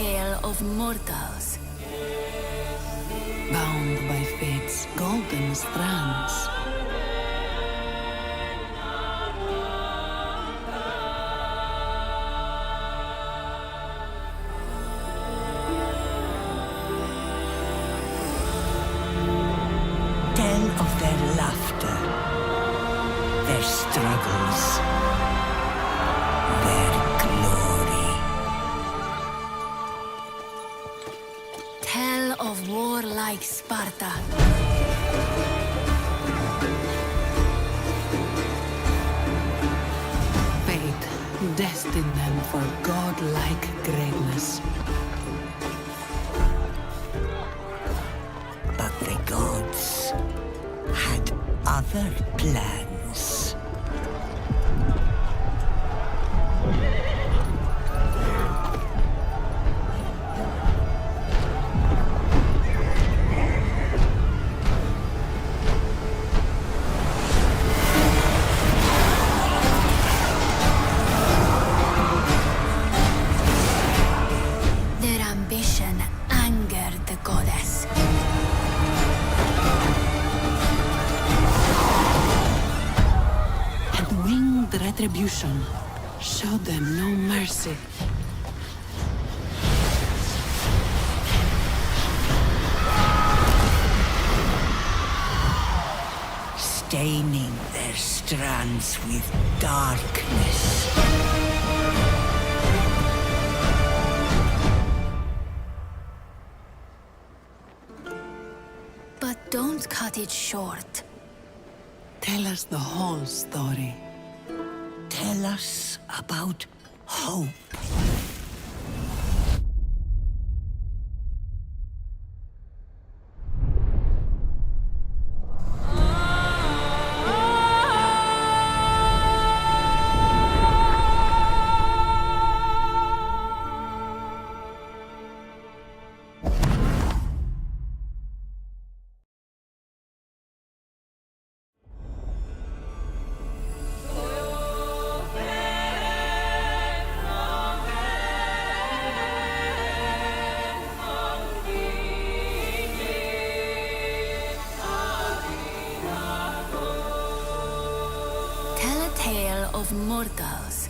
tale of mortals. Bound by fate's golden strands. Tell of their laughter, their struggles, their glory. Tell of warlike Sparta. Fate destined them for godlike greatness. But the gods had other plans. Their ambition angered the goddess. And winged retribution showed them no mercy. Staining their strands with darkness. But don't cut it short. Tell us the whole story. Tell us about hope. Tell a tale of mortals.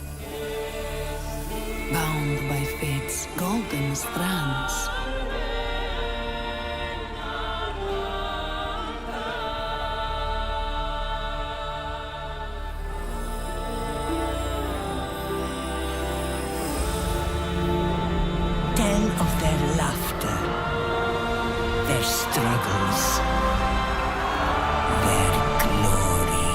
Bound by fate's golden strands. Tell of their laughter, their struggles, their glory.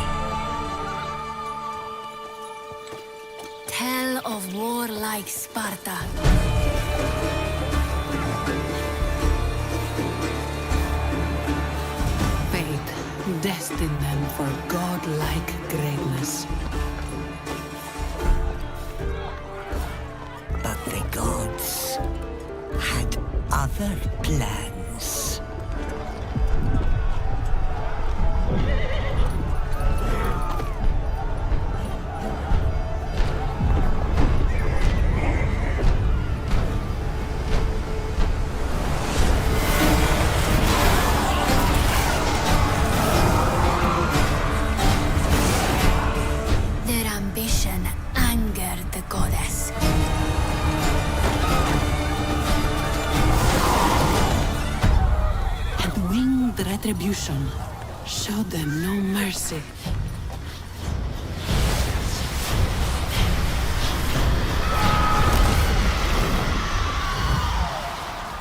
Tell of warlike Sparta. Fate destined them for godlike greatness. But the gods had other plans. Their ambition angered the goddess. And winged retribution showed them no mercy.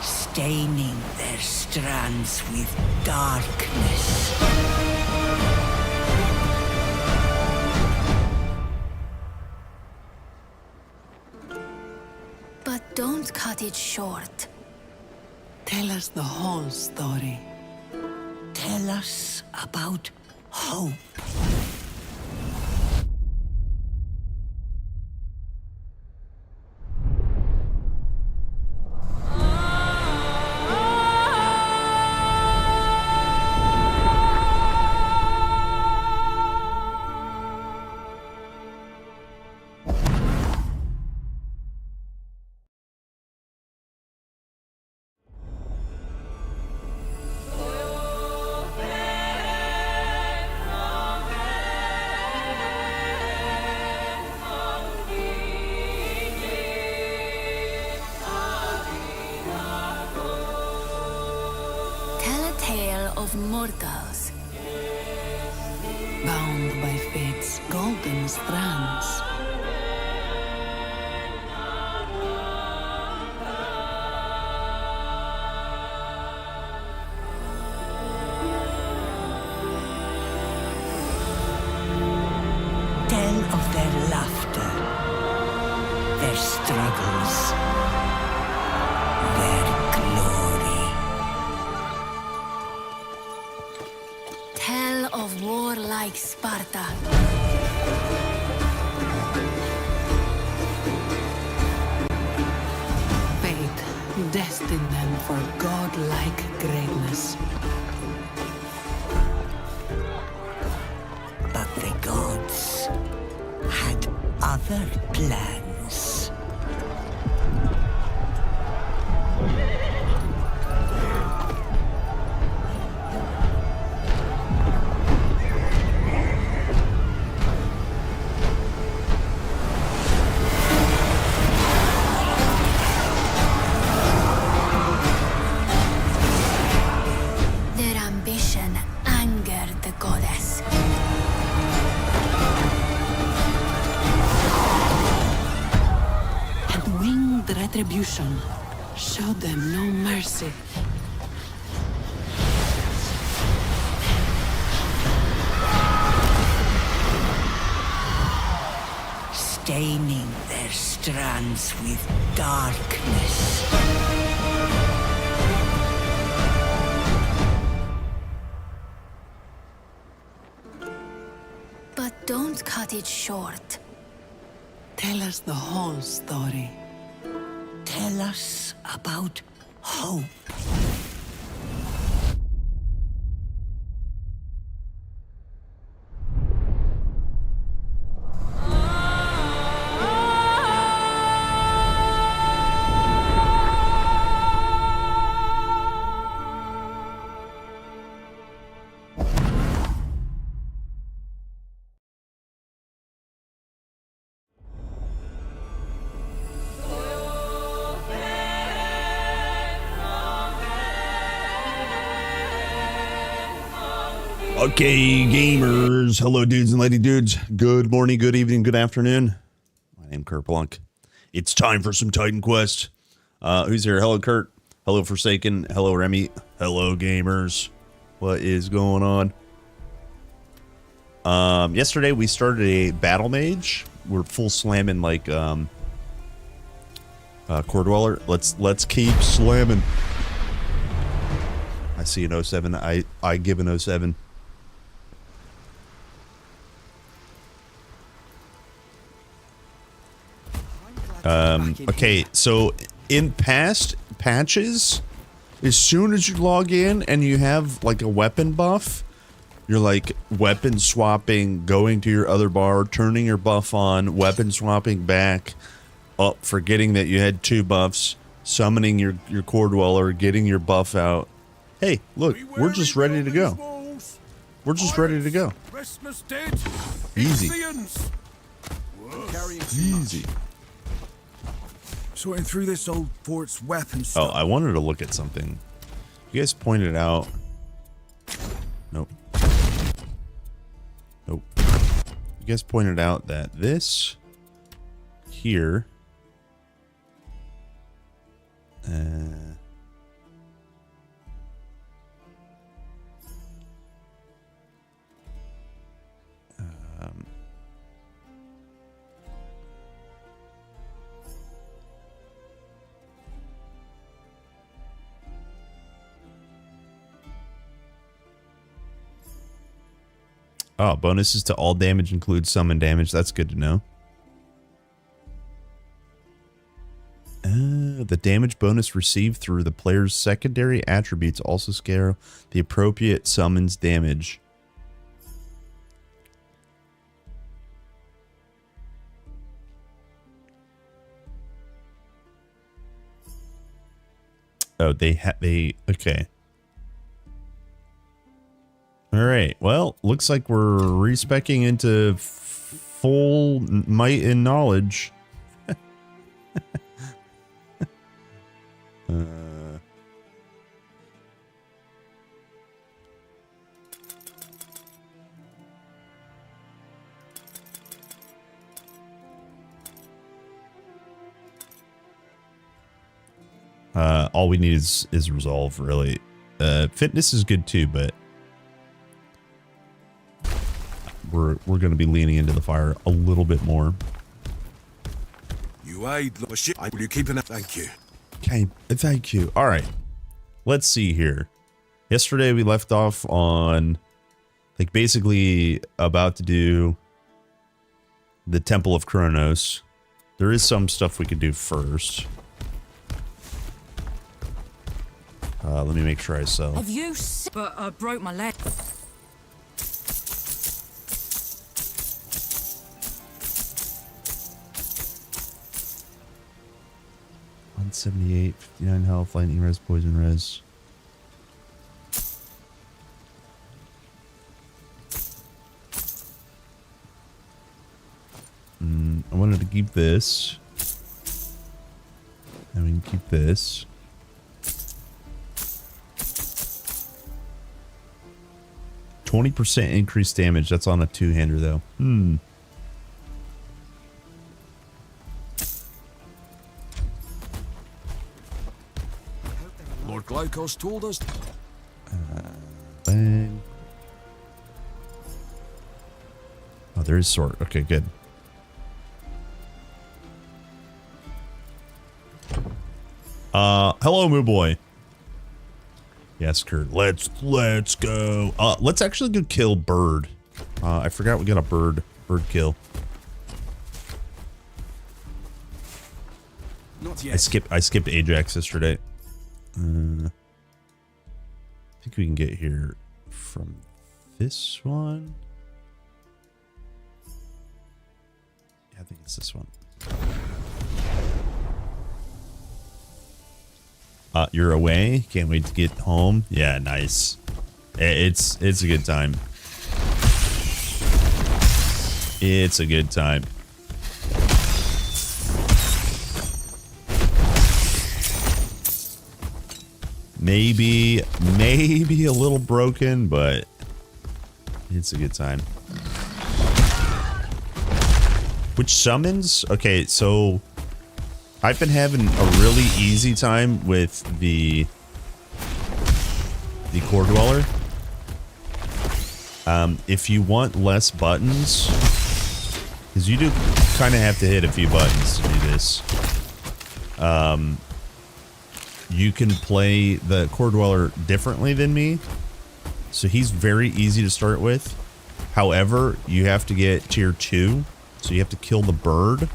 Staining their strands with darkness. But don't cut it short. Tell us the whole story. Tell us about hope. of mortals. Bound by fate's golden strands. Tell of their laughter, their struggles, their glory. Tell of warlike Sparta. Fate destined them for godlike greatness. But the gods had other plans. Their ambition angered the goddess. And winged retribution showed them no mercy. Staining their strands with darkness. But don't cut it short. Tell us the whole story. Tell us about hope. Okay, gamers. Hello, dudes and lady dudes. Good morning, good evening, good afternoon. My name's Kerplunk. It's time for some Titan Quest. Who's here? Hello, Kurt. Hello, Forsaken. Hello, Remy. Hello, gamers. What is going on? Yesterday we started a battle mage. We're full slamming like core dweller. Let's keep slamming. I see an 07. I give an 07. Okay, so in past patches, as soon as you log in and you have like a weapon buff, you're like weapon swapping, going to your other bar, turning your buff on, weapon swapping back, up, forgetting that you had two buffs, summoning your core dweller, getting your buff out. Hey, look, we're just ready to go. We're just ready to go. Easy. Easy. Sorting through this old fort's weapons. Oh, I wanted to look at something. You guys pointed out. Nope. Nope. You guys pointed out that this here. Oh, bonuses to all damage include summon damage. That's good to know. The damage bonus received through the player's secondary attributes also scale the appropriate summons damage. Oh, they okay. All right. Well, looks like we're respecing into full might and knowledge. All we need is resolve, really. Fitness is good too, but we're going to be leaning into the fire a little bit more. You aid like shit. Will you keep an thank you? Okay, thank you. All right, let's see here. Yesterday we left off on, like, basically about to do the Temple of Kronos. There is some stuff we could do first. Let me make sure I sell. Have you but I broke my leg. $178, 59 health, lightning res, poison res. I wanted to keep this. And we can keep this. %20 increased damage. That's on a two-hander, though. Lord Glycos told us. Bang. Oh, there is sword. Okay, good. Hello, Moo Boy. Yes, Kurt. Let's go. Let's actually go kill bird. I forgot we got a bird kill. Not I yet. skipped Ajax yesterday. I think we can get here from this one. Yeah, I think it's this one. You're away. Can't wait to get home. Yeah, nice. It's a good time. It's a good time. Maybe a little broken, but it's a good time. Which summons? Okay, so I've been having a really easy time with the Core Dweller. If you want less buttons, because you do kind of have to hit a few buttons to do this, you can play the Core Dweller differently than me. So he's very easy to start with. However, you have to get tier 2, so you have to kill the bird.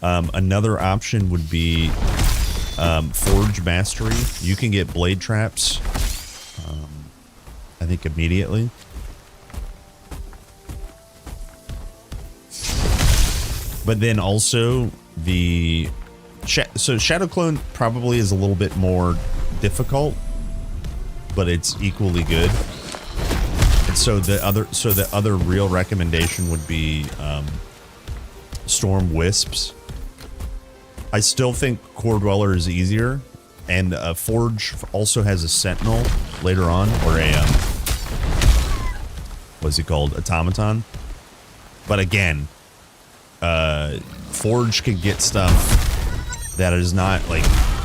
Another option would be Forge Mastery. You can get blade traps, I think, immediately. But then also the so Shadow Clone probably is a little bit more difficult, but it's equally good. And so the other real recommendation would be Storm Wisps. I still think Core Dweller is easier, and Forge also has a Sentinel later on, or a what's it called, Automaton. But again, Forge can get stuff that is not like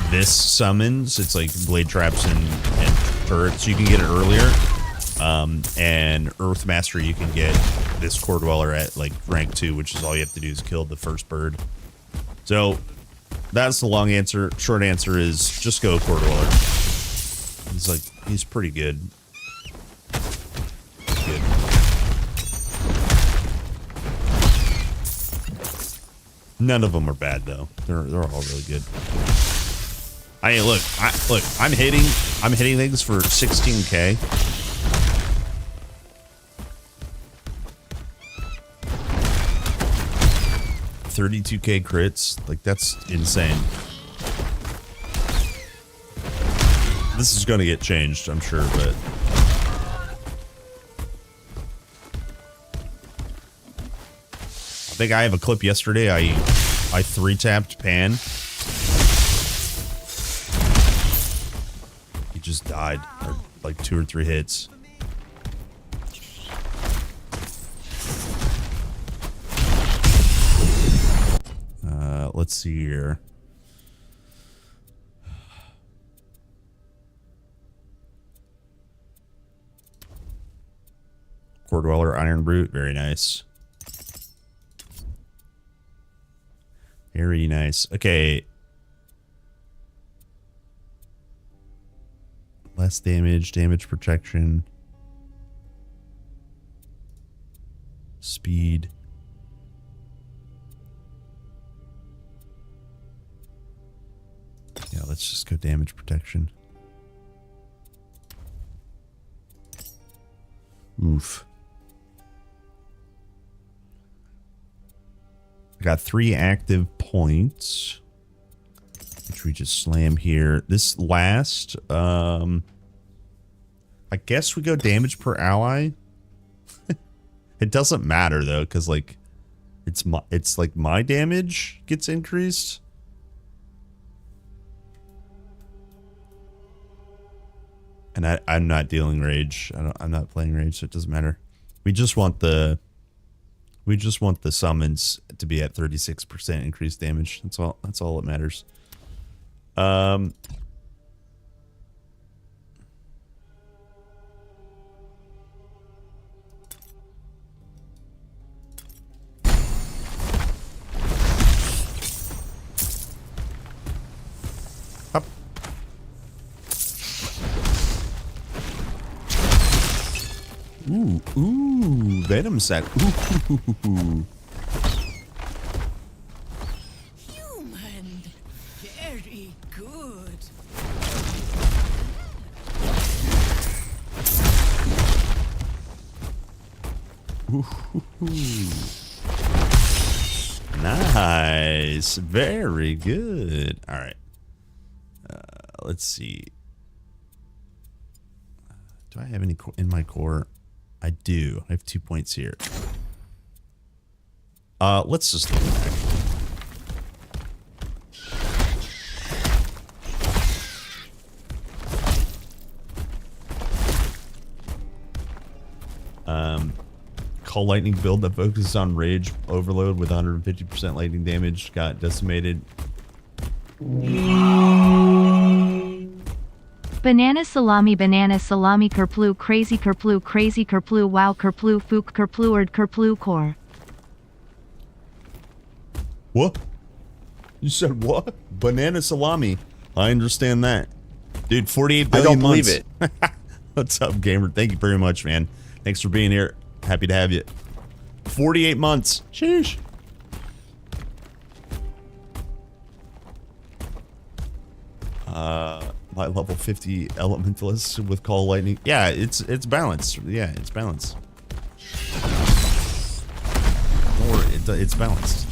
this summons. It's like blade traps and turrets. You can get it earlier, and Earth Mastery you can get this Core Dweller at like rank 2, which is all you have to do is kill the first bird. So that's the long answer. Short answer is just go Core Dweller. He's pretty good. Good. None of them are bad though. They're all really good. I mean, look, I'm hitting things for 16K. $32K crits, like that's insane. This is gonna get changed, I'm sure, but I think I have a clip yesterday. I 3-tapped Pan. He just died, or like 2 or 3 hits. Let's see here. Core Dweller, Iron Brute, very nice. Very nice. Okay. Less damage, damage protection. Speed. Yeah, let's just go damage protection. Oof. I got 3 active points, which we just slam here. This last, I guess we go damage per ally. It doesn't matter though, because like it's like my damage gets increased. And I'm not dealing rage. I'm not playing rage, so it doesn't matter. We just want the summons to be at 36% increased damage. That's all that matters. Up. Ooh, Venom set. Ooh. Human. Very good. Nice. Very good. All right. Let's see. Do I have any in my core? I do. I have 2 points here. Let's just look back. Call lightning build that focuses on rage overload with 150% lightning damage got decimated. Banana salami kerplu crazy kerplu wow kerplu fook kerpluard kerplu core. What? You said what? Banana salami. I understand that. Dude, 48 billion I don't months. believe it. What's up, gamer? Thank you very much, man. Thanks for being here. Happy to have you. 48 months. Sheesh. My level 50 elementalist with call lightning. Yeah, it's balanced. Yeah, it's balanced. Or it's balanced.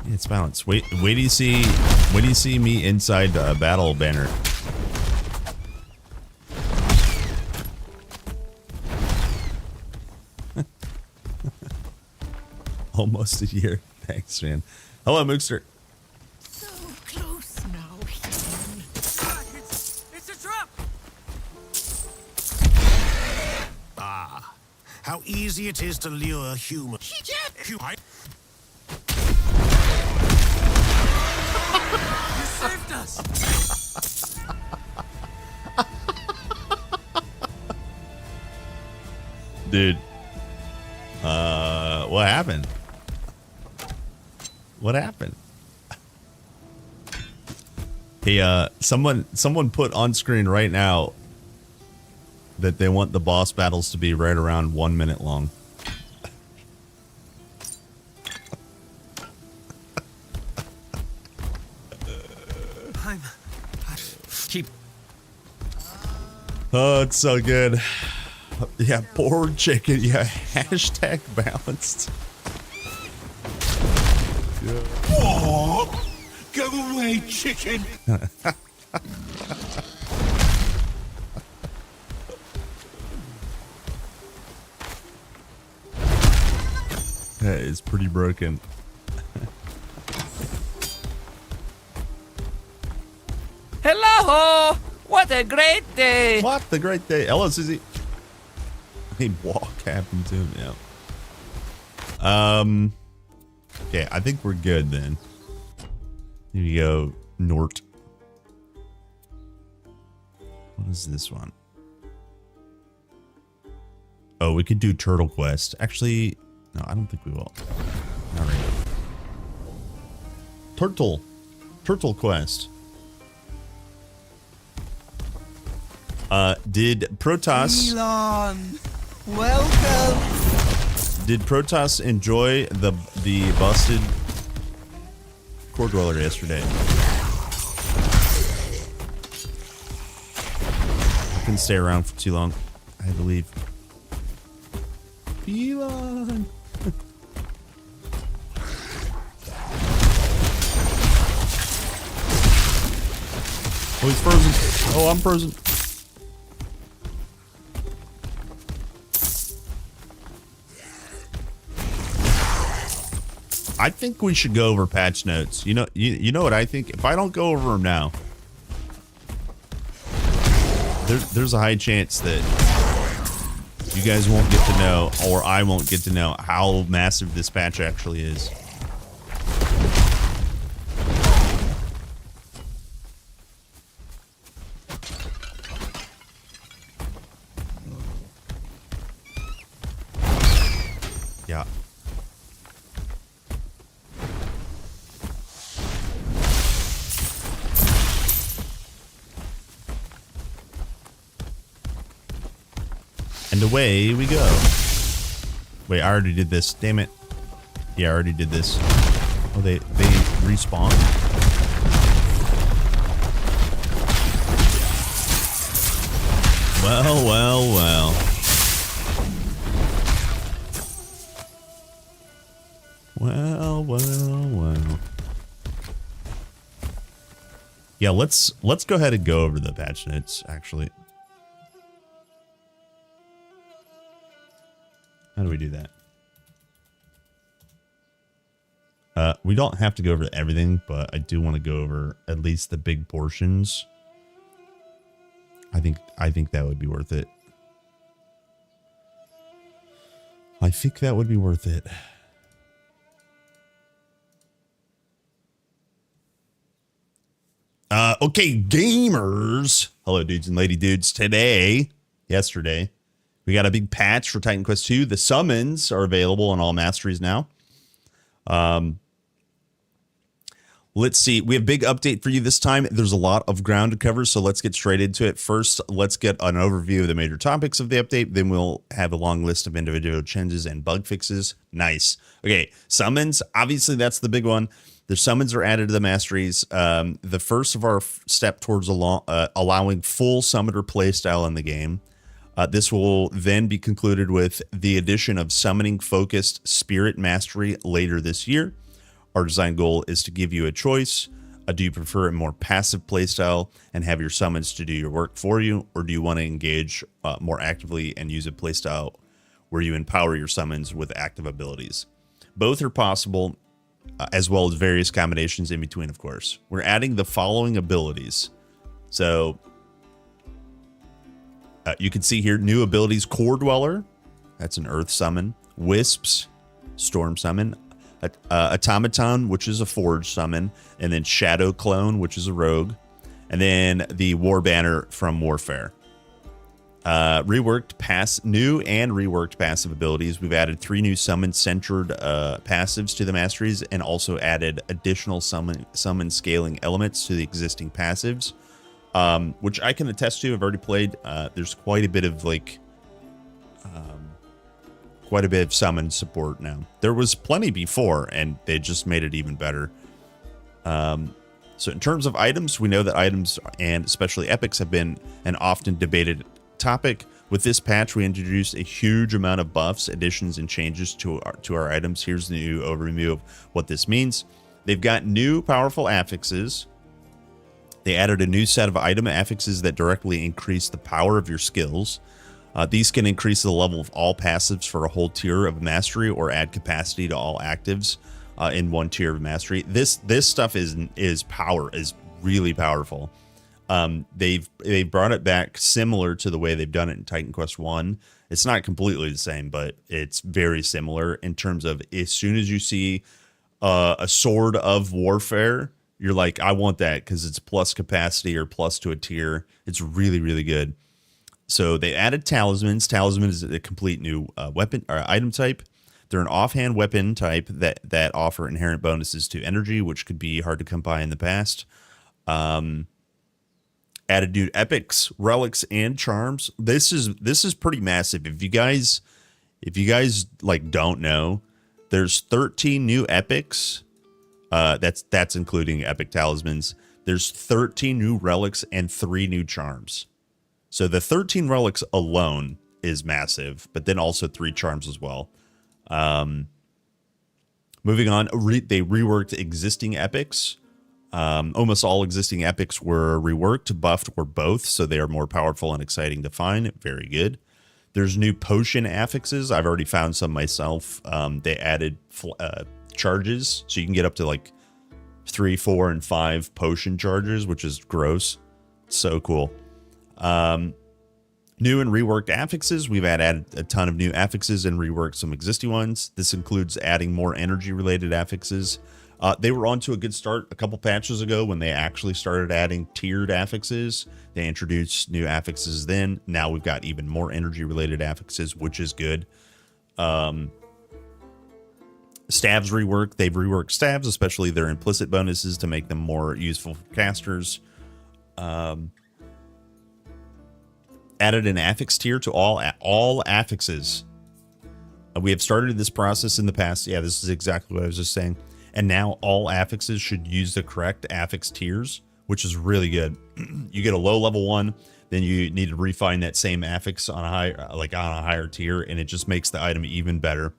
It's balanced. Wait do you see me inside battle banner? Almost a year. Thanks, man. Hello, Mookster. So close now, human. It's a trap! Ah, how easy it is to lure human. You saved us! Dude. What happened? What happened? Hey, someone put on screen right now that they want the boss battles to be right around 1 minute long. Keep. Oh, it's so good. Yeah, poor chicken. Yeah, hashtag balanced. Oh, go away, chicken! That is pretty broken. Hello! What a great day! What a great day. Hello, Susie. Hey, walk happened to him, yeah. Okay, I think we're good then. Here you go, Nort. What is this one? Oh, we could do Turtle Quest. Actually, no, I don't think we will. All right. Turtle Quest. Did Protoss... Elon, welcome. Did Protoss enjoy the busted core dweller yesterday? I couldn't stay around for too long. I had to leave. Elon. Oh, he's frozen. Oh, I'm frozen. I think we should go over patch notes. You know what I think? If I don't go over them now, there's a high chance that you guys won't get to know, or I won't get to know, how massive this patch actually is. Yeah. And away we go. Wait, I already did this. Damn it. Yeah, I already did this. Oh, they respawn. Well. Well. Yeah, let's go ahead and go over the patch notes, actually. How do we do that? We don't have to go over everything, but I do want to go over at least the big portions. I think that would be worth it. I think that would be worth it. Okay, gamers. Hello, dudes and lady dudes. Yesterday, we got a big patch for Titan Quest 2. The summons are available on all masteries now. Let's see. We have a big update for you this time. There's a lot of ground to cover, so let's get straight into it. First, let's get an overview of the major topics of the update. Then we'll have a long list of individual changes and bug fixes. Nice. Okay, summons. Obviously, that's the big one. The summons are added to the masteries. The first of our step towards allowing full summoner playstyle in the game. This will then be concluded with the addition of summoning focused spirit mastery later this year. Our design goal is to give you a choice. Do you prefer a more passive playstyle and have your summons to do your work for you? Or do you want to engage more actively and use a playstyle where you empower your summons with active abilities? Both are possible, as well as various combinations in between, of course. We're adding the following abilities. So you can see here, new abilities: Core Dweller, that's an Earth summon; Wisps, Storm summon; Automaton, which is a Forge summon; and then Shadow Clone, which is a Rogue; and then the War Banner from Warfare. New and reworked passive abilities. We've added 3 new summon-centered passives to the masteries, and also added additional summon scaling elements to the existing passives. Which I can attest to. I've already played. There's quite a bit of summon support now. There was plenty before, and they just made it even better. So in terms of items, we know that items, and especially epics, have been an often debated topic. With this patch, we introduced a huge amount of buffs, additions, and changes to our items. Here's the new overview of what this means. They've got new powerful affixes. They added a new set of item affixes that directly increase the power of your skills. These can increase the level of all passives for a whole tier of mastery, or add capacity to all actives in one tier of mastery. This stuff is really powerful. They've brought it back similar to the way they've done it in Titan Quest 1. It's not completely the same, but it's very similar in terms of, as soon as you see a sword of warfare, you're like, I want that because it's plus capacity or plus to a tier. It's really, really good. So they added talismans. Talisman is a complete new weapon or item type. They're an offhand weapon type that offer inherent bonuses to energy, which could be hard to come by in the past. Added new epics, relics, and charms. This is pretty massive. If you guys like don't know, there's 13 new epics. That's including epic talismans. There's 13 new relics and 3 new charms. So the 13 relics alone is massive, but then also 3 charms as well. Moving on, they reworked existing epics. Almost all existing epics were reworked, buffed, or both, so they are more powerful and exciting to find. Very good. There's new potion affixes. I've already found some myself. They added charges, so you can get up to like 3, 4, and 5 potion charges, which is gross. So cool. New and reworked affixes. We've added a ton of new affixes and reworked some existing ones. This includes adding more energy-related affixes. They were on to a good start a couple patches ago when they actually started adding tiered affixes. They introduced new affixes then. Now we've got even more energy-related affixes, which is good. Staves rework. They've reworked staves, especially their implicit bonuses to make them more useful for casters. Added an affix tier to all affixes. We have started this process in the past. Yeah, this is exactly what I was just saying. And now all affixes should use the correct affix tiers, which is really good. You get a low level one, then you need to refine that same affix on a higher tier, and it just makes the item even better.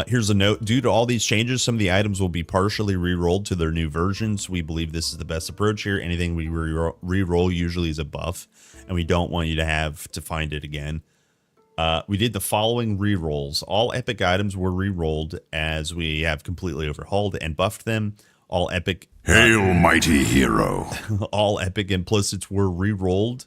Here's a note. Due to all these changes, some of the items will be partially re-rolled to their new versions. We believe this is the best approach here. Anything we re-roll usually is a buff, and we don't want you to have to find it again. We did the following re-rolls. All epic items were re-rolled as we have completely overhauled and buffed them. All epic... Hail, mighty hero. All epic implicits were re-rolled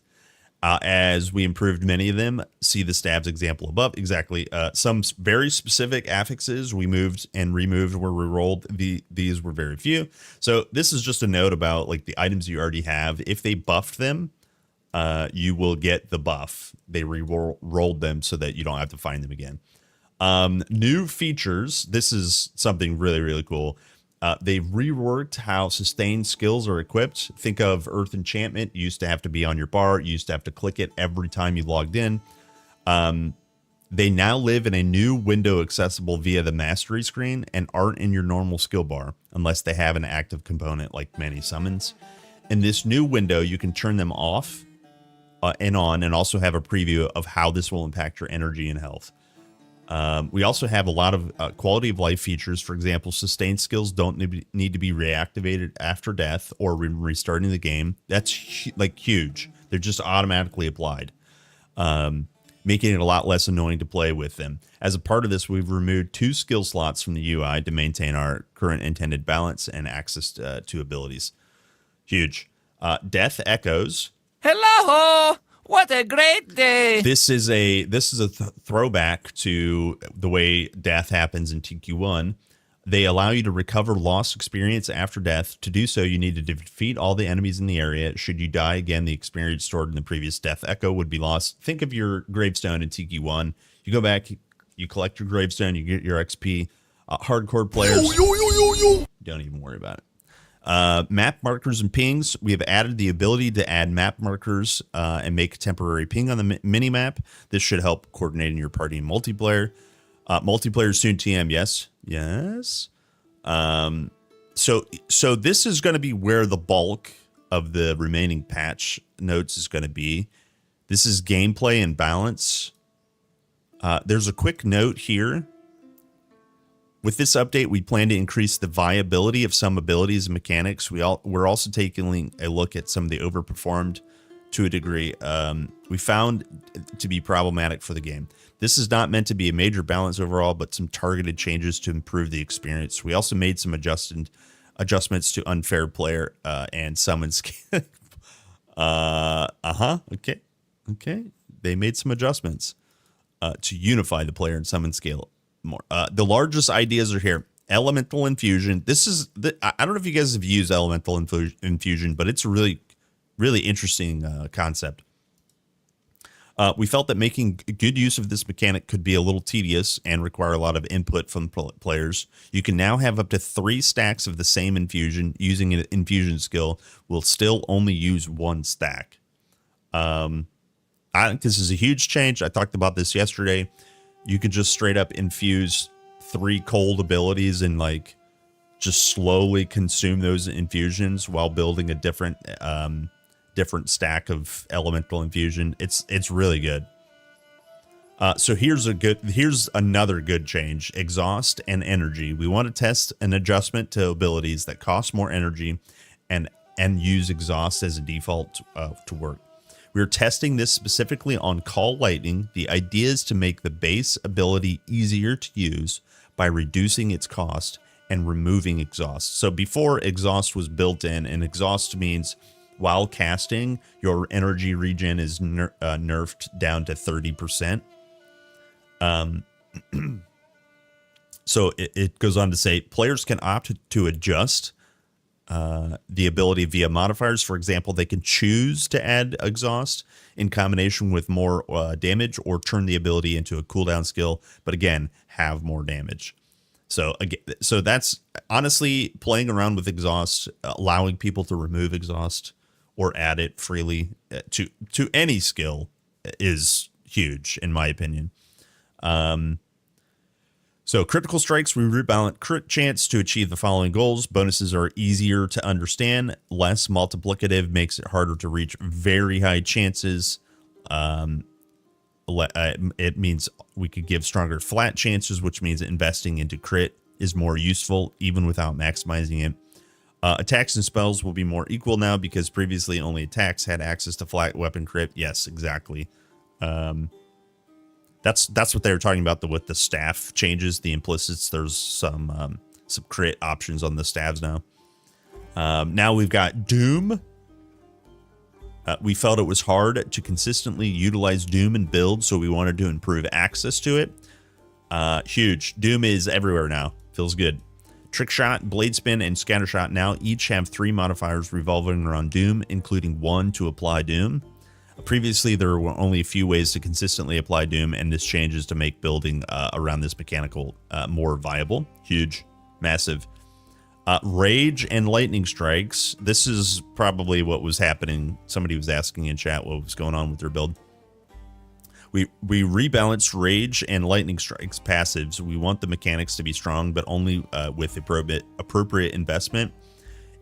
as we improved many of them. See the stabs example above. Exactly. Some very specific affixes we moved and removed were re-rolled. These were very few. So this is just a note about like the items you already have. If they buffed them, you will get the buff. They re-rolled them so that you don't have to find them again. New features. This is something really, really cool. They've reworked how sustained skills are equipped. Think of Earth Enchantment. You used to have to be on your bar. You used to have to click it every time you logged in. They now live in a new window accessible via the mastery screen and aren't in your normal skill bar unless they have an active component like many summons. In this new window, you can turn them off and on, and also have a preview of how this will impact your energy and health. We also have a lot of quality of life features. For example, sustained skills don't need to be reactivated after death or restarting the game. That's huge. They're just automatically applied, making it a lot less annoying to play with them. As a part of this, we've removed 2 skill slots from the UI to maintain our current intended balance and access to abilities. Huge. Death echoes. Hello! What a great day! This is a throwback to the way death happens in TQ1. They allow you to recover lost experience after death. To do so, you need to defeat all the enemies in the area. Should you die again, the experience stored in the previous death echo would be lost. Think of your gravestone in TQ1. You go back, you collect your gravestone, you get your XP. Hardcore players, don't even worry about it. Map markers and pings. We have added the ability to add map markers and make a temporary ping on the mini map. This should help coordinating your party in multiplayer. Multiplayer soon TM. Yes. So this is going to be where the bulk of the remaining patch notes is going to be. This is gameplay and balance. There's a quick note here. With this update, we plan to increase the viability of some abilities and mechanics. We're also taking a look at some of the overperformed to a degree. We found to be problematic for the game. This is not meant to be a major balance overall, but some targeted changes to improve the experience. We also made some adjustments to unfair player and summon skill. Okay. They made some adjustments to unify the player and summon scale more. The largest ideas are here. Elemental Infusion. This is I don't know if you guys have used Elemental Infusion, but it's a really, really interesting concept. We felt that making good use of this mechanic could be a little tedious and require a lot of input from players. You can now have up to 3 stacks of the same infusion. Using an infusion skill will still only use 1 stack. I think this is a huge change. I talked about this yesterday. You could just straight up infuse 3 cold abilities and like just slowly consume those infusions while building a different stack of elemental infusion. It's really good. So here's another good change: exhaust and energy. We want to test an adjustment to abilities that cost more energy and use exhaust as a default to work. We're testing this specifically on Call Lightning. The idea is to make the base ability easier to use by reducing its cost and removing exhaust. So before, exhaust was built in, and exhaust means while casting, your energy regen is nerfed down to 30%. So it goes on to say players can opt to adjust the ability via modifiers. For example, they can choose to add exhaust in combination with more damage, or turn the ability into a cooldown skill, but again, have more damage. So again, so that's honestly playing around with exhaust, allowing people to remove exhaust or add it freely to any skill is huge, in my opinion. So critical strikes, we rebalance crit chance to achieve the following goals. Bonuses are easier to understand. Less multiplicative makes it harder to reach very high chances. It means we could give stronger flat chances, which means investing into crit is more useful even without maximizing it. Attacks and spells will be more equal now because previously only attacks had access to flat weapon crit. Yes, exactly. That's what they were talking about with the staff changes, the implicits. There's some crit options on the staves now. Now we've got Doom. We felt it was hard to consistently utilize Doom and build, so we wanted to improve access to it. Huge. Doom is everywhere now. Feels good. Trick Shot, Blade Spin, and Scatter Shot now each have 3 modifiers revolving around Doom, including 1 to apply Doom. Previously, there were only a few ways to consistently apply Doom, and this changes to make building around this mechanical more viable. Huge. Massive. Rage and Lightning Strikes. This is probably what was happening. Somebody was asking in chat what was going on with their build. We rebalanced Rage and Lightning Strikes passives. We want the mechanics to be strong, but only with appropriate investment.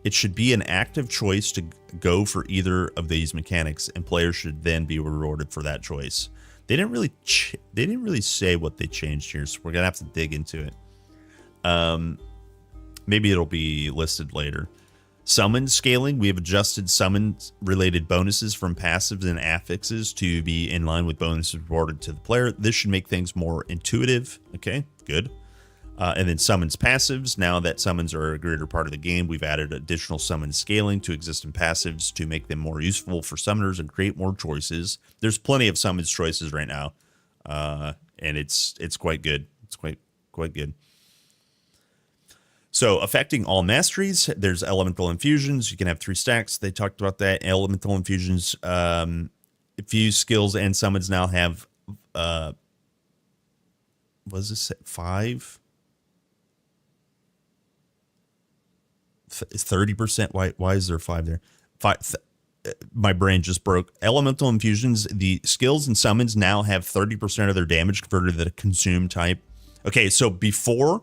It should be an active choice to go for either of these mechanics, and players should then be rewarded for that choice. They didn't really say what they changed here, so we're gonna have to dig into it. Maybe it'll be listed later. Summon scaling. We have adjusted summons related bonuses from passives and affixes to be in line with bonuses rewarded to the player. This should make things more intuitive. Okay, good. And then summons passives. Now that summons are a greater part of the game, we've added additional summon scaling to existing passives to make them more useful for summoners and create more choices. There's plenty of summons choices right now, and it's quite good. It's quite good. So affecting all masteries, there's elemental infusions. You can have 3 stacks. They talked about that. Elemental infusions, infused skills and summons now have, what does this say? 5? Is 30%? Why is there 5 there? 5. My brain just broke. Elemental infusions, the skills and summons now have 30% of their damage converted to the consume type. Okay, so before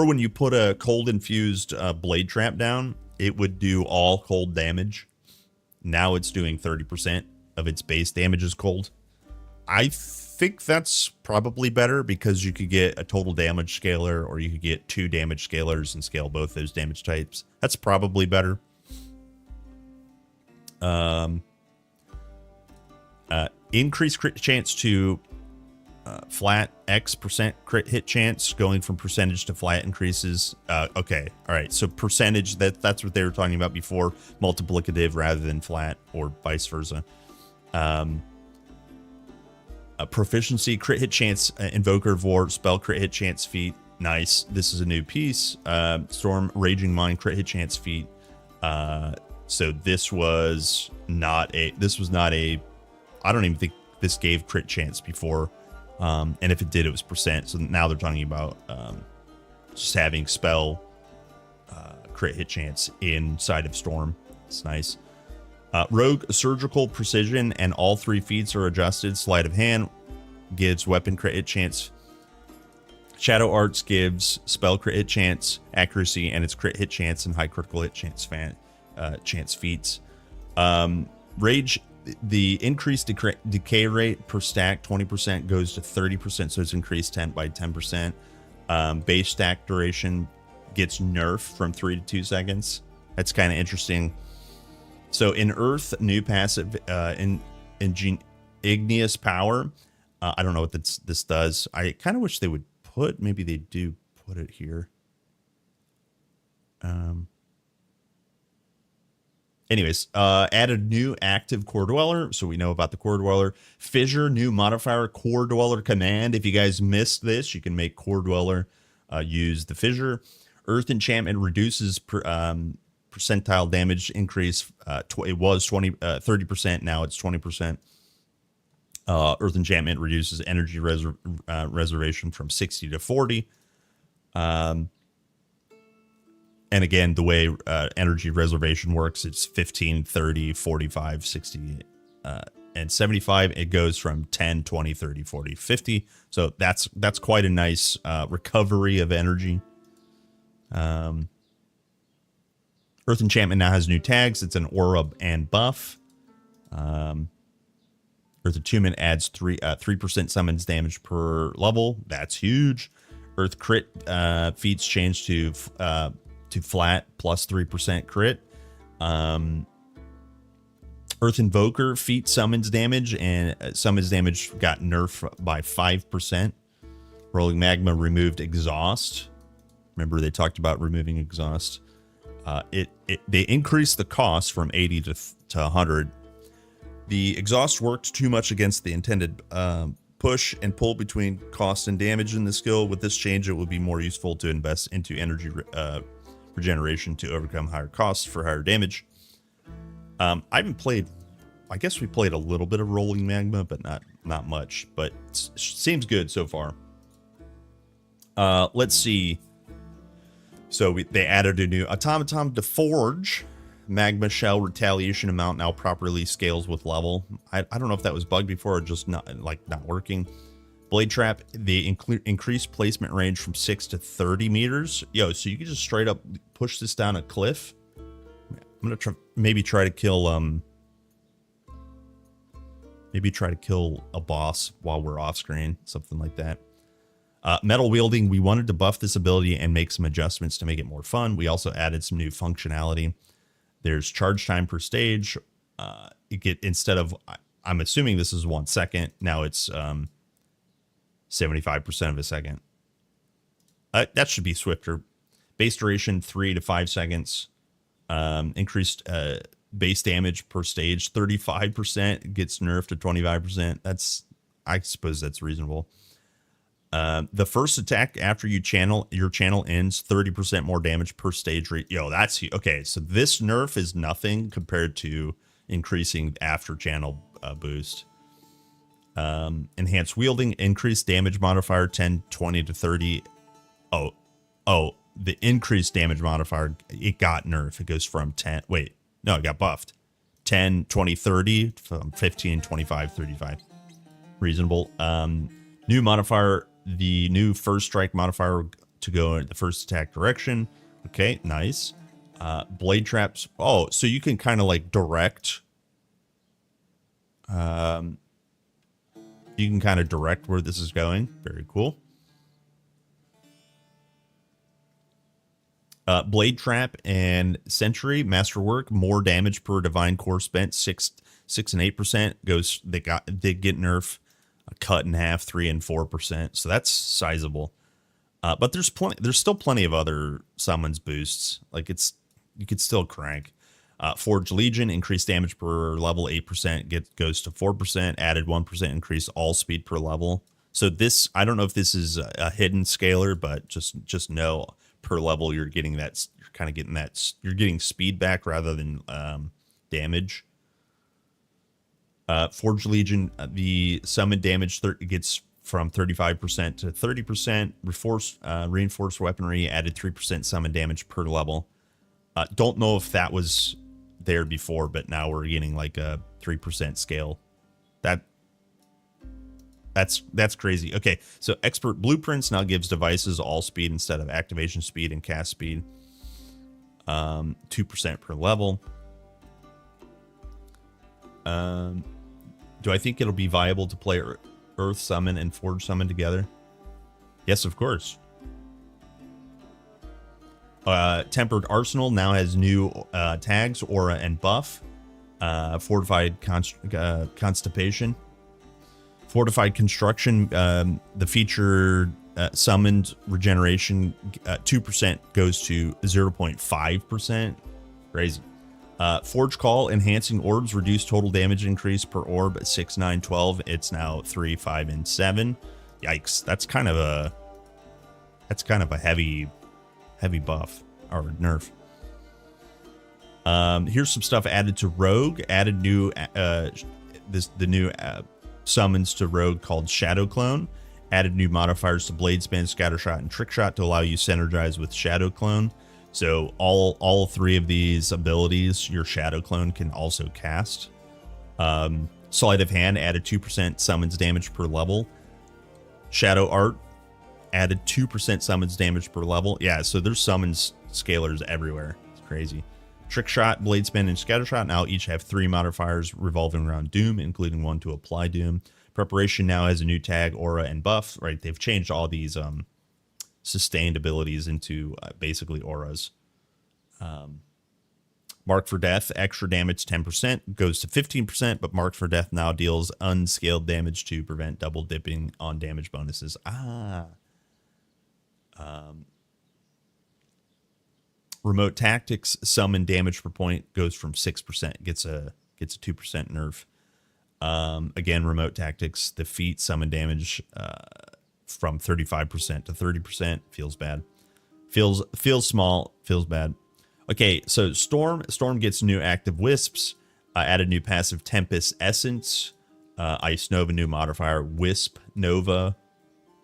when you put a cold infused blade trap down, it would do all cold damage. Now it's doing 30% of its base damage is cold. I think that's probably better because you could get a total damage scaler, or you could get 2 damage scalers and scale both those damage types. That's probably better. Increased crit chance to flat X% crit hit chance, going from percentage to flat increases. Okay, all right. So percentage, that's what they were talking about before, multiplicative rather than flat, or vice versa. Proficiency, crit hit chance, Invoker of War, spell crit hit chance feat, Nice. This is a new piece. Storm Raging Mind crit hit chance feat. So this was not a I don't even think this gave crit chance before. And if it did, it was percent. So now they're talking about just having spell crit hit chance inside of Storm. It's nice. Rogue Surgical Precision and all 3 feats are adjusted. Sleight of Hand gives weapon crit hit chance. Shadow Arts gives spell crit hit chance, accuracy, and its crit hit chance and high critical hit chance chance feats. Rage, the increased decay rate per stack 20% goes to 30%, so it's increased 10%. Base stack duration gets nerfed from 3 to 2 seconds. That's kind of interesting. So in Earth, new passive Igneous Power. I don't know what this does. I kind of wish they would maybe they do put it here. Anyways, added new active Core Dweller, so we know about the Core Dweller. Fissure, new modifier, Core Dweller command. If you guys missed this, you can make Core Dweller use the Fissure. Earth Enchantment reduces percentile damage increase. It was 30%, now it's 20%. Earth Enchantment reduces energy reservation from 60 to 40. And again, the way energy reservation works, it's 15, 30, 45, 60, and 75. It goes from 10, 20, 30, 40, 50. So that's quite a nice recovery of energy. Earth Enchantment now has new tags. It's an aura and buff. Earth Attunement adds 3% summons damage per level. That's huge. Earth Crit feats change to flat plus 3% crit. Earth Invoker feat summons damage, and summons damage got nerfed by 5%. Rolling Magma removed exhaust. Remember they talked about removing exhaust. They increased the cost from 80 to 100. The exhaust worked too much against the intended push and pull between cost and damage in the skill. With this change, it will be more useful to invest into energy regeneration to overcome higher costs for higher damage. I haven't played. I guess we played a little bit of Rolling Magma, but not much. But it seems good so far. Let's see. So they added a new automaton to forge. Magma Shell retaliation amount now properly scales with level. I don't know if that was bugged before or just not working. Blade Trap, they increase placement range from 6 to 30 meters. Yo, so you can just straight up push this down a cliff. I'm gonna try to kill a boss while we're off screen, something like that. Metal Wielding, we wanted to buff this ability and make some adjustments to make it more fun. We also added some new functionality. There's charge time per stage. Instead of, I'm assuming this is 1 second. Now it's 75% of a second. That should be swifter. Base duration 3 to 5 seconds. Increased base damage per stage 35%. Gets nerfed to 25%. I suppose that's reasonable. The first attack after your channel ends, 30% more damage per stage rate. Yo, that's okay. So this nerf is nothing compared to increasing after channel boost. Enhanced wielding, increased damage modifier 10, 20 to 30. Oh, the increased damage modifier, it got nerfed. It goes from 10. Wait, no, it got buffed. 10, 20, 30 from 15, 25, 35. Reasonable. New modifier. The new first strike modifier to go in the first attack direction. Okay, nice. Blade traps. Oh, so you can kind of like direct. You can kind of direct where this is going. Very cool. Blade trap and sentry masterwork. More damage per divine core spent. 6 and 8% goes. They get nerf. Cut in half, 3 and 4%. So that's sizable. But there's still plenty of other summons boosts. Like you could still crank. Forge Legion, increased damage per level 8%, goes to 4%, added 1% increase all speed per level. So this, I don't know if this is a hidden scaler, but just know per level you're getting that, you're kind of getting that, you're getting speed back rather than damage. Forge Legion, the summon damage gets from 35% to 30%. Reinforced weaponry added 3% summon damage per level. Don't know if that was there before, but now we're getting like a 3% scale. That's crazy. Okay, so Expert Blueprints now gives devices all speed instead of activation speed and cast speed. 2% per level. Do I think it'll be viable to play Earth Summon and Forge Summon together? Yes, of course. Tempered Arsenal now has new tags, aura, and buff. Fortified Constipation. Fortified Construction, the feature summoned regeneration 2% goes to 0.5%. Crazy. Forge Call, enhancing orbs, reduce total damage increase per orb at 6, 9, 12. It's now 3, 5, and 7. Yikes. That's kind of a heavy buff or nerf. Here's some stuff added to Rogue. Added new the new summons to Rogue called Shadow Clone. Added new modifiers to Blade Spin, Scattershot, and Trick Shot to allow you synergize with Shadow Clone. So all three of these abilities, your Shadow Clone can also cast. Sleight of Hand added 2% summons damage per level. Shadow Art added 2% summons damage per level. Yeah, so there's summons scalers everywhere. It's crazy. Trick Shot, Blade Spin, and Scattershot now each have 3 modifiers revolving around Doom, including one to apply Doom. Preparation now has a new tag, aura, and buff. Right, they've changed all these sustained abilities into basically auras. Mark for Death, extra damage 10% goes to 15%, but Mark for Death now deals unscaled damage to prevent double dipping on damage bonuses. Remote Tactics, summon damage per point goes from 6%, gets a 2% nerf. Again, Remote Tactics, the feat summon damage from 35% to 30%. Feels bad. Feels small. Feels bad. Okay, so Storm gets new active Wisps. Added new passive Tempest Essence. Ice Nova new modifier Wisp Nova.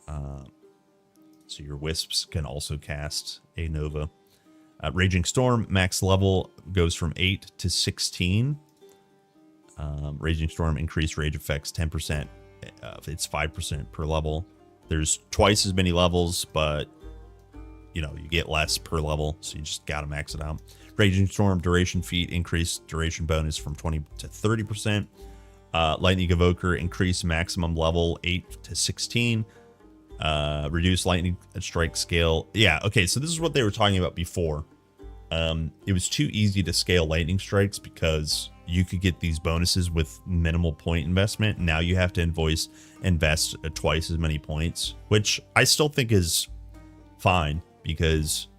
So your Wisps can also cast a Nova. Raging Storm max level goes from 8 to 16. Raging Storm increased rage effects 10%. It's 5% per level. There's twice as many levels, but you get less per level, so you just gotta max it out. Raging Storm duration feat increased duration bonus from 20 to 30%. Lightning Evoker increased maximum level 8 to 16. Reduce lightning strike scale. Yeah, okay, so this is what they were talking about before. It was too easy to scale lightning strikes because you could get these bonuses with minimal point investment. Now you have to invest twice as many points, which I still think is fine because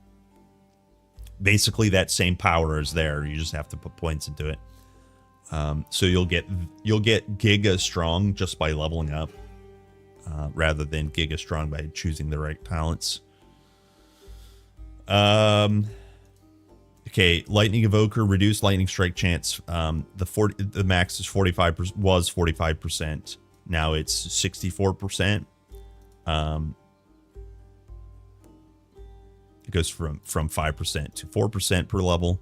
basically that same power is there. You just have to put points into it. So you'll get Giga Strong just by leveling up, rather than Giga Strong by choosing the right talents. Okay, Lightning Evoker, reduced lightning strike chance. The max is 45%, was 45%. Now it's 64%. It goes from 5% to 4% per level.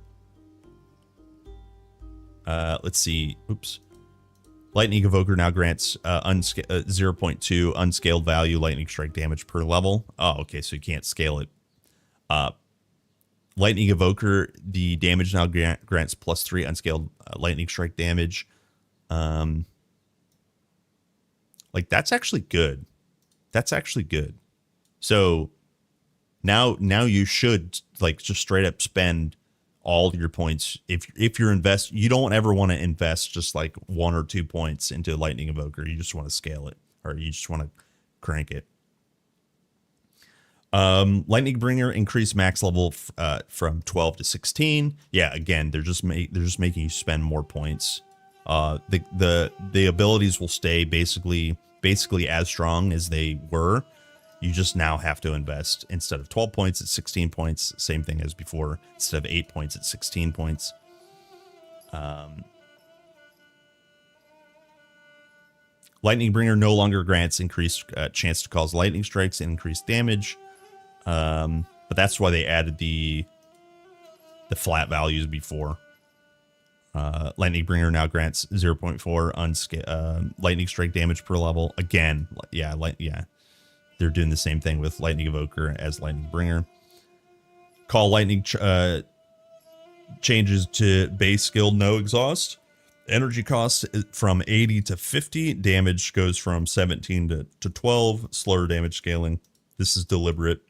Let's see. Oops. Lightning Evoker now grants 0.2 unscaled value lightning strike damage per level. Oh, okay, so you can't scale it. Lightning Evoker, the damage now grants +3 unscaled lightning strike damage. Like, that's actually good. That's actually good. So now you should like just straight up spend all your points. If you're you don't ever want to invest just like 1 or 2 points into Lightning Evoker. You just want to scale it, or you just want to crank it. Lightning Bringer increased max level from 12 to 16. Yeah, again, they're just making you spend more points. The abilities will stay basically basically as strong as they were. You just now have to invest, instead of 12 points at 16 points, same thing as before, instead of 8 points at 16 points. Lightning Bringer no longer grants increased chance to cause lightning strikes and increased damage. But that's why they added the flat values before. Lightning Bringer now grants 0.4 lightning strike damage per level. Again, yeah. They're doing the same thing with Lightning Evoker as Lightning Bringer. Call Lightning changes to base skill no exhaust. Energy cost from 80 to 50. Damage goes from 17 to 12. Slower damage scaling. This is deliberate.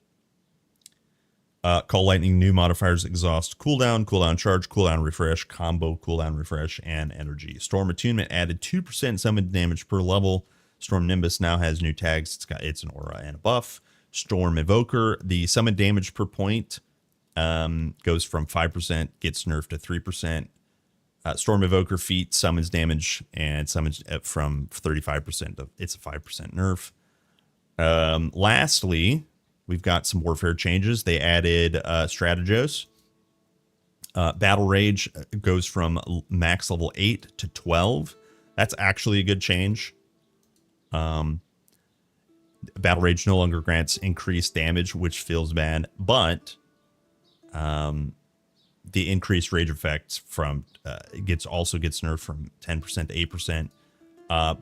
Call Lightning new modifiers: exhaust, cooldown charge, cooldown refresh, combo, cooldown refresh, and energy. Storm Attunement added 2% summon damage per level. Storm Nimbus now has new tags. It's an aura and a buff. Storm Evoker, the summon damage per point goes from 5%, gets nerfed to 3%. Storm Evoker feat summons damage and summons from 35%. It's a 5% nerf. Lastly, we've got some warfare changes. They added Strategos. Battle Rage goes from max level 8 to 12. That's actually a good change. Battle Rage no longer grants increased damage, which feels bad, but the increased rage effect from also gets nerfed from 10% to 8%.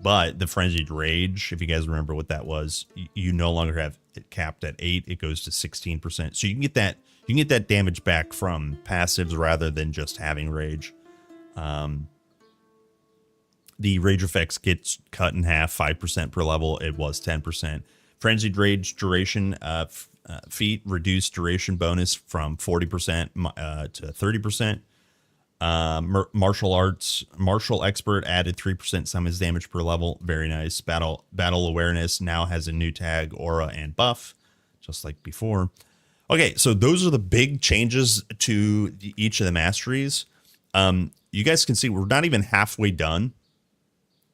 But the Frenzied Rage, if you guys remember what that was, you no longer have it capped at 8. It goes to 16%. So you can get that damage back from passives rather than just having rage. The rage effects gets cut in half, 5% per level. It was 10%. Frenzied Rage duration feat reduced duration bonus from 40% to 30%. Martial Expert added 3% summons damage per level. Very nice. Battle Awareness now has a new tag, aura, and buff, just like before. Okay, so those are the big changes to each of the masteries. You guys can see we're not even halfway done.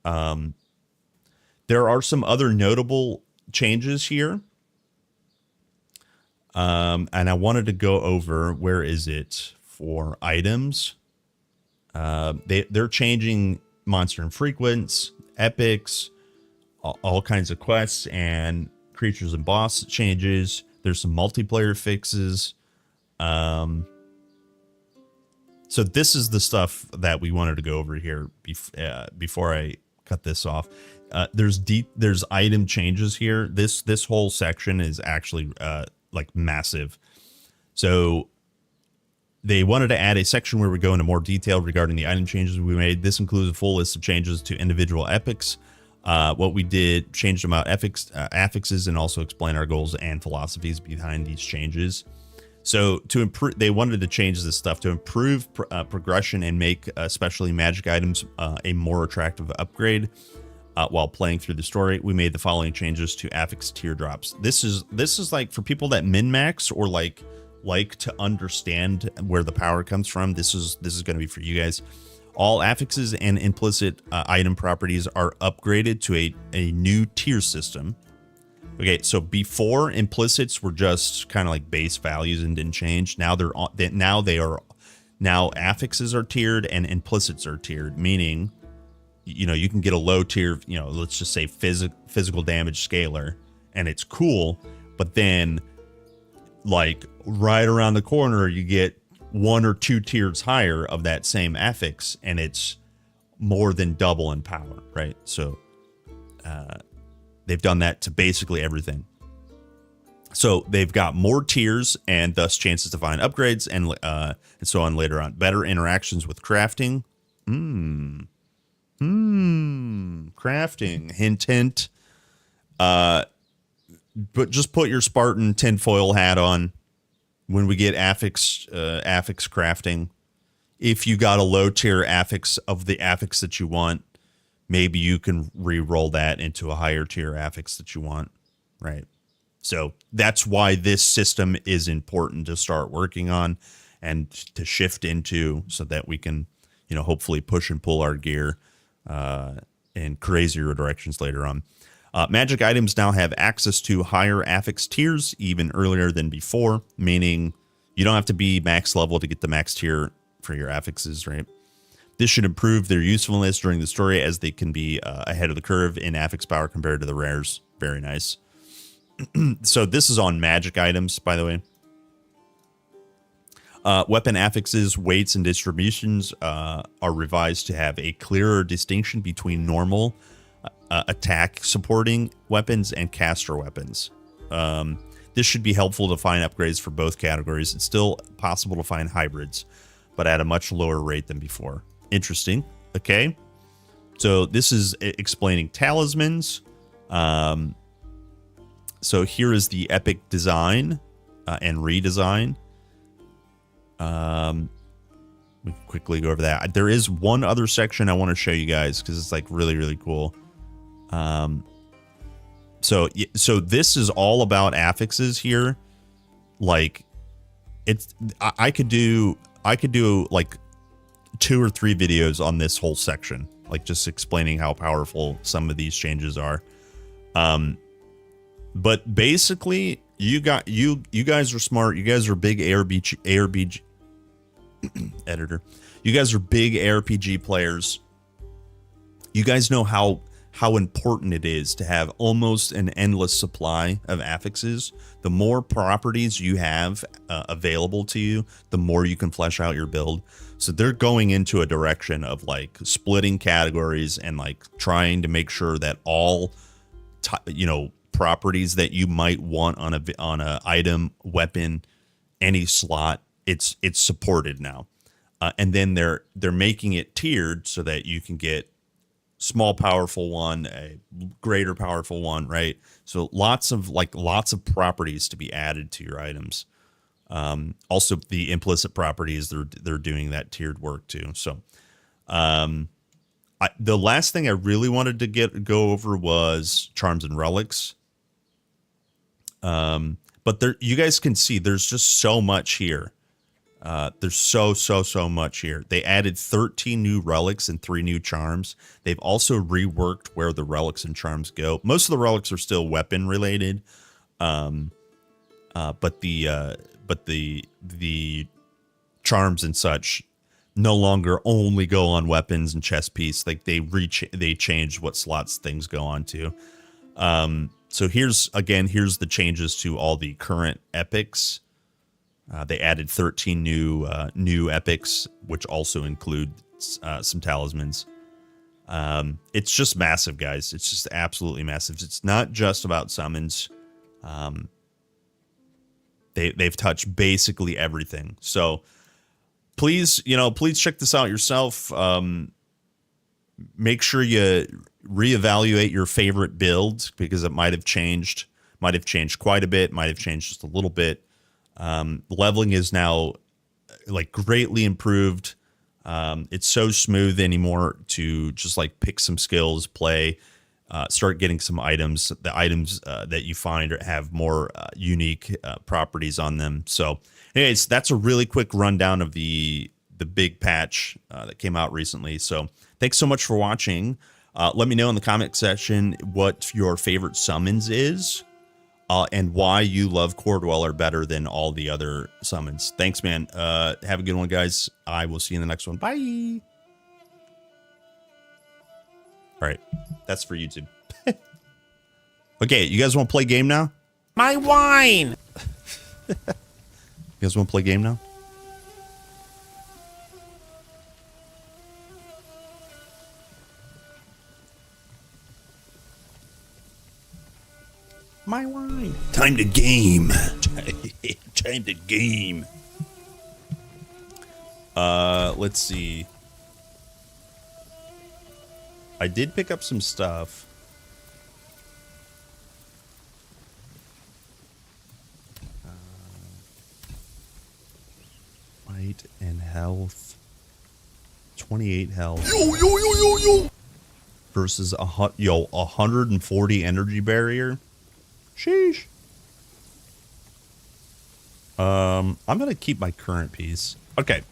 There are some other notable changes here. And I wanted to go over, where is it for items? They're changing monster infrequents, epics, all kinds of quests and creatures and boss changes. There's some multiplayer fixes. So this is the stuff that we wanted to go over here before I cut this off. There's item changes here. This whole section is actually like massive. So they wanted to add a section where we go into more detail regarding the item changes we made. This includes a full list of changes to individual epics. What we did, changed them out affixes, and also explain our goals and philosophies behind these changes. So to improve, they wanted to change this stuff to improve progression and make especially magic items a more attractive upgrade. While playing through the story, we made the following changes to affix teardrops. This is like for people that min-max or like to understand where the power comes from. This is going to be for you guys. All affixes and implicit item properties are upgraded to a new tier system. Okay, so before, implicits were just kind of like base values and didn't change. Now now affixes are tiered and implicits are tiered, meaning, you know, you can get a low tier, you know, let's just say physical damage scaler, and it's cool, but then like right around the corner you get 1 or 2 tiers higher of that same affix, and it's more than double in power, right? So they've done that to basically everything. So they've got more tiers and thus chances to find upgrades and so on later on. Better interactions with crafting. Crafting. Hint, hint. But just put your Spartan tinfoil hat on when we get affix crafting. If you got a low tier affix of the affix that you want, maybe you can re-roll that into a higher tier affix that you want, right? So that's why this system is important to start working on and to shift into, so that we can, hopefully push and pull our gear in crazier directions later on. Magic items now have access to higher affix tiers even earlier than before, meaning you don't have to be max level to get the max tier for your affixes, right? This should improve their usefulness during the story as they can be ahead of the curve in affix power compared to the rares. Very nice. So this is on magic items, by the way. Weapon affixes, weights, and distributions are revised to have a clearer distinction between normal attack supporting weapons and caster weapons. This should be helpful to find upgrades for both categories. It's still possible to find hybrids, but at a much lower rate than before. Interesting. Okay. So this is explaining talismans. So here is the epic design and redesign. We can quickly go over that. There is one other section I want to show you guys because it's like really, really cool. So this is all about affixes here. Like it's, I could do like 2 or 3 videos on this whole section, like just explaining how powerful some of these changes are. But basically you guys are smart. You guys are big ARPG editor. You guys are big ARPG players. You guys know how important it is to have almost an endless supply of affixes. The more properties you have available to you, the more you can flesh out your build. So they're going into a direction of like splitting categories and like trying to make sure that all, properties that you might want on a item, weapon, any slot, it's supported now. And then they're making it tiered so that you can get small powerful one, a greater powerful one, right? So lots of properties to be added to your items. Also the implicit properties, they're doing that tiered work too. So the last thing I really wanted to go over was charms and relics. But there, you guys can see there's just so much here. There's so much here. They added 13 new relics and 3 new charms. They've also reworked where the relics and charms go. Most of the relics are still weapon related. But the charms and such no longer only go on weapons and chest piece. Like they changed what slots things go on to. So here's the changes to all the current epics. They added 13 new epics, which also include some talismans. It's just massive, guys. It's just absolutely massive. It's not just about summons. They've touched basically everything. So please check this out yourself. Make sure you reevaluate your favorite build because it might have changed quite a bit, might have changed just a little bit. Leveling is now like greatly improved. It's so smooth anymore to just like pick some skills, play, start getting some items. The items that you find have more unique properties on them. So anyways, that's a really quick rundown of the big patch that came out recently. So thanks so much for watching. Let me know in the comment section what your favorite summons is. And why you love Core Dweller better than all the other summons. Thanks, man. Have a good one, guys. I will see you in the next one. Bye. All right. That's for YouTube. Okay, you guys want to play game now? My wine! You guys want to play game now? My wine. Time to game. Time to game. Let's see. I did pick up some stuff. Might and health. 28 health. Yo. Versus 140 energy barrier. Sheesh. I'm gonna keep my current piece. Okay.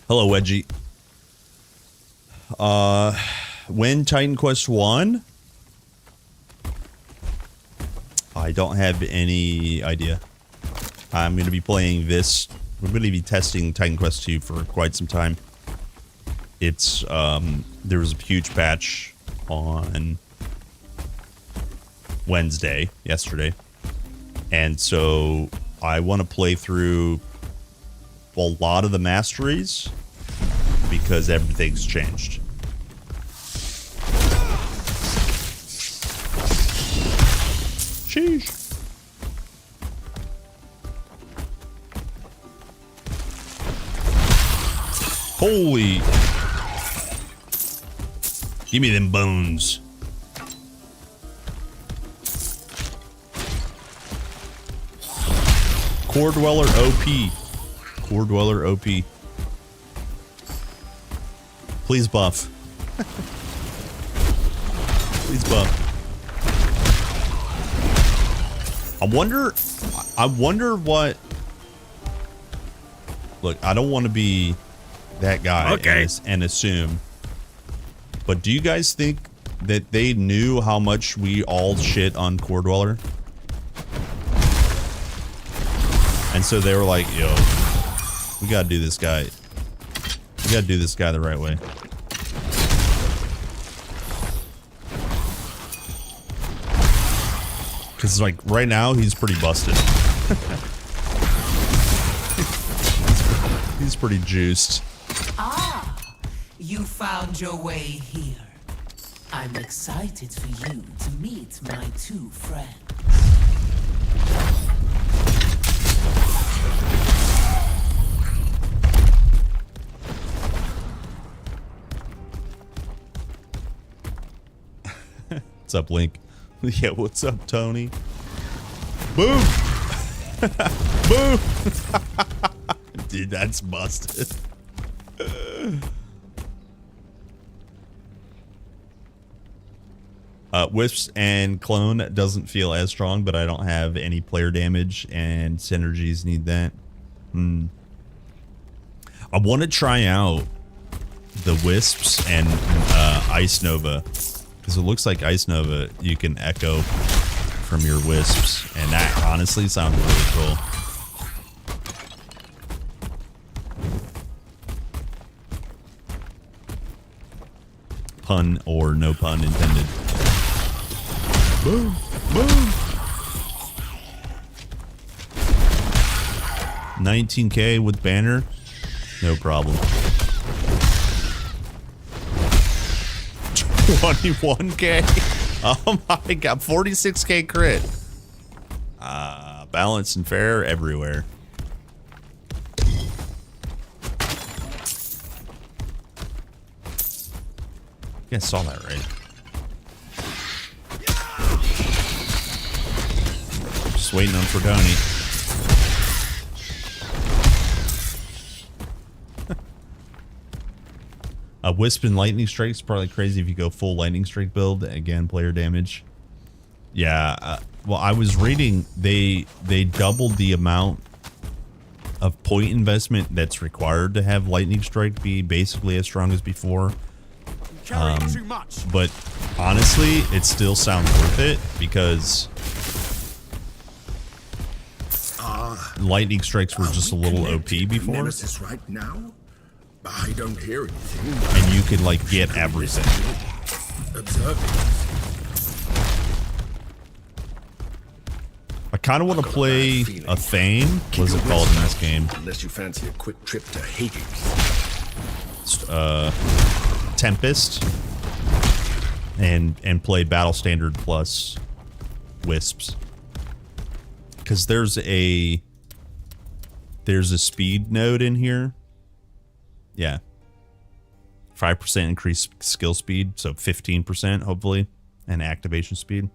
Hello, Wedgie. When Titan Quest 1? I don't have any idea. I'm going to be playing this. We're going to be testing Titan Quest 2 for quite some time. It's, there was a huge patch on yesterday. And so I want to play through a lot of the masteries because everything's changed. Sheesh. Holy. Give me them bones. Core Dweller OP. Core Dweller OP. Please buff. Please buff. I wonder what... Look, I don't want to be that guy and assume. But do you guys think that they knew how much we all shit on Core Dweller? And so they were like, yo, we gotta do this guy. We gotta do this guy the right way. Because, like, right now, he's pretty busted. He's pretty juiced. Ah, you found your way here. I'm excited for you to meet my two friends. What's up, Link? Yeah, what's up, Tony? Boom! Boom! Dude, that's busted. Wisps and Clone doesn't feel as strong, but I don't have any player damage, and synergies need that. I want to try out the Wisps and Ice Nova. Because it looks like Ice Nova, you can echo from your Wisps. And that honestly sounds really cool. Pun or no pun intended. Boom! Boom! 19K with banner? No problem. 21K. Oh my god, 46K crit. Balanced and fair everywhere. You guys saw that, right? Just waiting on Frodoni. Wisp and Lightning Strike's probably crazy if you go full Lightning Strike build. Again, player damage. Yeah, well, I was reading they doubled the amount of point investment that's required to have Lightning Strike be basically as strong as before. Too much. But honestly, it still sounds worth it because Lightning Strikes were just a little OP before. Nemesis right now? I don't hear anything. And you could, like, get everything. I kind of want to play a Thane. What's it called in this game? Unless you fancy a quick trip to Hades. Tempest. And play Battle Standard plus Wisps. Because there's a speed node in here. Yeah. 5% increased skill speed, so 15% hopefully, and activation speed.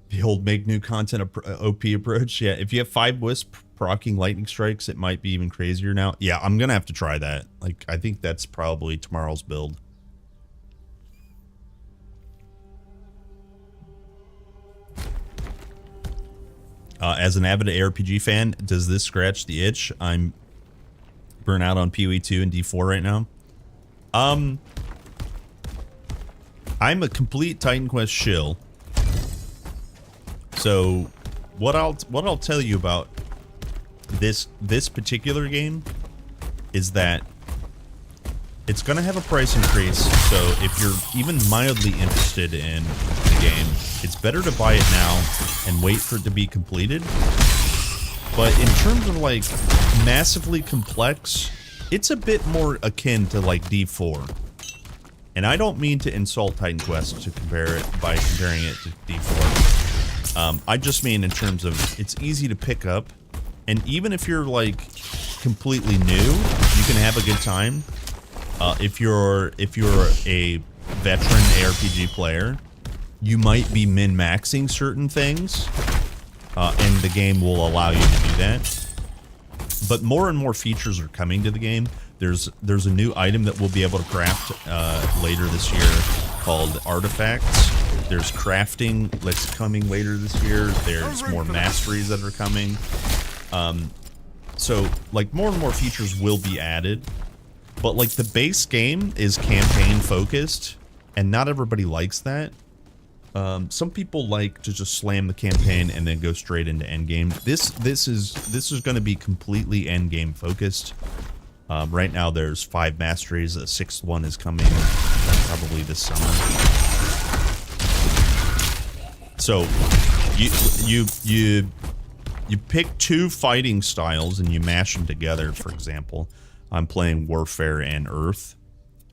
The old make new content OP approach. Yeah, if you have 5 Wisp proccing Lightning Strikes, it might be even crazier now. Yeah, I'm gonna have to try that. Like, I think that's probably tomorrow's build. As an avid ARPG fan, does this scratch the itch? I'm burnt out on PoE 2 and D4 right now. I'm a complete Titan Quest shill. So what I'll tell you about this particular game is that it's going to have a price increase. So if you're even mildly interested in the game, it's better to buy it now and wait for it to be completed. But in terms of like massively complex, it's a bit more akin to like D4. And I don't mean to insult Titan Quest to compare it by comparing it to D4. I just mean in terms of it's easy to pick up, and even if you're like completely new, you can have a good time. If you're a veteran ARPG player, you might be min-maxing certain things, and the game will allow you to do that. But more and more features are coming to the game. There's a new item that we'll be able to craft later this year called artifacts. There's crafting that's coming later this year. There's more masteries that are coming. So like more and more features will be added. But like the base game is campaign focused, and not everybody likes that. Some people like to just slam the campaign and then go straight into endgame. This is going to be completely endgame focused. Right now there's 5 masteries. The 6th one is coming probably this summer. So you pick 2 fighting styles and you mash them together. For example, I'm playing Warfare and Earth,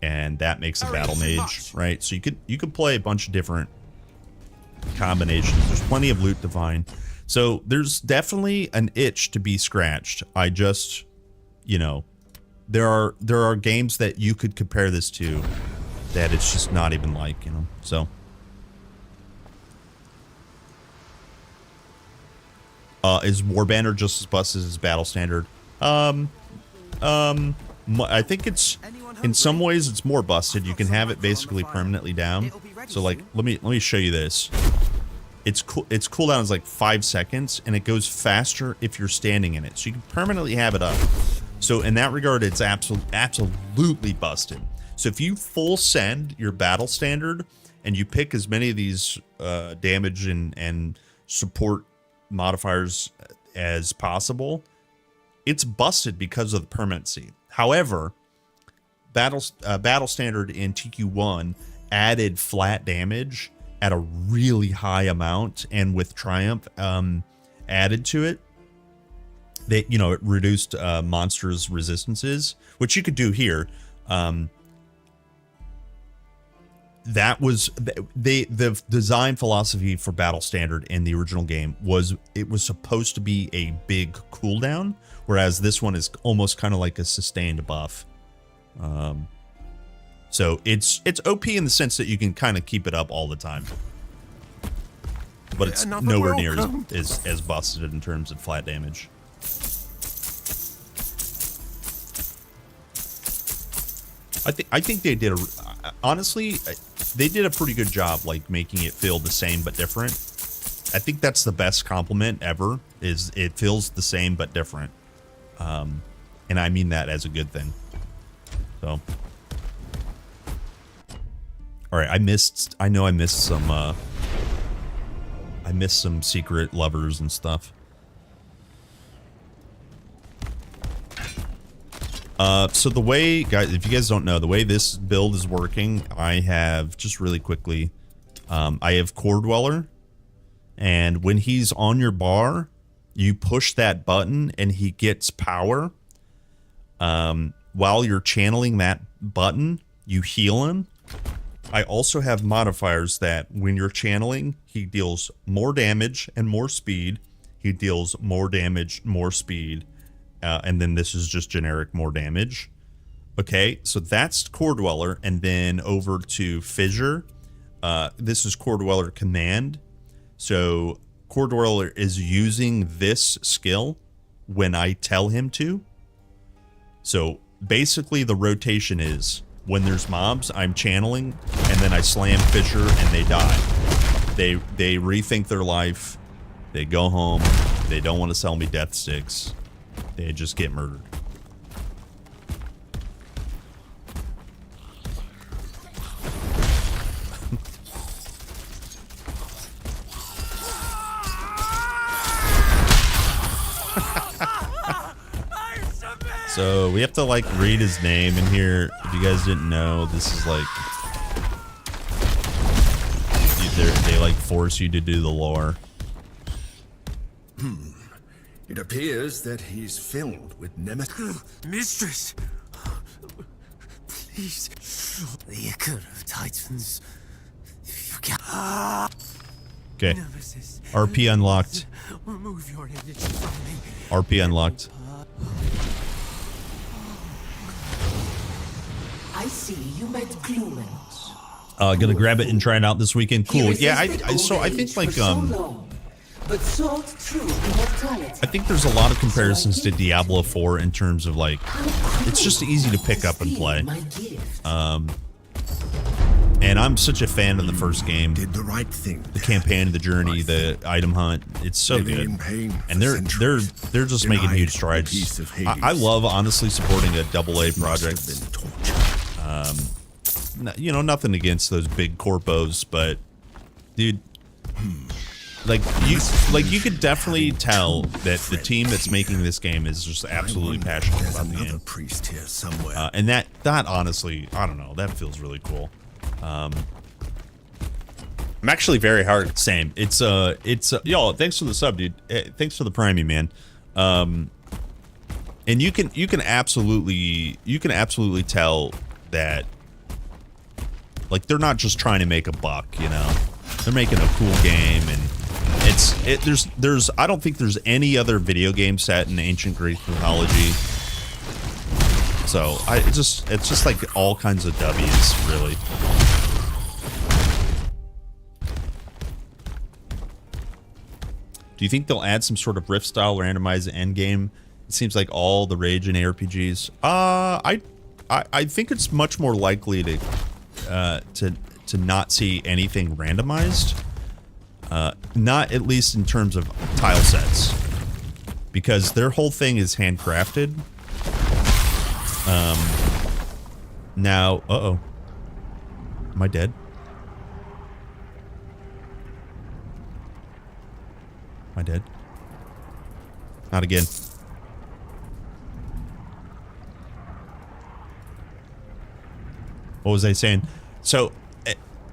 and that makes a battle mage, right? So you could play a bunch of different combinations. There's plenty of loot to find. So there's definitely an itch to be scratched. I just, you know, there are games that you could compare this to that it's just not even like, you know. So is Warbanner just as busted as Battle Standard? I think it's in some ways it's more busted. You can have it basically permanently down. So like let me show you this. Its cooldown is like 5 seconds, and it goes faster if you're standing in it. So you can permanently have it up. So in that regard, it's absolutely busted. So if you full send your Battle Standard and you pick as many of these damage and support modifiers as possible, it's busted because of the permanency. However, Battle Standard in TQ1 added flat damage at a really high amount, and with Triumph added to it, it reduced monsters' resistances, which you could do here. That was the design philosophy for Battle Standard in the original game was it was supposed to be a big cooldown, whereas this one is almost kind of like a sustained buff. So it's OP in the sense that you can kind of keep it up all the time, but it's nowhere near as busted in terms of flat damage. I think they did honestly, they did a pretty good job, like making it feel the same but different. I think that's the best compliment ever, is it feels the same but different. And I mean that as a good thing. So, all right, I missed some secret lovers and stuff. So the way, guys, if you guys don't know, the way this build is working, I have, just really quickly, I have Core Dweller, and when he's on your bar, you push that button and he gets power. While you're channeling that button, you heal him. I also have modifiers that when you're channeling, he deals more damage and more speed. He deals more damage, more speed. And then this is just generic more damage. Okay, so that's Core Dweller. And then over to Fissure. This is Core Dweller Command. So Core Dweller is using this skill when I tell him to. So basically the rotation is when there's mobs, I'm channeling, and then I slam Fissure and they die. They rethink their life. They go home. They don't want to sell me death sticks. They just get murdered. So we have to like read his name in here. If you guys didn't know, this is like they like force you to do the lore. It appears that he's filled with nemesis. Mistress! Please. The Ichor of Titans. You can Okay. Nemesis. RP unlocked. Remove your energy from me. RP unlocked. I see you met Glument. Gonna grab it and try it out this weekend. He Cool. Yeah, resisted so I old think age like for so long, but sought true immortality. I think there's a lot of comparisons to Diablo 4 in terms of like it's just easy to pick up and play. My gift. And I'm such a fan of the first game. Did the right thing. The campaign, the journey, the item hunt. It's so Living good. in pain And for they're centuries. just making Denied huge a strides. piece of I love honestly supporting a AA project. Must have been torture. You know, nothing against those big corpos, but dude, like you could definitely tell that the team that's making this game is just absolutely passionate There's about the another game. priest here somewhere. And that honestly, I don't know, that feels really cool. I'm actually very hard. Same. It's yo, thanks for the sub, dude. Thanks for the priming, man. And you can absolutely tell that like they're not just trying to make a buck, you know. They're making a cool game, and there's I don't think there's any other video game set in ancient Greek mythology. So it's just like all kinds of W's, really. Do you think they'll add some sort of Rift style randomized end game? It seems like all the rage in ARPGs. I think it's much more likely to not see anything randomized. Not at least in terms of tile sets, because their whole thing is handcrafted. Now, am I dead? Am I dead? Not again. What was I saying? So,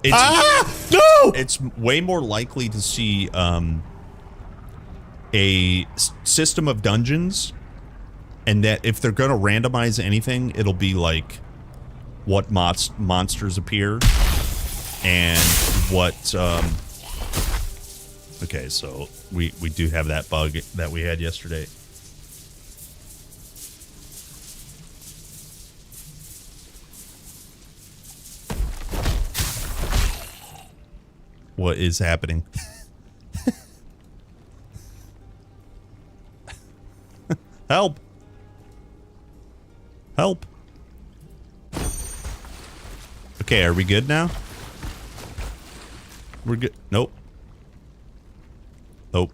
it's way more likely to see a system of dungeons, and that if they're going to randomize anything, it'll be like what monsters appear and what. Okay, so we do have that bug that we had yesterday. What is happening? Help! Help! Okay, are we good now? We're good. Nope. Nope.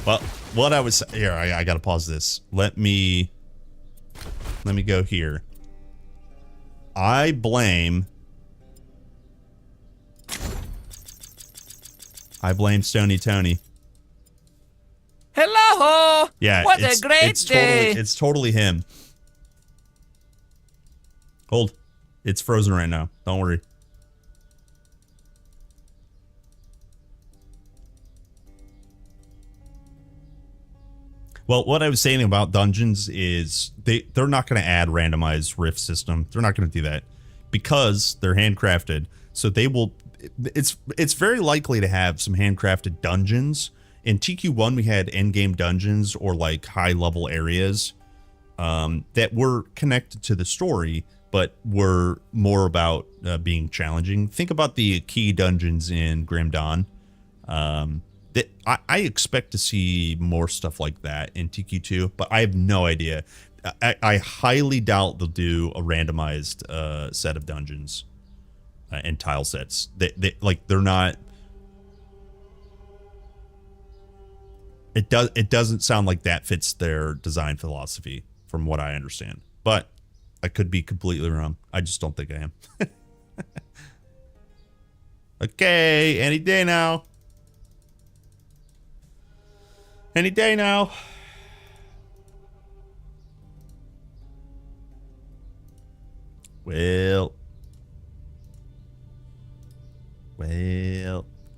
Well, what I was here, I gotta pause this. Let me go here. I blame Stony Tony. Hello! Yeah, What a great day! It's totally him. Hold. It's frozen right now. Don't worry. Well, what I was saying about dungeons is they're not going to add randomized rift system. They're not going to do that because they're handcrafted. So they will. It's very likely to have some handcrafted dungeons. In TQ1, we had endgame dungeons or like high level areas that were connected to the story, but were more about being challenging. Think about the key dungeons in Grim Dawn. That I expect to see more stuff like that in TQ2, but I have no idea. I highly doubt they'll do a randomized set of dungeons and tile sets. They're not. It doesn't sound like that fits their design philosophy, from what I understand. But I could be completely wrong. I just don't think I am. Okay, any day now. Any day now. Well.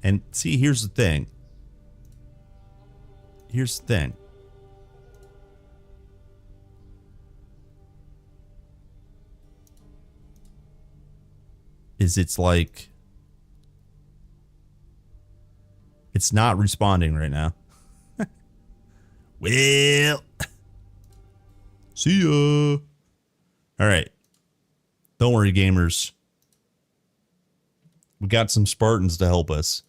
And see, here's the thing. Here's the thing. Is it's like it's not responding right now. Well, see ya. All right. Don't worry, gamers. We got some Spartans to help us.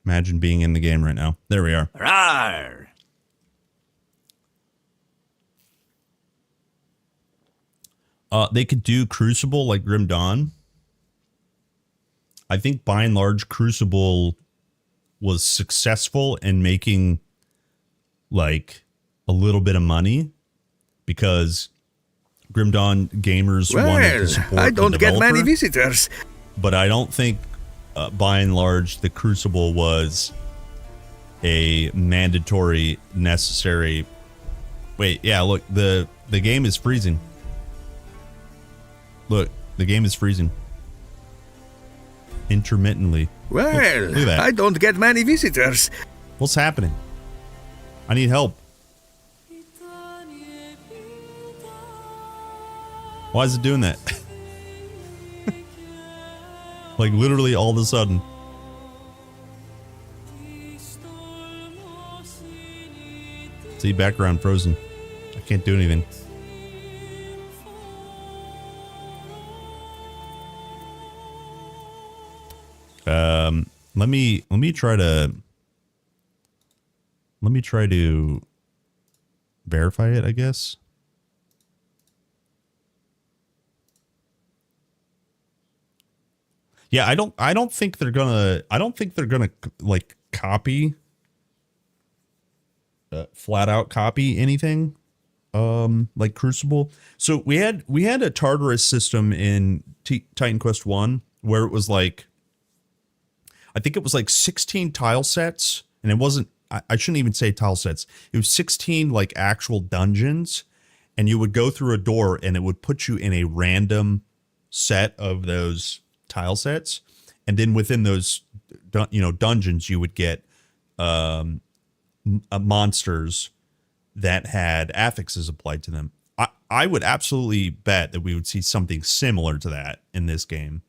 Imagine being in the game right now. There we are. Rawr. They could do Crucible like Grim Dawn. I think by and large Crucible was successful in making like a little bit of money because Grim Dawn gamers wanted to support I don't the get many developer. visitors. But I don't think, by and large, the Crucible was a mandatory, necessary. Wait, yeah, look, the game is freezing. Look, the game is freezing. Intermittently. Well, look at that. I don't get many visitors. What's happening? I need help. Why is it doing that? Like literally all of a sudden. See, background frozen. I can't do anything. Let me try to verify it, I guess. Yeah, I don't think they're gonna like copy flat out copy anything like Crucible. So we had a Tartarus system in Titan Quest 1 where it was like, I think it was like 16 tile sets, and it wasn't, I shouldn't even say tile sets. It was 16 like actual dungeons, and you would go through a door and it would put you in a random set of those tile sets, and then within those dungeons you would get monsters that had affixes applied to them. I would absolutely bet that we would see something similar to that in this game.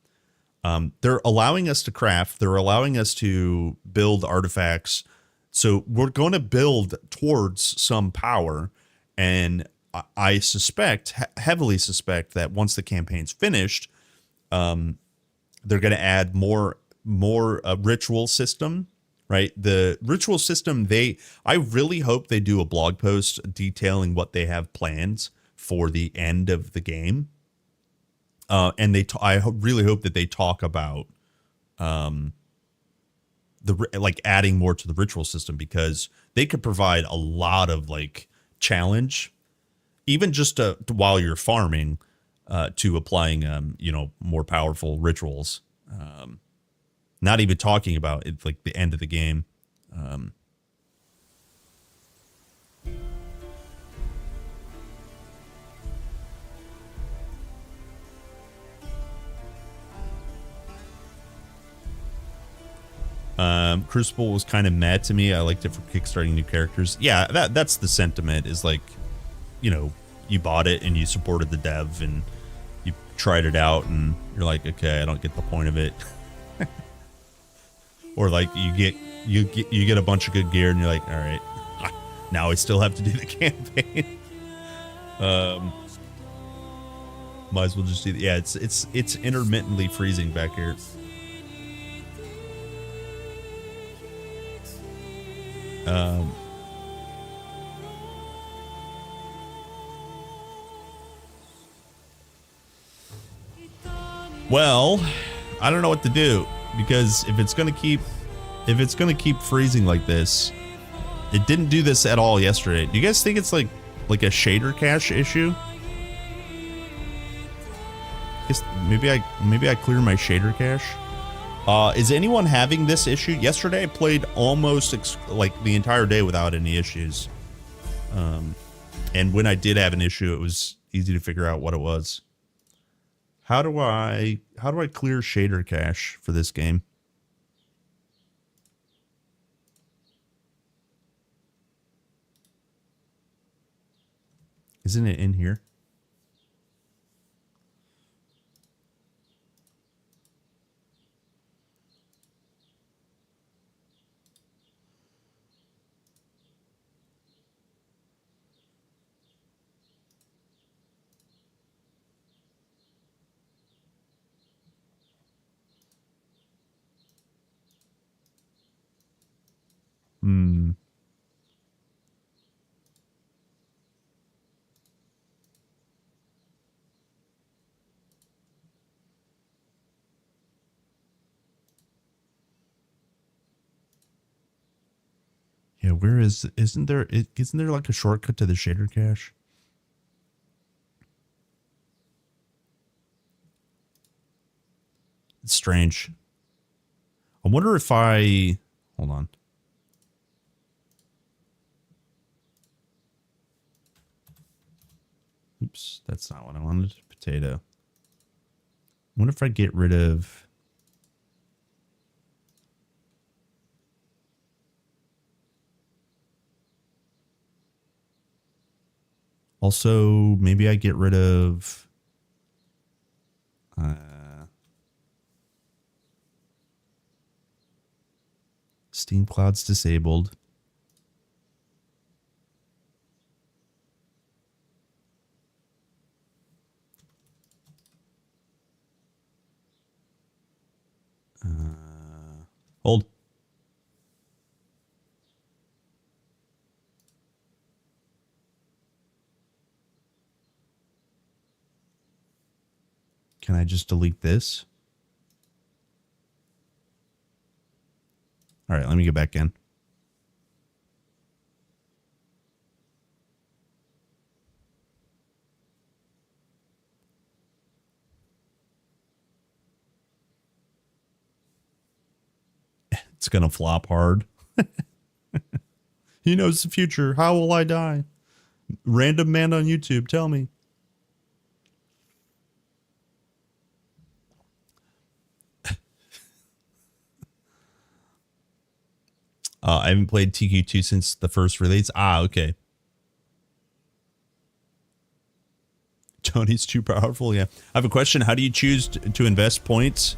They're allowing us to craft, they're allowing us to build artifacts, so we're going to build towards some power, and I suspect, heavily suspect, that once the campaign's finished, they're going to add more ritual system, right? The ritual system, I really hope they do a blog post detailing what they have planned for the end of the game. And I really hope that they talk about like adding more to the ritual system, because they could provide a lot of like challenge, even just while you're farming, to applying more powerful rituals. Not even talking about it like the end of the game. Crucible was kind of mad to me. I liked it for kickstarting new characters. Yeah, that's the sentiment, is like, you bought it and you supported the dev and you tried it out and you're like, okay, I don't get the point of it. Or like you get a bunch of good gear and you're like, all right, now I still have to do the campaign. Might as well just do yeah, it's intermittently freezing back here. Well, I don't know what to do because if it's gonna keep freezing like this, it didn't do this at all yesterday. Do you guys think it's like a shader cache issue? Guess maybe I clear my shader cache. Is anyone having this issue? Yesterday I played almost like the entire day without any issues. And when I did have an issue, it was easy to figure out what it was. How do I clear shader cache for this game? Isn't it in here? Hmm. Yeah, where isn't there like a shortcut to the shader cache? It's strange. I wonder if hold on. Oops, that's not what I wanted. Potato. I wonder if I get rid of... Also, maybe I get rid of... Steam Cloud's disabled. Hold. Can I just delete this? All right, let me get back in. It's going to flop hard. He knows the future. How will I die? Random man on YouTube, tell me. I haven't played TQ2 since the first release. Ah, okay. Tony's too powerful. Yeah. I have a question. How do you choose to invest points?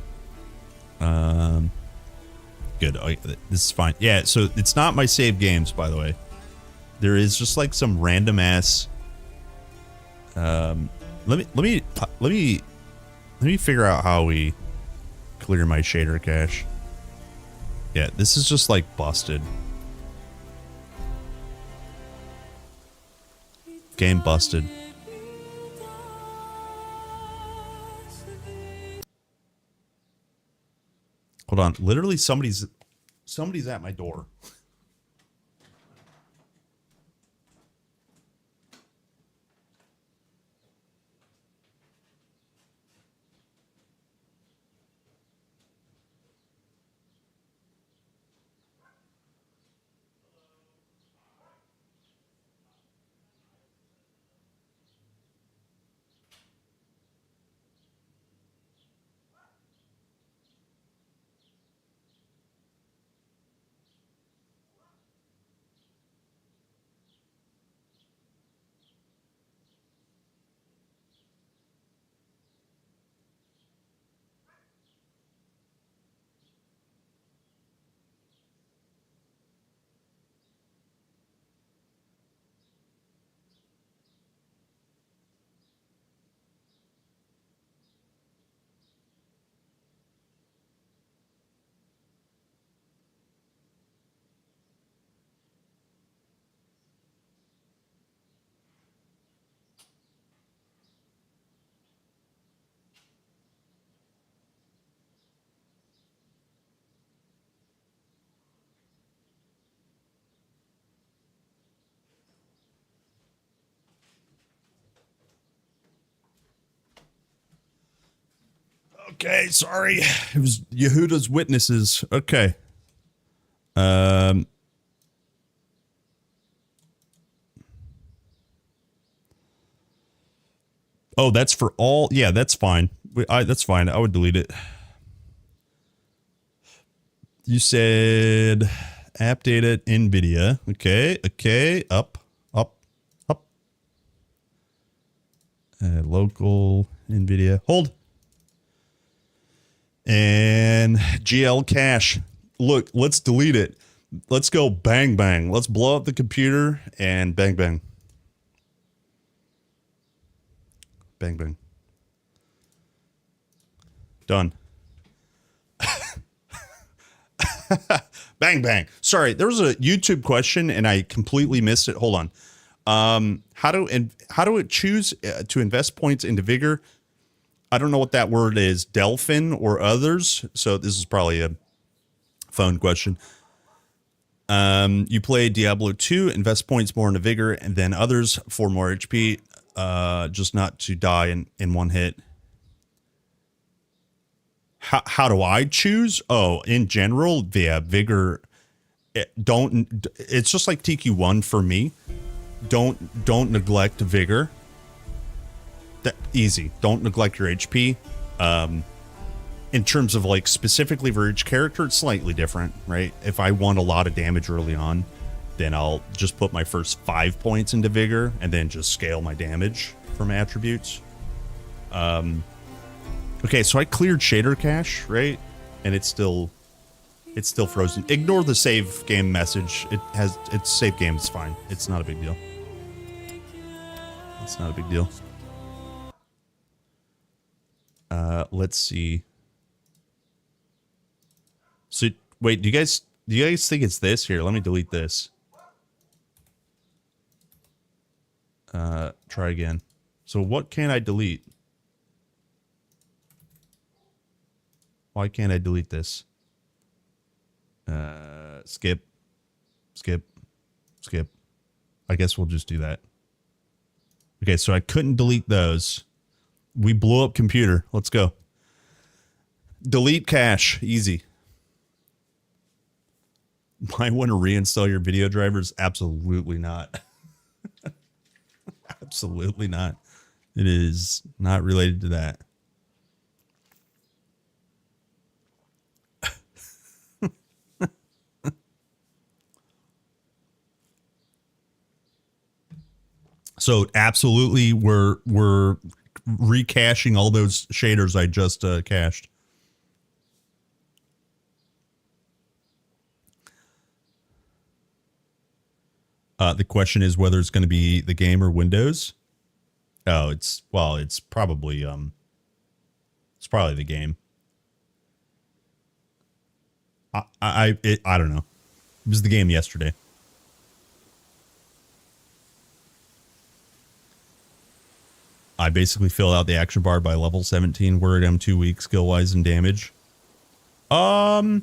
Good. Oh, this is fine. Yeah. So it's not my save games, by the way. There is just like some random ass. Let me figure out how we clear my shader cache. Yeah, this is just like busted. Game busted. Hold on, literally somebody's at my door. Okay, sorry. It was Yehuda's witnesses. Okay. Oh, that's for all. Yeah, that's fine. That's fine. I would delete it. You said app data NVIDIA. Okay. Okay. Up. Local NVIDIA. Hold. And GL cache. Look, let's delete it. Let's go bang, bang. Let's blow up the computer and bang, bang. Bang, bang. Done. Bang, bang. Sorry, there was a YouTube question and I completely missed it. Hold on. How do it choose to invest points into Vigor? I don't know what that word is. Delphin or others. So this is probably a phone question. You play Diablo 2, invest points more into Vigor, and then others for more HP, just not to die in one hit. How do I choose? Oh, in general, yeah, Vigor. It's just like TQ1 for me. Don't neglect Vigor. Easy. Don't neglect your HP. In terms of like specifically for each character, it's slightly different, right? If I want a lot of damage early on, then I'll just put my first 5 points into Vigor and then just scale my damage from attributes. Okay, so I cleared shader cache, right? And it's still frozen. Ignore the save game message. It's save game. It's fine. It's not a big deal. It's not a big deal. Let's see. So wait, do you guys think it's this? Here, let me delete this. Try again. So what can I delete? Why can't I delete this? Skip. I guess we'll just do that. Okay, so I couldn't delete those. We blew up computer. Let's go. Delete cache. Easy. Might want to reinstall your video drivers? Absolutely not. Absolutely not. It is not related to that. So absolutely, we're recaching all those shaders I just cached. The question is whether it's going to be the game or Windows. Oh, it's probably the game. I don't know. It was the game yesterday. I basically filled out the action bar by level 17, word M2 weak, skill wise and damage. Okay.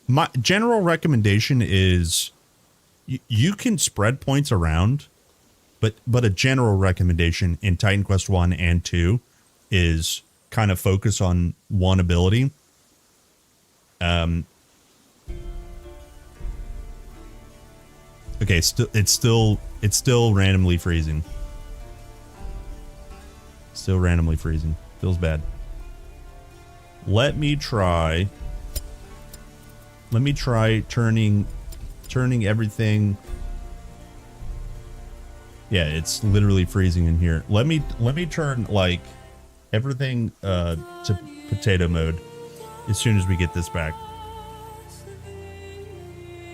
My general recommendation is you can spread points around, but a general recommendation in Titan Quest 1 and 2 is kind of focus on one ability. Okay, it's still randomly freezing. Still randomly freezing. Feels bad. Let me try turning everything. Yeah, it's literally freezing in here. Let me turn like everything to potato mode as soon as we get this back.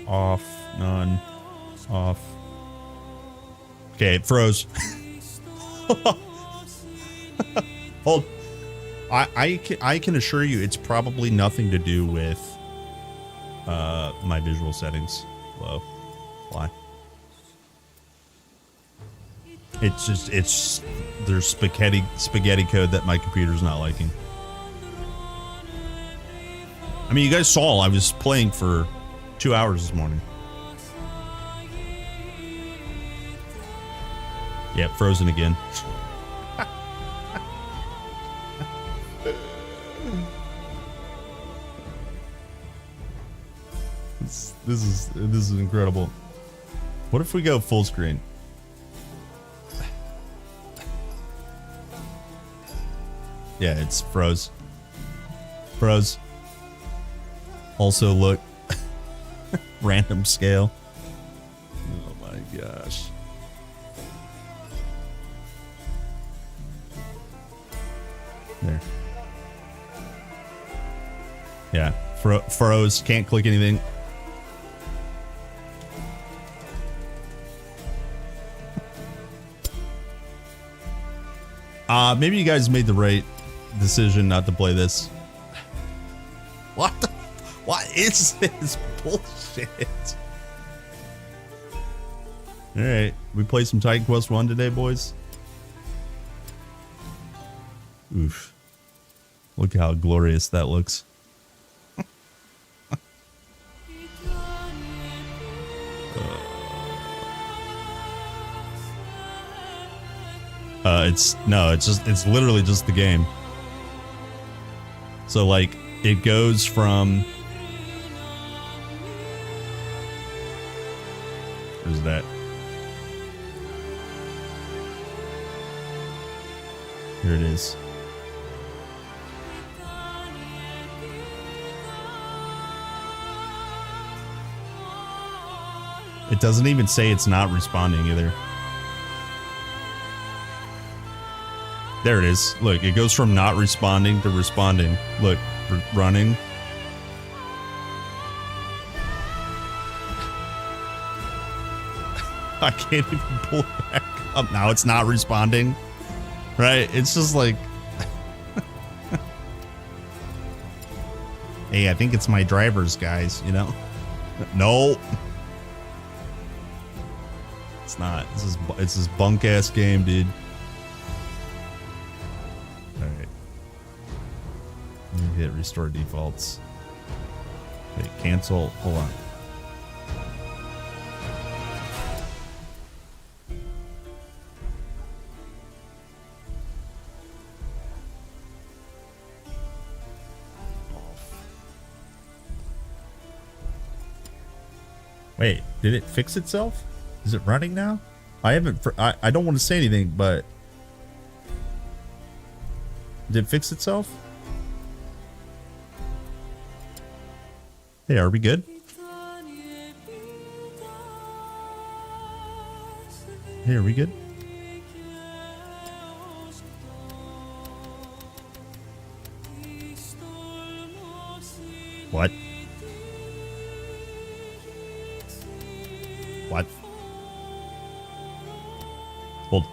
Off, none. Off. Okay, it froze. Hold. I can assure you it's probably nothing to do with my visual settings. Low. Why? It's there's spaghetti code that my computer's not liking. I mean, you guys saw I was playing for 2 hours this morning. Yeah, frozen again. This is incredible. What if we go full screen? Yeah, it's froze. Froze. Also, look. Random scale. Oh my gosh. There. Yeah, froze. Can't click anything. Maybe you guys made the right decision not to play this. What the? What is this bullshit? Alright, we play some Titan Quest 1 today, boys. Oof. Look how glorious that looks. It's literally just the game. So like it goes from where's that? Here it is. It doesn't even say it's not responding either. There it is. Look, it goes from not responding to responding. Look, running. I can't even pull it back up. Now it's not responding. Right? It's just like... Hey, I think it's my drivers, guys, you know? No. It's not. It's this bunk-ass game, dude. Alright. Hit restore defaults. Okay, cancel. Hold on. Wait, did it fix itself? Is it running now? I haven't. I don't want to say anything, but did it fix itself? Hey, are we good? Hey, are we good? What? What? Hold.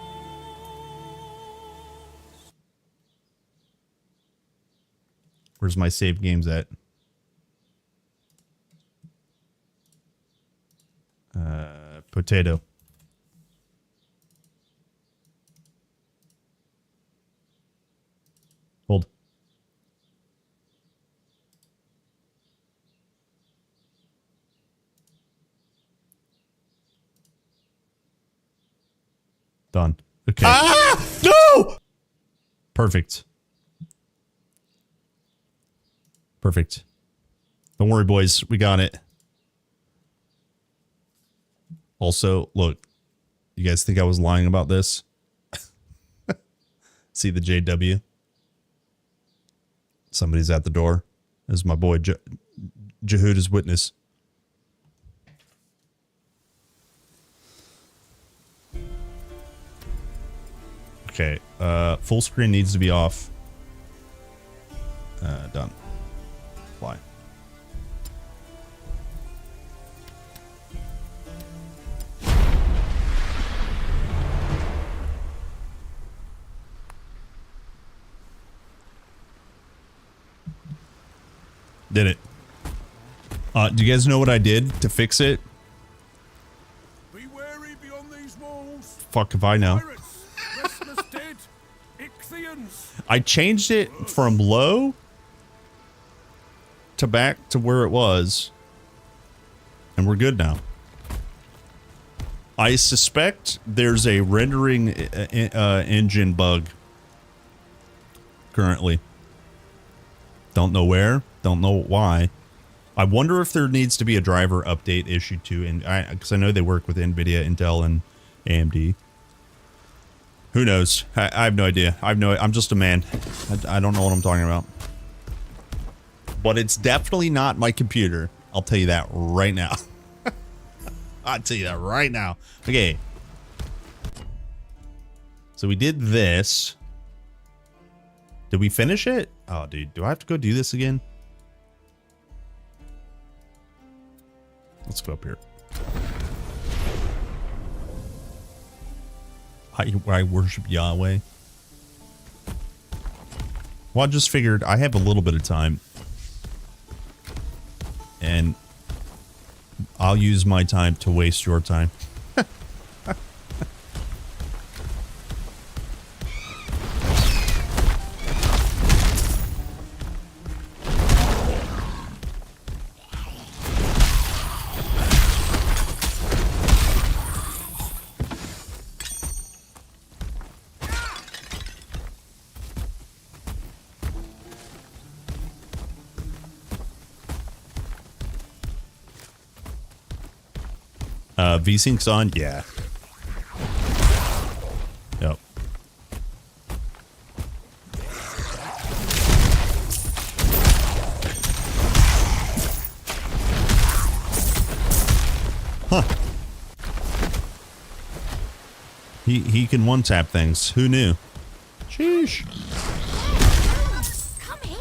Where's my save games at? Potato. Hold. Done. Okay. Ah! No! Perfect. Perfect. Don't worry, boys. We got it. Also, look. You guys think I was lying about this? See the JW? Somebody's at the door. This is my boy Jehuda's witness. Okay, full screen needs to be off. Done. Fly. Did it. Do you guys know what I did to fix it? Be wary beyond these walls. Fuck if I know. Pirates, restless dead, Ichthians. I changed it from low to back to where it was, and we're good now. I suspect there's a rendering engine bug currently. Don't know where. Don't know why. I wonder if there needs to be a driver update issued to, and because I know they work with NVIDIA, Intel, and AMD. Who knows? I have no idea. I'm just a man. I don't know what I'm talking about. But it's definitely not my computer. I'll tell you that right now. I'll tell you that right now. Okay. So we did this. Did we finish it? Oh, dude. Do I have to go do this again? Let's go up here. I worship Yahweh. Well, I just figured I have a little bit of time. And I'll use my time to waste your time. V-Sync's on? Yeah. Yep. Huh. He can one-tap things. Who knew? Sheesh. Come here.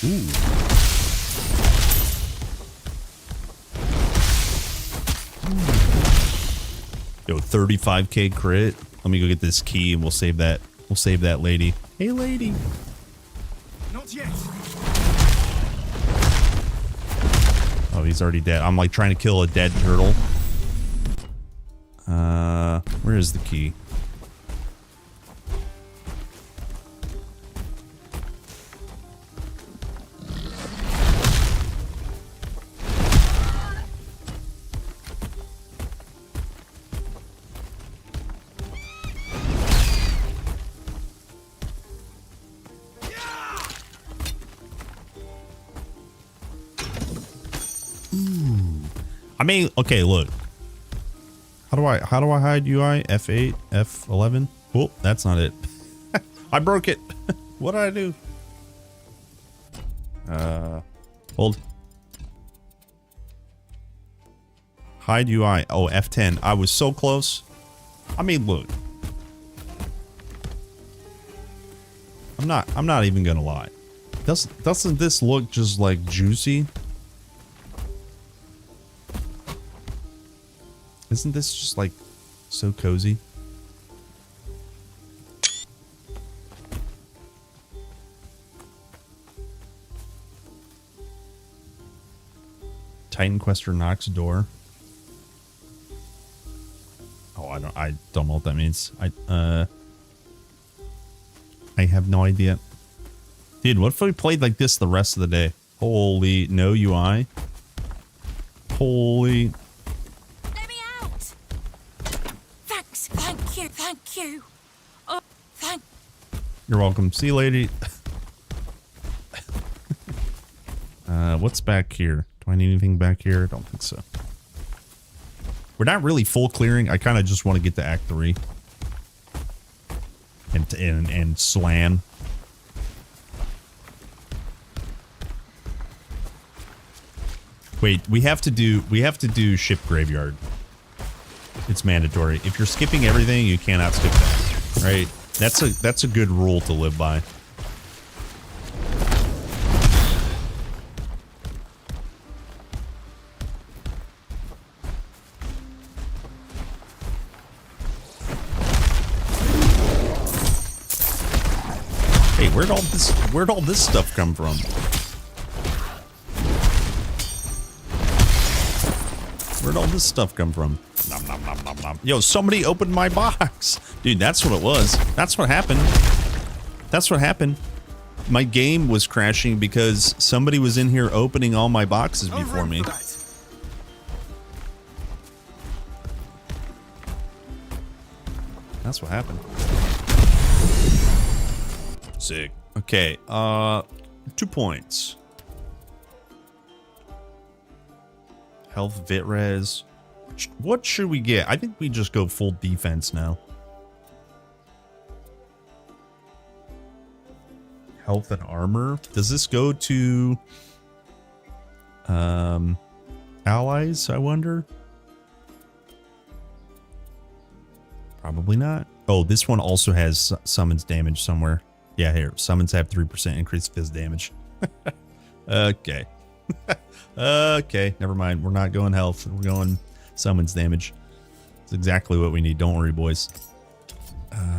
Ooh. Yo, 35k crit. Let me go get this key and we'll save that. We'll save that lady. Hey, lady. Not yet. Oh, he's already dead. I'm like trying to kill a dead turtle. Where is the key? I mean, okay, look. How do I hide UI? F8, F11? Oh, that's not it. I broke it. What did I do? Hold. Hide UI. Oh, F10. I was so close. I mean, look. I'm not even gonna lie. Doesn't this look just like juicy? Isn't this just like so cozy? Titan Quester knocks door. Oh, I don't know what that means. I have no idea. Dude, what if we played like this the rest of the day? Holy, no UI. Holy. Let me out. Thanks. Thank you. Thank you. Oh, thank. You're welcome. See you, lady. What's back here? Do I need anything back here? I don't think so. We're not really full clearing. I kind of just want to get to Act 3. And slam. Wait, we have to do ship graveyard. It's mandatory. If you're skipping everything, you cannot skip that. Right? That's a good rule to live by. Hey, where'd all this stuff come from? Where'd all this stuff come from? Nom, nom, nom, nom, nom. Yo, somebody opened my box. Dude, that's what it was. That's what happened. That's what happened. my game was crashing because somebody was in here opening all my boxes before me. That's what happened. Sick. Okay, 2 points. Health, vit res. What should we get? I think we just go full defense now. Health and armor. Does this go to allies, I wonder? Probably not. Oh, this one also has summons damage somewhere. Yeah, here. Summons have 3% increased fizz damage. Okay. Okay, never mind. We're not going health. We're going summons damage. It's exactly what we need. Don't worry, boys.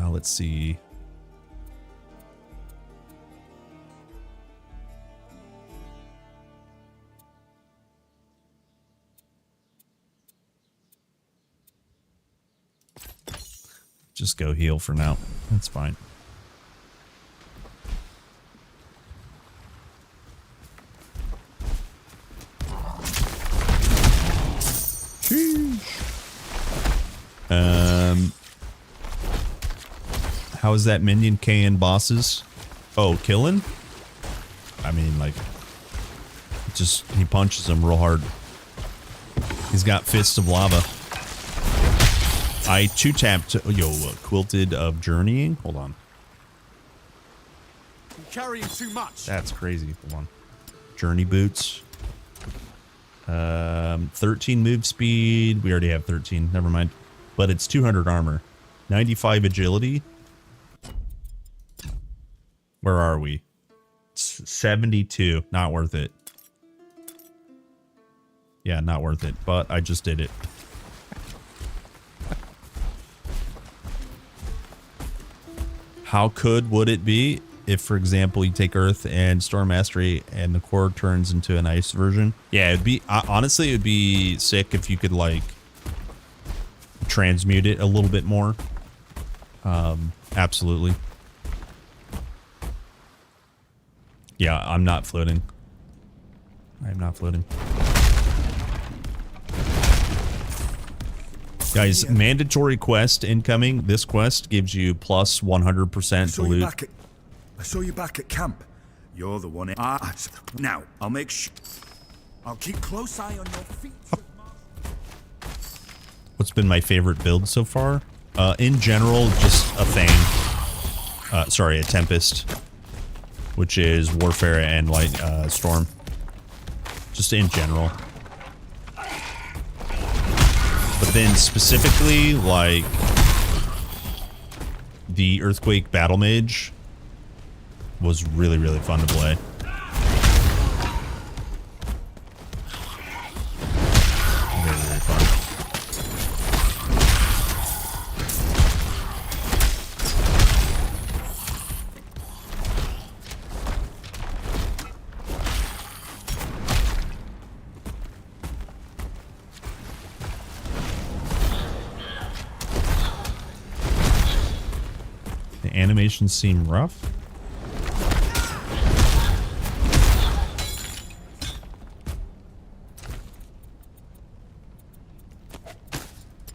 Let's see. Just go heal for now. That's fine. How is that minion KN bosses? Oh, killing? I mean, like, just, he punches him real hard. He's got fists of lava. I 2-tapped, Quilted of Journeying. Hold on. I'm carrying too much. That's crazy. Hold on. Journey boots. 13 move speed. We already have 13. Never mind. But it's 200 armor. 95 agility. Where are we? 72. Not worth it. Yeah, not worth it. But I just did it. How would it be if, for example, you take Earth and Storm Mastery and the core turns into an ice version? Yeah, it'd be, honestly, it'd be sick if you could, like, transmute it a little bit more. Absolutely. Yeah, I'm not floating. I'm not floating. Guys, mandatory quest incoming. This quest gives you plus 100% to loot. I saw you back at camp. You're the one. Now, I'll make sure. I'll keep close eye on your feet. What's been my favorite build so far? In general, just a Thane. Sorry, a Tempest. Which is Warfare and Light Storm. Just in general. But then specifically, like, the Earthquake Battle Mage was really, really fun to play. Very, very fun. The animations seem rough.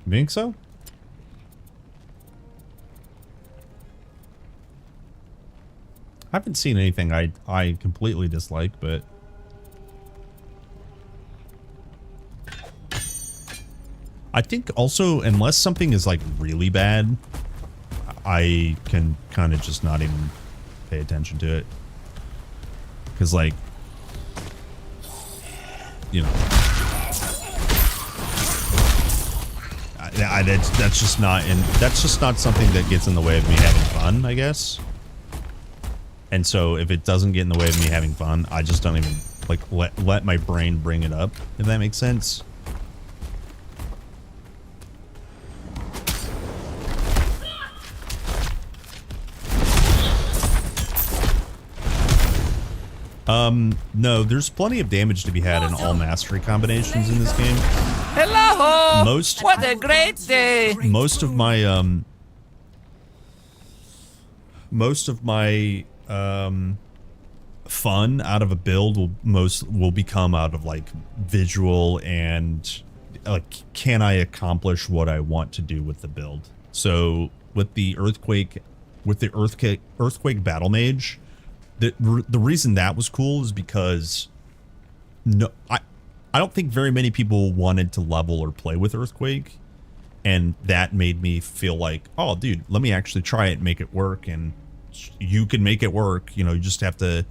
You think so? I haven't seen anything I completely dislike, but I think also, unless something is like really bad, I can kind of just not even pay attention to it. Because, like, you know, that's just not something that gets in the way of me having fun, I guess. And so if it doesn't get in the way of me having fun, I just don't even, like, let my brain bring it up, if that makes sense. No, there's plenty of damage to be had in all mastery combinations in this game. Hello! What a great day! Most of my fun out of a build will become out of like visual and like, can I accomplish what I want to do with the build? So with the earthquake battle mage, the reason that was cool is because I don't think very many people wanted to level or play with earthquake, and that made me feel like, oh dude, let me actually try it and make it work. And you can make it work, you know, you just have to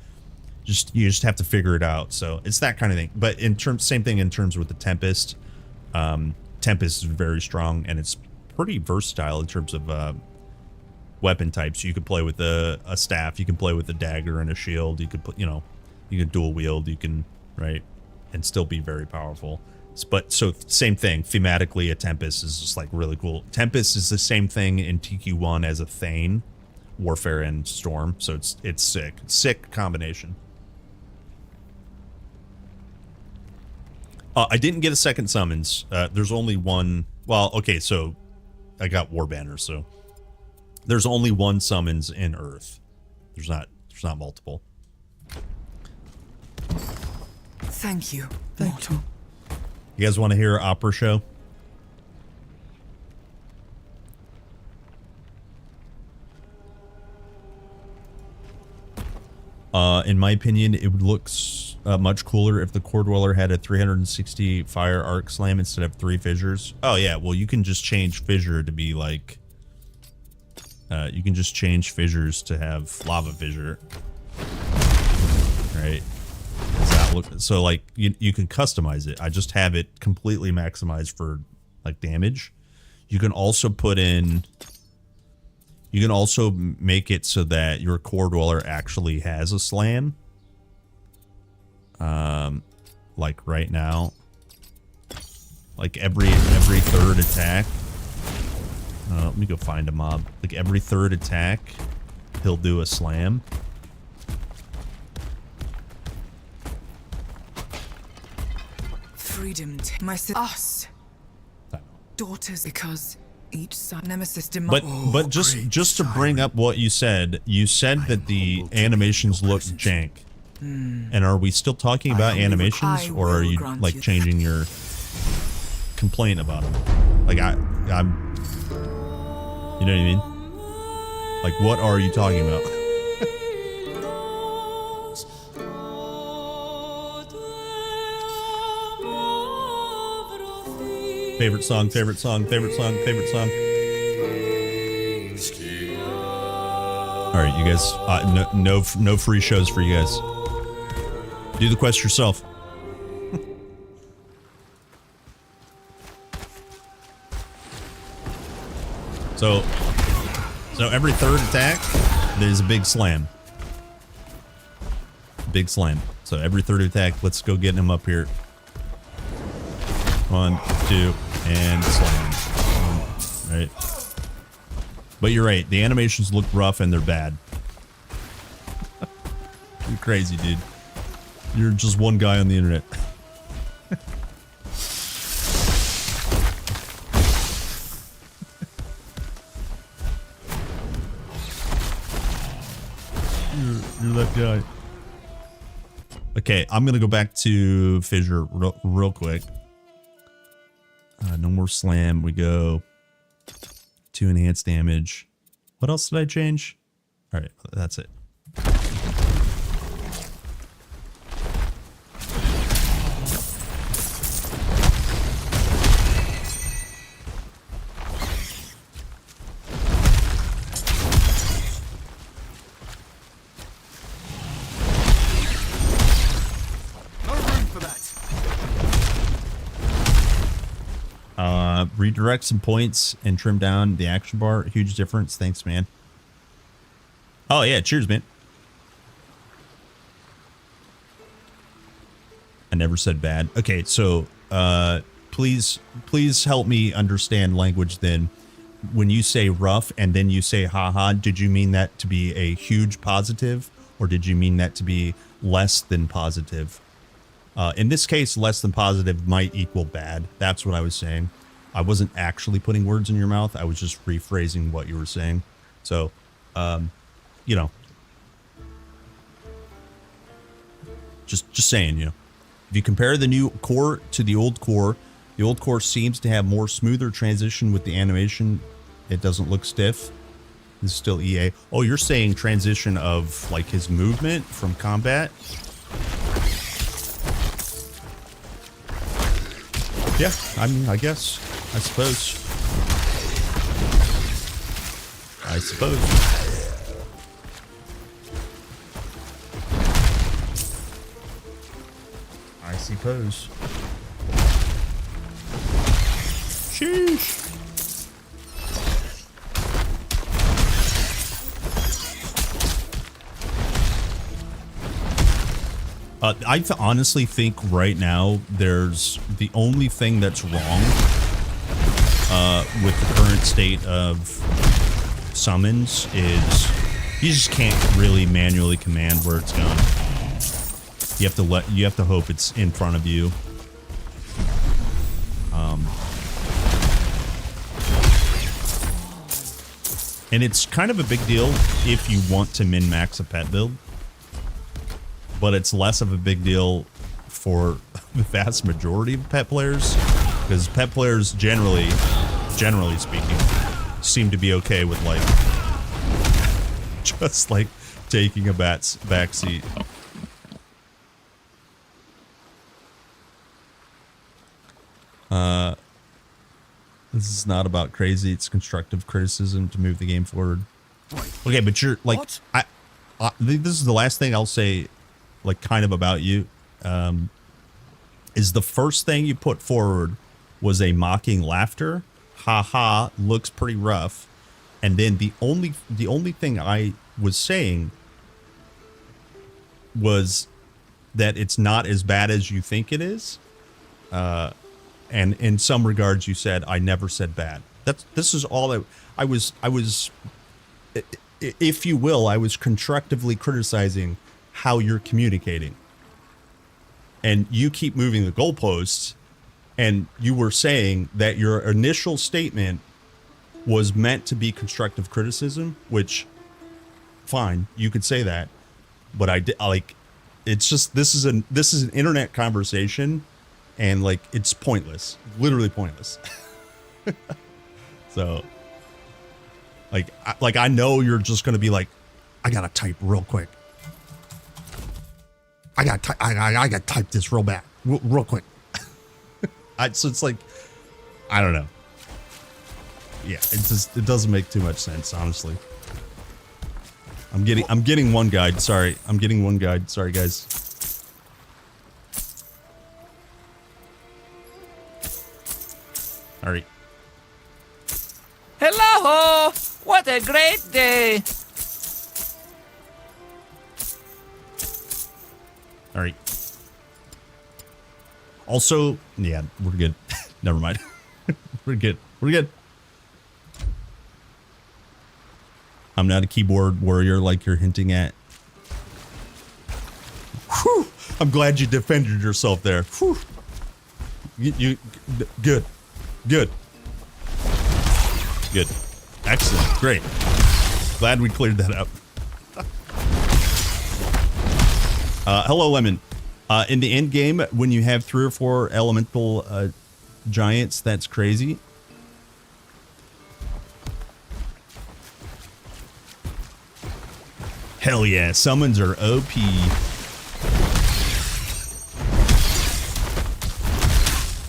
figure it out. So it's that kind of thing. But same thing in terms with the Tempest. Tempest is very strong, and it's pretty versatile in terms of weapon types. You could play with a staff, you can play with a dagger and a shield, you could put, you know, you can dual wield, you can, right, and still be very powerful. But so same thing thematically, a Tempest is just like really cool. Tempest is the same thing in TQ1 as a Thane, Warfare and Storm, so it's sick combination. I didn't get a second summons. There's only one. Well, okay, so I got War Banner, so there's only one summons in Earth. There's not multiple. Thank you. Thank you. You guys want to hear opera show? In my opinion, it would look much cooler if the Core Dweller had a 360 fire arc slam instead of 3 fissures. Oh yeah, well you can just change fissure to be like, you can just change fissures to have lava fissure, right? Does that look so? Like you can customize it. I just have it completely maximized for like damage. You can also put in. You can also make it so that your Core Dweller actually has a slam. Like right now, like every third attack. Let me go find a mob. Like every third attack, he'll do a slam. Freedom, my us daughters, because each side nemesis demand. But just to bring up what you said that the animations look jank. And are we still talking about animations, or are you like changing your complaint about them? Like I'm, you know what I mean? Like what are you talking about? Favorite song, favorite song, favorite song, favorite song. All right, you guys. No free shows for you guys. Do the quest yourself. So every third attack, there's a big slam. Big slam. So every third attack, let's go get him up here. 1, 2, and slam. Right. But you're right. The animations look rough and they're bad. You're crazy, dude. You're just one guy on the internet. you're that guy. Okay, I'm gonna go back to Fissure real quick. No more slam. We go 2 enhanced damage. What else did I change? All right, that's it. Redirect some points and trim down the action bar. Huge difference. Thanks, man. Oh yeah, cheers, man. I never said bad. Okay, so please help me understand language then. When you say rough and then you say haha, did you mean that to be a huge positive, or did you mean that to be less than positive? In this case, less than positive might equal bad. That's what I was saying. I wasn't actually putting words in your mouth. I was just rephrasing what you were saying. So, you know. Just saying, you know. If you compare the new core to the old core seems to have more smoother transition with the animation. It doesn't look stiff. This is still EA. Oh, you're saying transition of like his movement from combat? Yeah, I mean, I guess. I suppose. I suppose. Sheesh. I honestly think right now there's the only thing that's wrong with the current state of summons is you just can't really manually command where it's going. You have to hope it's in front of you. And it's kind of a big deal if you want to min-max a pet build. But it's less of a big deal for the vast majority of pet players, because pet players generally speaking, seem to be okay with like just like taking a backseat. This is not about crazy. It's constructive criticism to move the game forward. Okay, but you're like, this is the last thing I'll say. Like kind of about you, is the first thing you put forward was a mocking laughter, haha, looks pretty rough, and then the only thing I was saying was that it's not as bad as you think it is, and in some regards you said I never said bad. This is all I was, if you will, I was constructively criticizing how you're communicating, and you keep moving the goalposts, and you were saying that your initial statement was meant to be constructive criticism, which fine, you could say that, but I like, it's just, this is an internet conversation, and like it's pointless, literally pointless. So like I know you're just gonna be like, I gotta type real quick. I gotta type this real bad, real quick. So it's like, I don't know. Yeah, it doesn't make too much sense, honestly. I'm getting one guide. Sorry, I'm getting one guide. Sorry, guys. All right. Hello! What a great day! All right. Also, yeah, we're good. Never mind. We're good. We're good. I'm not a keyboard warrior like you're hinting at. Whew. I'm glad you defended yourself there. Whew. You good. Good. Good. Excellent. Great. Glad we cleared that up. Hello, Lemon. In the end game, when you have 3 or 4 elemental giants, that's crazy. Hell yeah, summons are OP.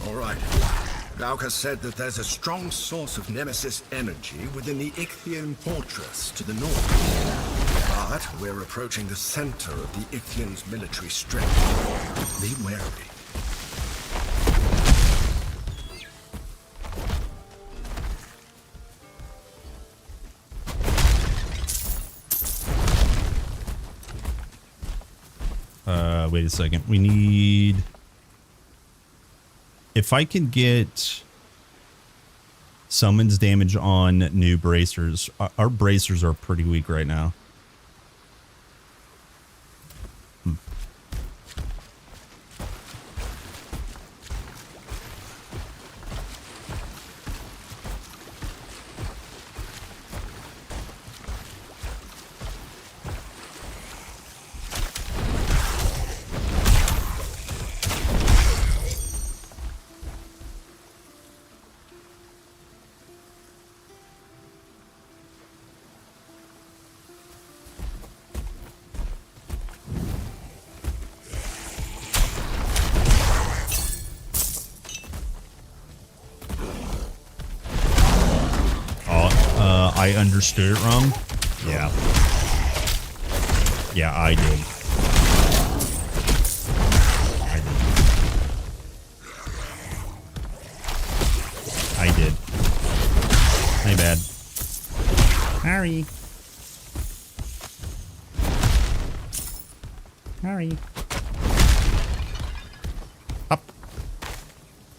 All right. Glaucus said that there's a strong source of Nemesis energy within the Ichthian fortress to the north. But we're approaching the center of the Ichthians' military strength. Be wary. Wait a second. We need... If I can get summons damage on new bracers. Our bracers are pretty weak right now. I understood it wrong. Yeah. Yeah, I did. I did. My bad. Sorry. Sorry. Up.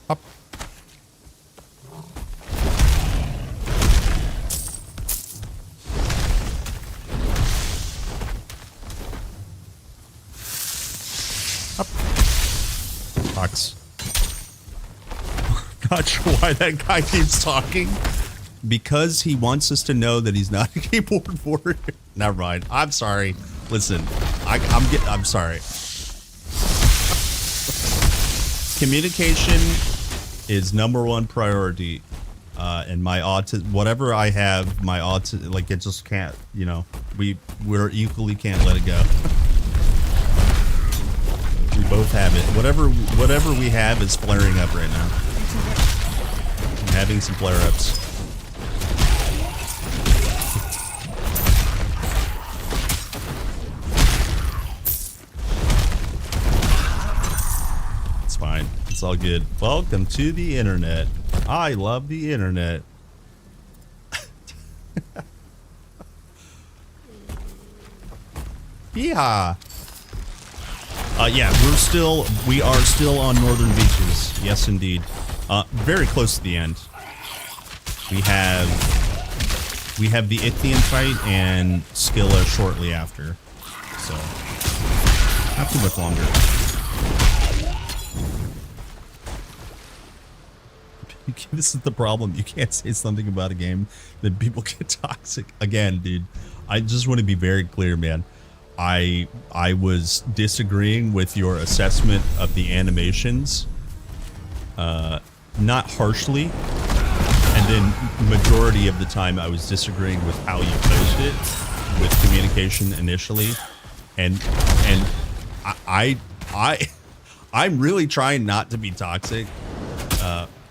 Up. Up. Box. Not sure why that guy keeps talking. Because he wants us to know that he's not a keyboard warrior. Never mind. I'm sorry. Listen, I'm sorry. Communication is #1 priority. And my whatever I have, my like it just can't, you know, we're equally can't let it go. We both have it. Whatever we have is flaring up right now. I'm having some flare-ups. It's fine. It's all good. Welcome to the internet. I love the internet. Yeah. Yeah, we are still on Northern Beaches. Yes, indeed. Very close to the end. We have the Ichthian fight and Scylla shortly after. So, not too much longer. This is the problem. You can't say something about a game that people get toxic. Again, dude, I just want to be very clear, man. I was disagreeing with your assessment of the animations, not harshly, and then majority of the time I was disagreeing with how you posed it with communication initially, and I'm really trying not to be toxic,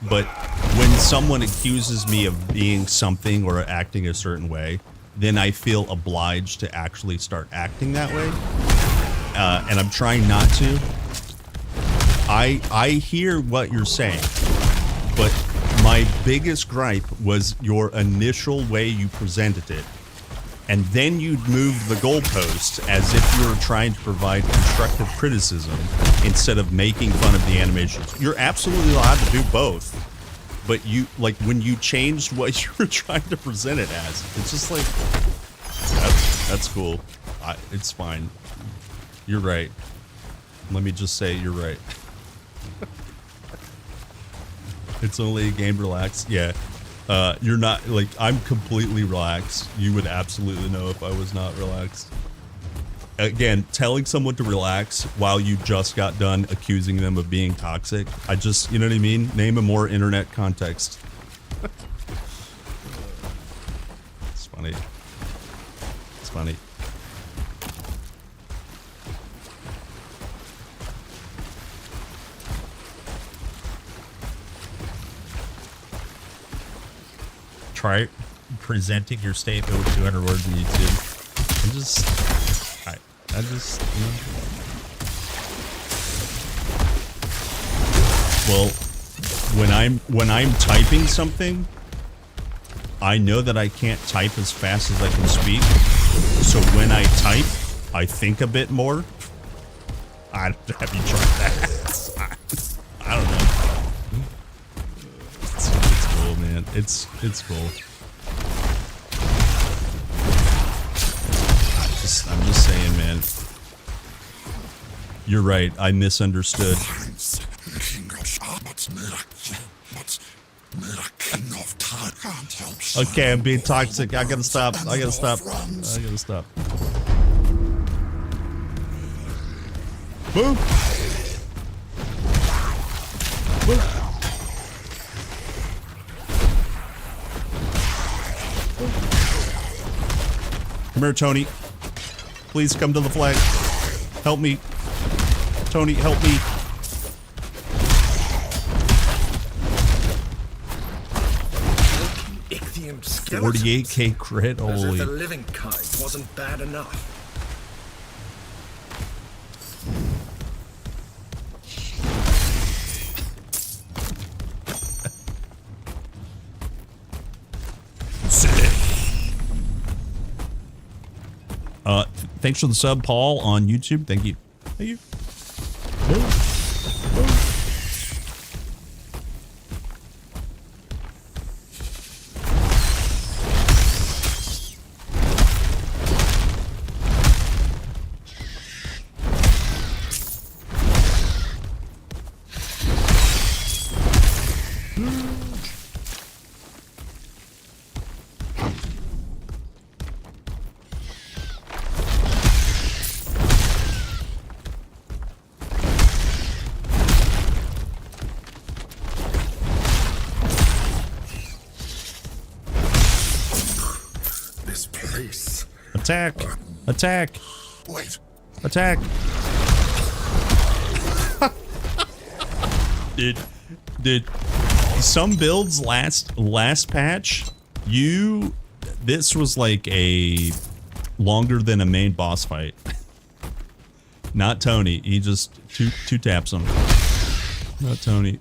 but when someone accuses me of being something or acting a certain way, then I feel obliged to actually start acting that way. And I'm trying not to. I hear what you're saying, but my biggest gripe was your initial way you presented it. And then you moved the goalpost as if you were trying to provide constructive criticism instead of making fun of the animations. You're absolutely allowed to do both. But you, like, when you changed what you were trying to present it as, it's just like, that's cool. It's fine. You're right. Let me just say you're right. It's only a game, relax. Yeah. You're not, like, I'm completely relaxed. You would absolutely know if I was not relaxed. Again, telling someone to relax while you just got done accusing them of being toxic. I just, you know what I mean? Name a more internet context. It's funny. It's funny. Try presenting your statement with 200 words on YouTube. I just, you know. Well, when I'm typing something, I know that I can't type as fast as I can speak. So when I type, I think a bit more. Have you tried that? I don't know. It's cool, man. It's cool. I'm just saying, man. You're right. I misunderstood. Okay, I'm being toxic. I gotta stop. I gotta stop. I gotta stop. Move. Move. Come here, Tony. Please come to the flag. Help me. Tony, help me. skeletons. 48k crit. As if the Holy. living kind wasn't bad enough. Thanks for the sub, Paul, on YouTube. Thank you. Thank you. This place. Attack! Attack! Wait. Attack! Dude, some builds last patch, this was like a longer than a main boss fight. Not Tony. He just two taps him. Not Tony.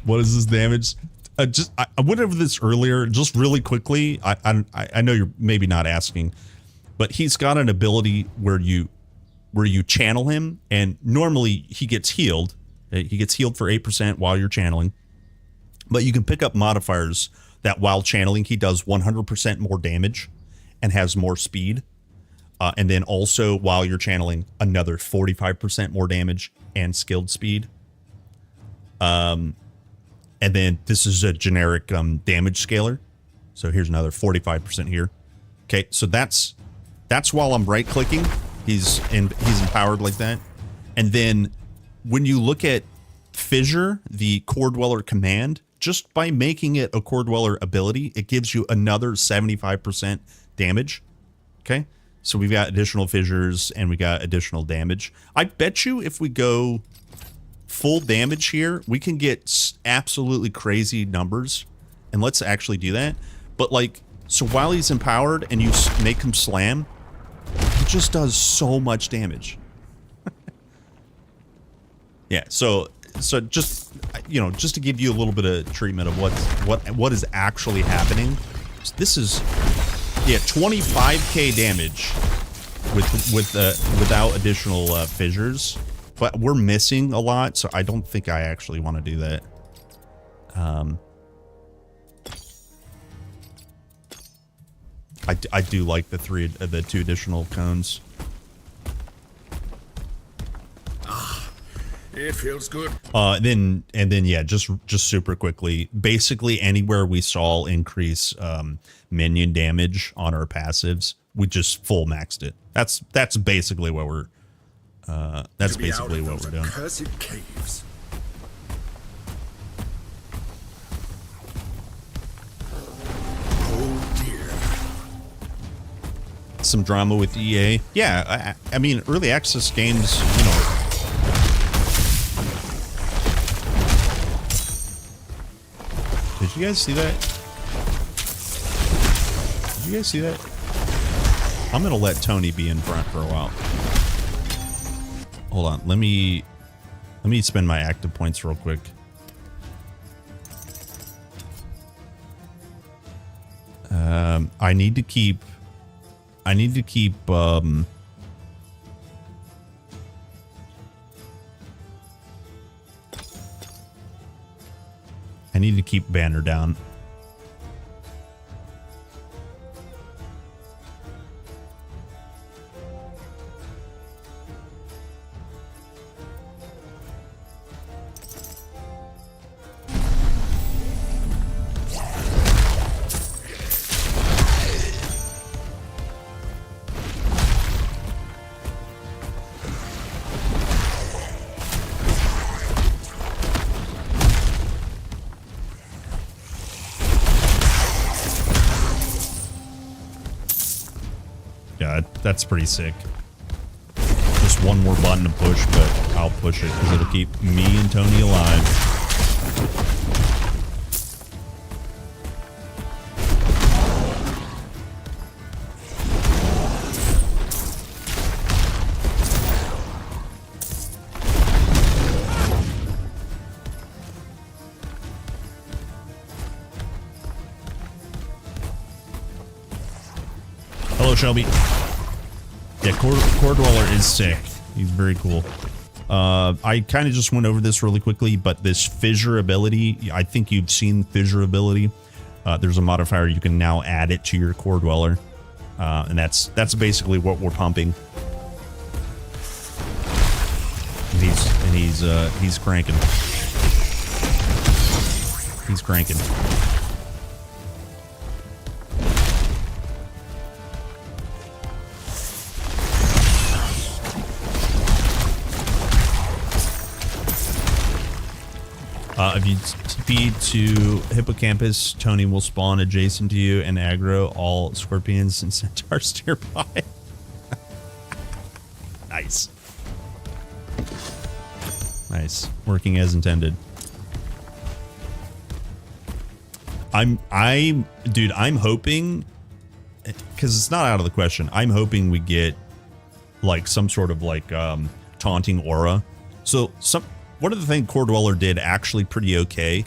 What is this damage? I went over this earlier, just really quickly. I know you're maybe not asking, but he's got an ability where you channel him, and normally he gets healed. He gets healed for 8% while you're channeling, but you can pick up modifiers that while channeling he does 100% more damage and has more speed, and then also while you're channeling another 45% more damage and skilled speed. And then this is a generic damage scaler. So here's another 45% here. Okay, so that's while I'm right clicking. He's empowered like that. And then when you look at Fissure, the Core Dweller command, just by making it a Core Dweller ability, it gives you another 75% damage. Okay, so we've got additional fissures and we got additional damage. I bet you if we go full damage here, we can get absolutely crazy numbers, and let's actually do that. But like, so while he's empowered and you make him slam, he just does so much damage. Yeah, so just, you know, just to give you a little bit of treatment of what is actually happening. This is, yeah, 25k damage without additional fissures. But we're missing a lot, so I don't think I actually want to do that. I do like the two additional cones. It feels good. Then yeah, just super quickly. Basically, anywhere we saw increase minion damage on our passives, we just full maxed it. That's basically what we're. That's basically what we're doing. Cursed caves. Oh dear. Some drama with EA. Yeah, I mean, early access games, you know. Did you guys see that? Did you guys see that? I'm gonna let Tony be in front for a while. Hold on, let me spend my active points real quick. I need to keep I need to keep banner down. Yeah, that's pretty sick. one more button to push, but I'll push it because it'll keep me and Tony alive. Hello, Shelby. Yeah, Core Dweller is sick. He's very cool. I kind of just went over this really quickly, but this fissure ability, I think you've seen fissure ability. There's a modifier, you can now add it to your Core Dweller. And that's basically what we're pumping. And he's cranking. He's cranking. If you TP to Hippocampus, Tony will spawn adjacent to you and aggro all scorpions and centaurs nearby. Nice. Nice. Working as intended. Dude, I'm hoping, because it's not out of the question, I'm hoping we get like some sort of like taunting aura. So one of the things Core Dweller did actually pretty okay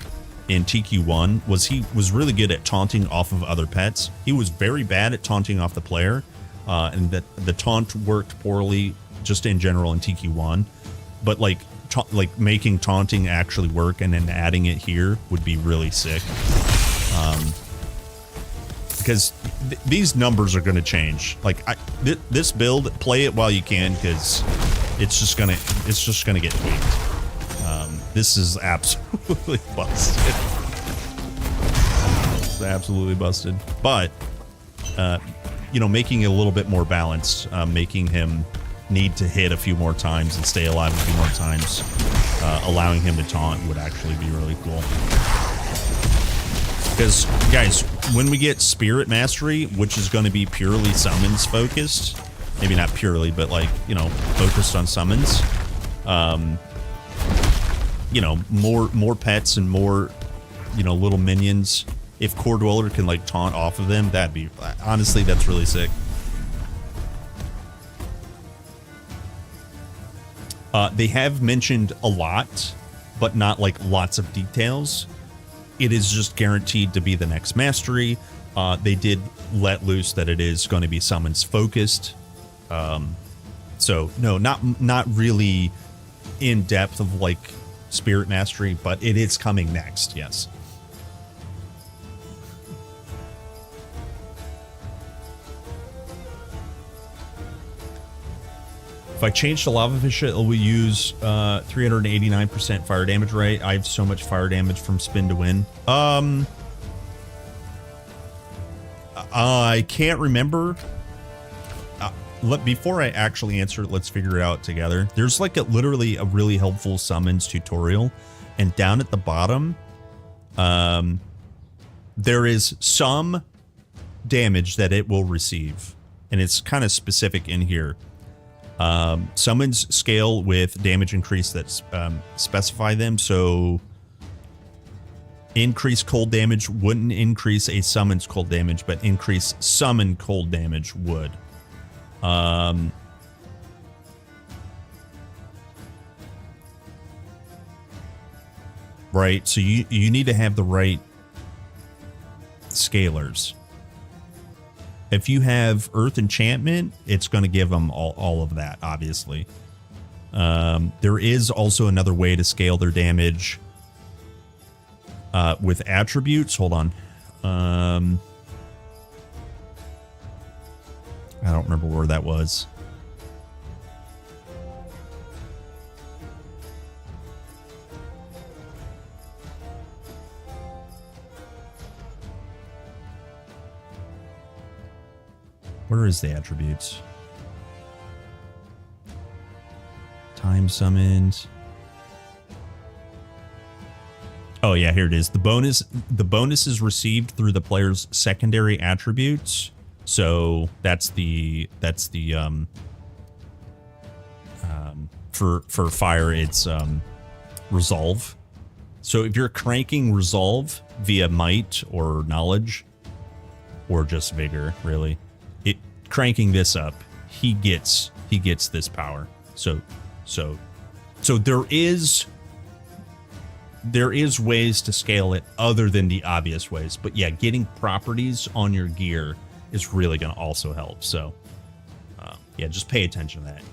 in TQ1 was he was really good at taunting off of other pets. He was very bad at taunting off the player, and that the taunt worked poorly just in general in TQ1. But like making taunting actually work and then adding it here would be really sick. Because these numbers are going to change. Like this build, play it while you can, because it's just gonna get tweaked. This is absolutely busted. It's absolutely busted. But, you know, making it a little bit more balanced, making him need to hit a few more times and stay alive a few more times, allowing him to taunt would actually be really cool. Because, guys, when we get Spirit Mastery, which is going to be purely summons focused, maybe not purely, but like, you know, focused on summons, you know, more pets and more, you know, little minions. If Core Dweller can like taunt off of them, that'd be, honestly, that's really sick. They have mentioned a lot, but not like lots of details. It is just guaranteed to be the next mastery. They did let loose that it is going to be summons focused. So no, not really in depth of like Spirit Mastery, but it is coming next, yes. If I change to Lava Fish, it will use 389% fire damage rate. I have so much fire damage from spin to win. I can't remember. Before I actually answer it, let's figure it out together. There's like literally a really helpful summons tutorial, and down at the bottom, there is some damage that it will receive, and it's kind of specific in here. Summons scale with damage increase that's specify them. So increase cold damage wouldn't increase a summon's cold damage, but increase summon cold damage would. Right, so you need to have the right scalers. If you have Earth Enchantment, it's going to give them all of that, obviously. There is also another way to scale their damage with attributes. Hold on. I don't remember where that was. Where is the attributes? Time summoned. Oh yeah, here it is. The bonus is received through the player's secondary attributes. So that's the for fire, it's resolve. So if you're cranking resolve via might or knowledge, or just vigor, really, cranking this up, he gets this power. So there is ways to scale it other than the obvious ways, but yeah, getting properties on your gear is really going to also help. So yeah, just pay attention to that.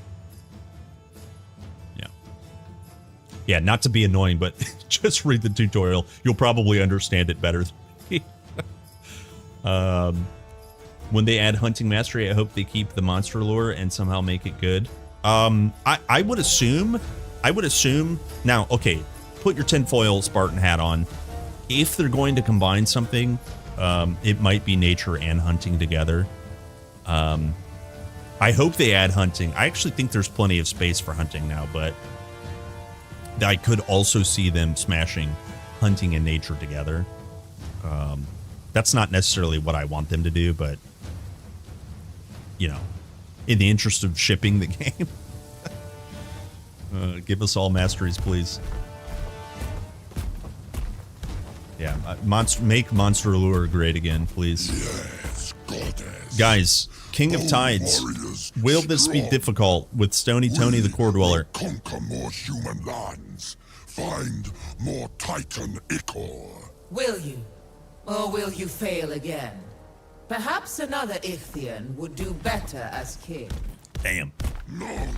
Yeah, not to be annoying, but just read the tutorial. You'll probably understand it better than me. When they add hunting mastery, I hope they keep the monster lure and somehow make it good. I would assume. Now, okay, put your tinfoil Spartan hat on. If they're going to combine something, it might be nature and hunting together. I hope they add hunting. I actually think there's plenty of space for hunting now, but I could also see them smashing hunting and nature together. That's not necessarily what I want them to do, but, you know, in the interest of shipping the game, give us all masteries, please. Yeah, make Monster Allure great again, please. Yes, goddess. Guys, King of Tides, will this be difficult with Stony Tony the Core Dweller? Conquer more human lands. Find more Titan Ichor. Will you? Or will you fail again? Perhaps another Ichthian would do better as king. Damn. No.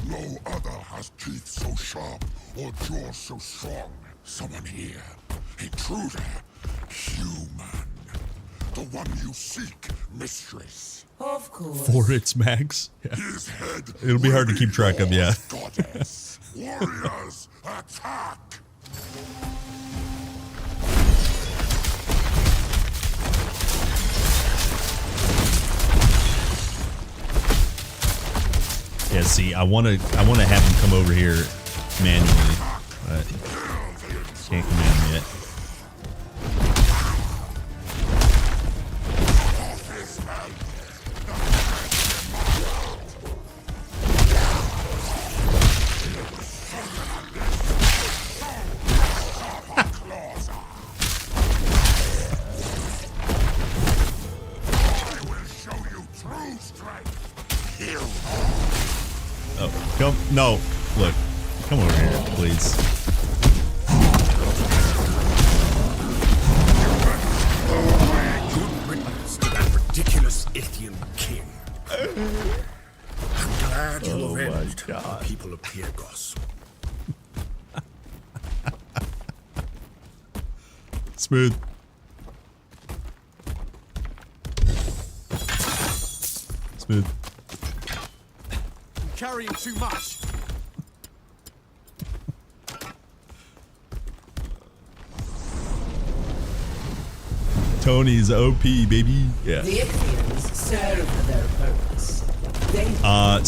No other has teeth so sharp or jaws so strong. Someone here. Intruder. Human. The one you seek, mistress. Of course. For its max. Yeah. His head. It'll be hard to keep track of, yeah. Goddess. Warriors, attack! Yeah, see, I want to have him come over here manually, but can't command him yet. No, look, come over here, please. Good riddance to that ridiculous Ichthian king. I'm glad you avenged the people of Pyrgos. Smooth. Smooth. Carrying too much. Tony's OP, baby. Yeah. The Ichthians serve their purpose.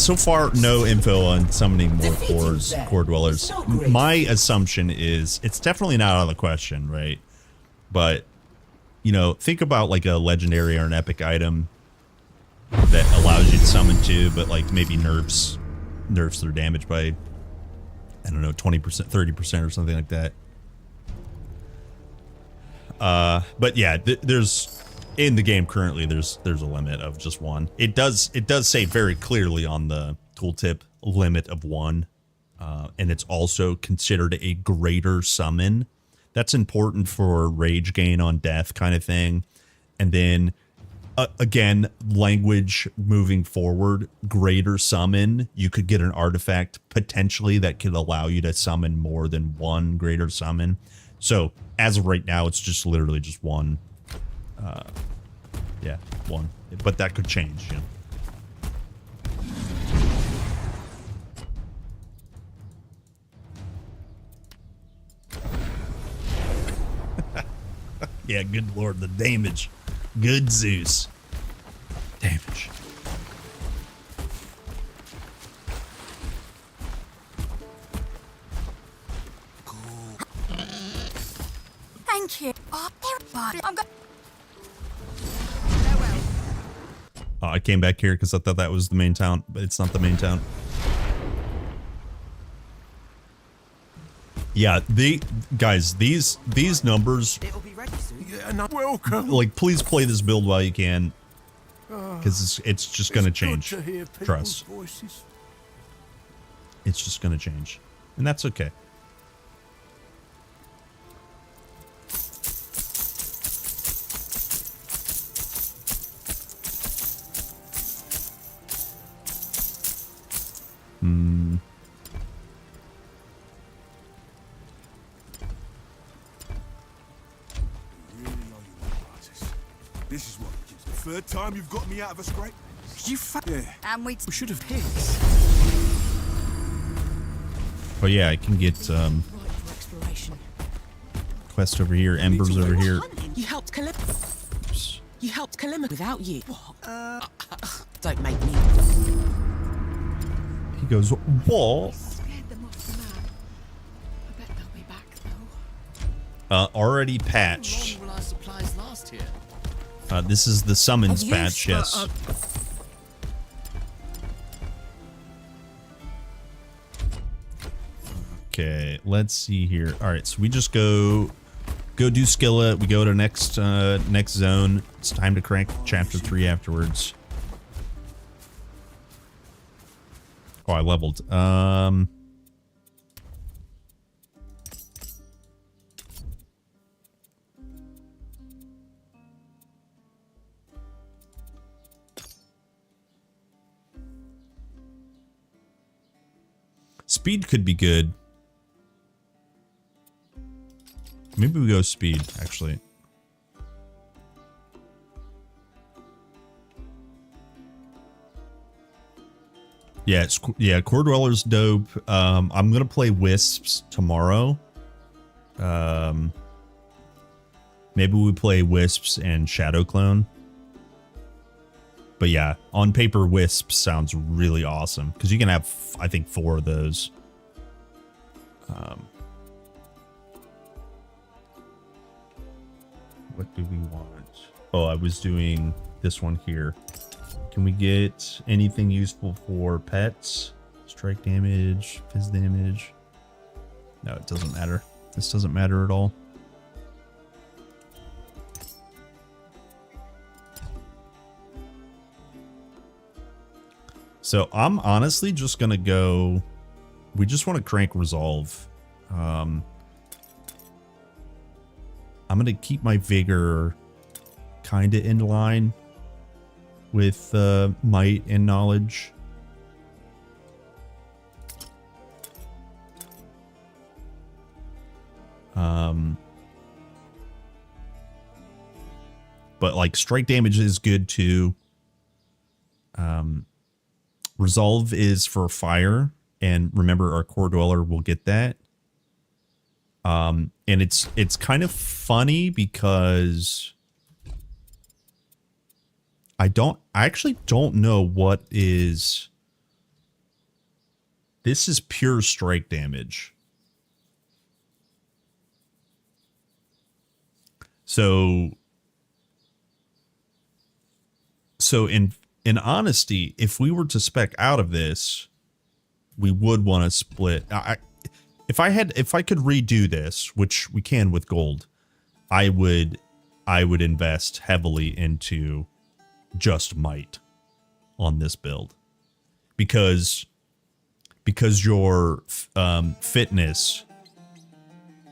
So far, no info on summoning more core dwellers. My assumption is it's definitely not out of the question, right? But, you know, think about like a legendary or an epic item that allows you to summon two, but like maybe nerfs their damage by, I don't know, 20%, 30% or something like that. But yeah, there's in the game currently there's a limit of just one. It does say very clearly on the tooltip limit of one, and it's also considered a greater summon. That's important for rage gain on death kind of thing. And then again, language moving forward, greater summon, you could get an artifact potentially that could allow you to summon more than one greater summon. So as of right now, it's just literally just one. Yeah, one. But that could change, you know. Yeah, good lord, the damage. Good Zeus. Damage. Thank you. Oh, everybody. I'm going. Oh, I came back here because I thought that was the main town, but it's not the main town. Yeah, these numbers. It'll be ready soon. Yeah, and welcome. Like, please play this build while you can, because it's just gonna change. Good to hear people's Trust. voices. It's just gonna change, and that's okay. Really are you artists? This is what it is. The third time you've got me out of a scrape. Yeah. And we We should have picked. Oh yeah, I can get right for exploration. quest over here, embers over here. You helped collect. Oops. You helped Kalima without you. What? Don't make me. He goes, what? Scared them off the map. I bet they'll be back though. Already patched. How long will our supplies last here? This is the summons Have you patch, yes. Okay, let's see here. All right, so we just go do Skillet. We go to next zone. It's time to crank chapter 3 afterwards. Oh, I leveled. Speed could be good. Maybe we go speed, actually. Yeah, Core Dweller's dope. I'm gonna play Wisps tomorrow. Maybe we play Wisps and Shadow Clone. But yeah, on paper, Wisps sounds really awesome because you can have, I think, 4 of those. What do we want? Oh, I was doing this one here. Can we get anything useful for pets? Strike damage, fizz damage. No, it doesn't matter. This doesn't matter at all. So I'm honestly just gonna go. We just want to crank resolve. I'm gonna keep my vigor kind of in line with might and knowledge. But like strike damage is good too. Resolve is for fire, and remember our core dweller will get that. And it's kind of funny because I actually don't know what is. This is pure strike damage. So in honesty, if we were to spec out of this, we would want to split. If I could redo this, which we can with gold, I would invest heavily into just might on this build, because your fitness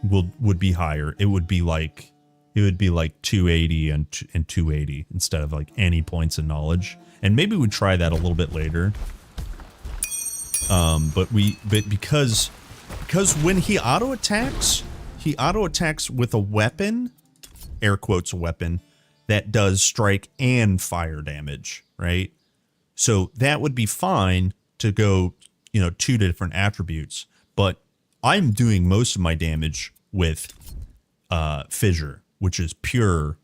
would be higher. It would be like 280 and 280 instead of like any points in knowledge. And maybe we'd try that a little bit later. But because when he auto attacks with a weapon, air quotes weapon, that does strike and fire damage, right? So that would be fine to go, 2 different attributes. But I'm doing most of my damage with fissure, which is pure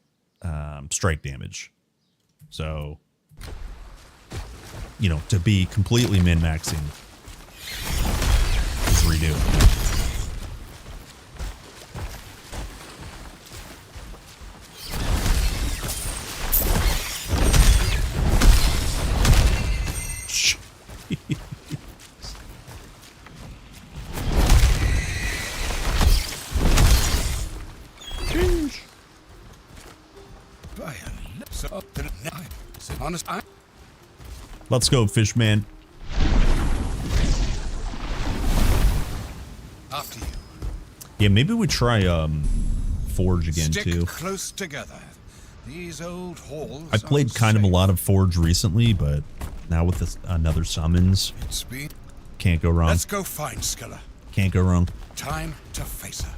strike damage. So, to be completely min-maxing is redo. Honest, Let's go, Fishman. after you. Yeah, maybe we try Forge again Stick too. close together. These old halls. I played kind of a lot of Forge recently, but now with this, another Summons, Speed. can't go wrong. Let's go find Skilla. Can't go wrong. Time to face her.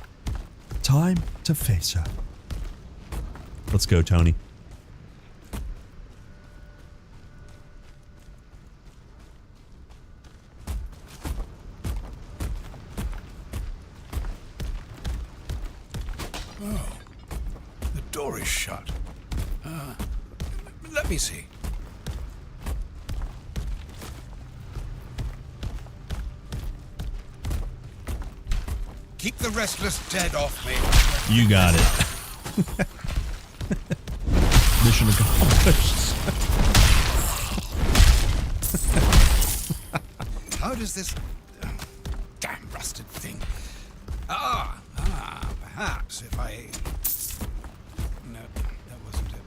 Time to face her. Let's go, Tony. Oh, the door is shut. Let me see. Keep the restless dead off me. You got it. Mission accomplished. How does this damn rusted thing? Perhaps if I. No, that wasn't it.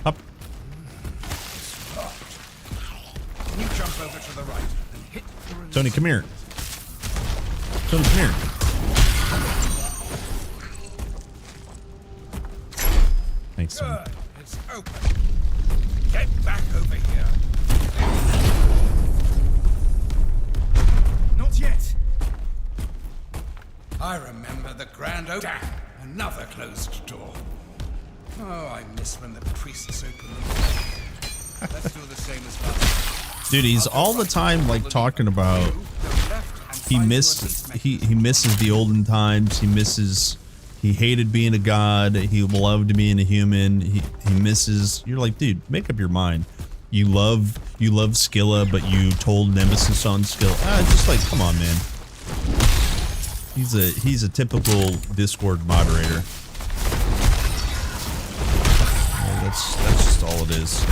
Up. It's locked. Can you jump over to the right and hit the release? Tony, come here. Tony, come here. Thanks, Tony. Good. It's open. Get back over here. Not yet. I remember the grand open. Damn, another closed door. Oh, I miss when the priests open them. Let's do the same as last. Dude, he's all the time like talking about he misses the olden times. He hated being a god. He loved being a human. He misses. You're like, dude, make up your mind. You love Skilla, but you told Nemesis on Skilla. Just like, come on, man. He's a typical Discord moderator. That's just all it is.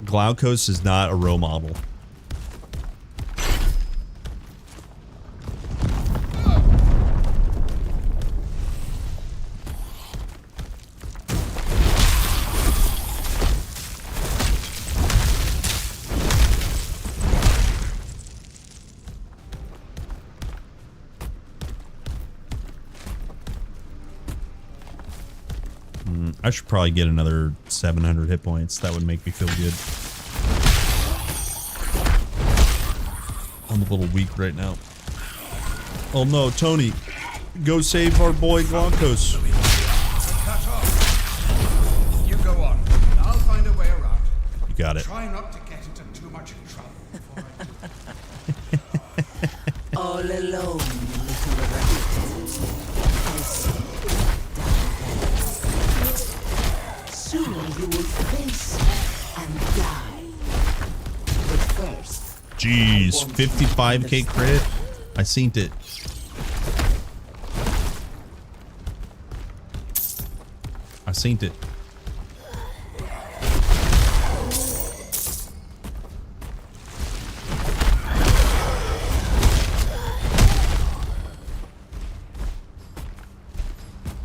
Glaukos is not a role model. I should probably get another 700 hit points. That would make me feel good. I'm a little weak right now. Oh no, Tony. Go save our boy Glaukos. Cut off. You go on. I'll find a way around. You got it. Try not to get into too much trouble. All alone, little rabbit. Soon you will face and die. But first, Jeez, 55k crit. I seen it. I seen it.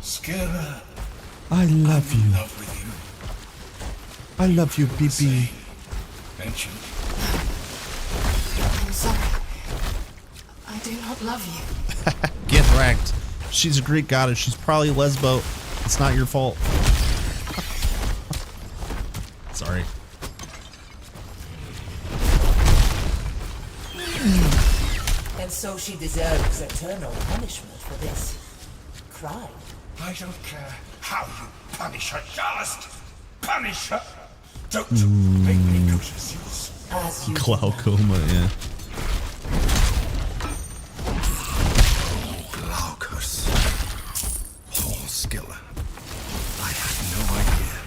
Skilla. I love you. Love with you. I love you, BB. Don't you? I'm sorry. I do not love you. Get wrecked. She's a Greek goddess. She's probably lesbo. It's not your fault. Sorry. and so she deserves eternal punishment for this crime. I don't care how you punish her, just punish her. Don't make me notice you. As you Glaucoma, yeah. Glaucus. Paul Skilla. I had no idea.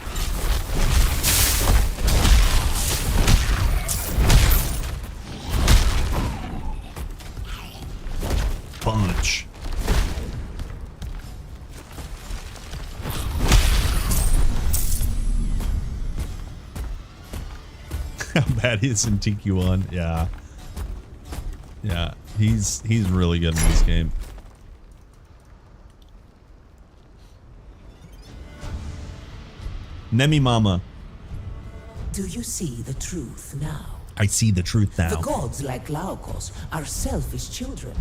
Punch. How bad he is in TQ1. Yeah. Yeah, he's really good in this game. Nemi Mama. Do you see the truth now? I see the truth now. The gods like Laokos are selfish children,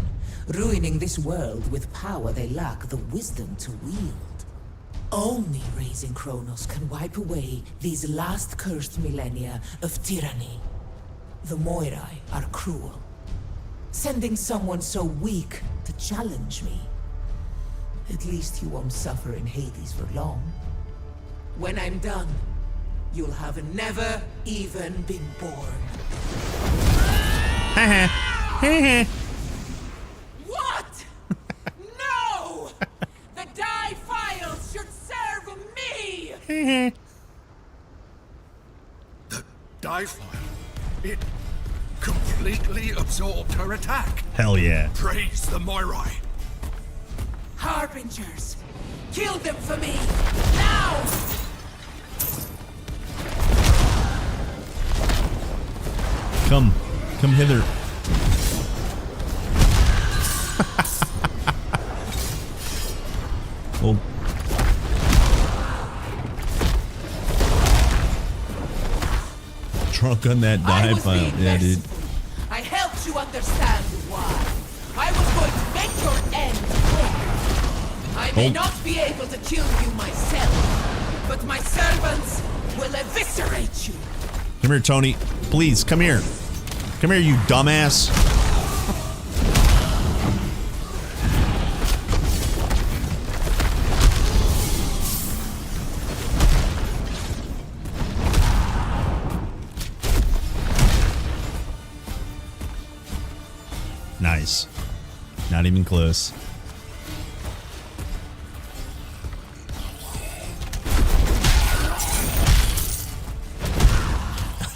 ruining this world with power they lack the wisdom to wield. Only raising Kronos can wipe away these last cursed millennia of tyranny. The Moirai are cruel, sending someone so weak to challenge me. At least you won't suffer in Hades for long. When I'm done, you'll have never even been born. What? No! The die files should serve me! The die file. It completely absorbed her attack. Hell yeah. Praise the Moirai. Harbingers! Kill them for me! Now! Come hither. Oh. Drunk on that dive file. Yeah, dude. I helped you understand why. I was going to make your end quick. I may not be able to kill you myself, but my servants will eviscerate you. Come here, Tony. Please, come here. Come here, you dumbass. Nice. Not even close.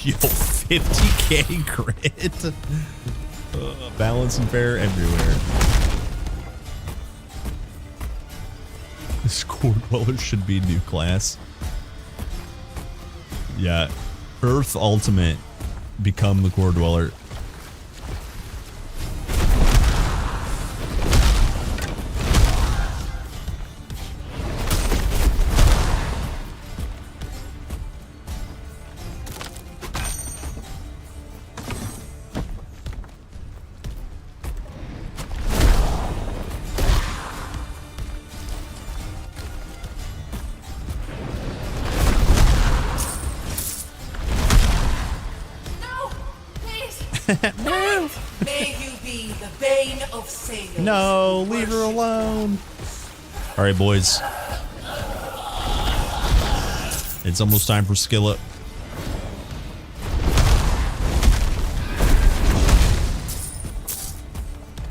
Yo, 50k crit. Balance and fair everywhere. This core dweller should be a new class. Yeah. Earth Ultimate. Become the core dweller. No! May you be the bane of sailors. No, leave her alone. All right, boys. It's almost time for skill up.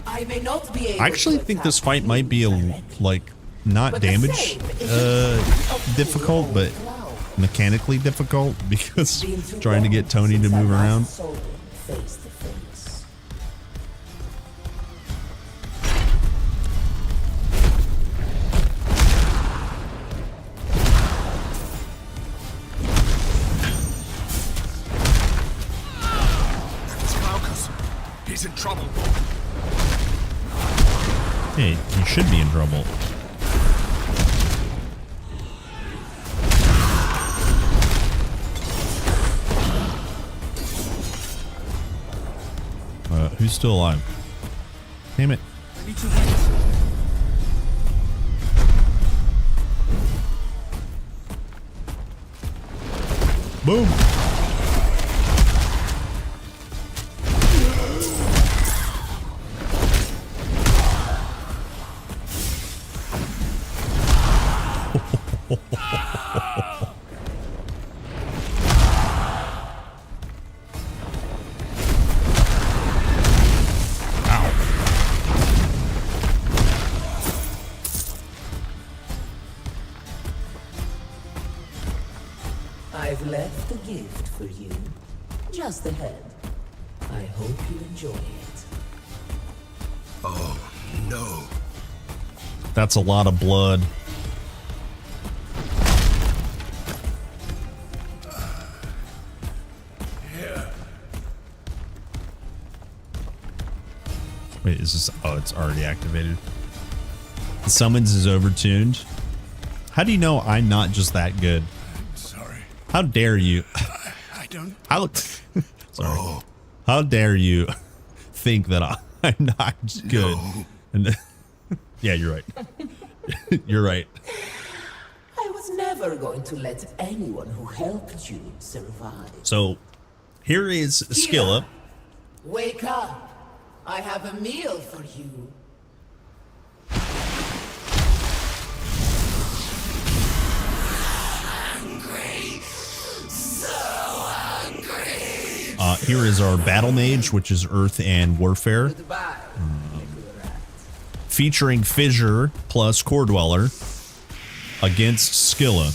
I may not be able I actually think this fight might be like not damage difficult, but mechanically difficult because trying to get Tony to move around. Face to face. It's Glaucus. He's in trouble. Hey, he should be in trouble. Who's still alive? Damn it. Boom. I've left a gift for you. Just ahead. I hope you enjoy it. Oh, no. That's a lot of blood. Wait, is this? Oh, it's already activated. The summons is overtuned. How do you know I'm not just that good? Sorry. How dare you? I don't. Sorry. How dare you think that I'm not good? No. And yeah, you're right. You're right. I was never going to let anyone who helped you survive. So here is Skilla. Wake up. I have a meal for you. Here is our battle mage, which is Earth and Warfare. Featuring Fissure plus Core Dweller against Skilla.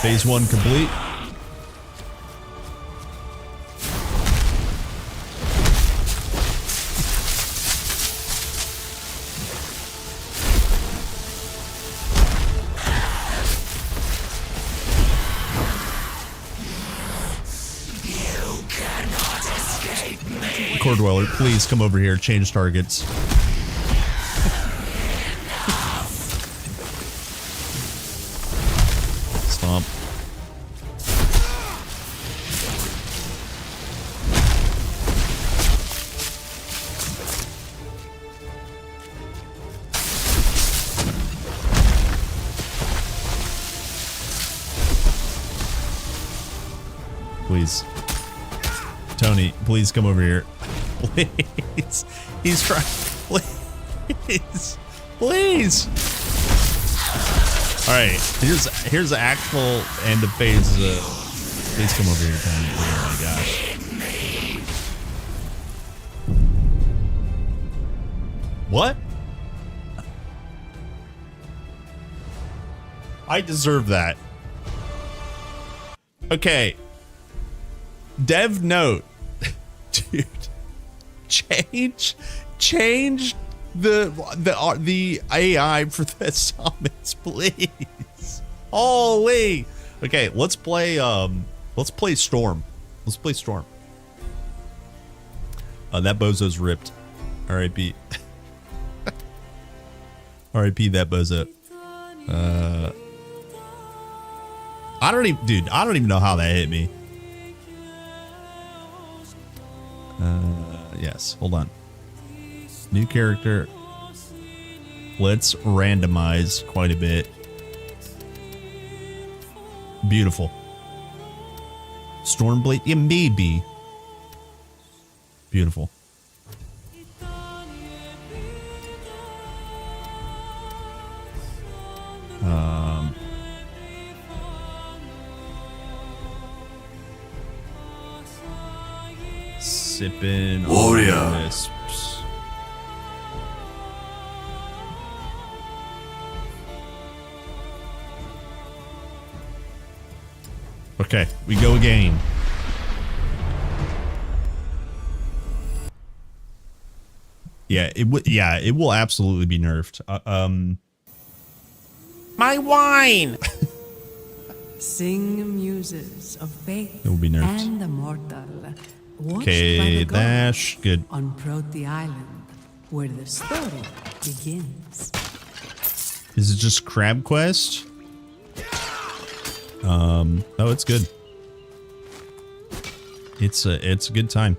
Phase 1 complete. Core Dweller, please come over here. Change targets. Stomp. Please. Tony, please come over here. Please. He's trying. Please. Please. All right. Here's the actual end of phase. Please come over here, Tony. Oh my gosh. What? I deserve that. Okay. Dev note. Dude. Change the AI for the summons, please. Holy. Okay, let's play Storm. Let's play Storm. That bozo's ripped. R.I.P. R.I.P. that bozo. I don't even know how that hit me. Yes, hold on. New character. Let's randomize quite a bit. Beautiful. Stormblade, yeah, maybe. Beautiful. Sipping on wisps. Okay, we go again. Yeah, it will absolutely be nerfed. My wine. Sing muses of faith It will be nerfed. and the mortal. Okay, dash, good. On Proti Island, where the story begins. Is it just Crab Quest? Oh, it's good. It's a good time.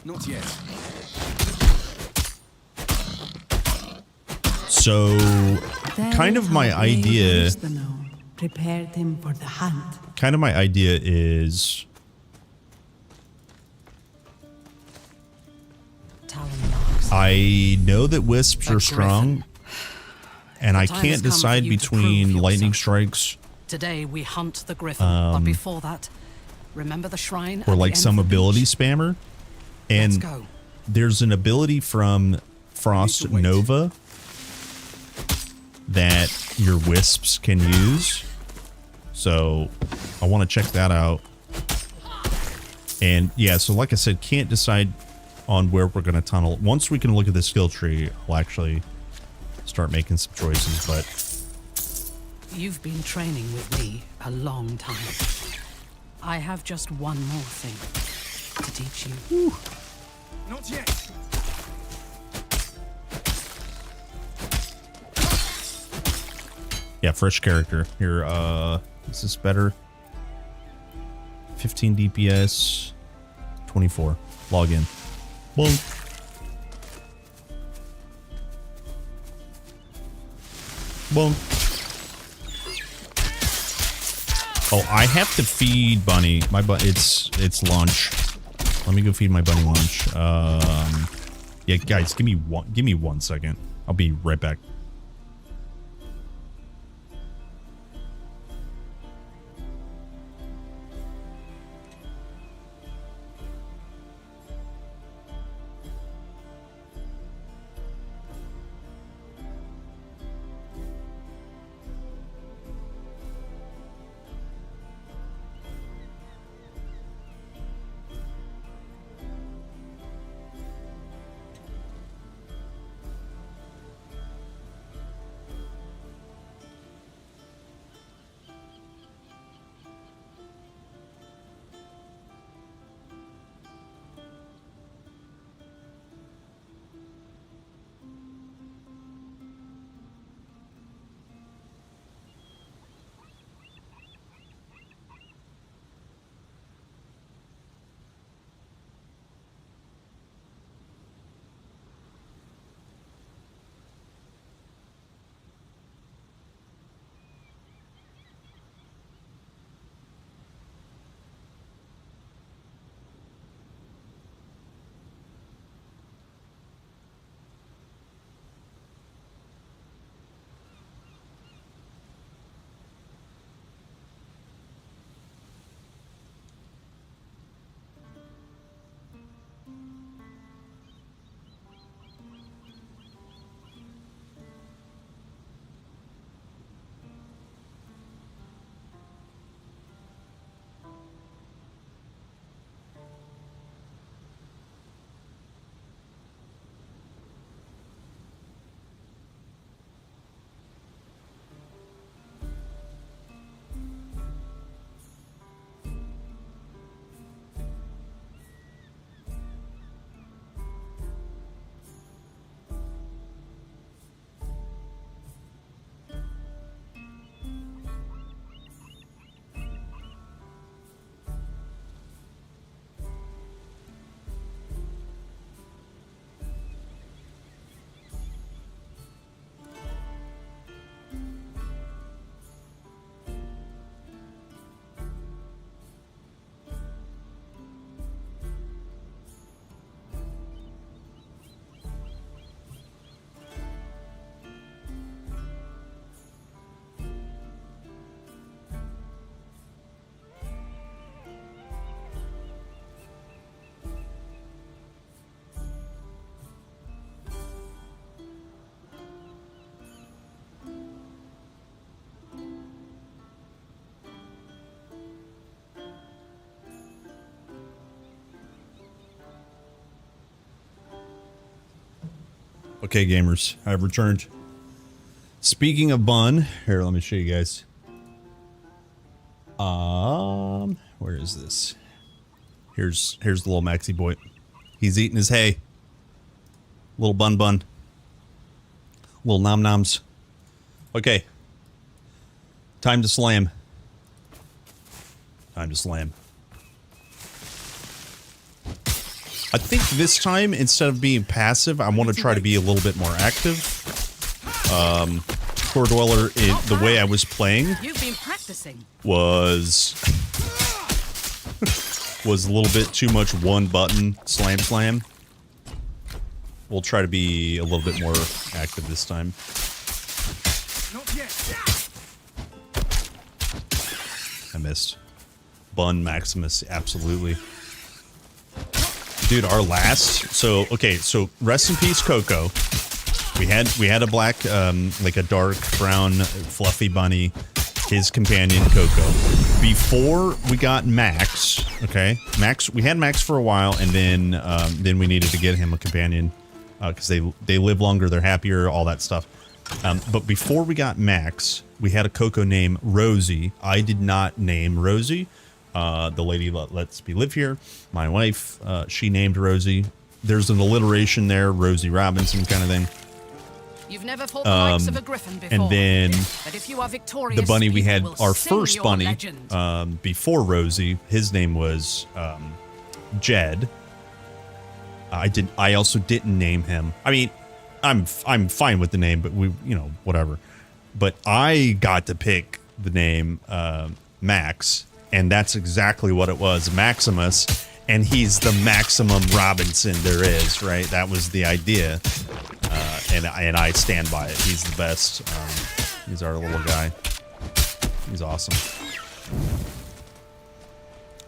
Not yet. So, kind of my idea. Prepared him for the hunt. Kind of my idea is. I know that wisps are strong, and I can't decide between lightning strikes. Today we hunt the griffin, but before that, remember the shrine Or like some ability spammer. And Let's go. There's an ability from Frost Nova that your wisps can use. So I want to check that out. And yeah, so like I said, can't decide on where we're going to tunnel. Once we can look at the skill tree, I'll actually start making some choices, but You've been training with me a long time. I have just one more thing to teach you. Not yet. Yeah, fresh character. Here, is this better? 15 DPS, 24. Log in. Boom. Boom. Oh, I have to feed Bunny. It's lunch. Let me go feed my bunny lunch. Yeah, guys, give me 1 second. I'll be right back. Okay, gamers, I've returned. Speaking of bun, here, let me show you guys. Where is this? Here's the little maxi boy. He's eating his hay. Little bun. Little nom noms. Okay. Time to slam. Time to slam. I think this time, instead of being passive, I want to try to be a little bit more active. Core Dweller, the way I was playing You've been practicing. was a little bit too much one button slam. We'll try to be a little bit more active this time. Not yet. I missed. Bun Maximus, absolutely. Dude, our last, so rest in peace, Coco. We had a black, like a dark brown fluffy bunny, his companion Coco. Before we got Max, okay, we had Max for a while, and then we needed to get him a companion, because they live longer, they're happier, all that stuff. But before we got Max, we had a Coco named Rosie. I did not name Rosie. The lady lets me live here. My wife, she named Rosie. there's an alliteration there, Rosie Robinson kind of thing. You've never fought the likes of a griffin before. And then but if you are victorious, the bunny we people had, will our sing first your bunny, legend. before Rosie, his name was Jed. I also didn't name him. I mean, I'm fine with the name, but whatever. But I got to pick the name Max, and that's exactly what it was, Maximus, and he's the maximum Robinson there is, right? That was the idea, and I stand by it. He's the best. He's our little guy. He's awesome.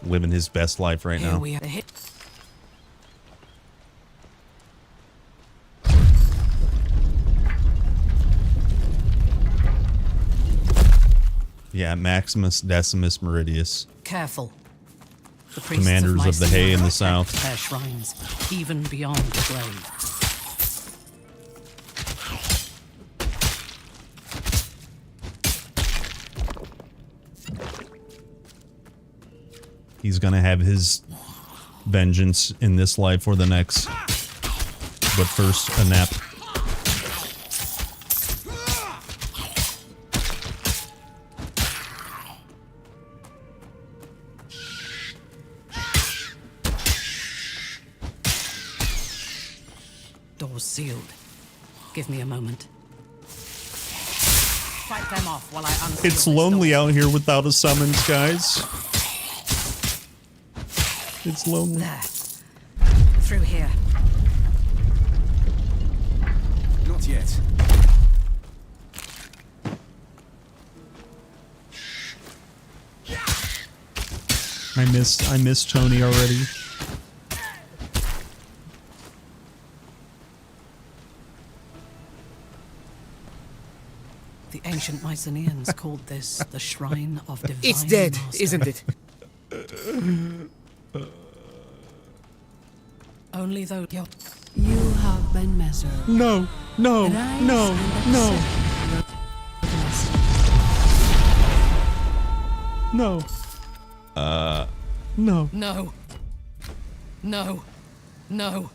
Living his best life right now. We are hit. Yeah, Maximus Decimus Meridius. Careful. The priests Commanders of the hay in the south. Their shrines, even beyond the grave. He's gonna have his vengeance in this life or the next. But first, a nap. Doors sealed. Give me a moment. Fight them off while I unseal It's this lonely door. out here without a summons, guys. It's lonely. There. Through here. Not yet. I miss Tony already. The ancient Mycenaeans called this the Shrine of Divine It's dead, Master. isn't it? Only though You have been measured. No, no, Rise no, and no, accept your blessing. no. No. No. No. No. No.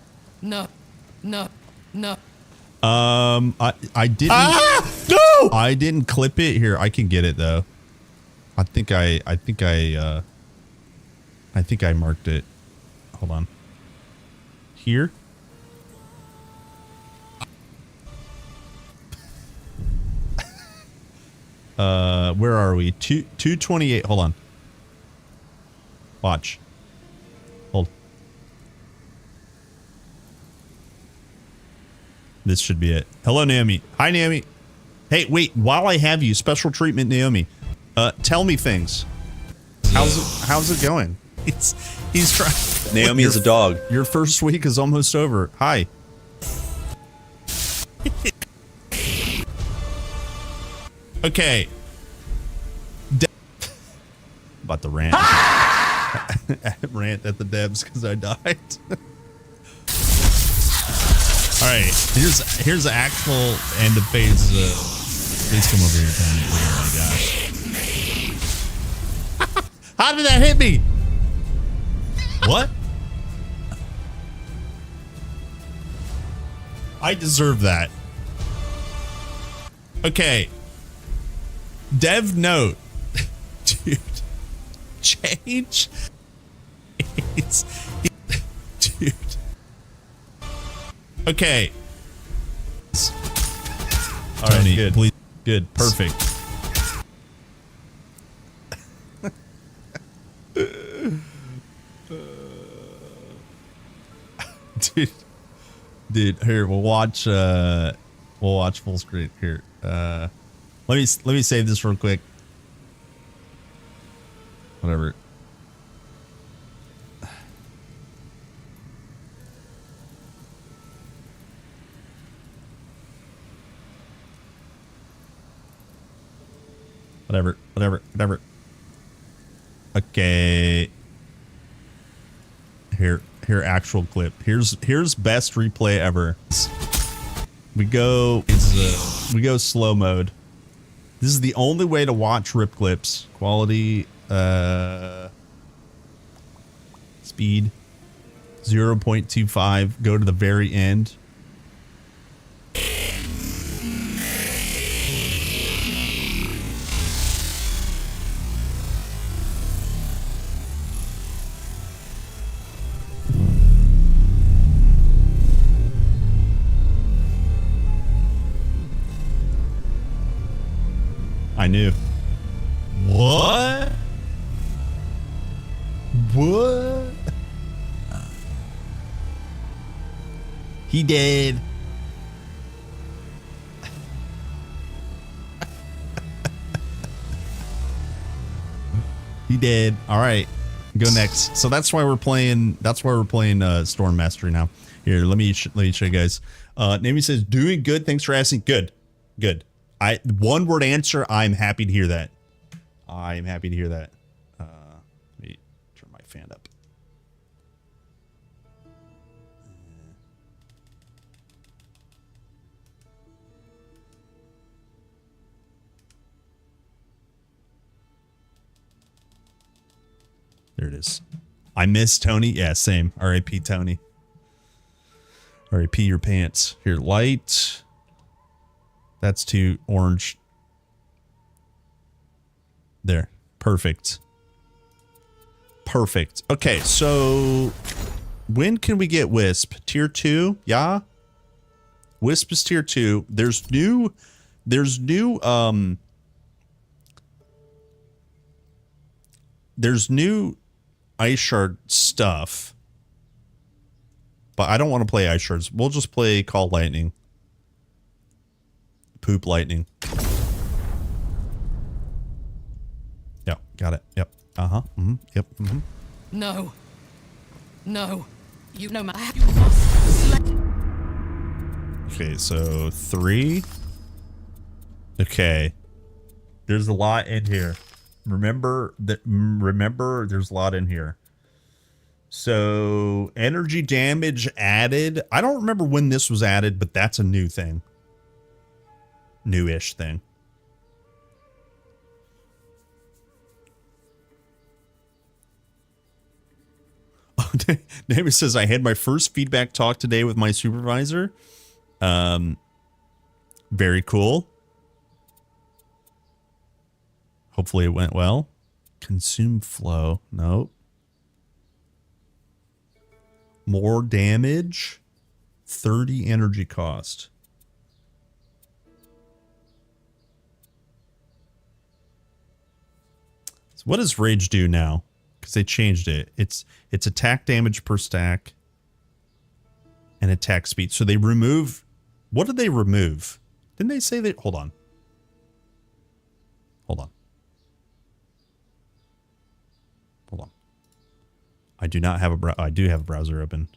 No. No. I didn't. No! I didn't clip it. Here, I can get it though. I think I marked it. Hold on. Here. Where are we? 228. Hold on. Watch. Hold. This should be it. Hello, Naomi. Hi, Naomi. Hey, wait. While I have you, special treatment, Naomi. Tell me things. How's it going? He's trying. Naomi is a dog. Your first week is almost over. Hi. Okay. About the rant. Rant at the devs because I died. All right, here's the actual end of phase. Please come over here, Tony. Oh my gosh! How did that hit me? What? I deserve that. Okay. Dev note, dude. Change. Dude. Okay. All right, good. Please, good. Perfect. Dude, here we'll watch full screen here. Let me save this real quick. Whatever. Whatever. Okay. Here, actual clip. Here's best replay ever. We go slow mode. This is the only way to watch rip clips. Quality, speed, 0.25. Go to the very end. I knew. What? What? He did. He did. All right. Go next. So that's why we're playing. That's why we're playing Storm Mastery now. Here, let me show you guys. Nami says, "Doing good. Thanks for asking." Good. Good. One word answer. I'm happy to hear that. I'm happy to hear that. Let me turn my fan up. There it is. I miss Tony. Yeah, same. R.I.P. Tony. R.I.P. your pants. Here, light. That's too orange. There. Perfect. Perfect. Okay, so when can we get Wisp? Tier 2? Yeah? Wisp is tier 2. There's new Ice Shard stuff. But I don't want to play Ice Shards. We'll just play Call Lightning. Poop Lightning. Yep, got it. Yep. Uh-huh. Mm-hmm. Yep. Mm-hmm. No. No. You know my... You must... Okay, so 3. Okay. There's a lot in here. Remember, there's a lot in here. So, energy damage added. I don't remember when this was added, but that's a new thing. Newish thing. Oh, David says, I had my first feedback talk today with my supervisor. Very cool. Hopefully it went well. Consume flow. Nope. More damage. 30 energy cost. So what does Rage do now? Because they changed it. It's attack damage per stack. And attack speed. So they remove... What did they remove? Didn't they say that... Hold on. Hold on. Hold on. I do not have a I do have a browser open.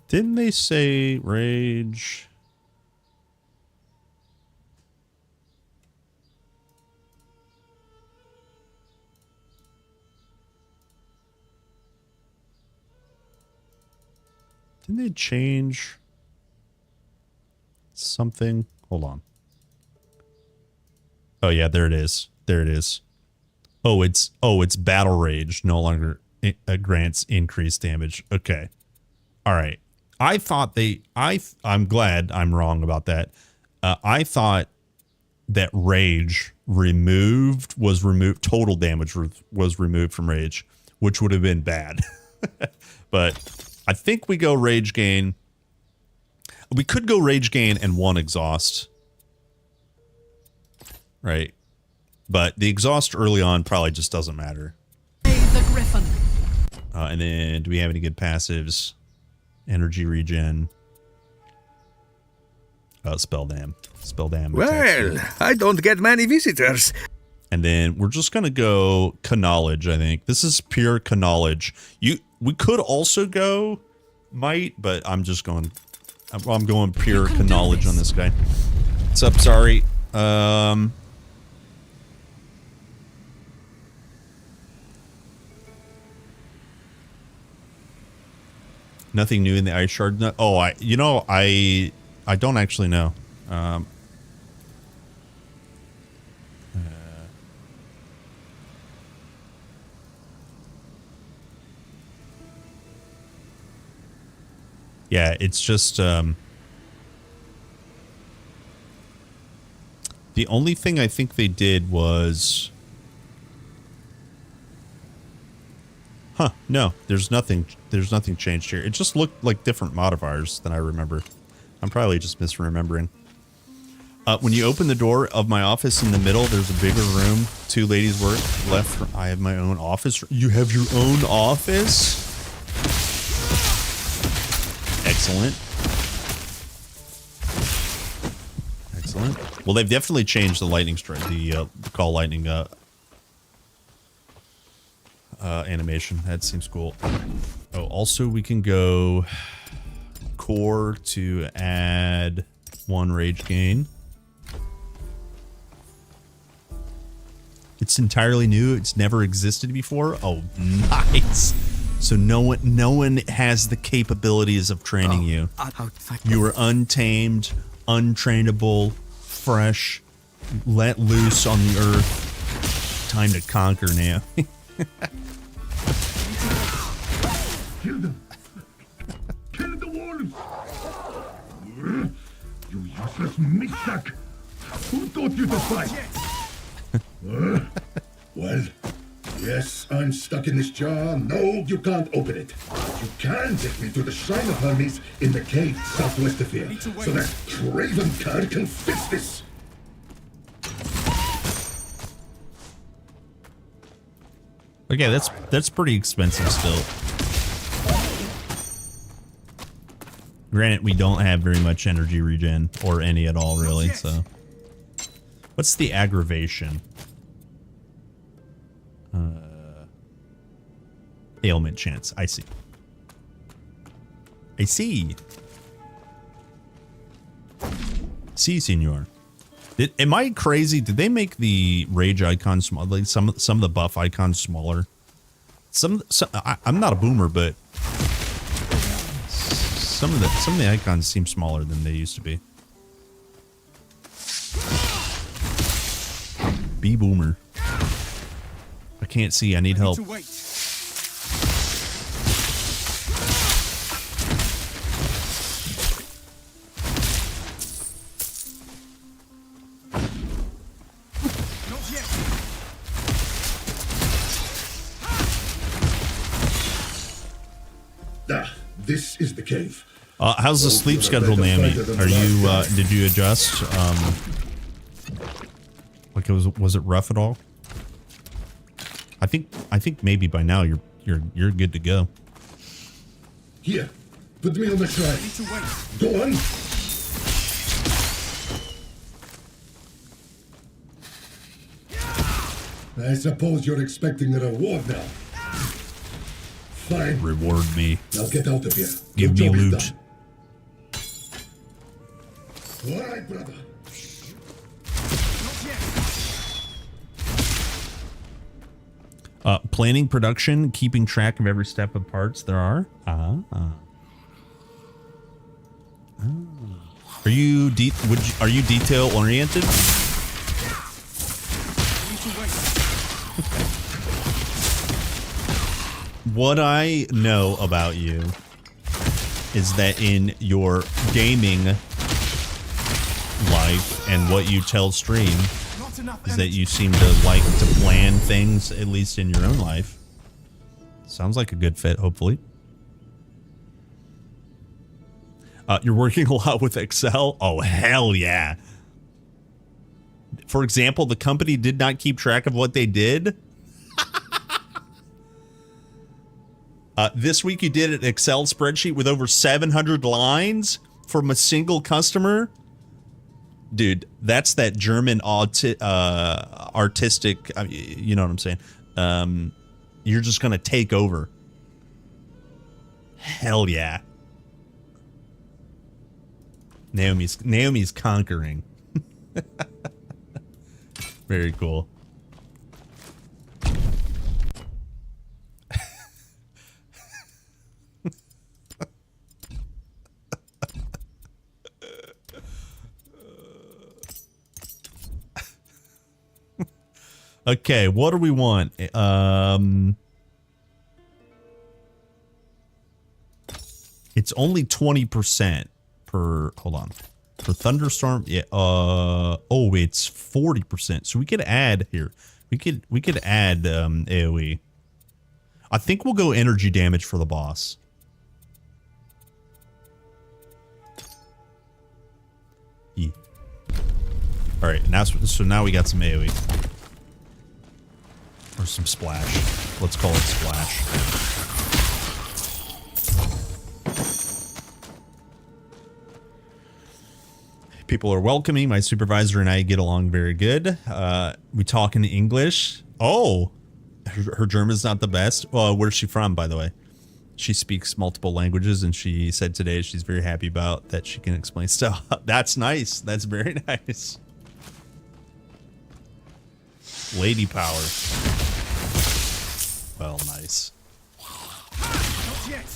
Didn't they say Rage? Didn't they change something? Hold on. Oh yeah, there it is. There it is. Oh, it's battle rage no longer grants increased damage. Okay. All right. I thought I'm glad I'm wrong about that. I thought that rage was removed. Total damage was removed from rage, which would have been bad. But I think we go rage gain. We could go rage gain and 1 exhaust. Right. But the exhaust early on probably just doesn't matter. The Griffin. And then do we have any good passives? Energy regen. Spell dam. Spell dam. Well, I don't get many visitors. And then we're just going to go Knowledge, I think. This is pure Knowledge. We could also go Might, but I'm just going... I'm going pure Knowledge on this guy. What's up, sorry? Nothing new in the Ice Shard. No, oh, I don't actually know. Yeah, it's just the only thing I think they did was no, there's nothing changed here. It just looked like different modifiers than I remember. I'm probably just misremembering. When you open the door of my office in the middle, there's a bigger room. 2 ladies work. Left, I have my own office. You have your own office? Excellent. Excellent. Well, they've definitely changed the lightning strike, the call lightning animation. That seems cool. Oh, also we can go core to add 1 rage gain. It's entirely new. It's never existed before. Oh, nice. So no one has the capabilities of training you. You are untamed, untrainable, fresh, let loose on the earth. Time to conquer now. Kill them. Kill the wolves. You useless mishak. Who taught you to fight? Well, yes, I'm stuck in this jar. No, you can't open it. You can take me to the Shrine of Hermes in the cave southwest of here, so that craven card can fix this. Okay, that's pretty expensive still. Granted, we don't have very much energy regen, or any at all, really, so. What's the aggravation? Ailment chance. I see. I see. See, senor. Am I crazy? Did they make the rage icon small? Like some of the buff icons smaller? I'm not a boomer, but some of the icons seem smaller than they used to be. Be boomer. I can't see. I need help. This is the cave. How's the sleep schedule, Naomi? Are you did you adjust? Like was it rough at all? I think maybe by now you're good to go. Here, put me on the shrine. Go on. I suppose you're expecting a reward now. Fine. Reward me. Now get out of here. Give me loot. All right, brother. Planning production, keeping track of every step of parts there are. Are you detail oriented? What I know about you is that in your gaming life and what you tell stream is that you seem to like to plan things, at least in your own life. Sounds like a good fit, hopefully. You're working a lot with Excel? Oh, hell yeah. For example, the company did not keep track of what they did. This week you did an Excel spreadsheet with over 700 lines from a single customer. Dude, that's that German artistic, you know what I'm saying? You're just going to take over. Hell yeah. Naomi's conquering. Very cool. Okay, what do we want? It's only 20% per, hold on. For thunderstorm, yeah, oh, it's 40%. So we could add here. We could add AoE. I think we'll go energy damage for the boss. E. All right, now so now we got some AoE or some splash. Let's call it splash. People are welcoming. My supervisor and I get along very good. We talk in English. Oh, her German's not the best. Well, where's she from, by the way? She speaks multiple languages, and she said today she's very happy about that she can explain stuff. That's nice. That's very nice. Lady power. Well, nice. Not yet.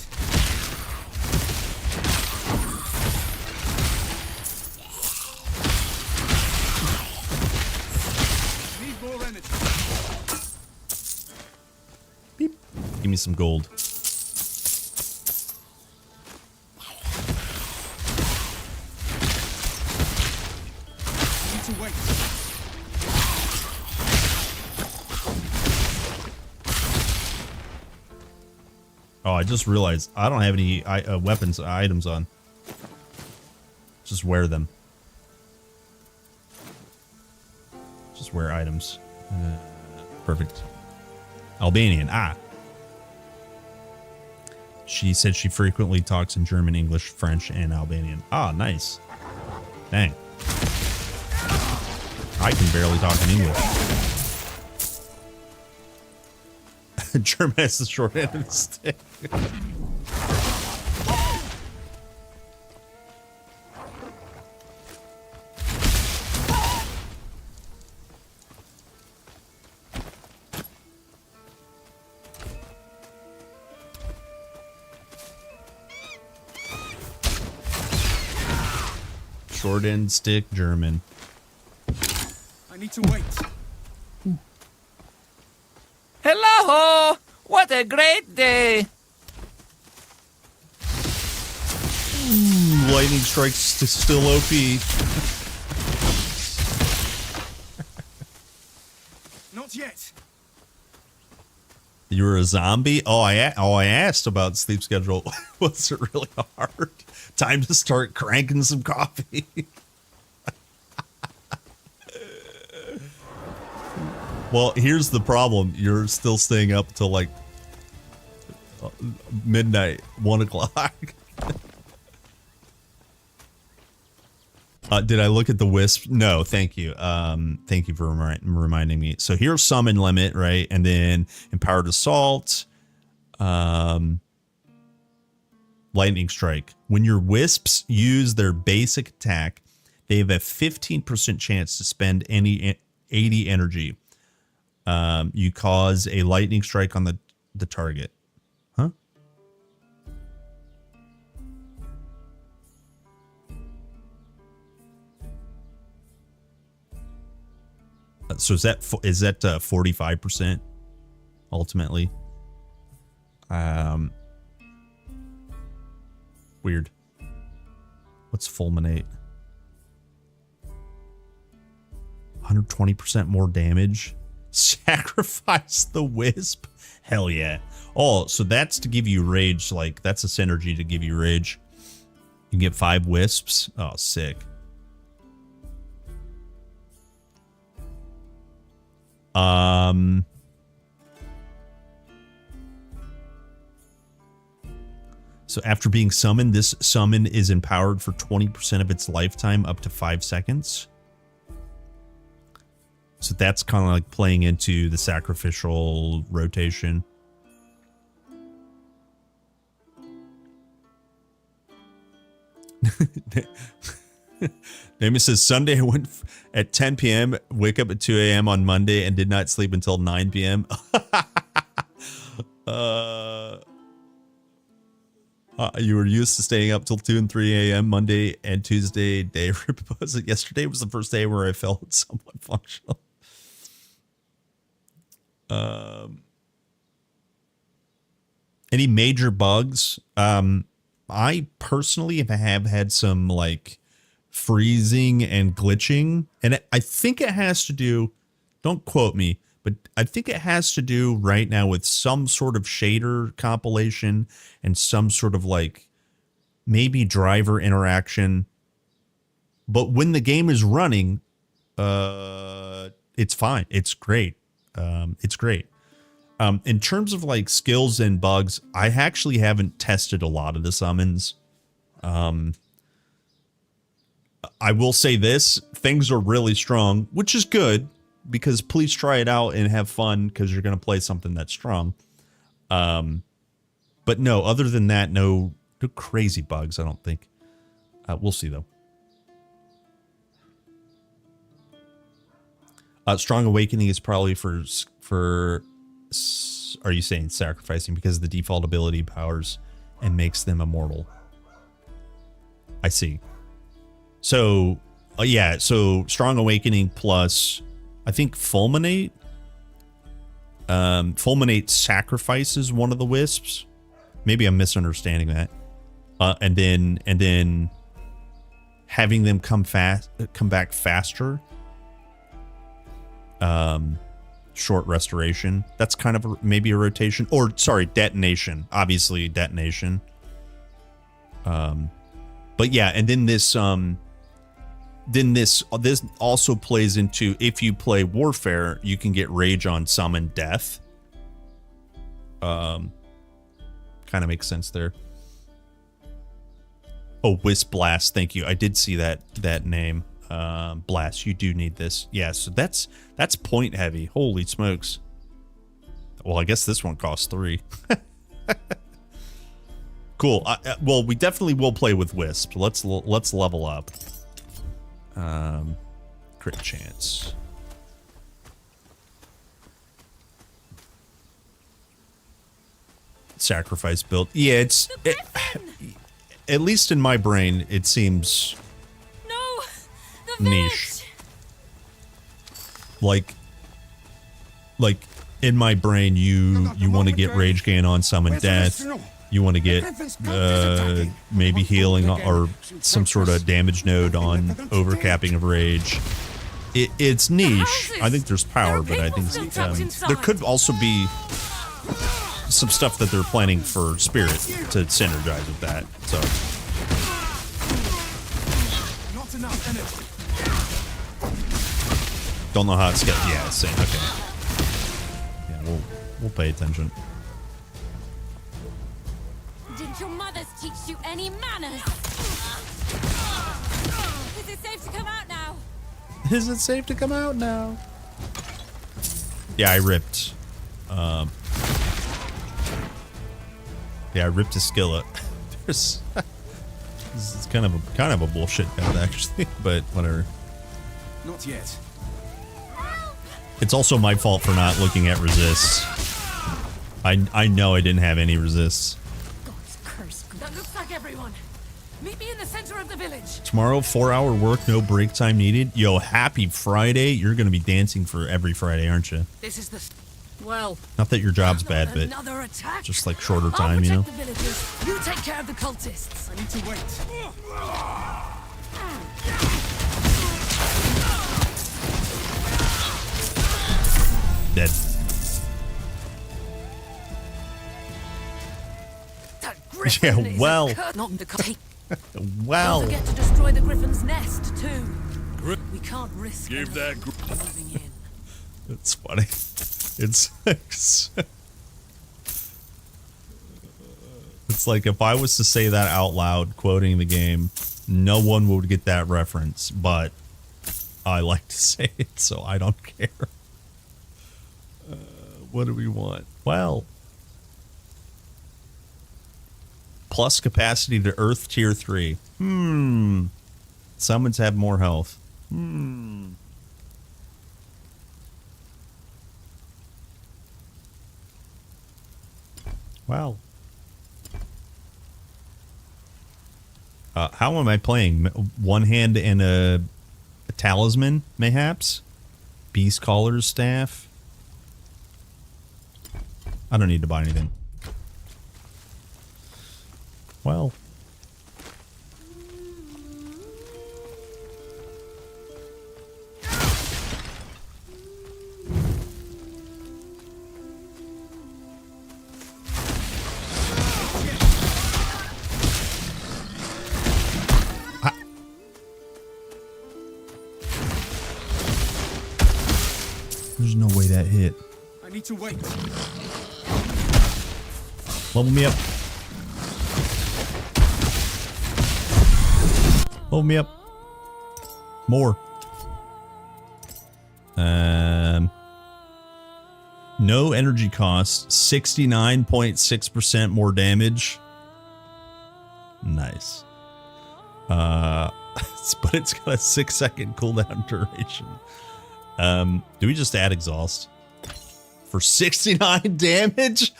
Need more energy. Beep. Give me some gold. Need to wait. Oh, I just realized I don't have any weapons items on. Just wear them. Just wear items. Perfect. Albanian. Ah. She said she frequently talks in German, English, French, and Albanian. Ah, nice. Dang. I can barely talk in English. German has the short end of the stick. Short end stick German. I need to wait. Hello! What a great day! Lightning strikes still OP. Not yet. You were a zombie? Oh, I asked about sleep schedule. Was it really hard? Time to start cranking some coffee. Well, here's the problem. You're still staying up till like midnight, 1 o'clock. Did I look at the wisp? No, thank you. Thank you for reminding me. So here's summon limit, right? And then empowered assault, lightning strike. When your wisps use their basic attack, they have a 15% chance to spend any 80 energy. You cause a lightning strike on the target. Huh? So is that 45% ultimately? Weird. What's fulminate? 120% more damage. Sacrifice the wisp. Hell yeah. Oh, so that's to give you rage. Like that's a synergy to give you rage. You can get 5 wisps. Oh, sick. So after being summoned, this summon is empowered for 20% of its lifetime up to 5 seconds. So that's kind of like playing into the sacrificial rotation. Nami says, Sunday I went at 10 p.m., wake up at 2 a.m. on Monday and did not sleep until 9 p.m. You were used to staying up till 2 and 3 a.m. Monday and Tuesday. Day repose. Yesterday was the first day where I felt somewhat functional. Any major bugs? I personally have had some like freezing and glitching, and I think it has to do, don't quote me, but I think it has to do right now with some sort of shader compilation and some sort of like maybe driver interaction. But when the game is running, it's fine. It's great. It's great. In terms of like skills and bugs, I actually haven't tested a lot of the summons. I will say this, things are really strong, which is good, because please try it out and have fun, because you're going to play something that's strong. But no, other than that, no crazy bugs, I don't think. We'll see, though. Strong Awakening is probably for, are you saying sacrificing, because the default ability powers and makes them immortal? I see. So, yeah, so Strong Awakening plus, I think Fulminate. Fulminate sacrifices one of the wisps. Maybe I'm misunderstanding that. And then having them come back faster. Short restoration. That's kind of maybe a rotation, or sorry, detonation. Obviously, detonation. But yeah, and then this also plays into, if you play Warfare, you can get Rage on Summon Death. Kind of makes sense there. Oh, Wisp Blast. Thank you. I did see that name. Blast. You do need this. Yeah. So that's point heavy. Holy smokes. Well, I guess this one costs 3. Cool. Well, we definitely will play with Wisp. Let's level up. Crit chance. Sacrifice build. Yeah, at least in my brain, it seems niche. Like in my brain, you want to get Rage Gain on Summon Death. You want to get maybe healing or some sort of damage node on overcapping of Rage. It's niche. I think there's power, but I think there could also be some stuff that they're planning for Spirit to synergize with that. So Not enough energy. don't know how it's got. Yeah, same. Okay. Yeah, we'll pay attention. Didn't your mothers teach you any manners? Is it safe to come out now? Is it safe to come out now? Yeah, I ripped. Yeah, I ripped a skillet. This is kind of a bullshit build, actually, but whatever. Not yet. It's also my fault for not looking at resists. I know I didn't have any resists. God's curse. That looks like everyone. Meet me in the center of the village. Tomorrow, 4-hour work, no break time needed. Yo, happy Friday. You're going to be dancing for every Friday, aren't you? This is the... Well... Not that your job's bad, but another attack? just like shorter time, you know? The villagers. You take care of the cultists. I need to wait. Dead. Yeah, well. Well. Don't forget to destroy the griffin's nest too. We can't risk moving in. That's funny. It's like if I was to say that out loud, quoting the game, no one would get that reference, but I like to say it, so I don't care. What do we want? Well, plus capacity to Earth Tier 3. Summons have more health. Wow. How am I playing? One hand and a talisman, mayhaps? Beast Caller's staff? I don't need to buy anything. Well, There's no way that hit. I need to wait. Level me up. Level me up. More. No energy cost. 69.6% more damage. Nice. But it's got a 6-second cooldown duration. Do we just add exhaust? For 69 damage?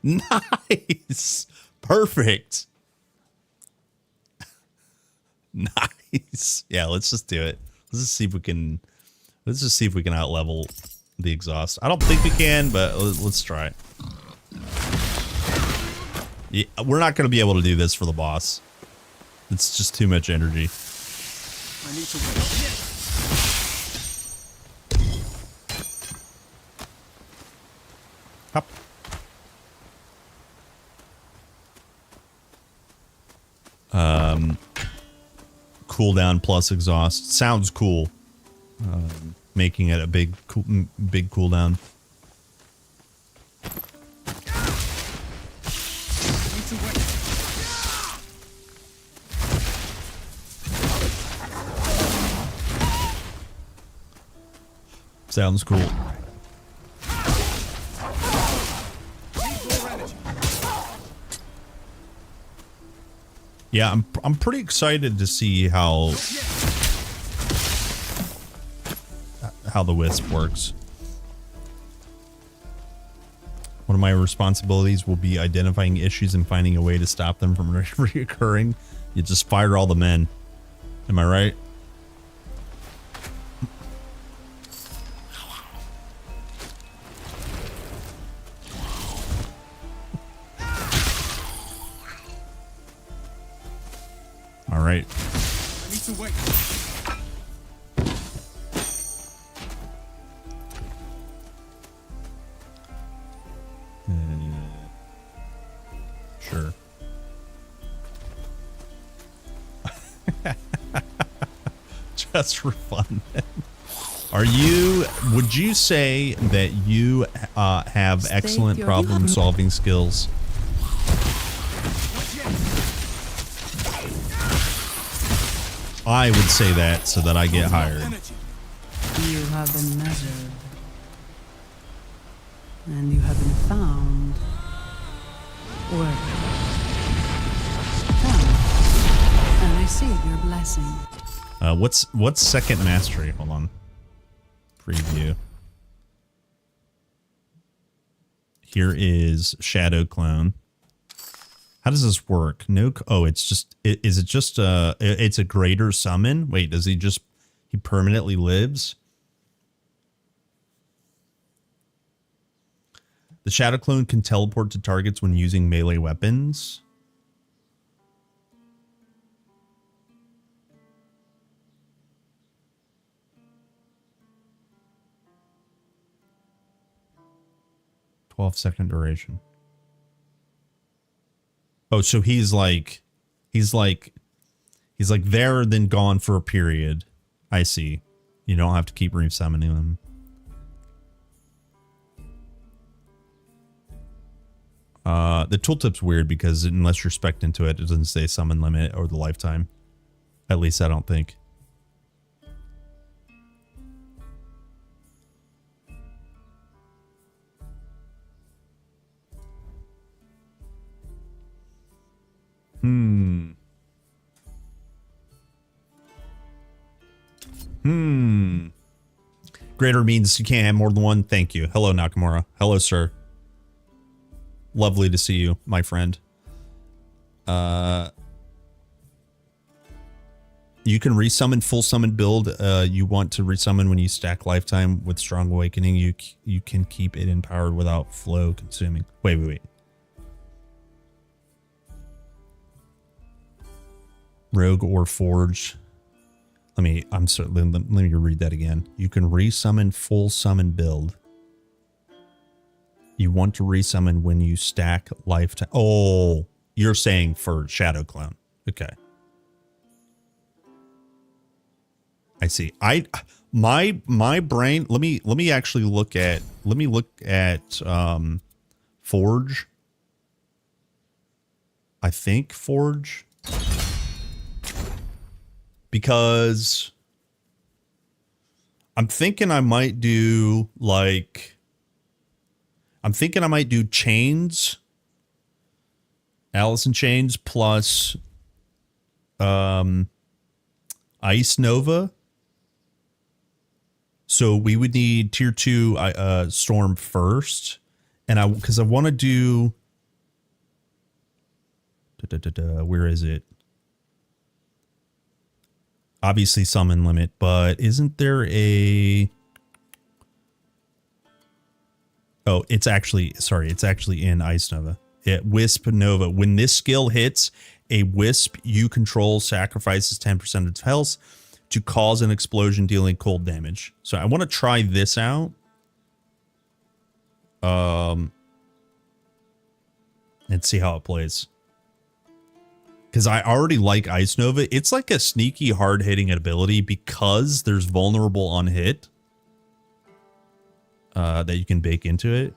Nice. Perfect. Nice. Yeah, let's just do it. Let's just see if we can out level the exhaust. I don't think we can, but let's try it. Yeah, we're not going to be able to do this for the boss. It's just too much energy. I need to wait. Hop. Cooldown plus exhaust sounds cool. Making it a big cooldown. Sounds cool. Yeah, I'm pretty excited to see how the wisp works. One of my responsibilities will be identifying issues and finding a way to stop them from reoccurring. You just fire all the men. Am I right? All right. I need to wait. Sure. Just for fun. Would you say that you have excellent problem solving skills? I would say that so that I get hired. You have been measured. And you have been found. Work. Done. And receive your blessing. What's second mastery? Hold on. Preview. Here is Shadow Clone. How does this work? No. Oh, it's just. Is it just it's a greater summon? Wait, does he permanently lives? The Shadow Clone can teleport to targets when using melee weapons. "12-second duration." Oh, so he's like there, then gone for a period. I see. You don't have to keep resummoning them. The tooltip's weird because unless you're spec'd into it, it doesn't say summon limit or the lifetime. At least I don't think. Greater means you can't have more than one. Thank you. Hello, Nakamura. Hello, sir. Lovely to see you, my friend. You can resummon full summon build. You want to resummon when you stack lifetime with Strong Awakening. You can keep it empowered without flow consuming. Wait. Rogue or Forge. Let me read that again. You can resummon full summon build. You want to resummon when you stack lifetime. Oh, you're saying for Shadow Clone. Okay. I see. My brain, let me actually look at Forge. I think Forge, because I'm thinking I might do chains, Alice in Chains plus Ice Nova. So we would need tier 2 Storm first, and because I want to do where is it? Obviously summon limit, but isn't there a... Oh, it's actually in Ice Nova. Wisp Nova. When this skill hits, a wisp you control sacrifices 10% of its health to cause an explosion dealing cold damage. So I want to try this out. And see how it plays. Because I already like Ice Nova. It's like a sneaky, hard-hitting ability because there's vulnerable on hit that you can bake into it.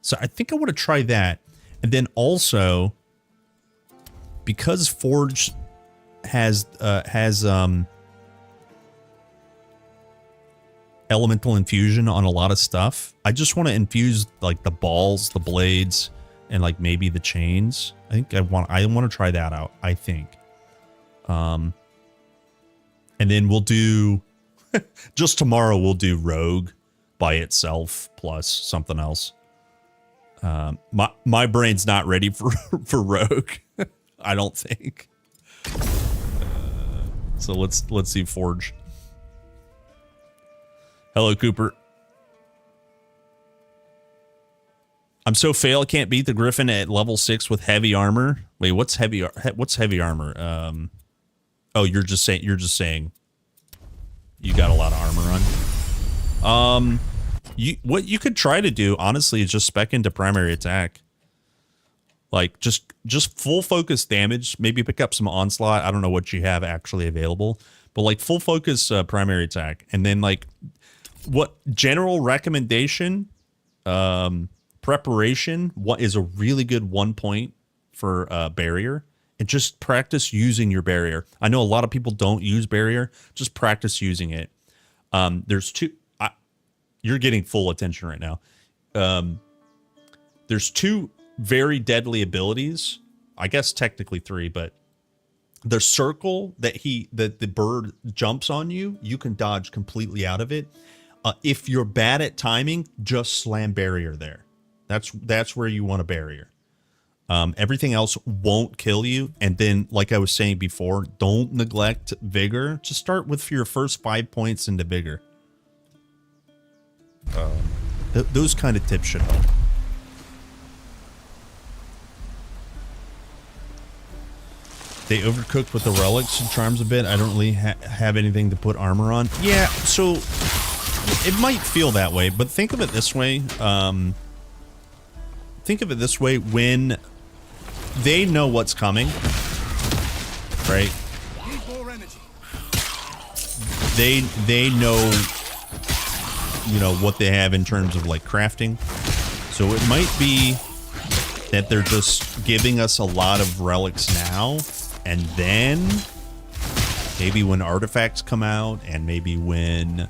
So I think I want to try that. And then also, because Forge has elemental infusion on a lot of stuff, I just want to infuse like the balls, the blades, and like maybe the chains. I think I want to try that out, I think. And then we'll do just tomorrow we'll do Rogue by itself plus something else. My brain's not ready for Rogue. I don't think. So let's see Forge. Hello, Cooper. I'm so fail I can't beat the Griffin at level 6 with heavy armor. Wait, what's heavy armor? Oh, you're just saying you got a lot of armor on. What you could try to do, honestly, is just spec into primary attack. Like just full focus damage, maybe pick up some onslaught. I don't know what you have actually available, but like full focus primary attack. And then like what general recommendation, preparation, what is a really good 1 point for barrier, and just practice using your barrier. I know a lot of people don't use barrier. Just practice using it. There's two. You're getting full attention right now. There's two very deadly abilities. I guess technically three, but the circle that the bird jumps on you, you can dodge completely out of it. If you're bad at timing, just slam barrier there. That's where you want a barrier. Everything else won't kill you. And then, like I was saying before, don't neglect vigor. Just start with your first 5 points into vigor. Those kind of tips should help. They overcooked with the relics and charms a bit. I don't really have anything to put armor on. Yeah, so it might feel that way, but think of it this way. When they know what's coming, right? They know, you know, what they have in terms of like crafting. So it might be that they're just giving us a lot of relics now, and then maybe when artifacts come out, and maybe when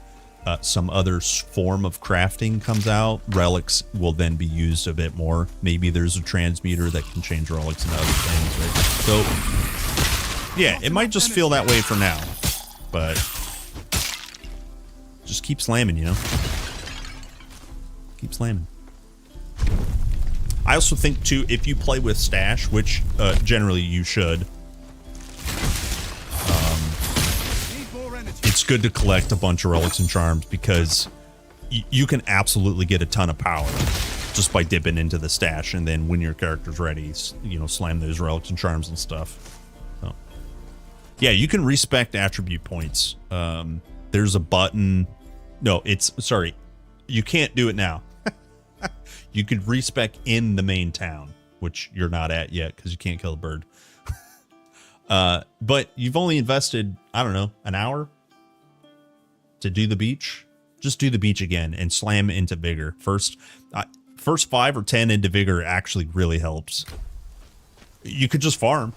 some other form of crafting comes out, relics will then be used a bit more. Maybe there's a transmuter that can change relics into other things, right? So yeah, it might just feel that way for now, but just keep slamming, you know? Keep slamming. I also think, too, if you play with stash, which generally you should, it's good to collect a bunch of relics and charms, because you can absolutely get a ton of power just by dipping into the stash, and then when your character's ready, you know, slam those relics and charms and stuff. So, yeah, you can respec attribute points. There's a button. No, sorry, you can't do it now. You could respec in the main town, which you're not at yet because you can't kill a bird. But you've only invested, I don't know, an hour? to do the beach, just do the beach again and slam into vigor. First 5 or 10 into vigor actually really helps. You could just farm.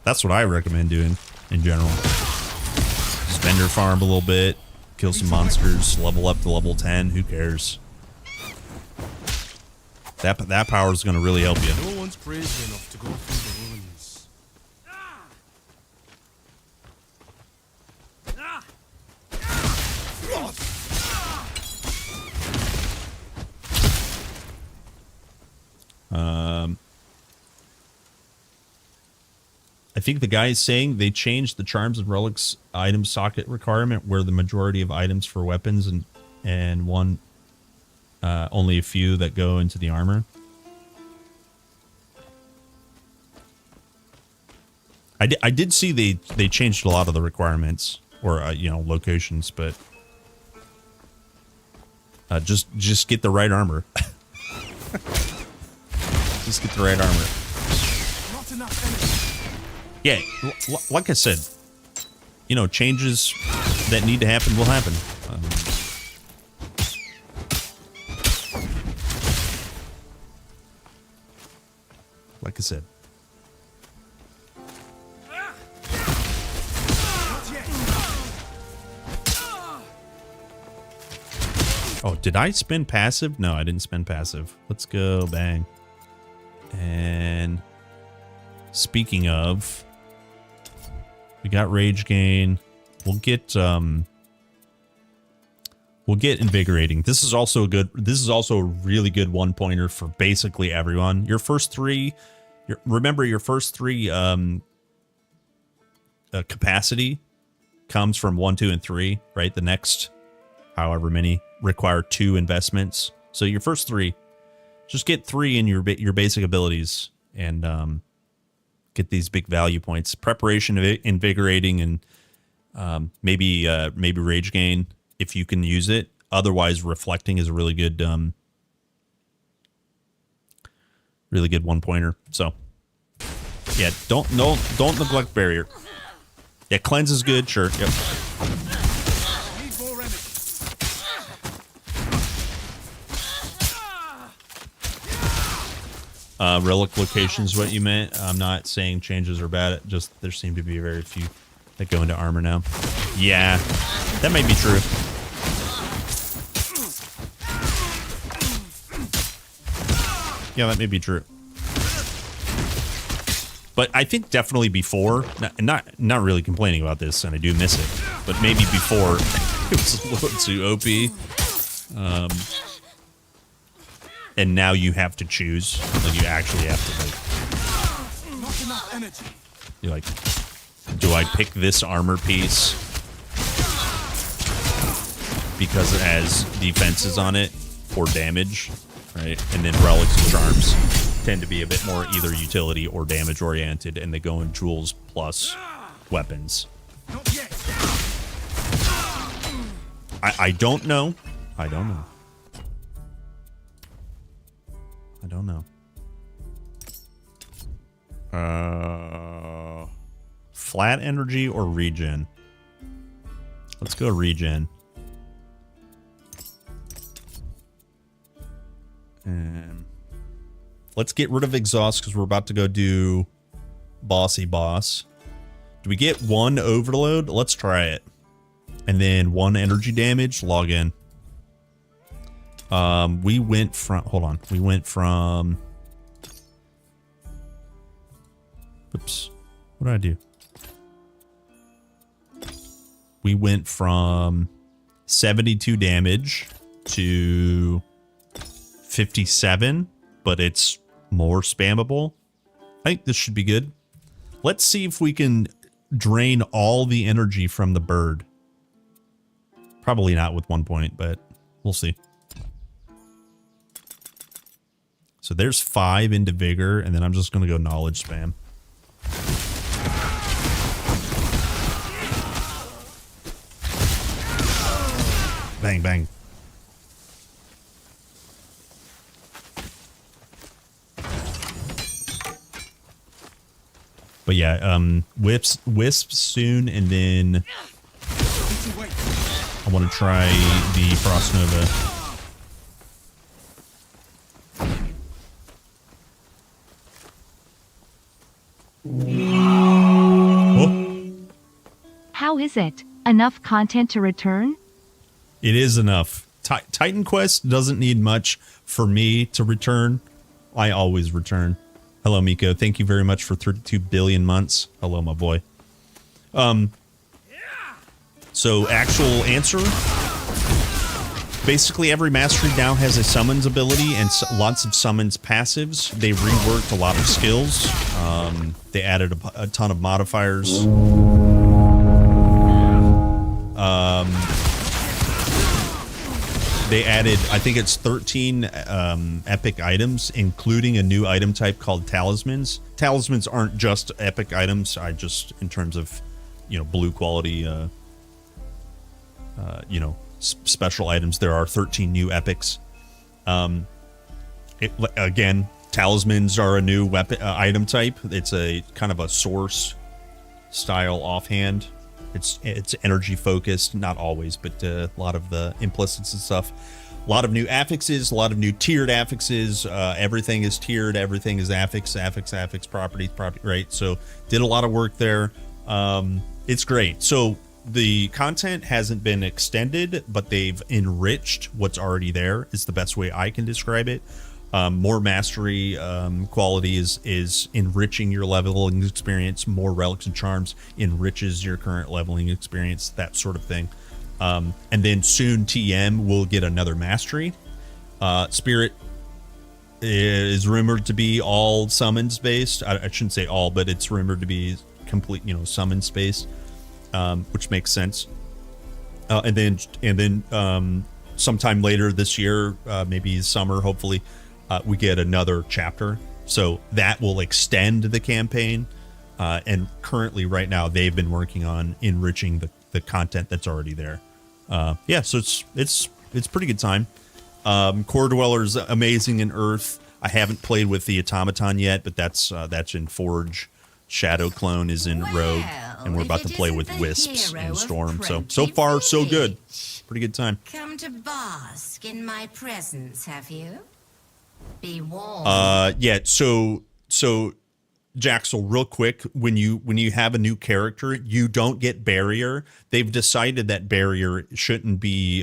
That's what I recommend doing in general. Spend your farm a little bit, kill some monsters, level up to level 10. Who cares? That power is going to really help you. No one's crazy enough to go through the ruins. I think the guy is saying they changed the charms and relics item socket requirement, where the majority of items for weapons and one only a few that go into the armor. I did see they changed a lot of the requirements or locations, but just get the right armor. Just get the right armor. Not enough energy. Yeah, like I said, changes that need to happen will happen. Like I said. Oh, did I spend passive? No, I didn't spend passive. Let's go, bang. And speaking of, we got rage gain. We'll get invigorating. This is also a really good 1-pointer for basically everyone. Your first 3, remember your first 3 capacity comes from 1, 2, and 3, right? The next however many require 2 investments. So your first 3, just get 3 in your basic abilities and get these big value points. Preparation, invigorating, and maybe rage gain if you can use it. Otherwise, reflecting is a really good 1-pointer. So yeah, don't neglect barrier. Yeah, cleanse is good, sure. Yep. Relic locations, what you meant. I'm not saying changes are bad. Just there seem to be very few that go into armor now. Yeah, that may be true. Yeah, that may be true. But I think definitely before, not really complaining about this, and I do miss it, but maybe before it was a little too OP. And now you have to choose. Like you actually have to Not enough energy. You're like, do I pick this armor piece because it has defenses on it or damage, right? And then relics and charms tend to be a bit more either utility or damage oriented, and they go in jewels plus weapons. I don't know. I don't know. I don't know. Flat energy or regen? Let's go regen. And let's get rid of exhaust because we're about to go do bossy boss. Do we get 1 overload? Let's try it. And then 1 energy damage, log in. We went from, hold on. We went from, oops, what did I do? We went from 72 damage to 57, but it's more spammable. I think this should be good. Let's see if we can drain all the energy from the bird. Probably not with 1 point, but we'll see. So there's 5 into vigor, and then I'm just going to go knowledge spam. Bang, bang. But yeah, wisps soon, and then want to try the Frost Nova. Oh. How is it? Enough content to return? It is enough. Titan Quest doesn't need much for me to return. I always return. Hello, Miko. Thank you very much for 32 billion months. Hello, my boy. So, actual answer. Basically, every mastery now has a summons ability and lots of summons passives. They reworked a lot of skills. They added a ton of modifiers. They added, I think it's 13 epic items, including a new item type called talismans. Talismans aren't just epic items. I just, in terms of, you know, blue quality, you know, special items, there are 13 new epics. Again, talismans are a new weapon item type. It's a kind of a source style offhand. It's energy focused, not always, but a lot of the implicits and stuff. A lot of new affixes, a lot of new tiered affixes. Everything is tiered, everything is affix, property, right? So did a lot of work there. It's great. So the content hasn't been extended, but they've enriched what's already there, is the best way I can describe it. More mastery quality is enriching your leveling experience. More relics and charms enriches your current leveling experience, that sort of thing. And then soon TM will get another mastery. Spirit is rumored to be all summons based. I shouldn't say all, but it's rumored to be complete, you know, summons based, which makes sense. And then sometime later this year, maybe summer, hopefully, we get another chapter, so that will extend the campaign. And currently, right now, they've been working on enriching the content that's already there. Yeah, so it's pretty good time. Core Dweller's amazing in Earth. I haven't played with the automaton yet, but that's in Forge. Shadow Clone is in Rogue, and we're about to play with Wisps in Storm. So far, so good. Pretty good time. Come to bask in my presence, have you? Be warned. Yeah, so Jaxel, real quick, when you have a new character, you don't get barrier. They've decided that barrier shouldn't be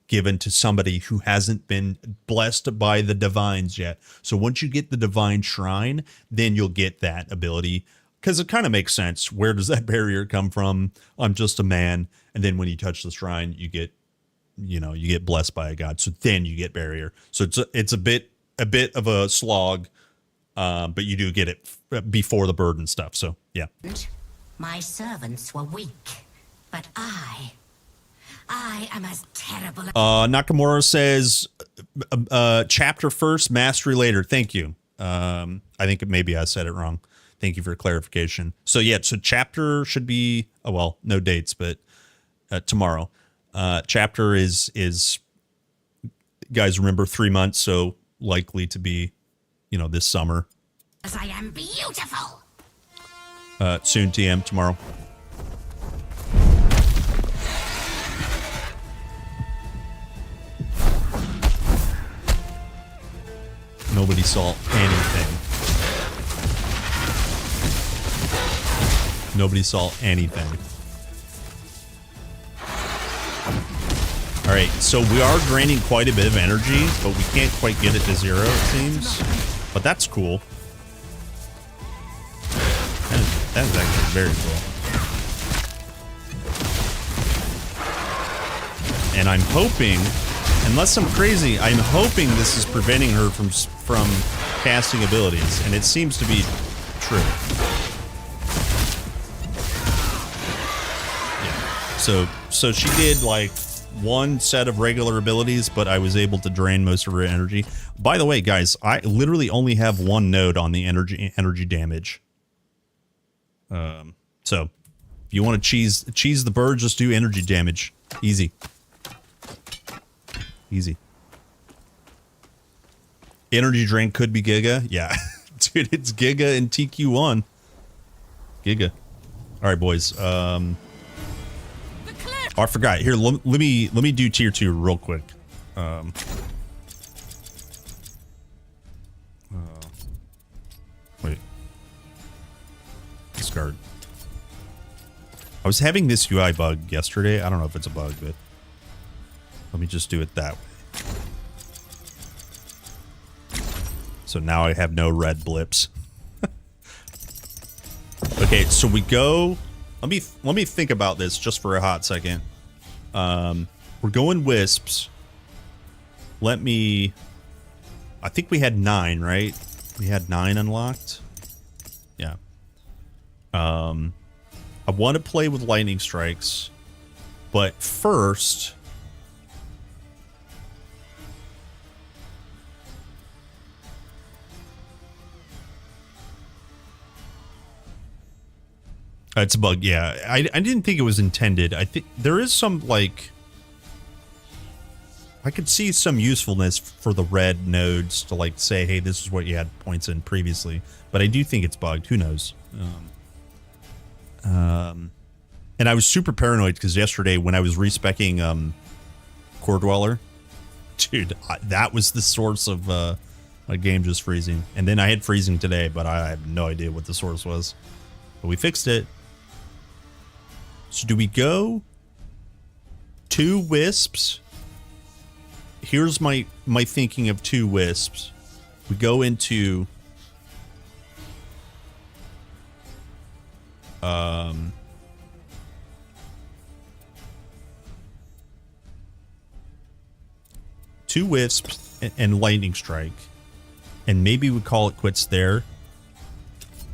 given to somebody who hasn't been blessed by the divines yet. So once you get the divine shrine, then you'll get that ability, because it kind of makes sense. Where does that barrier come from? I'm just a man. And then when you touch the shrine, you get blessed by a god. So then you get barrier. So it's a bit of a slog, but you do get it before the bird and stuff. So yeah. My servants were weak, but I am as terrible. Nakamura says, chapter first, mastery later. Thank you. I think maybe I said it wrong. Thank you for clarification. So yeah, so chapter should be, oh, well, no dates, but tomorrow. Chapter is guys, remember 3 months, so likely to be, this summer. As I am beautiful. Soon TM tomorrow. Nobody saw anything. Nobody saw anything. All right, so we are draining quite a bit of energy, but we can't quite get it to zero, it seems. But that's cool. That is actually very cool. And I'm hoping, unless I'm crazy, I'm hoping this is preventing her from casting abilities, and it seems to be true. Yeah. So she did like one set of regular abilities, but I was able to drain most of her energy. By the way, guys, I literally only have one node on the energy damage. So if you want to cheese the bird, just do energy damage. Easy. Easy. Energy drain could be Giga. Yeah. Dude, it's Giga and TQ1. Giga. All right, boys. Oh, I forgot. Here, let me do tier 2 real quick. Wait. Discard. I was having this UI bug yesterday. I don't know if it's a bug, but let me just do it that way. So now I have no red blips. Okay, so we go. Let me think about this just for a hot second. We're going wisps. I think we had 9, right? We had 9 unlocked. Yeah. I want to play with lightning strikes, but first, it's a bug. Yeah, I didn't think it was intended. I think there is some, like, I could see some usefulness for the red nodes to, like, say, hey, this is what you had points in previously, but I do think it's bugged. Who knows? And I was super paranoid because yesterday when I was respecking Core Dweller, dude, that was the source of my game just freezing. And then I had freezing today, but I have no idea what the source was. But we fixed it. So do we go 2 wisps? Here's my thinking of 2 wisps. We go into two wisps and lightning strike, and maybe we call it quits there.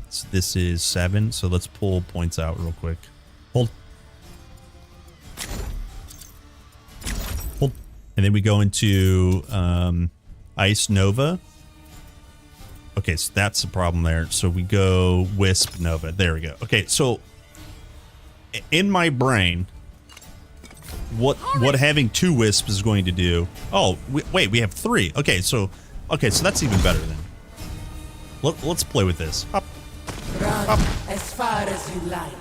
So this is 7, so let's pull points out real quick. Hold. And then we go into Ice Nova. Okay, so that's the problem there. So we go Wisp Nova. There we go. Okay, so in my brain, what having 2 wisps is going to do? Oh, wait, we have 3. Okay, so that's even better then. Let's play with this. Up. Run as far as you like.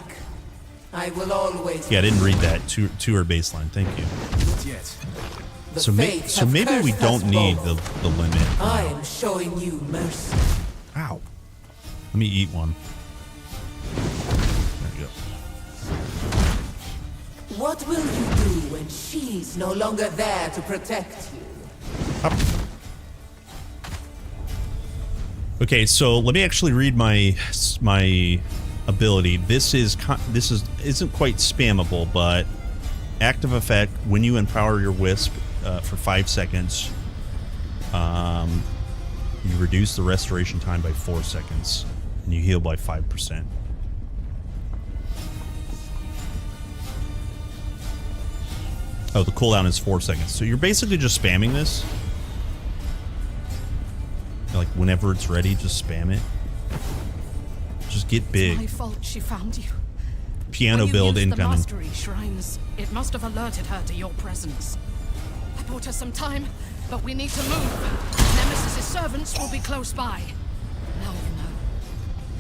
I will always. Yeah, I didn't read that. Tour baseline. Thank you. Not yet. So maybe we don't need the limit. I am showing you mercy. Ow. Let me eat one. There you go. What will you do when she's no longer there to protect you? Up. Okay, so let me actually read my ability. This isn't quite spammable, but active effect when you empower your wisp for 5 seconds. You reduce the restoration time by 4 seconds, and you heal by 5%. Oh, the cooldown is 4 seconds. So you're basically just spamming this. Like, whenever it's ready, just spam it. Just get big. It's my fault she found you. Piano build incoming. The mastery shrines, it must have alerted her to your presence. I bought her some time, but we need to move. Nemesis' servants will be close by. Now you know.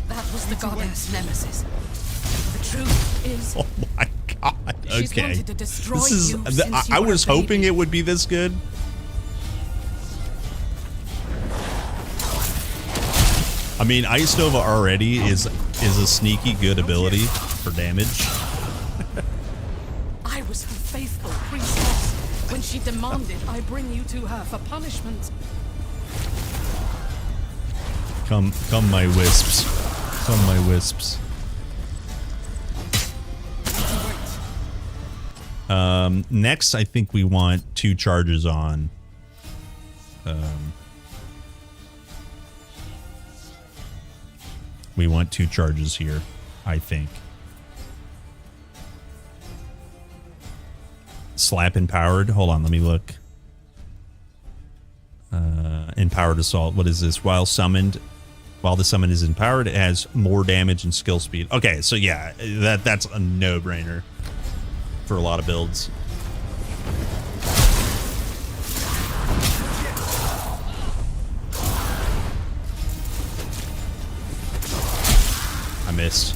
That was the goddess Nemesis. The truth is... Oh my god. She's Okay. wanted to destroy This is... you since you I were was a baby. hoping it would be this good. I mean, Ice Nova already is a sneaky good ability for damage. I was her faithful priestess when she demanded I bring you to her for punishment. Come my wisps. Come my wisps. Next, I think we want 2 charges on. We want 2 charges here, I think. Slap empowered. Hold on, let me look. Empowered assault. What is this? While the summon is empowered, it has more damage and skill speed. Okay, so yeah, that's a no-brainer for a lot of builds. I missed.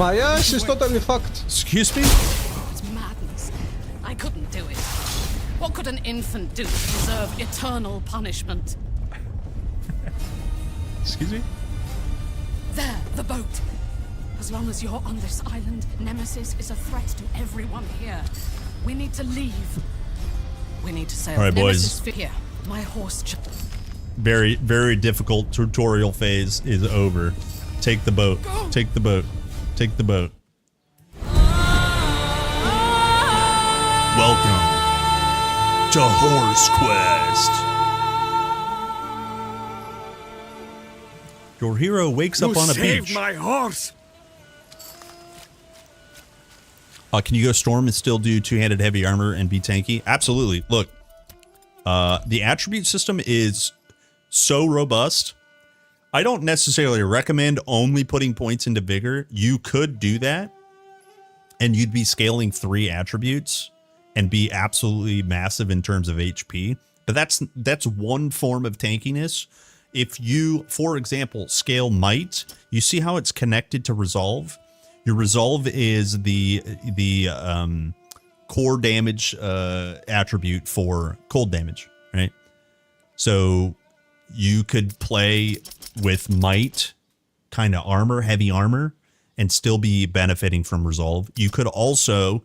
My ass is totally fucked. Excuse me? It's madness. I couldn't do it. What could an infant do to deserve eternal punishment? Excuse me? There, the boat. As long as you're on this island, Nemesis is a threat to everyone here. We need to leave. We need to sail. All right, Nemesis boys. here. My horse. Very, very difficult tutorial phase is over. Take the boat. Take the boat. Take the boat. Welcome to Horse Quest. Your hero wakes up on a beach. my horse. Can you go storm and still do two-handed heavy armor and be tanky? Absolutely. Look, the attribute system is so robust. I don't necessarily recommend only putting points into vigor. You could do that, and you'd be scaling 3 attributes and be absolutely massive in terms of HP. But that's one form of tankiness. If you, for example, scale might, you see how it's connected to resolve? Your resolve is the core damage attribute for cold damage, right? So you could play with might, kind of armor, heavy armor, and still be benefiting from resolve. You could also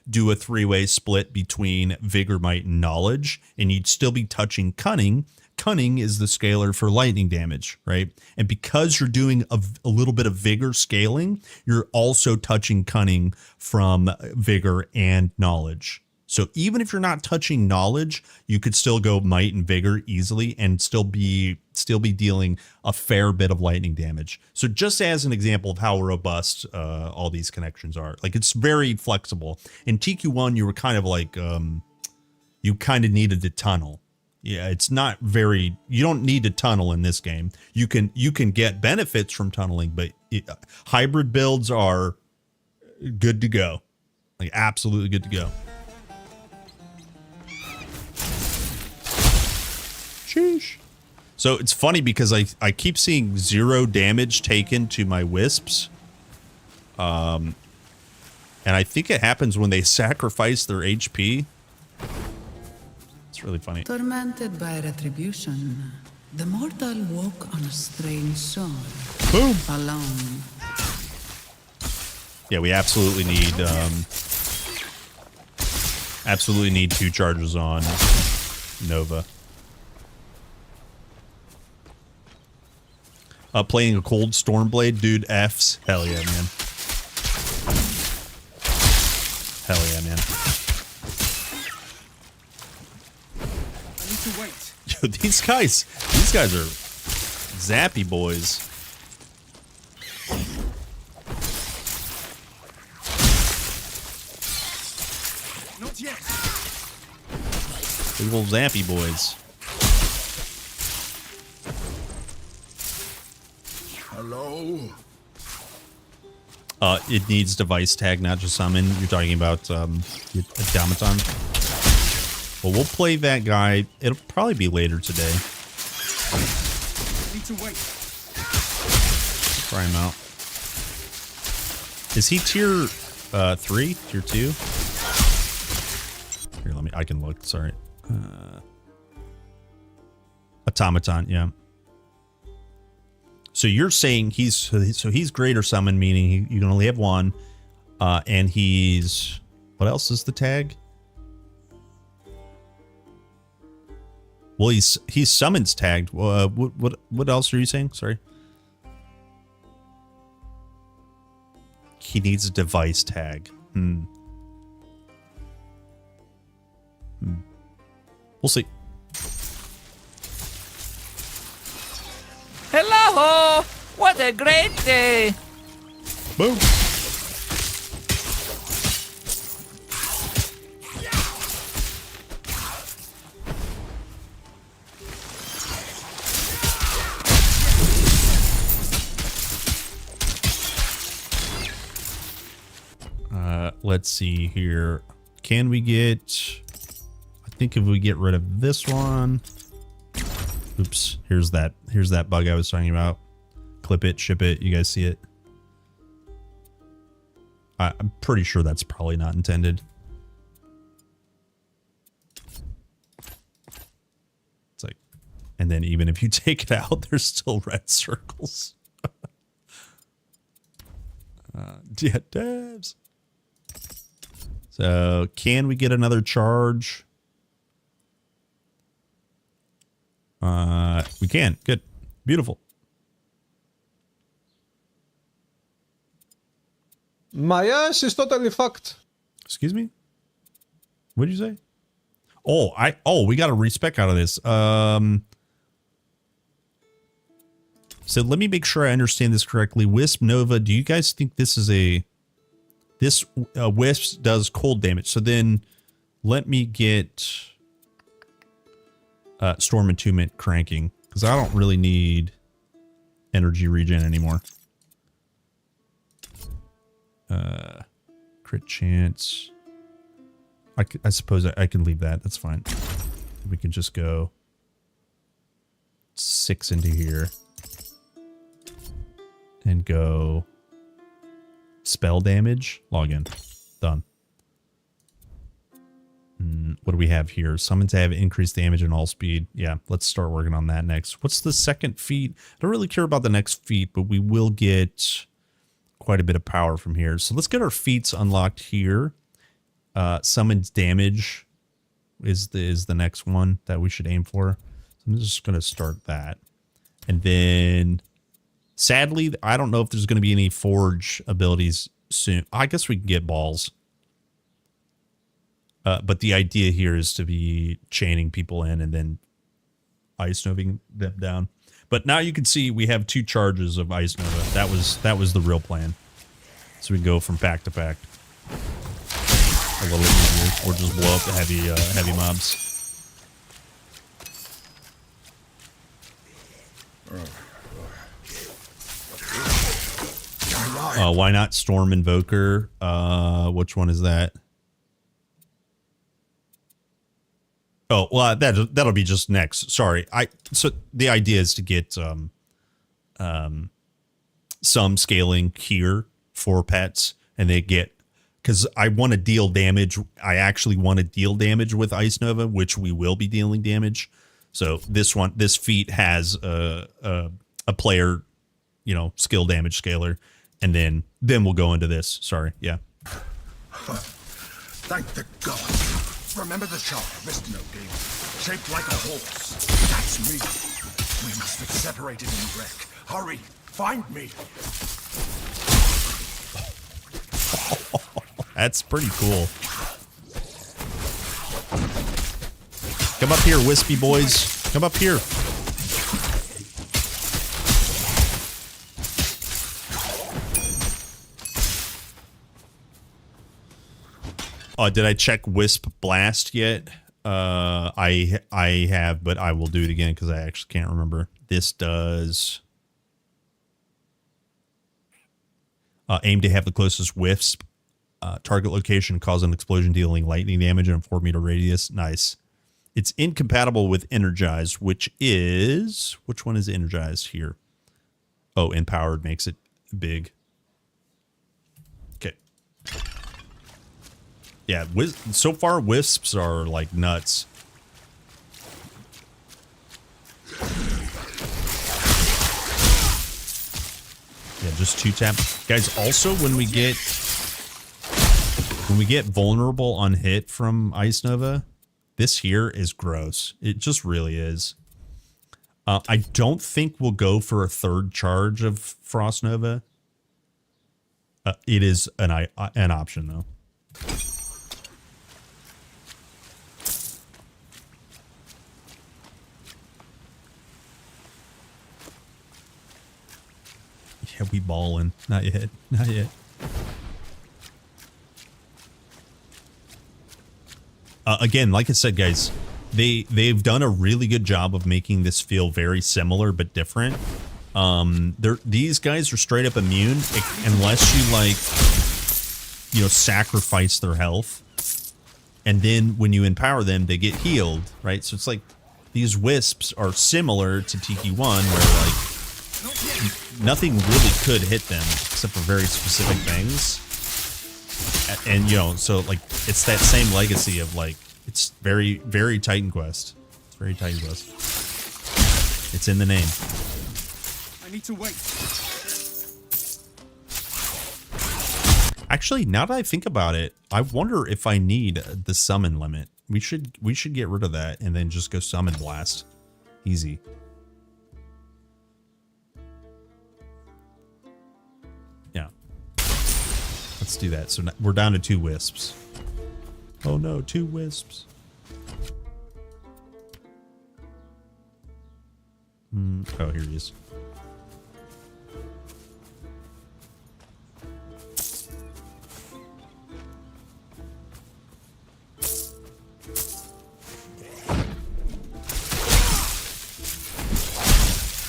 do a 3-way split between vigor, might, and knowledge, and you'd still be touching cunning. Cunning is the scaler for lightning damage, right? And because you're doing a little bit of vigor scaling, you're also touching cunning from vigor and knowledge. So even if you're not touching knowledge, you could still go might and vigor easily and still be dealing a fair bit of lightning damage. So just as an example of how robust all these connections are, like it's very flexible. In TQ1, you were kind of like you kind of needed to tunnel. Yeah, it's not very, you don't need to tunnel in this game. You can get benefits from tunneling, but hybrid builds are good to go. Like absolutely good to go. Sheesh. So it's funny because I keep seeing 0 damage taken to my wisps. And I think it happens when they sacrifice their HP. It's really funny. Tormented by retribution, the mortal woke on a strange soul. Boom. Alone. Yeah, we absolutely need 2 charges on Nova. Playing a cold Stormblade, dude. F's. Hell yeah, man. Hell yeah, man. To wait. Yo, these guys are zappy boys. Not yet. Big old zappy boys. Hello? It needs device tag, not just summon. You're talking about automaton. Well, we'll play that guy. It'll probably be later today. Need to wait. Try him out. Is he tier 3? Tier 2? Here, I can look. Sorry. Automaton, yeah. So you're saying he's greater summon, meaning you can only have 1, and he's, what else is the tag? Well, he's summons tagged. What else are you saying? Sorry. He needs a device tag. We'll see. Hello! What a great day! Boom. Let's see here. Can we get, I think if we get rid of this one. Oops, here's that bug I was talking about. Clip it, ship it, you guys see it. I'm pretty sure that's probably not intended. It's like, and then even if you take it out, there's still red circles. Yeah, devs. So can we get another charge? We can. Good. Beautiful. My ass is totally fucked. Excuse me? What did you say? We got a respec out of this. So let me make sure I understand this correctly. Wisp Nova, do you guys think this is this Wisp does cold damage? So then let me get Storm Attunement cranking, because I don't really need energy regen anymore. Crit chance. I suppose I can leave that. That's fine. We can just go 6 into here. And go spell damage. Login. Done. What do we have here? Summons have increased damage and all speed. Yeah, let's start working on that next. What's the second feat? I don't really care about the next feat, but we will get quite a bit of power from here. So let's get our feats unlocked here. Summons damage is the next one that we should aim for. So I'm just going to start that. And then, sadly, I don't know if there's going to be any forge abilities soon. I guess we can get balls. But the idea here is to be chaining people in and then ice noving them down. But now you can see we have 2 charges of Ice Nova. That was the real plan. So we can go from pack to pack a little easier, or just blow up the heavy mobs. Why not Storm Invoker? Which one is that? Oh, well, that'll be just next. Sorry. So the idea is to get some scaling here for pets, and they get, because I want to deal damage. I actually want to deal damage with Ice Nova, which we will be dealing damage. So this feat has a player, skill damage scaler, and then we'll go into this. Sorry. Yeah. Thank the gods. Remember the shark wrist note game? Shaped like a horse. That's me. We must have separated in the wreck. Hurry, find me. That's pretty cool. Come up here, wispy boys. Come up here. Did I check Wisp Blast yet? I have, but I will do it again because I actually can't remember. This does aim to have the closest wisp. Target location, cause an explosion dealing lightning damage in a 4-meter radius. Nice. It's incompatible with Energize, which one is Energized here? Oh, Empowered makes it big. Okay. Yeah, so far wisps are like nuts. Yeah, just 2-tap. Guys, also when we get vulnerable on hit from Ice Nova, this here is gross. It just really is. I don't think we'll go for a 3rd charge of Frost Nova. It is an option though. Yeah, we ballin'. Not yet. Not yet. Again, like I said, guys, they've done a really good job of making this feel very similar but different. These guys are straight up immune unless you sacrifice their health, and then when you empower them, they get healed, right? So it's like these wisps are similar to TQ1, where nothing really could hit them except for very specific things. And you know, so like it's that same legacy of like it's very, very Titan Quest. It's very Titan Quest. It's in the name. I need to wait. Actually, now that I think about it, I wonder if I need the summon limit. We should get rid of that and then just go summon blast. Easy. Yeah. Let's do that. So we're down to 2 wisps. Oh no, 2 wisps. Oh, here he is.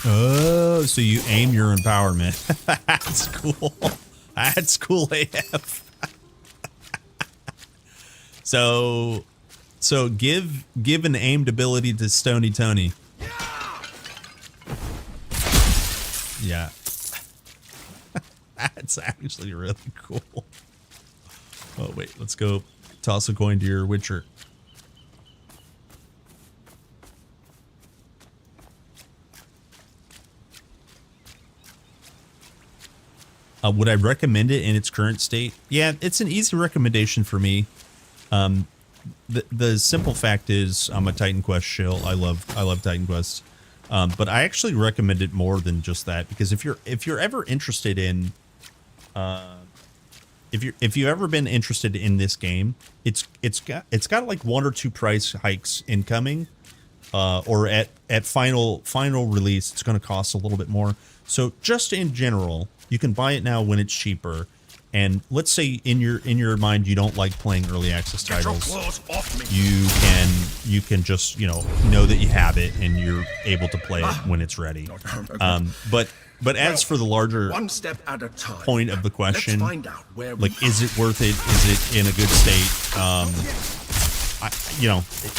Oh, so you aim your empowerment. That's cool. That's cool AF. So give an aimed ability to Stony Tony. Yeah. That's actually really cool. Oh wait, let's go toss a coin to your Witcher. Would I recommend it in its current state? Yeah, it's an easy recommendation for me. The simple fact is I'm a Titan Quest shill. I love Titan Quest. But I actually recommend it more than just that, because if you're ever interested in if you've ever been interested in this game, it's got like 1 or 2 price hikes incoming, or at final release it's going to cost a little bit more. So just in general, you can buy it now when it's cheaper. And let's say in your mind you don't like playing early access titles, you can just know that you have it and you're able to play it when it's ready. But as for the larger one step at a time, point of the question, let's find out where like is it worth it? Is it in a good state?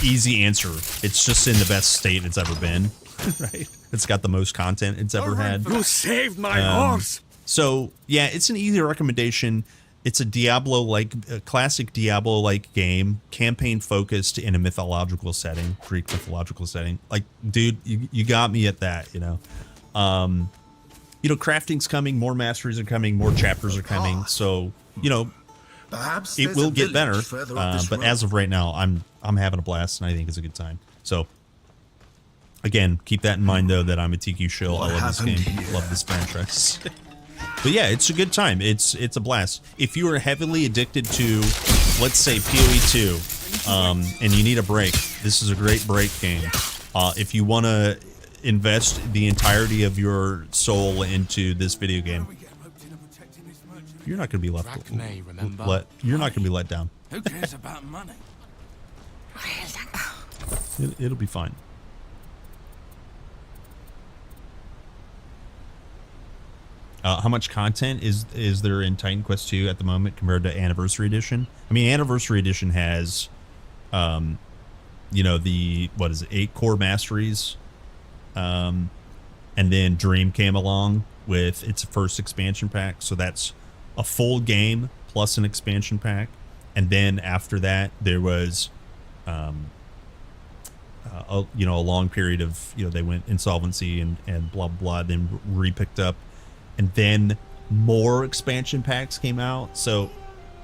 Easy answer. It's just in the best state it's ever been. Right? It's got the most content it's ever had. You saved my horse. So yeah, it's an easy recommendation. It's a classic Diablo-like game, campaign focused in a mythological setting, Greek mythological setting. Like, dude, you got me at that. Crafting's coming, more masteries are coming, more chapters are coming. So perhaps it will get better. But as of right now, I'm having a blast, and I think it's a good time. So again, keep that in mind though, that I'm a TQ shill. I love this game, love this franchise. But yeah, it's a good time. It's a blast. If you are heavily addicted to, let's say, PoE 2, and you need a break, this is a great break game. If you want to invest the entirety of your soul into this video game, you're not going to be you're not going to be let down. Who cares about money? It'll be fine. How much content is there in Titan Quest 2 at the moment compared to Anniversary Edition? I mean, Anniversary Edition has, the 8 core masteries, and then Dream came along with its first expansion pack, so that's a full game plus an expansion pack, and then after that there was, a long period of they went insolvency and blah blah, then re-picked up. And then more expansion packs came out. So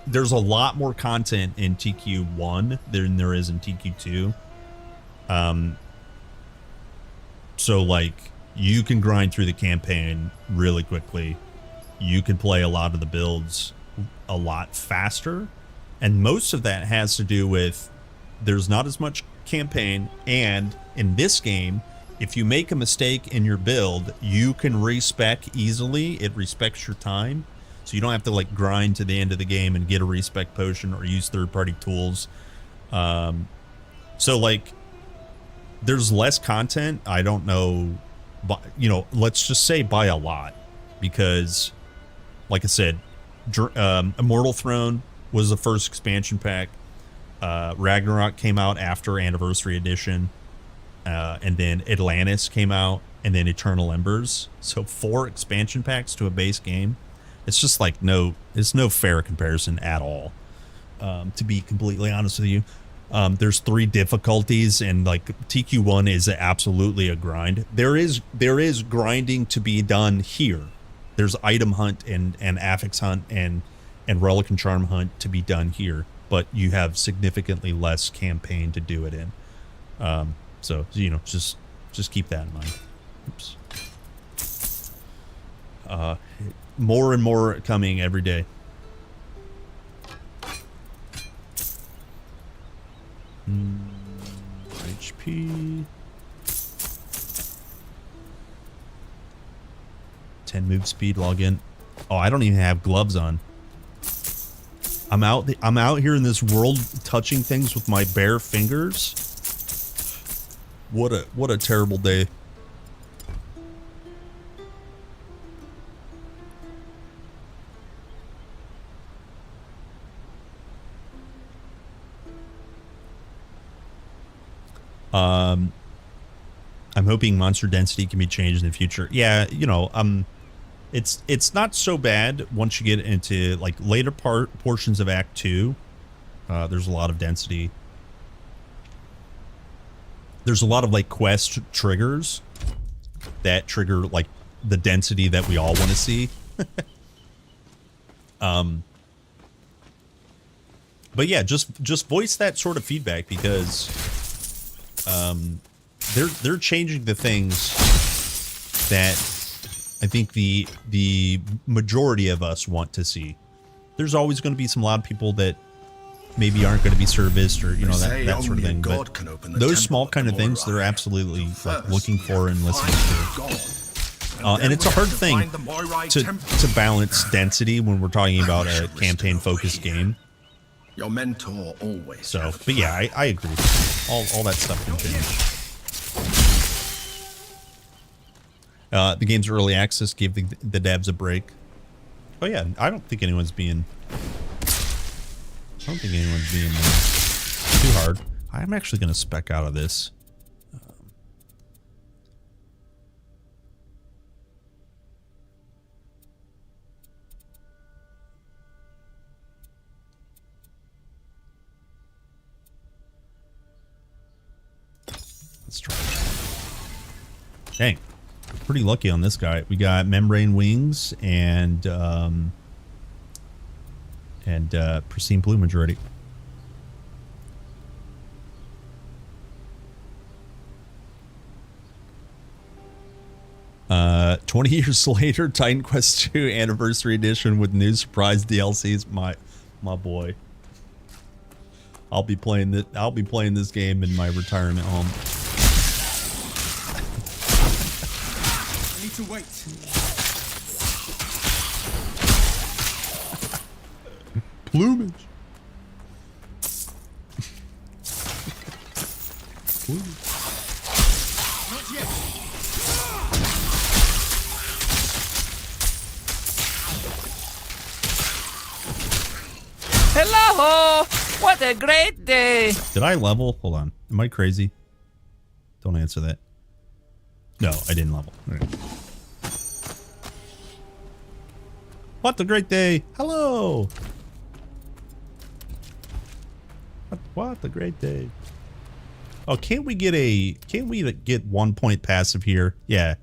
there's a lot more content in TQ1 than there is in TQ2. So like you can grind through the campaign really quickly. You can play a lot of the builds a lot faster. And most of that has to do with there's not as much campaign. And in this game, if you make a mistake in your build, you can respec easily. It respects your time. So you don't have to like grind to the end of the game and get a respec potion or use third-party tools. So like there's less content. I don't know, but let's just say by a lot, because like I said, Immortal Throne was the first expansion pack. Ragnarok came out after Anniversary Edition. And then Atlantis came out, and then Eternal Embers. So 4 expansion packs to a base game. It's just like it's no fair comparison at all. to be completely honest with you. There's 3 difficulties, and like TQ1 is absolutely a grind. There is grinding to be done here. There's item hunt and affix hunt and relic and charm hunt to be done here, but you have significantly less campaign to do it in. So you know, just keep that in mind. Oops. More and more coming every day. HP. 10 move speed, log in. Oh, I don't even have gloves on. I'm out here in this world touching things with my bare fingers. What a terrible day. I'm hoping monster density can be changed in the future. Yeah, you know, it's not so bad once you get into like later portions of Act 2. There's a lot of density. There's a lot of like quest triggers that trigger like the density that we all want to see. But yeah, just voice that sort of feedback, because they're changing the things that I think the majority of us want to see. There's always going to be some loud people that maybe aren't going to be serviced, or you know, that sort of thing. But those small kind of things, they're absolutely like looking for and listening to. And it's a hard thing to balance density when we're talking about a campaign-focused game. Your mentor always. So, but yeah, I agree. All that stuff can change. The game's early access gave the devs a break. Oh yeah, I don't think anyone's being too hard. I'm actually going to spec out of this. Let's try it. Dang. Pretty lucky on this guy. We got membrane wings and pristine plumage already. 20 years later, Titan Quest 2 Anniversary Edition with new surprise DLCs. My boy. I'll be playing this game in my retirement home. I need to wait. Plumage. Plumage. Not yet. Hello! What a great day! Did I level? Hold on. Am I crazy? Don't answer that. No, I didn't level. All right. What a great day! Hello! What a great day! Oh, can't we get 1 point passive here? Yeah.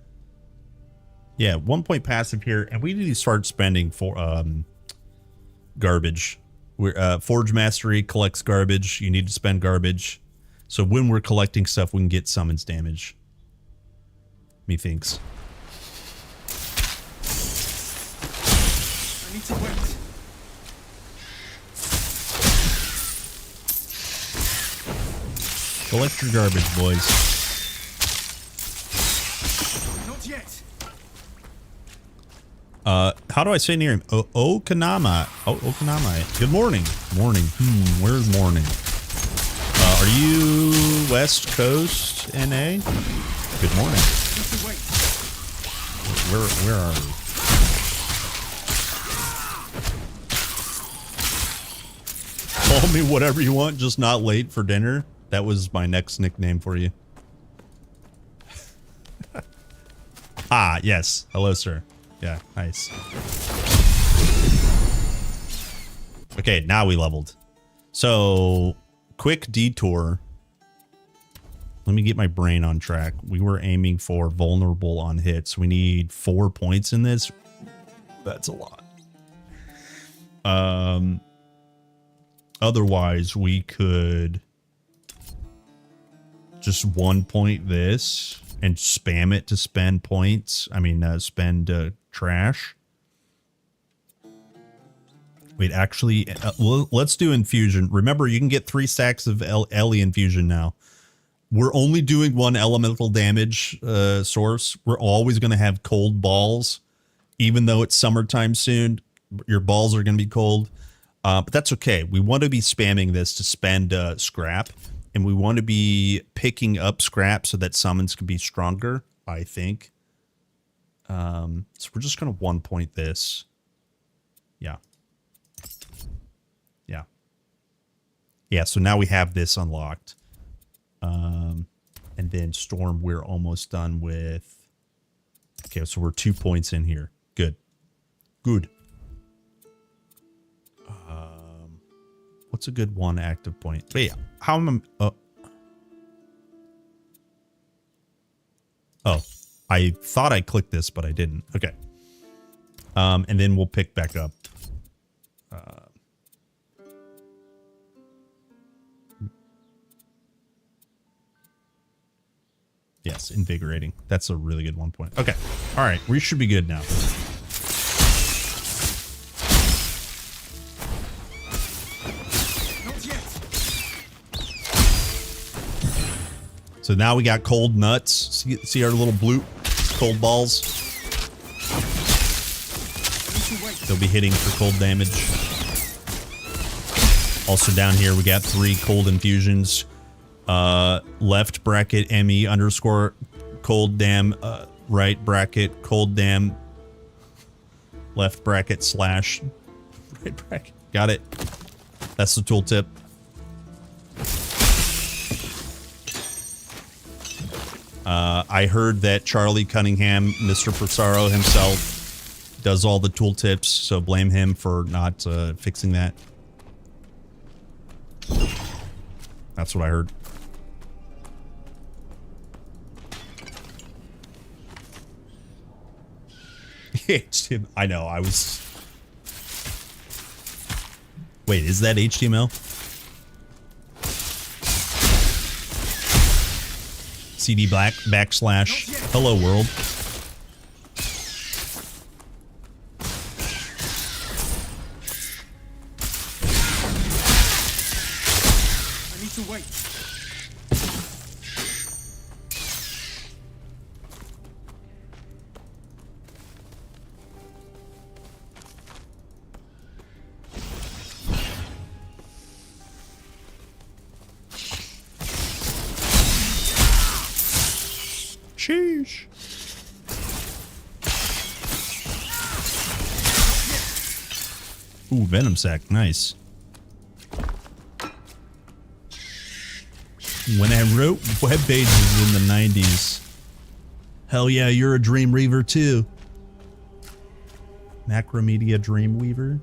Yeah, 1 point passive here, and we need to start spending for garbage. We're Forge Mastery collects garbage. You need to spend garbage. So when we're collecting stuff, we can get summons damage. Methinks. I need to wait. Collect your garbage, boys. Not yet. How do I say your name? Okanama. Oh, Okanama. Good morning. Morning. Where's morning? Are you West Coast, NA? Good morning. Where are we? Call me whatever you want, just not late for dinner. That was my next nickname for you. Ah, yes. Hello, sir. Yeah, nice. Okay, now we leveled. So, quick detour. Let me get my brain on track. We were aiming for vulnerable on hits. We need 4 points in this. That's a lot. Otherwise, we could just 1 point this and spam it to spend points. I mean, spend trash. Wait, actually, let's do infusion. Remember, you can get 3 stacks of Ellie infusion now. We're only doing 1 elemental damage source. We're always going to have cold balls. Even though it's summertime soon, your balls are going to be cold. But that's okay. We want to be spamming this to spend scrap. And we want to be picking up scrap so that summons can be stronger, I think. So we're just going to 1 point this. Yeah. Yeah. Yeah, so now we have this unlocked. And then Storm, we're almost done with... Okay, so we're 2 points in here. Good. Good. What's a good 1 active point? Wait, how am I... Oh, I thought I clicked this, but I didn't. Okay. And then we'll pick back up. Yes, invigorating. That's a really good 1 point. Okay. All right. We should be good now. Not yet. So now we got cold nuts. See our little blue cold balls? They'll be hitting for cold damage. Also down here, we got 3 cold infusions. Left bracket ME underscore cold dam, right bracket cold dam, left bracket slash right bracket. Got it. That's the tooltip. I heard that Charlie Cunningham, Mr. Persaro himself, does all the tooltips, so blame him for not fixing that. That's what I heard. I know, I was... Wait, is that HTML? CD black backslash hello world. I need to wait. Sheesh. Ooh, Venom Sack. Nice. When I wrote web pages in the 90s. Hell yeah, you're a Dreamweaver too. Macromedia Dreamweaver.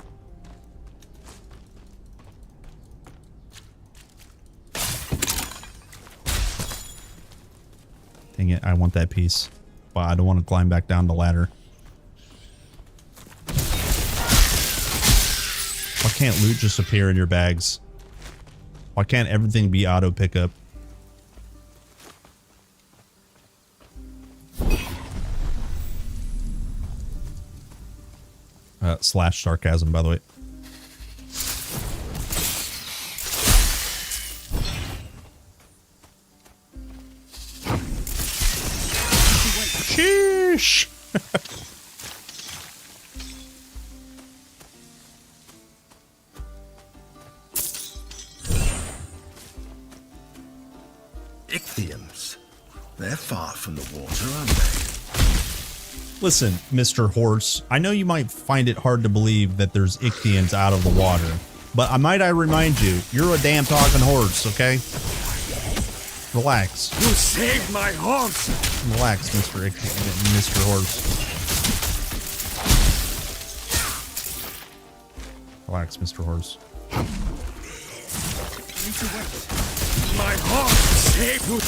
Dang it, I want that piece. Wow, I don't want to climb back down the ladder. Why can't loot just appear in your bags? Why can't everything be auto pickup? Slash sarcasm, by the way. Sheesh. Ichthyans. They're far from the water, aren't they? Listen, Mr. Horse, I know you might find it hard to believe that there's Ichthyans out of the water, but might I remind you, you're a damn talking horse, okay? Relax. You saved my horse! Relax, Mr. Mr. Horse. Relax, Mr. Horse. need to wait. My heart saved you.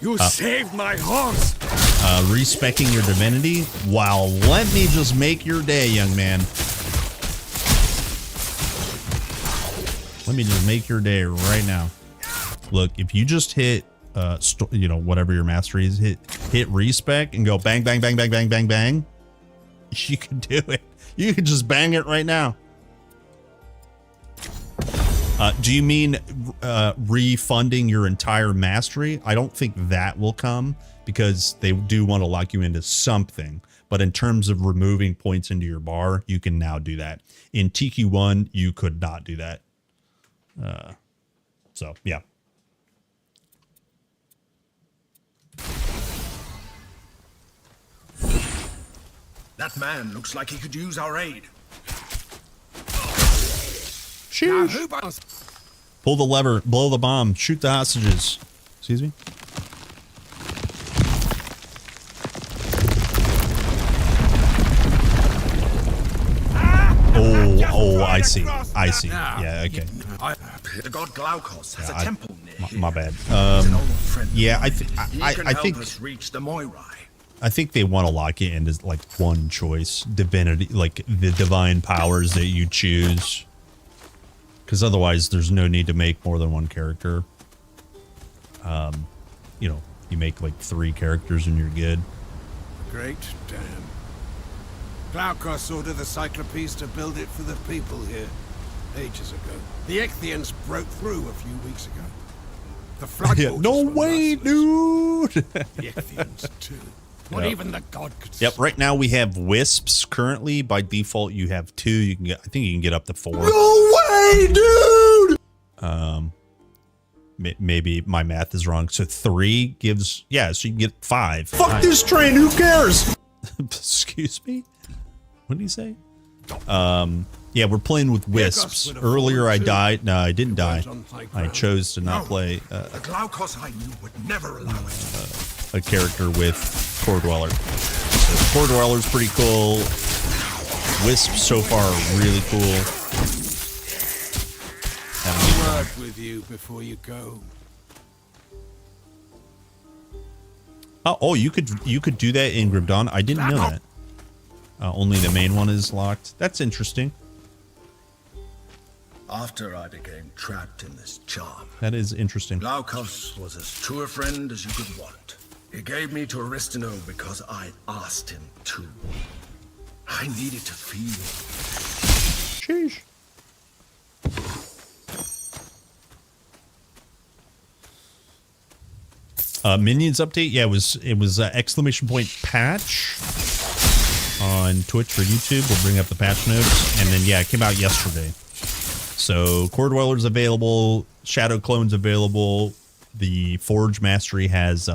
You saved my horse. Respecking your divinity? Wow, let me just make your day, young man. Let me just make your day right now. Look, if you just hit, you know, whatever your mastery is, hit respec and go bang, bang, bang, bang, bang, bang, bang, you can do it. You can just bang it right now. Do you mean refunding your entire mastery? I don't think that will come because they do want to lock you into something. But in terms of removing points into your bar, you can now do that. In TQ1, you could not do that. So, yeah. That man looks like he could use our aid. Shoot. Pull the lever, blow the bomb, shoot the hostages. Excuse me? Oh, I see. I see. Yeah, okay. The god Glaukos has a temple near here. My bad. He's an old friend. Yeah, I He can help think us reach the Moirai. I think they want to lock it into like one choice, divinity, like the divine powers that you choose. Because otherwise, there's no need to make more than one character. You know, you make like 3 characters and you're good. Great dam. Glaukos ordered the Cyclopes to build it for the people here ages ago. The Ichthians broke through a few weeks ago. The flood Yeah, no way, dude. The Ichthians too. Not even the god could. Yep. Right now we have wisps. Currently, by default, you have 2. You can get. I think you can get up to 4. No way, dude. Maybe my math is wrong. So 3 gives. Yeah. So you can get 5. Fuck this train. Who cares? Excuse me. What did he say? Yeah, we're playing with wisps. Earlier I died. No, I didn't die. I chose to not play The Glaukos I knew would never allow it. a character with Core Dweller. So Core Dweller's pretty cool. Wisps so far are really cool. Word with you before you go. Oh, you could do that in Grim Dawn. I didn't know that. Only the main one is locked. That's interesting. After I became trapped in this charm, That is interesting. Glaukos was as true a friend as you could want. He gave me to Aristino because I asked him to. I needed to feel. Sheesh. Minions update. Yeah, it was exclamation point patch on Twitch or YouTube. We'll bring up the patch notes, and then yeah, it came out yesterday. So Core Dweller's available, Shadow Clone's available. The Forge Mastery has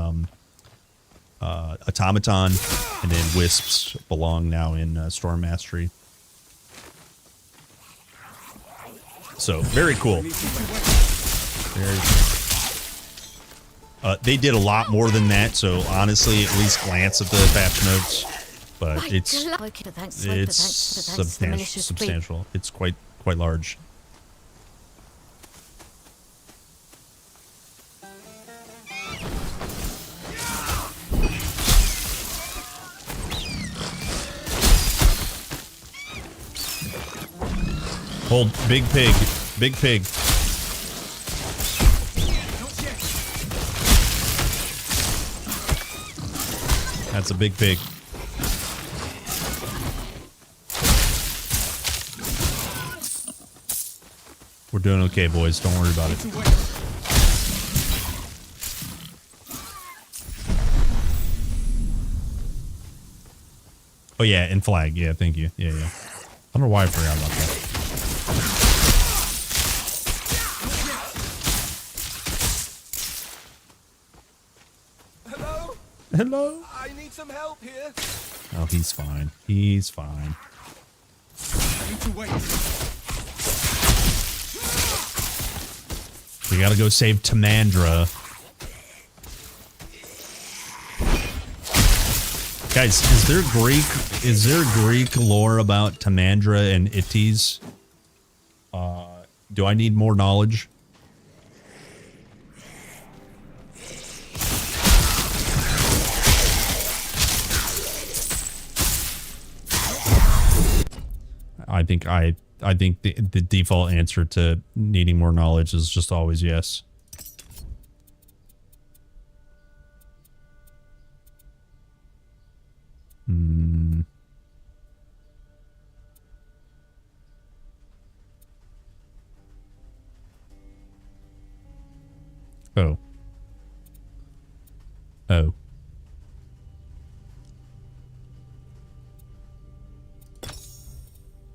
Automaton, and then Wisps belong now in Storm Mastery. So very cool. Very cool. They did a lot more than that, so honestly, at least glance at the patch notes. But it's substantial. It's quite large. Hold, big pig, big pig. That's a big pig. We're doing okay, boys. Don't worry about it. Oh yeah, and flag. Yeah, thank you. Yeah. I don't know why I forgot about that. Hello? I need some help here. Oh, he's fine. He's fine. I need to wait. We gotta go save Tamandra. Guys, is there Greek lore about Tamandra and Itties? Do I need more knowledge? I think the default answer to needing more knowledge is just always yes. Oh. Oh.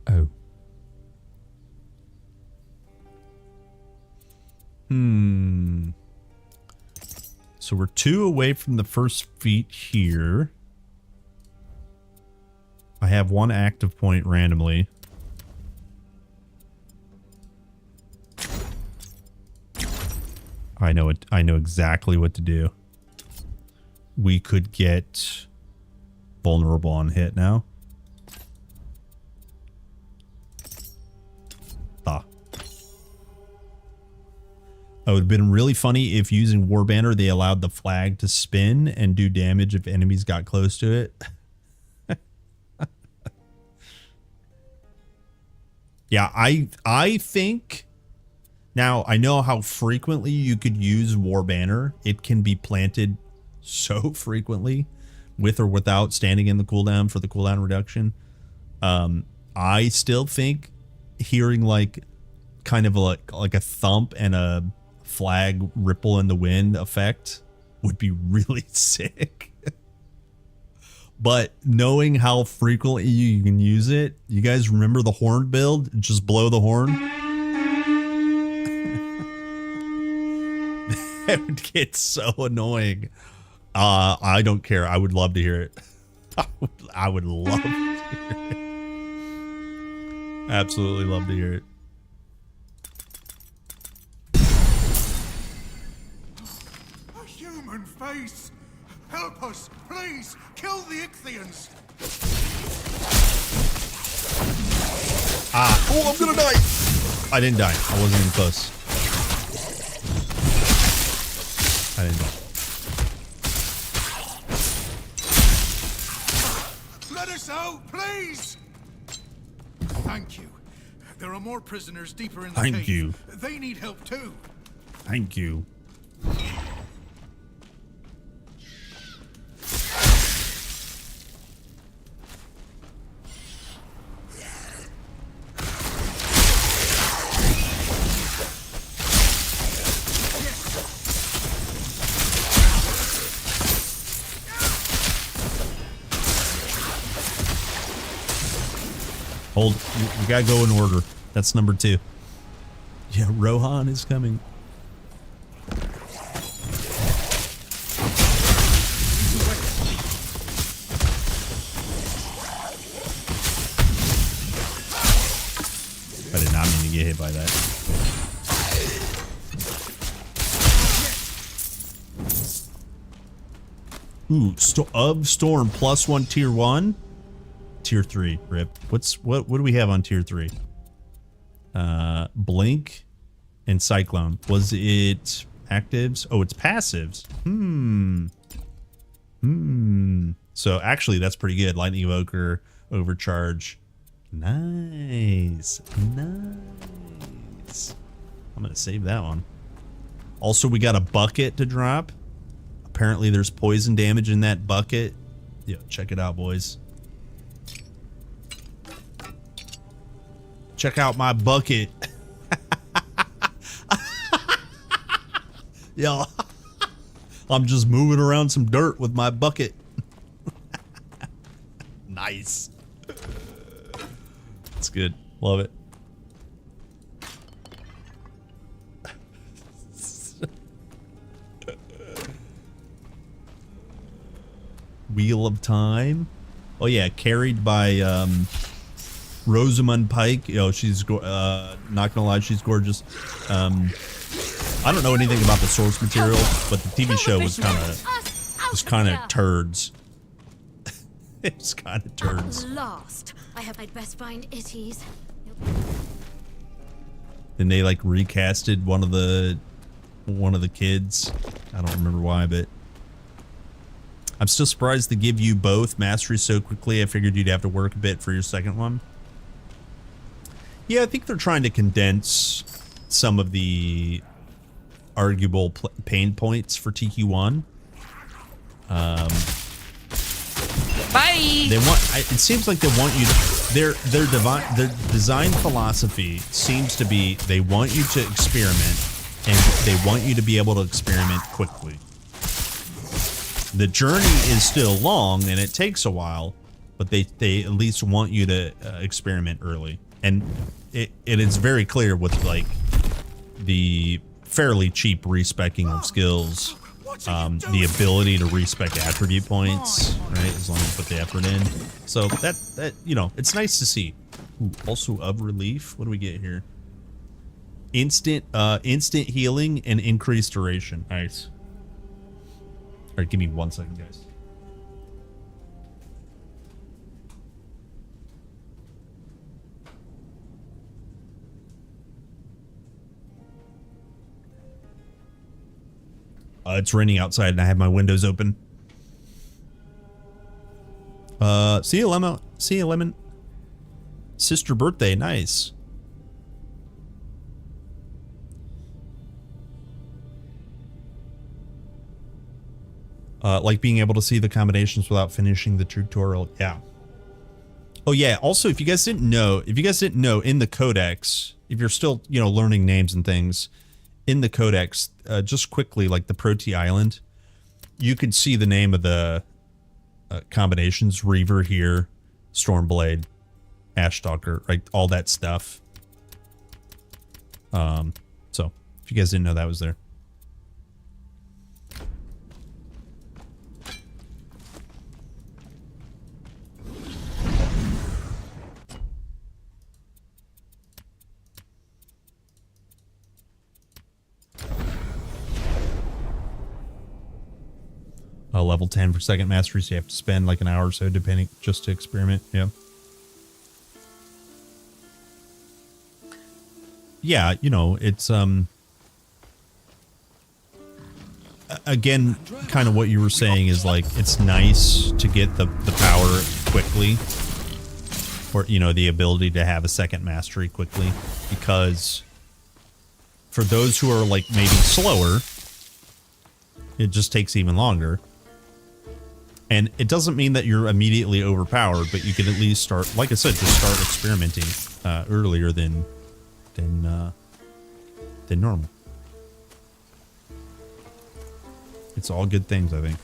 Oh. So we're 2 away from the first feat here. I have 1 active point randomly. I know it. I know exactly what to do. We could get vulnerable on hit now. It would have been really funny if using Warbanner they allowed the flag to spin and do damage if enemies got close to it. Yeah, I think now I know how frequently you could use Warbanner. It can be planted so frequently with or without standing in the cooldown for the cooldown reduction. I still think hearing like kind of like a thump and a flag ripple in the wind effect would be really sick. But knowing how frequently you can use it, you guys remember the horn build? Just blow the horn. That would get so annoying. I don't care. I would love to hear it. I would love to hear it. Absolutely love to hear it. A human face! Help us, please! Kill the Ichthyans! Oh, I'm gonna die! I didn't die. I wasn't even close. I didn't die. Let us out, please! Thank you. There are more prisoners deeper in the cave. Thank you. They need help too. Thank you. Hold, we gotta go in order. That's number 2. Yeah, Rohan is coming. I did not mean to get hit by that. Ooh, of Storm +1 tier 1. Tier 3, rip. What do we have on tier 3? Blink and Cyclone. Was it actives? Oh, it's passives. So actually that's pretty good. Lightning Evoker, Overcharge. Nice. Nice. I'm gonna save that one. Also, we got a bucket to drop. Apparently there's poison damage in that bucket. Yo, check it out, boys. Check out my bucket. Yo, I'm just moving around some dirt with my bucket. Nice. It's good. Love it. Wheel of Time. Oh yeah, carried by Rosamund Pike. You know, she's not gonna lie, she's gorgeous. I don't know anything about the source material, but the TV show was kind of turds. It's kind of turns. At last, I'd best find Itties. Then they like recasted one of the kids. I don't remember why, but I'm still surprised to give you both mastery so quickly. I figured you'd have to work a bit for your second one. Yeah, I think they're trying to condense some of the arguable pain points for TQ1. Bye. They want. It seems like they want you to. Their design philosophy seems to be they want you to experiment, and they want you to be able to experiment quickly. The journey is still long and it takes a while, but they at least want you to experiment early. And it is very clear with like the fairly cheap respecking of skills, the ability to respec attribute points, right? As long as you put the effort in. So that you know, it's nice to see. Ooh, also of relief. What do we get here? Instant healing and increased duration. Nice. All right, give me 1 second, guys. It's raining outside and I have my windows open. See you, Lemon. See you, Lemon. Sister birthday, nice. Like being able to see the combinations without finishing the tutorial. Yeah. Oh yeah. Also, if you guys didn't know, in the codex, if you're still, you know, learning names and things, in the codex, just quickly, like the Proti Island, you can see the name of the combinations: Reaver here, Stormblade, Ashstalker, right? All that stuff. So if you guys didn't know, that was there. Level 10 for second mastery, so you have to spend like an hour or so depending, just to experiment. Yeah. Yeah, you know, it's again, kind of what you were saying is like it's nice to get the power quickly, or you know, the ability to have a second mastery quickly, because for those who are like maybe slower, it just takes even longer. And it doesn't mean that you're immediately overpowered, but you can at least start, like I said, just start experimenting earlier than normal. It's all good things, I think.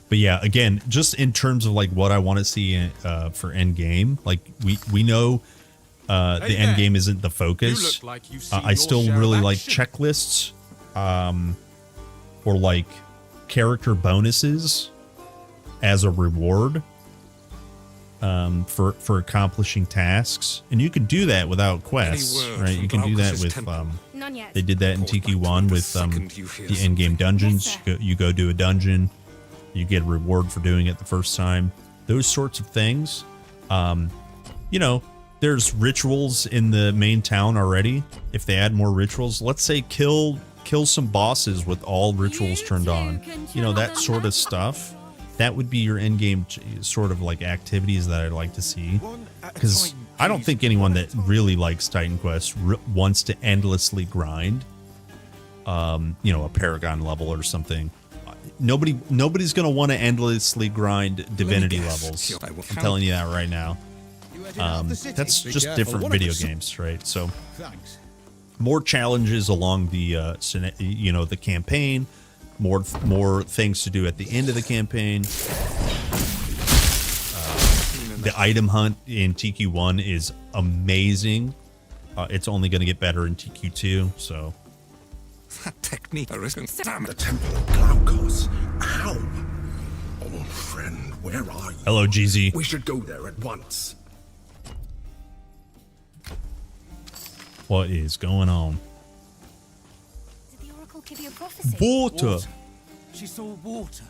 But yeah, again, just in terms of like what I want to see for end game, like we know the end game isn't the focus. I still really like checklists, or like character bonuses as a reward for accomplishing tasks, and you can do that without quests, right? You can do that with they did that in TQ1 with the end game dungeons. You go do a dungeon. You get a reward for doing it the first time. Those sorts of things. You know, there's rituals in the main town already. If they add more rituals, let's say kill some bosses with all rituals turned on. You know, that sort of stuff. That would be your end game sort of like activities that I'd like to see. Because I don't think anyone that really likes Titan Quest wants to endlessly grind, you know, a Paragon level or something. Nobody's going to want to endlessly grind divinity levels. I'm telling you that right now. That's just different video games, right? So more challenges along the, you know, the campaign, more things to do at the end of the campaign. The item hunt in TQ1 is amazing. It's only going to get better in TQ2, so. That technique isn't the Temple of Glaukos. How? Old friend, where are you? Hello, GZ. We should go there at once. What is going on? Did the Oracle give you a prophecy? Water. She saw water.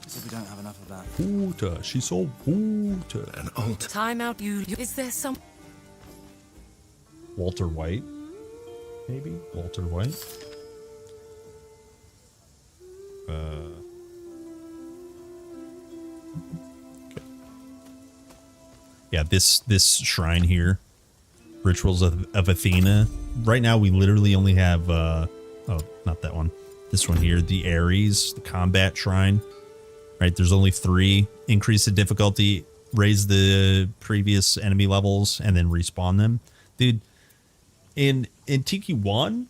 So we don't have enough of that. Water. She saw water. An altar. Time out, you. Is there some. Walter White? Maybe? Walter White? Okay. Yeah, this shrine here, Rituals of Athena. Right now, we literally only have, oh, not that one. This one here, the Ares, the combat shrine. Right, there's only 3. Increase the difficulty, raise the previous enemy levels, and then respawn them. Dude, in TQ1,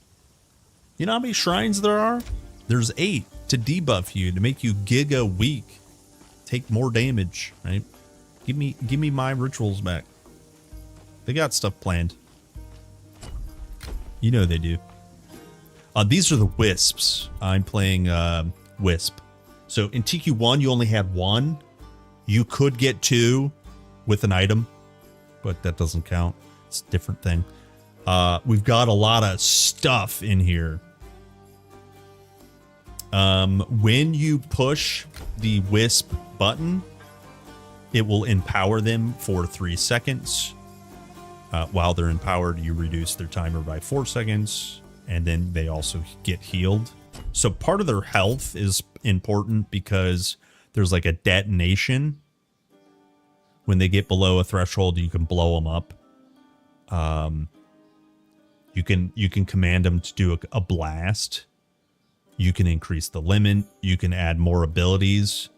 you know how many shrines there are? There's 8 to debuff you, to make you giga weak. Take more damage, right? Give me my rituals back. They got stuff planned. You know they do. These are the wisps. I'm playing Wisp. So in TQ1, you only had 1. You could get 2 with an item, but that doesn't count. It's a different thing. We've got a lot of stuff in here. When you push the Wisp button, it will empower them for 3 seconds. While they're empowered, you reduce their timer by 4 seconds, and then they also get healed. So part of their health is important because there's like a detonation. When they get below a threshold, you can blow them up. You can command them to do a blast. You can increase the limit. You can add more abilities.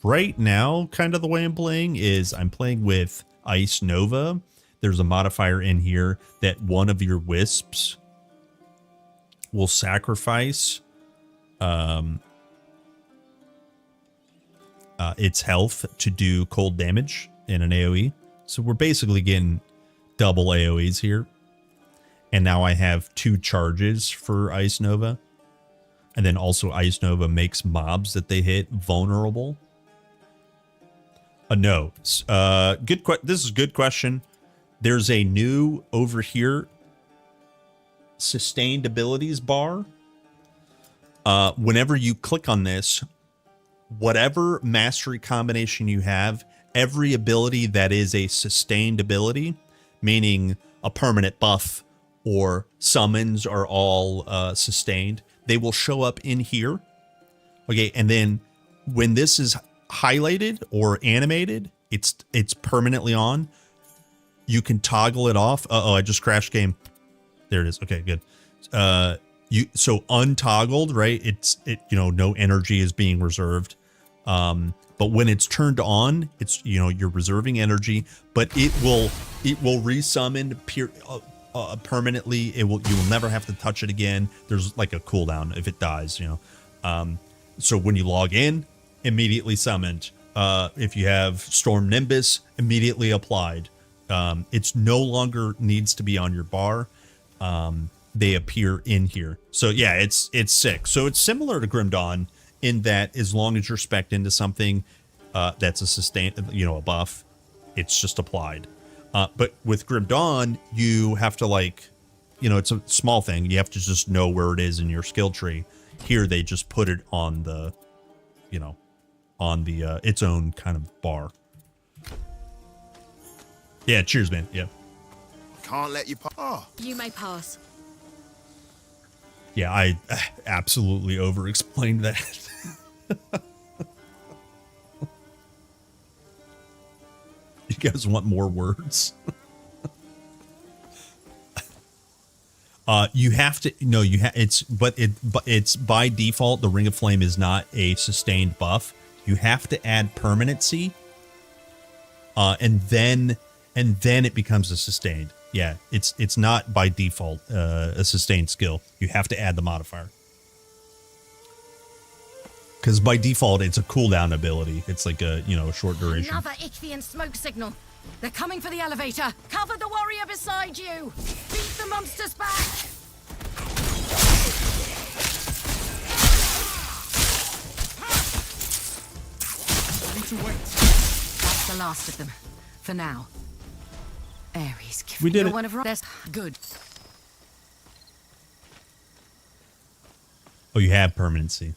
Right now, kind of the way I'm playing is I'm playing with Ice Nova. There's a modifier in here that one of your wisps will sacrifice its health to do cold damage in an AoE. So we're basically getting double AoEs here. And now I have 2 charges for Ice Nova. And then also Ice Nova makes mobs that they hit vulnerable. No. This is a good question. There's a new over here sustained abilities bar. Whenever you click on this, whatever mastery combination you have, every ability that is a sustained ability, meaning a permanent buff or summons are all sustained, they will show up in here. Okay, and then when this is highlighted or animated, it's permanently on. You can toggle it off. Uh-oh, I just crashed game. There it is. Okay, good. So untoggled, right? No energy is being reserved. But when it's turned on, it's you're reserving energy, but it will resummon permanently. You will never have to touch it again. There's like a cooldown if it dies, So when you log in, immediately summoned. If you have Storm Nimbus, immediately applied. It's no longer needs to be on your bar. They appear in here. So yeah, it's sick. So it's similar to Grim Dawn in that as long as you're spec'd into something that's a sustain, a buff, it's just applied. But with Grim Dawn, you have to it's a small thing. You have to just know where it is in your skill tree. Here, they just put it on the, its own kind of bar. Yeah, cheers, man. Yeah. Can't let you pass. Oh. You may pass. Yeah, I absolutely over-explained that. You guys want more words? You have to it's by default the Ring of Flame is not a sustained buff. You have to add permanency, and then it becomes a sustained. Yeah, it's not by default a sustained skill. You have to add the modifier. Because by default, it's a cooldown ability. It's like a short duration. Another Ichthian smoke signal. They're coming for the elevator. Cover the warrior beside you. Beat the monsters back. Need to wait. That's the last of them. For now. Ares, We did you're it. one of that's good. Oh, you have permanency.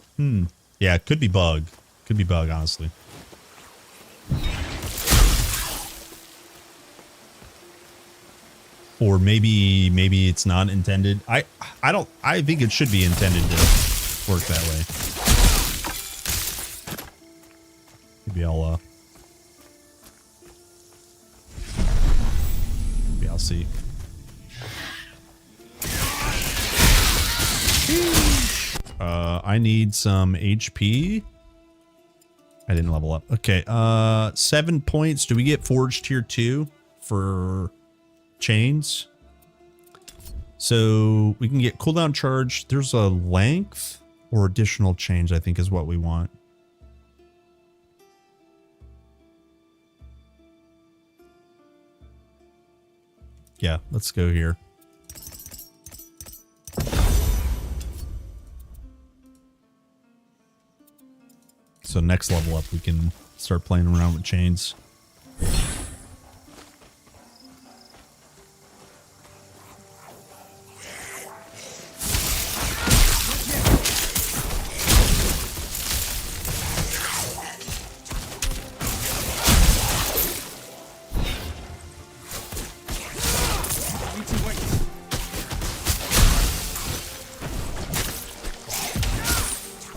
Yeah, it could be bug. Could be bug, honestly. Or maybe it's not intended. I think it should be intended to work that way. Maybe I'll see. I need some HP. I didn't level up. Okay, 7 points. Do we get Forge Tier 2 for chains? So we can get cooldown charge. There's a length or additional change, I think, is what we want. Yeah, let's go here. So next level up, we can start playing around with chains.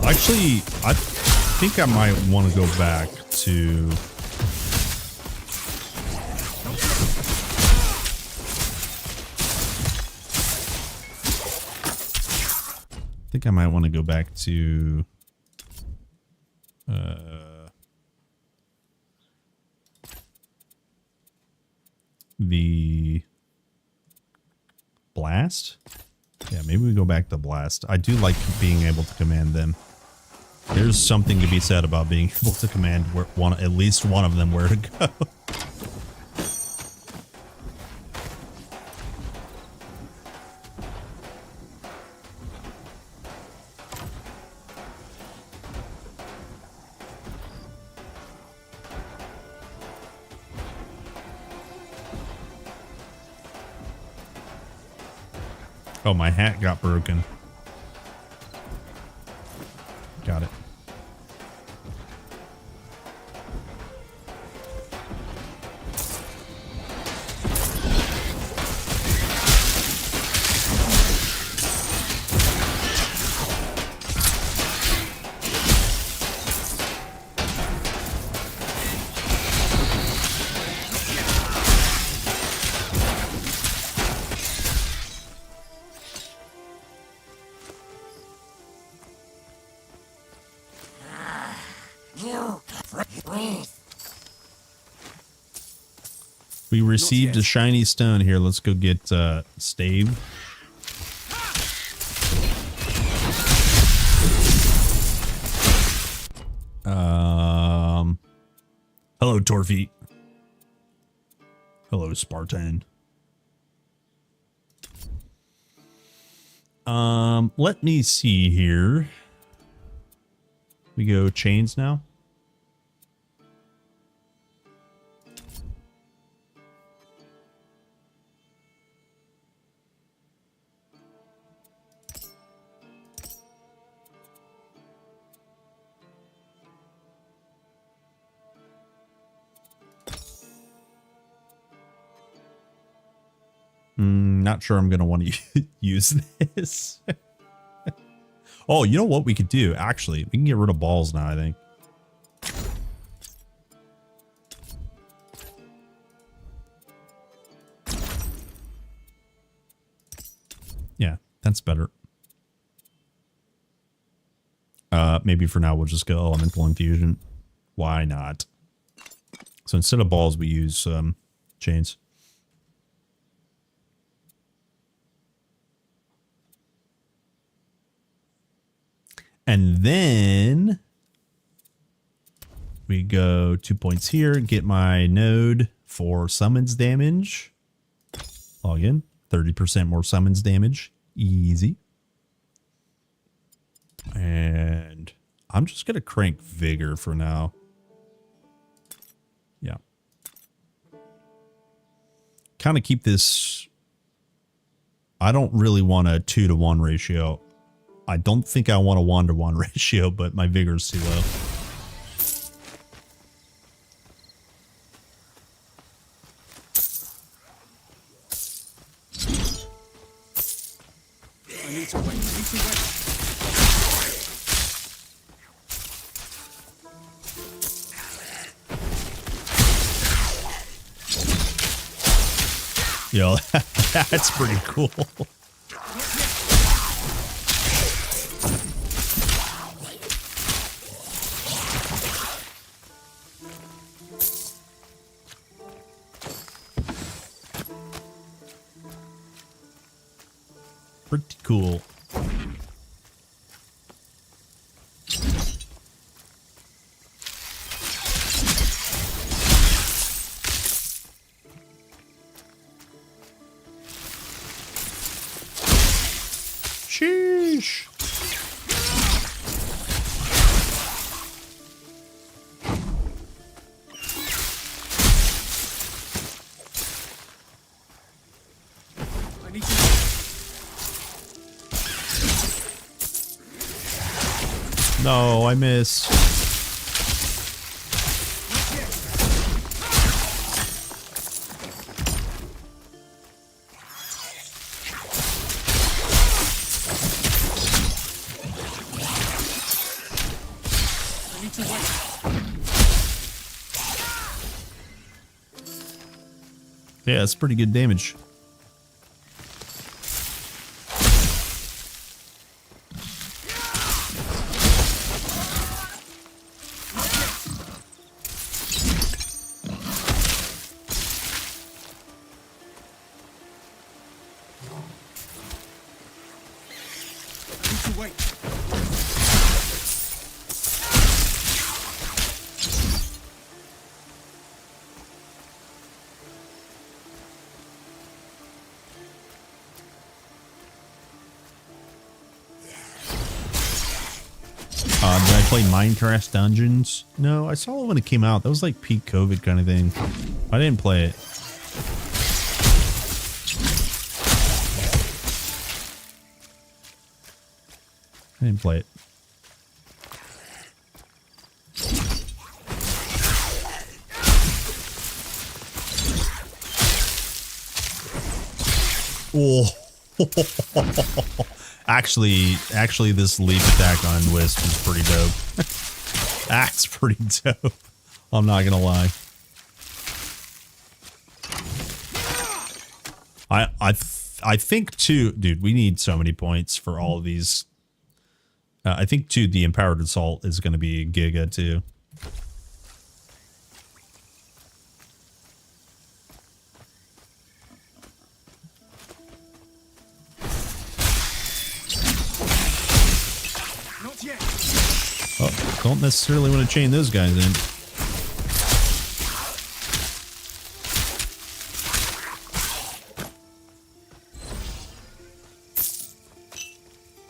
Actually, I think I might want to go back to... I think I might want to go back to... the blast? Yeah, maybe we go back to blast. I do like being able to command them. There's something to be said about being able to command at least one of them where to go. Oh, my hat got broken. Got it. We received a shiny stone here. Let's go get stave. Hello, Torfeet. Hello, Spartan. Let me see here. We go chains now. Not sure I'm going to want to use this. Oh, you know what we could do? Actually, we can get rid of balls now, I think. Yeah, that's better. Maybe for now we'll just go elemental infusion. Why not? So instead of balls, we use chains. And then we go 2 points here, get my node for summons damage. Log in, 30% more summons damage. Easy. And I'm just going to crank vigor for now. Yeah. kind of keep this. I don't really want a 2-to-1 ratio. I don't think I want a 1-to-1 ratio, but my vigor's too low. I need to wait. Yo, that's pretty cool. Pretty cool. Sheesh. I need to. No, I missed. Yeah, it's pretty good damage. Did I play Minecraft Dungeons? No, I saw it when it came out. That was like peak COVID kind of thing. I didn't play it. I didn't play it. Oh. Actually, this leap attack on Wisp is pretty dope. That's pretty dope. I'm not gonna lie. I think too, dude. We need so many points for all of these. I think too, the Empowered Assault is going to be giga too. Oh, don't necessarily want to chain those guys in.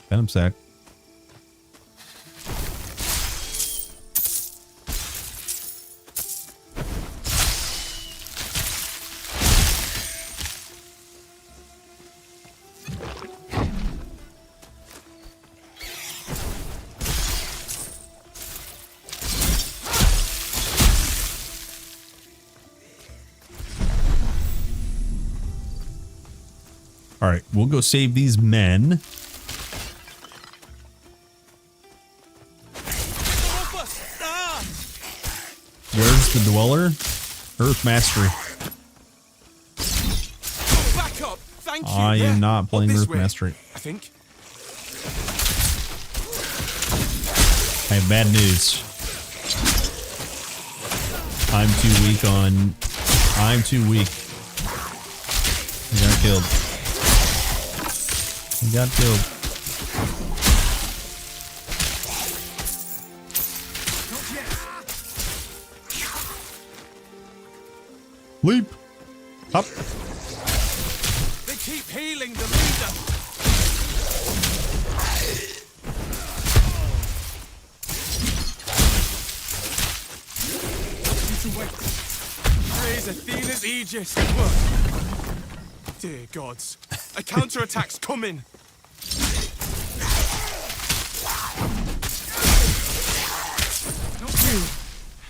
Venom sack. All right, we'll go save these men. Where's the dweller? Earth Mastery. Back up. Thank you. I am not playing Earth Mastery. I think. I have bad news. I'm too weak on... I'm too weak. He got killed. He got killed. Leap! Up! They keep healing the leader. Need to wait. Praise Athena's aegis. Work. Dear gods. A counterattack's coming.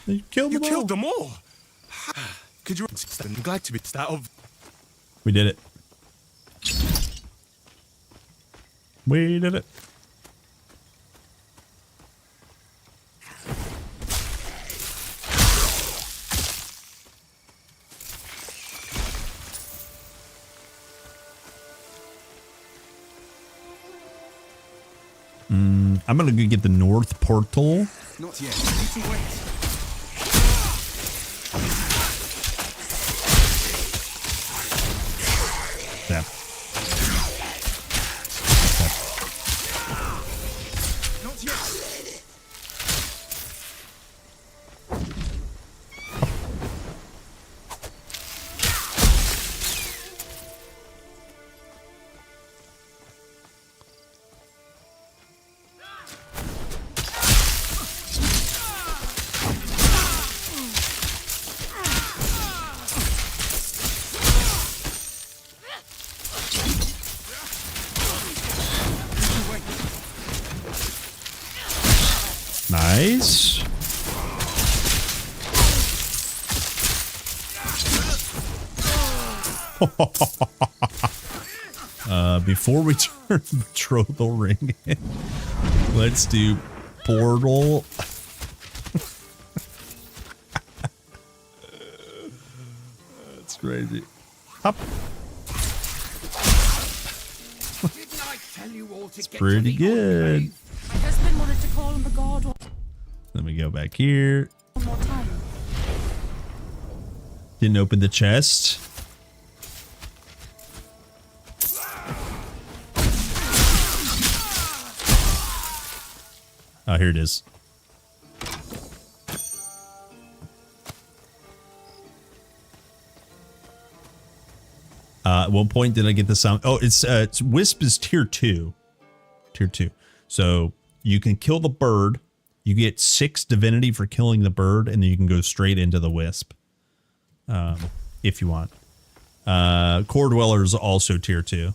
You killed them all. You killed them all. Could you? I'm glad to be that of. We did it. We did it. I'm gonna go get the north portal. Not yet. Need to wait. Yeah. Not yet. Nice. Before we turn betrothal ring in, let's do portal. That's crazy. Hop. It's pretty good. My husband wanted to call him a god Let me go back here. one more time. Didn't open the chest. Oh, here it is. At what point did I get the sound? Oh, it's Wisp is tier 2. Tier 2. So you can kill the bird. You get 6 divinity for killing the bird, and then you can go straight into the Wisp. If you want. Core Dweller is also tier 2.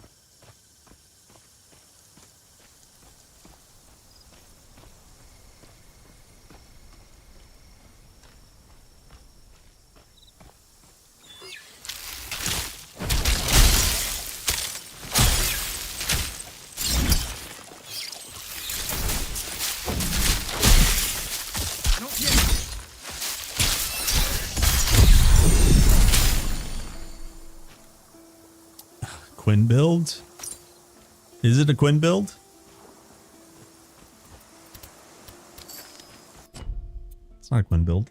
Quinn build? Is it a Quinn build? It's not a Quinn build.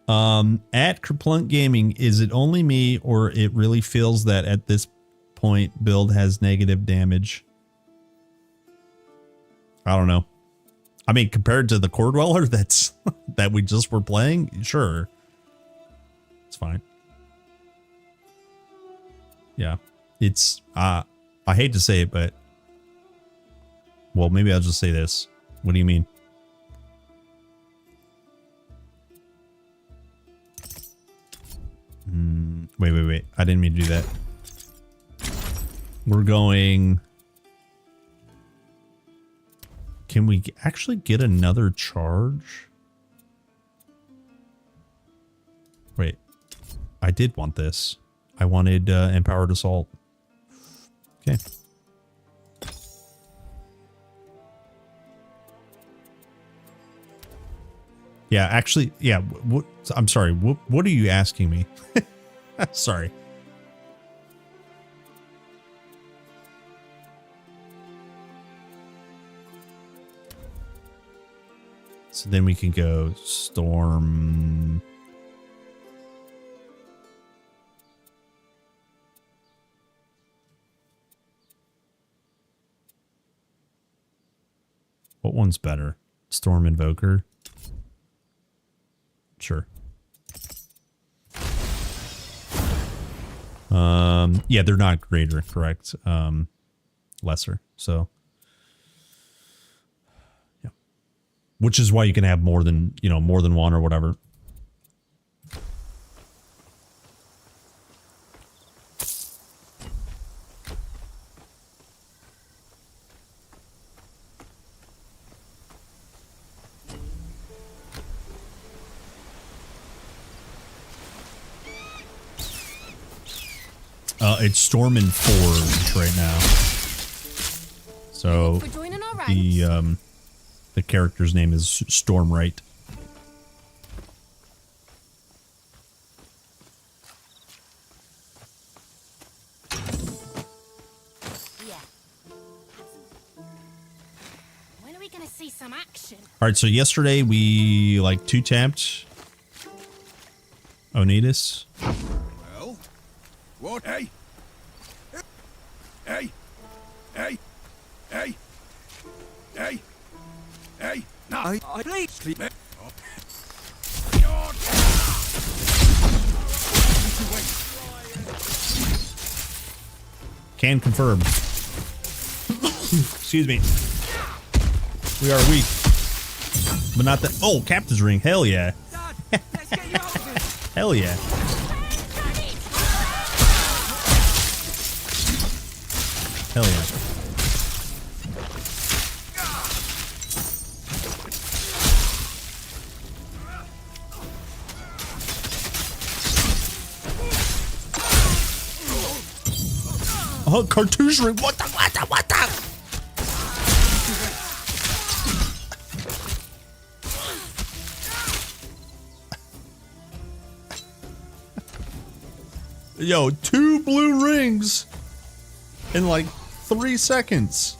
At Kerplunk Gaming, is it only me or it really feels that at this point build has negative damage? I don't know. I mean, compared to the Core Dweller that's that we just were playing, sure. It's fine. Yeah. It's I hate to say it, but well, maybe I'll just say this. What do you mean? Wait. I didn't mean to do that. We're going. Can we actually get another charge? Wait. I did want this. I wanted Empowered Assault. Okay. Yeah, actually, yeah. What, I'm sorry. What are you asking me? Sorry. So then we can go Storm. What one's better? Storm Invoker? Sure. Yeah, they're not greater, correct? Lesser. So yeah. Which is why you can have more than, more than one or whatever. It's Storm and Forge right now. So the character's name is Stormwright. When are we gonna see some action? All right, so yesterday we like 2-tapped Onidas. Well, what? Hey! Hey! Hey! Hey! Hey! Hey! No! I please sleep. Can confirm. Excuse me. We are weak. But not that. Oh, Captain's Ring. Hell yeah. Hell yeah. Hell yeah. Oh, cartouche ring. What the? Yo, 2 blue rings in like 3 seconds.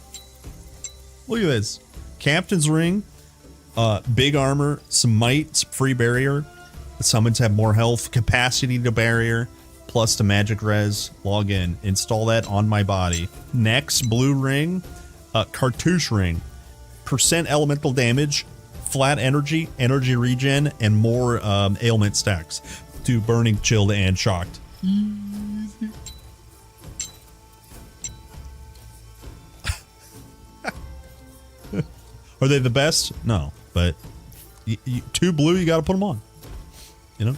Look at this. Captain's ring, big armor, some might, some free barrier. The summons have more health, capacity to barrier, plus to magic res. Log in, install that on my body. Next, blue ring, cartouche ring, percent elemental damage, flat energy, energy regen, and more ailment stacks. Do burning, chilled, and shocked. Are they the best? No, but 2 blue, you got to put them on. You know?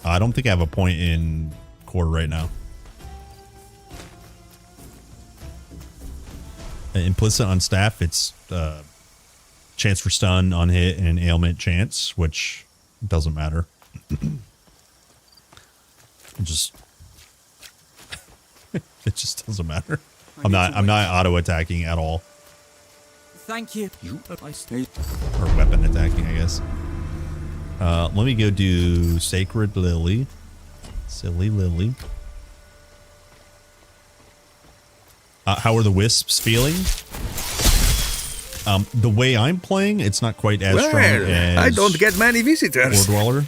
I don't think I have a point in core right now. Implicit on staff, it's chance for stun on hit and ailment chance, which doesn't matter. It just doesn't matter. I'm not auto attacking at all. Thank you. Or weapon attacking, I guess. Let me go do Sacred Lily. Silly Lily. How are the wisps feeling? The way I'm playing, it's not quite as strong as I don't get many visitors. War Dweller,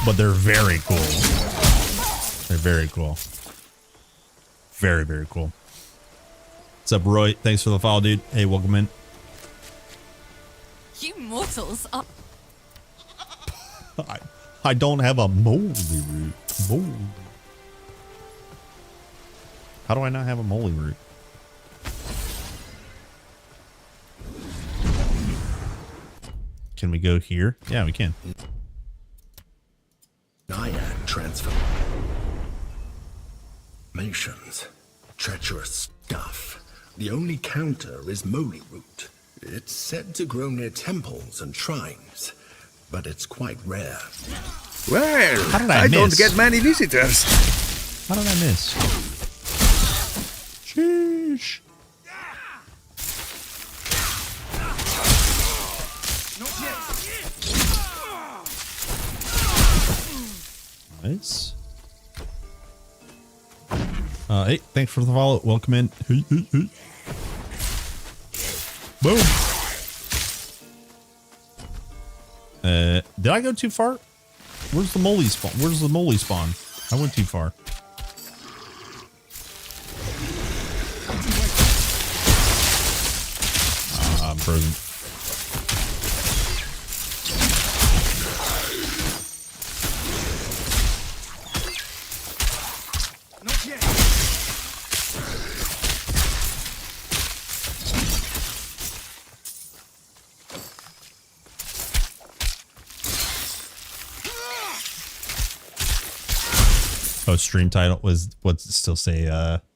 but they're very cool. They're very cool. Very, very cool. What's up, Roy? Thanks for the follow, dude. Hey, welcome in. You mortals are... I don't have a moly root. Moly. How do I not have a moly root? Can we go here? Yeah, we can. Naiad transformations. Treacherous stuff. The only counter is moly root. It's said to grow near temples and shrines, but it's quite rare. Well, how did I miss? Don't get many visitors. How did I miss? Sheesh. Nice. Hey, thanks for the follow. Welcome in. Hey, hey, hey. Boom. Did I go too far? Where's the moly spawn? Where's the moly spawn? I went too far. I'm frozen. Oh, stream title was what's it still say?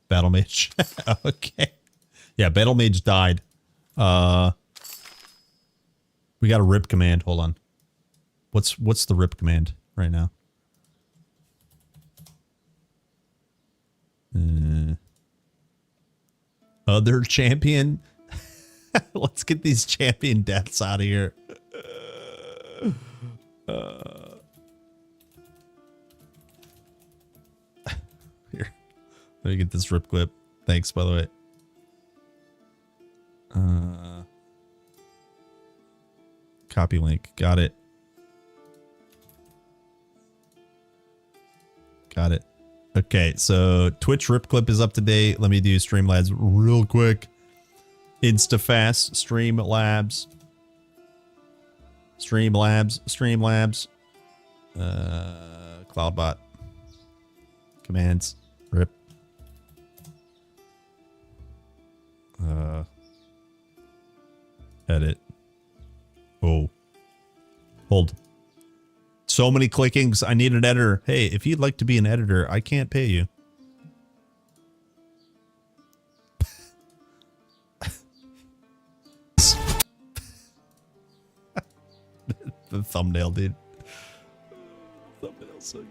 Battle Mage. Okay. Yeah, Battle Mage died. We got a rip command. Hold on. What's the rip command right now. Other champion. Let's get these champion deaths out of here. Here. Let me get this rip clip. Thanks, by the way. Copy link. Got it. Got it. Okay, so Twitch rip clip is up to date. Let me do Streamlabs real quick. Instafast, Streamlabs. Streamlabs. Cloudbot. Commands. Rip. Edit. Oh. Hold. So many clickings. I need an editor. Hey, if you'd like to be an editor, I can't pay you. The thumbnail, dude. Thumbnail's so good.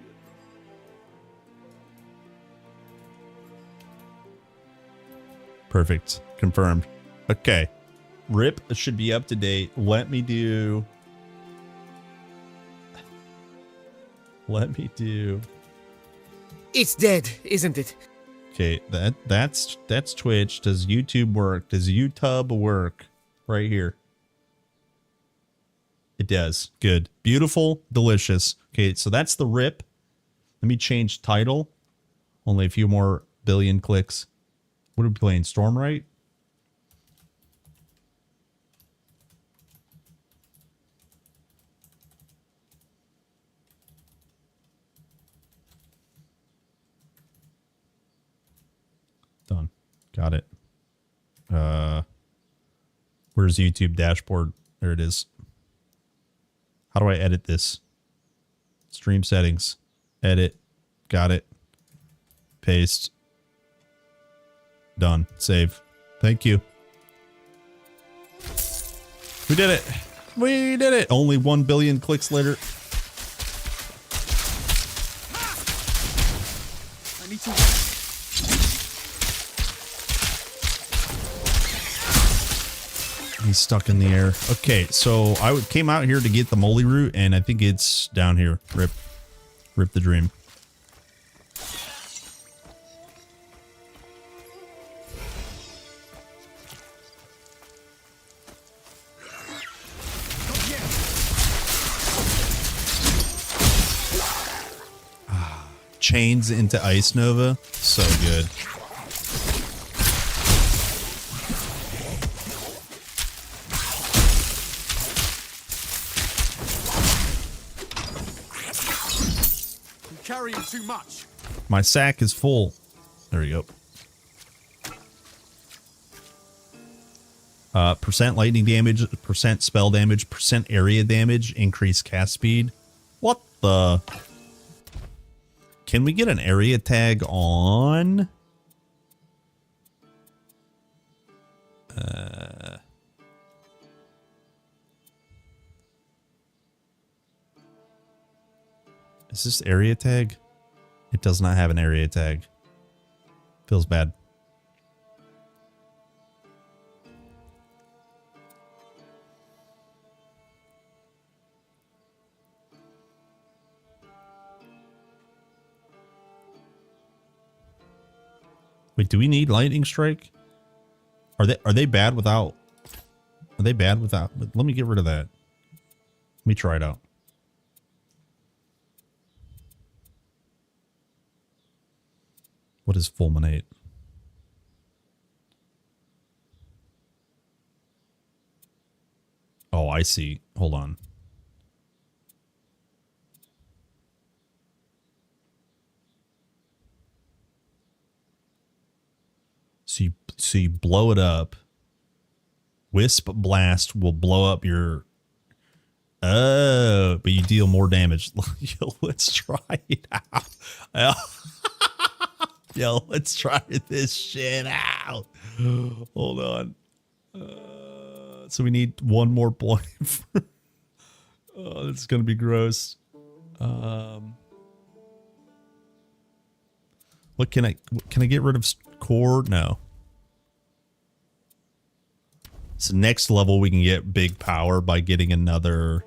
Perfect. Confirmed. Okay. Rip should be up to date. Let me do... It's dead, isn't it? Okay, that's Twitch. Does YouTube work? Does YouTube work? Right here. It does. Good. Beautiful. Delicious. Okay, so that's the rip. Let me change title. Only a few more billion clicks. What are we playing? Stormwright? Done. Got it. Where's YouTube dashboard? There it is. How do I edit this? Stream settings. Edit. Got it. Paste. Done. Save. Thank you. We did it. We did it. Only 1 billion clicks later. I need to... He's stuck in the air. Okay, so I came out here to get the moly root, and I think it's down here. Rip the dream. Chains into Ice Nova. So good. Carrying too much. My sack is full. There we go. Percent lightning damage, percent spell damage, percent area damage, increased cast speed. What the? Can we get an area tag on? Is this area tag? It does not have an area tag. Feels bad. Wait, do we need lightning strike? Are they bad without? Are they bad without? Let me get rid of that. Let me try it out. What is fulminate? Oh, I see. Hold on. So you blow it up. Wisp blast will blow up your... Oh, but you deal more damage. Yo, let's try it out. Yo, let's try this shit out. Hold on. So we need one more point. Oh, this is going to be gross. What can I get rid of core? No. So next level we can get big power by getting another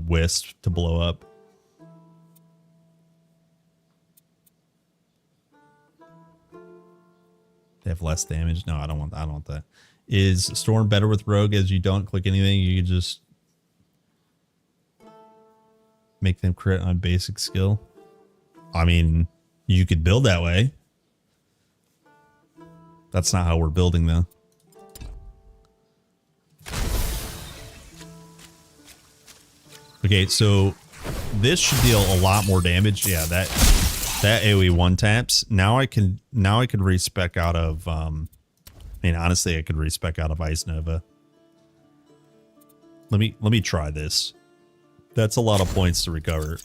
wisp to blow up. They have less damage. No, I don't want that. Is Storm better with Rogue as you don't click anything? You can just make them crit on basic skill. I mean, you could build that way. That's not how we're building though. Okay, so this should deal a lot more damage. Yeah, that AoE one taps. Now I can respec out of I mean, honestly, I could respec out of Ice Nova. Let me try this. That's a lot of points to recover.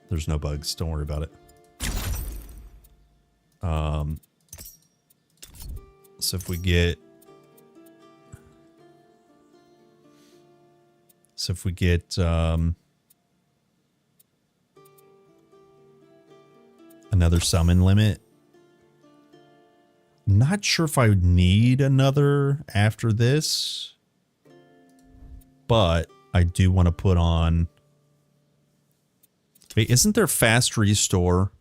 There's no bugs, don't worry about it. So if we get another summon limit. I'm not sure if I would need another after this, but I do want to put on. Wait, isn't there fast restore,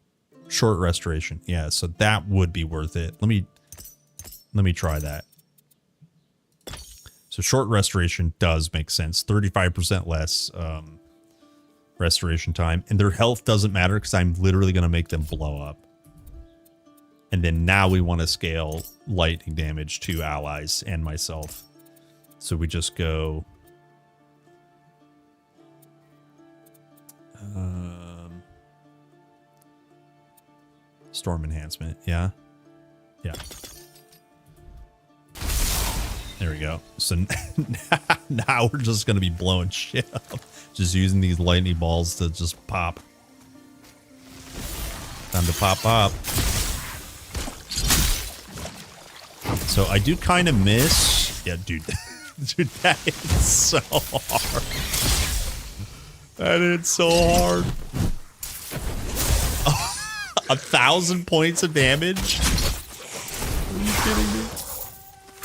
short restoration? Yeah, so that would be worth it. Let me try that. So short restoration does make sense. 35% less restoration time. And their health doesn't matter because I'm literally going to make them blow up. And then now we want to scale lightning damage to allies and myself. So we just go... storm enhancement, yeah? Yeah. There we go. So now we're just going to be blowing shit up. Just using these lightning balls to just pop. Time to pop. So I do kind of miss... Yeah, dude. Dude, that is so hard. That is so hard. 1,000 points of damage? Are you kidding me?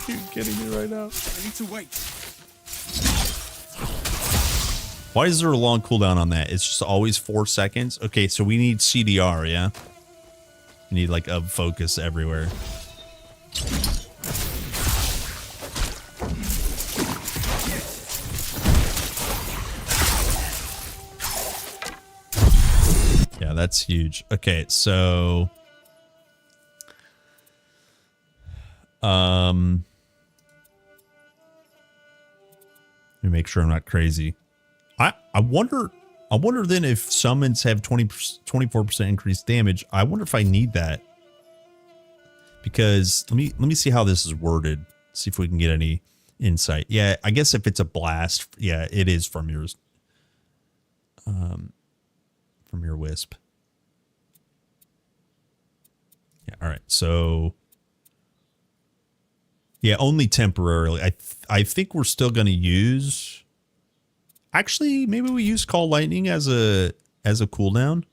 You're kidding me right now. I need to wait. Why is there a long cooldown on that? It's just always 4 seconds. Okay, so we need CDR, yeah? We need like a focus everywhere. Yeah, that's huge. Okay, so let me make sure I'm not crazy. I wonder then if summons have 24% increased damage. I wonder if I need that. Because let me see how this is worded. See if we can get any insight. Yeah, I guess if it's a blast, yeah, it is from your wisp. Yeah, all right. So yeah, only temporarily. I think we're still going to use. Actually, maybe we use Call Lightning as a cooldown.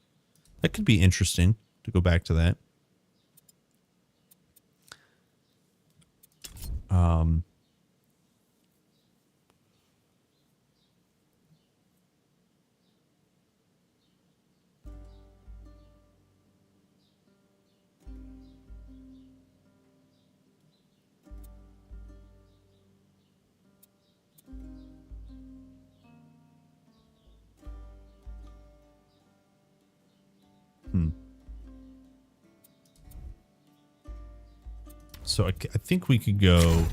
That could be interesting to go back to that. So I think we could go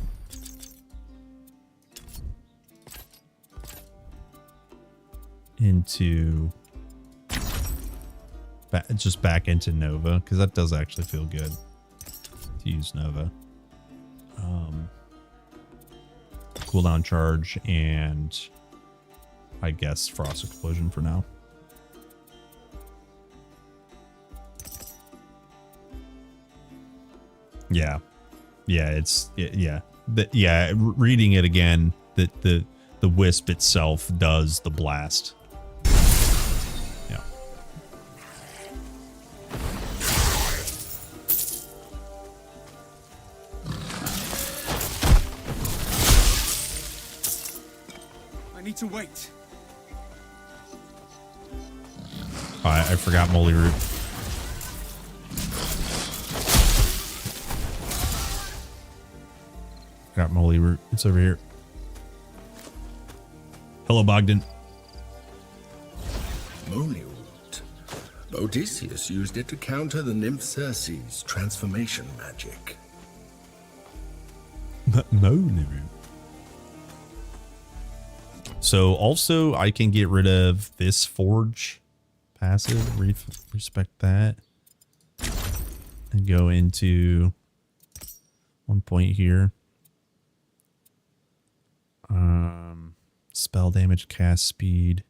into just back into Nova, because that does actually feel good to use Nova. Cooldown charge and I guess Frost Explosion for now. Yeah. Yeah, yeah. yeah, reading it again, that the wisp itself does the blast. Yeah. I need to wait. Oh, I forgot Moly Root. Got Moly Root. It's over here. Hello, Bogdan. Moly root. Odysseus used it to counter the nymph Circe's transformation magic. Moly Root. So also I can get rid of this forge passive, respect that, and go into one point here. Spell damage, cast speed.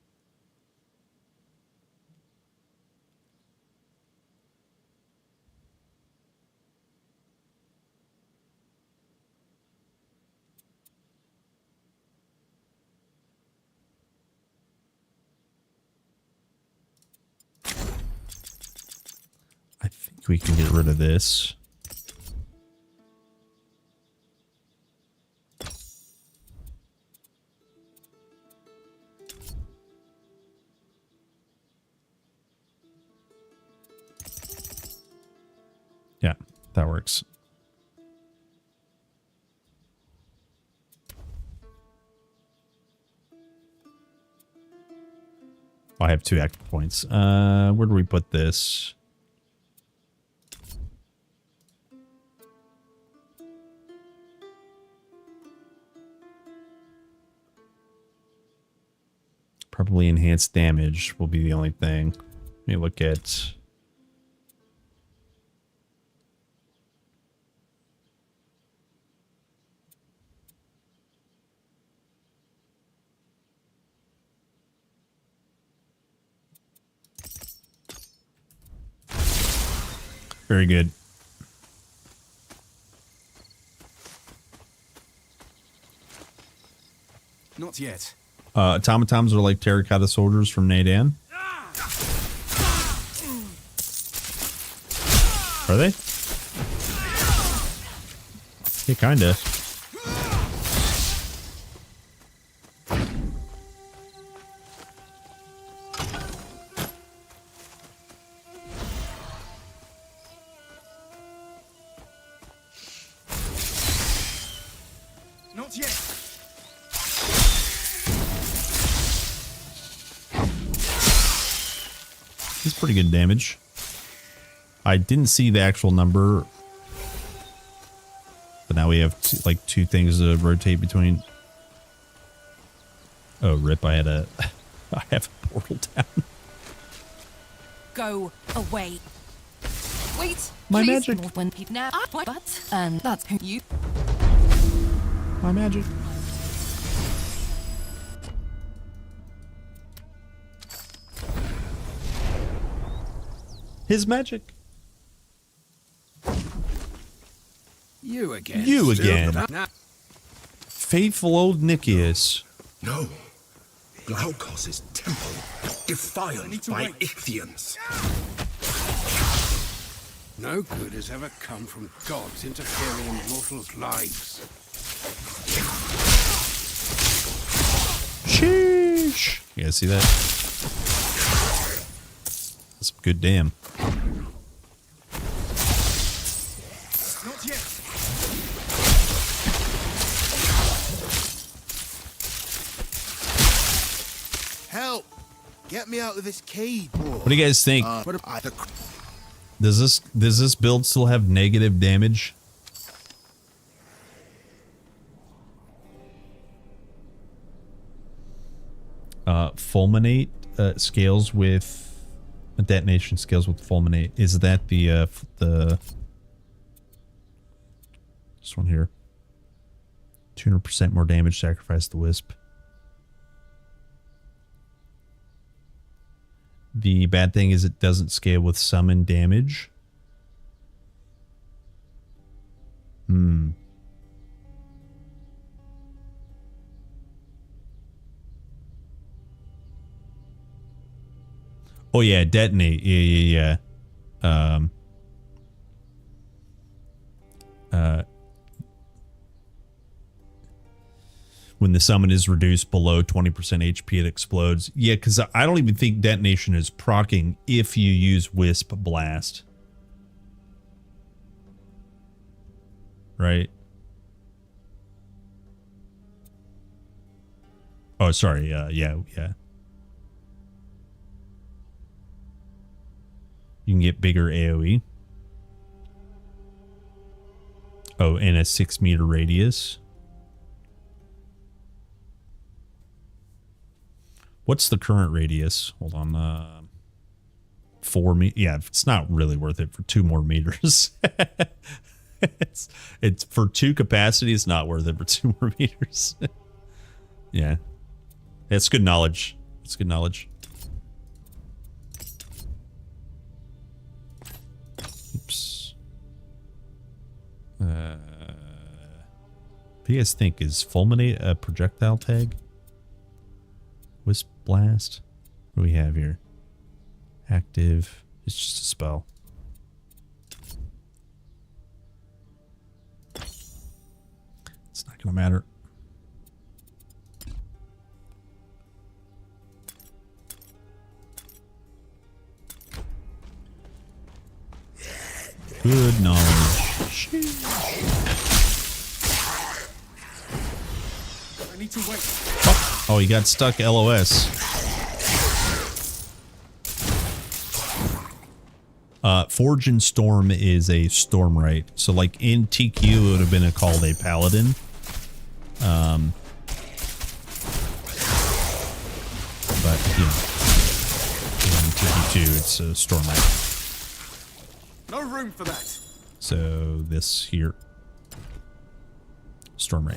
I think we can get rid of this. Yeah, that works. I have 2 active points. Where do we put this? Probably enhanced damage will be the only thing. Let me look at... Very good. Not yet. Automatons are like terracotta soldiers from Nadan. Are they? Yeah, kinda. Not yet. It's pretty good damage. I didn't see the actual number, but now we have like 2 things to rotate between. Oh, rip! I have a portal down. Go away. Wait. My please. magic. When people now, but and that's who you. My magic. His magic. You again. You again. Now, Faithful old Nicias. No. Glaukos' temple, defiled by Ichthians. no good has ever come from gods interfering in mortals' lives. Sheesh. You guys see that? That's some good damn. Not yet. Help! Get me out of this cave. What do you guys think? Does this build still have negative damage? Fulminate scales with detonation scales with fulminate. Is that the this one here? 200% more damage. Sacrifice the wisp. The bad thing is it doesn't scale with summon damage. Oh yeah, detonate. Yeah. When the summon is reduced below 20% HP, it explodes. Yeah, because I don't even think detonation is proccing if you use Wisp Blast. Right? Oh, sorry. Yeah. You can get bigger AoE. Oh, and a 6-meter radius. What's the current radius? Hold on. 4 meters. Yeah, it's not really worth it for 2 more meters. it's for 2 capacity. It's not worth it for 2 more meters. Yeah, it's good knowledge. It's good knowledge. Oops. What do you guys think? Is Fulminate a projectile tag? Wisp Blast? What do we have here? Active. It's just a spell. It's not going to matter. Good knowledge. I need to wait. Oh, he got stuck LOS. Forge and Storm is a Stormwright. So like in TQ, it would have been called a Paladin. But, you know, in TQ2, it's a Stormwright. No room for that. So this here. Stormwright.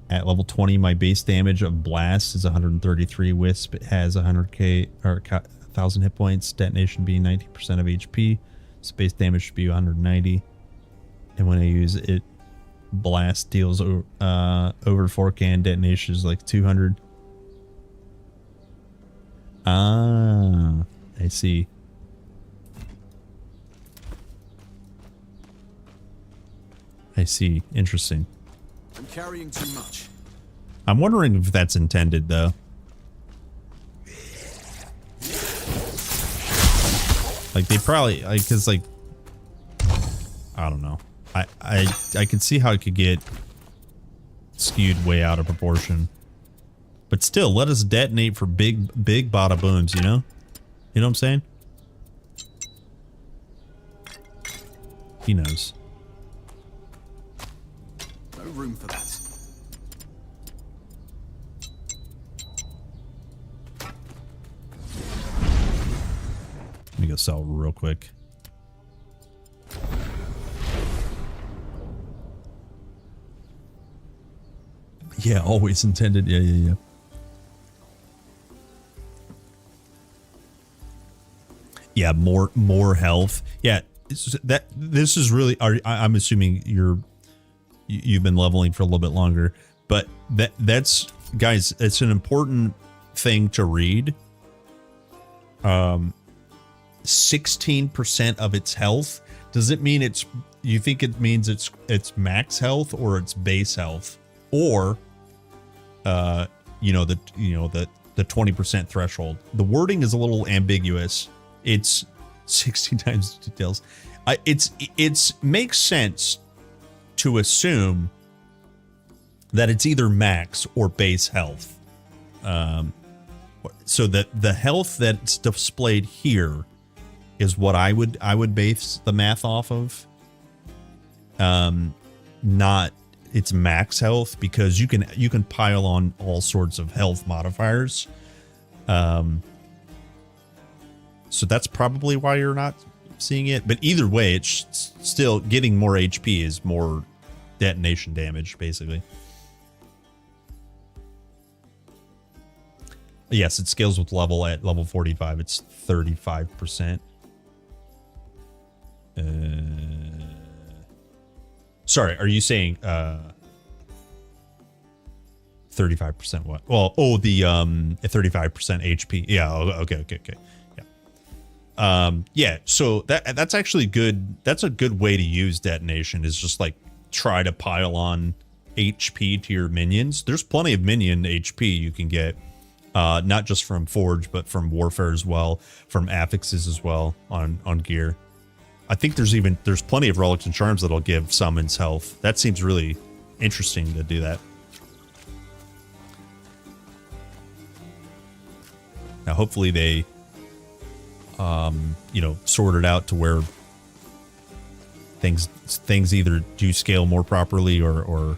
At level 20, my base damage of Blast is 133. Wisp has 100k or 1,000 hit points. Detonation being 19% of HP. So base damage should be 190. And when I use it, Blast deals over 4k and detonation is like 200. Ah, I see. I see. Interesting. I'm carrying too much. I'm wondering if that's intended, though. Like, they probably, like, because, like, I don't know. I can see how it could get skewed way out of proportion. But still, let us detonate for big bada booms, you know? You know what I'm saying? He knows. No room for that. Let me go sell real quick. Yeah, always intended. Yeah. Yeah, more health. Yeah, this is really. I'm assuming you've been leveling for a little bit longer, but that's guys. It's an important thing to read. 16% of its health. Does it mean it's? You think it means it's max health or it's base health, or the 20% threshold? The wording is a little ambiguous. It's 16 times the details. It's makes sense to assume that it's either max or base health. So that the health that's displayed here is what I would base the math off of. Not its max health, because you can pile on all sorts of health modifiers. So that's probably why you're not seeing it. But either way, it's still getting more HP is more detonation damage, basically. Yes, it scales with level. At level 45, it's 35%. Sorry, are you saying 35% what? Well, oh, the 35% HP. Yeah, okay. Yeah, so that's actually good. That's a good way to use detonation, is just like try to pile on HP to your minions. There's plenty of minion HP you can get, not just from Forge, but from Warfare as well, from affixes as well on gear. I think there's plenty of relics and charms that'll give summons health. That seems really interesting to do that. Now, hopefully they, sort it out to where things either do scale more properly or.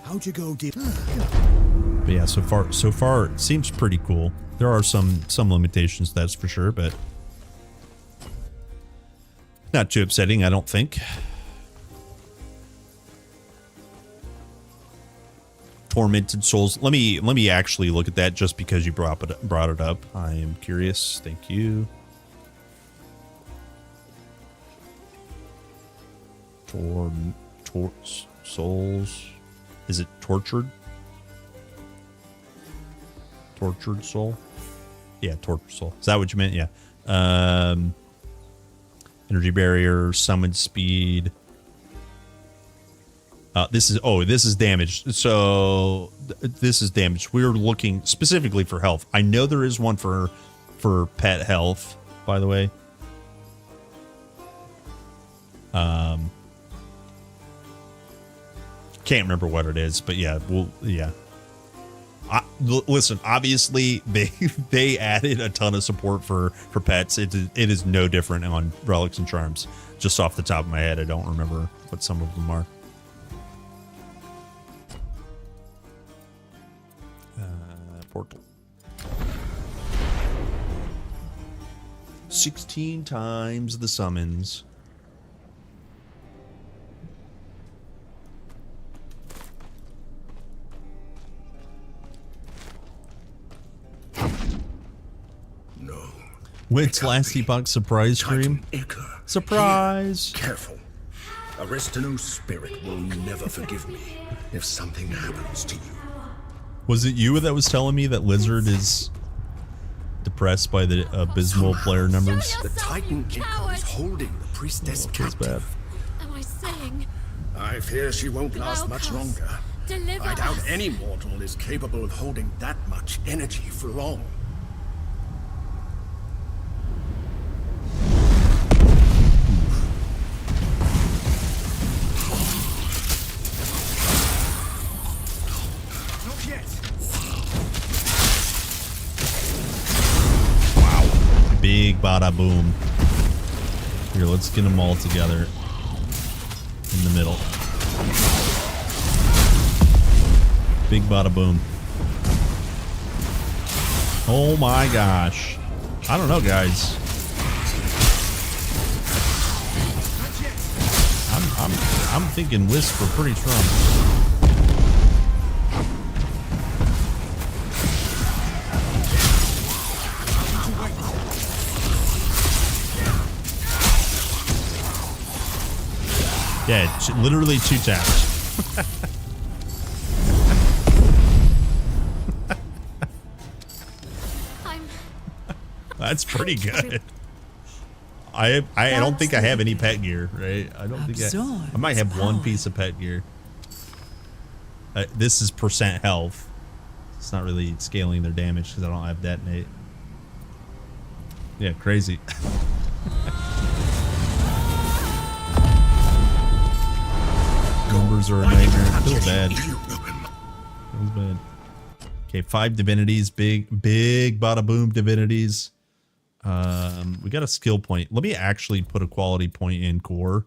How'd you go, deep? But yeah, so far it seems pretty cool. There are some limitations, that's for sure, but not too upsetting, I don't think. Tormented souls. Let me actually look at that just because you brought it up. I am curious. Thank you. Souls. Is it tortured? Tortured soul? Yeah, tortured soul. Is that what you meant? Yeah. Energy barrier, summon speed. This is damage. So this is damage. We're looking specifically for health. I know there is one for pet health, by the way. Can't remember what it is, but yeah, listen, obviously they added a ton of support for pets. It is no different on relics and charms. Just off the top of my head, I don't remember what some of them are. Portal. 16 times the summons. No. When's last Epoch surprise stream? Surprise! Careful. Aristino's spirit will never forgive me if something happens to you. Was it you that was telling me that Lizard is depressed by the abysmal player numbers? The Titan Ichor is holding the priestess captive. Am I saying? I fear she won't last much longer. Deliver I doubt us. any mortal is capable of holding that much energy for long. Big bada boom. Here, let's get them all together in the middle. Big bada boom. Oh my gosh. I don't know, guys. I'm thinking Wisp are pretty strong. Yeah, literally 2 taps. That's pretty good. I don't think I have any pet gear, right? I don't think I might have one piece of pet gear. This is percent health. It's not really scaling their damage because I don't have detonate. Yeah, crazy. Numbers are a nightmare. It feels bad. Feels bad. Okay, 5 divinities. Big bada boom divinities. We got a skill point. Let me actually put a quality point in core.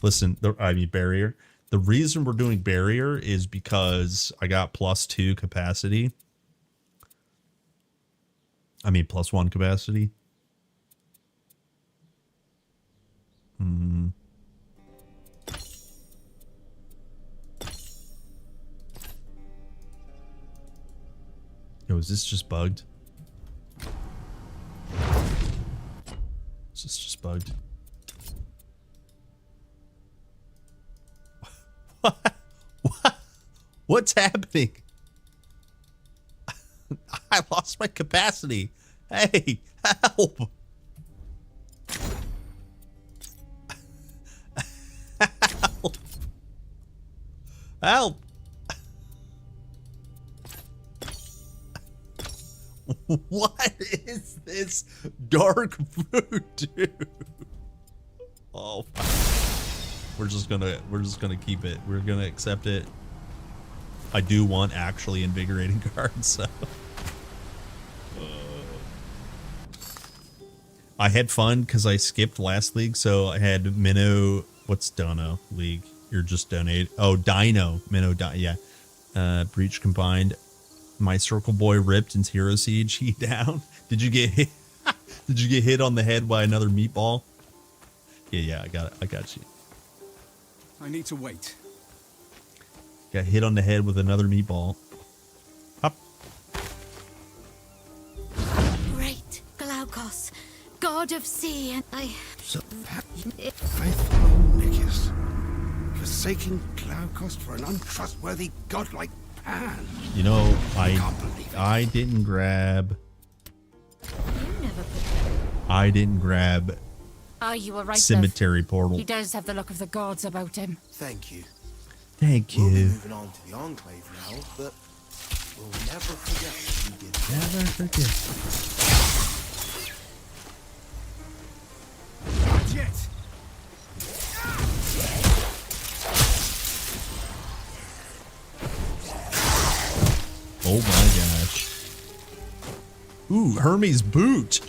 Listen, barrier. The reason we're doing barrier is because I got +2 capacity. +1 capacity. Yo, is this just bugged? Is this just bugged? What? What's happening? I lost my capacity. Hey, help! Help! Help! What is this dark voodoo? Oh, we're just gonna keep it. We're gonna accept it. I do want actually invigorating cards, so. I had fun because I skipped last league, so I had Minnow. What's Dono League? You're just donate. Oh, Dino. Minnow, yeah. Breach combined. My Circle Boy ripped into Hero Siege. He down. Did you get hit? Did you get hit on the head by another meatball? Yeah, I got it. I got you. I need to wait. Got hit on the head with another meatball. Up. Great Glaukos, god of sea, and I... So faithful old Nicus, forsaking Glaukos for an untrustworthy god like Pan. You know, I didn't grab. I didn't grab. Ah, you were right. Cemetery portal. He does have the look of the gods about him. Thank you. Thank you. We'll be moving on to the Enclave now, but we'll never forget what you did. Never forget. Not yet. Oh my gosh. Ooh, Hermes boot.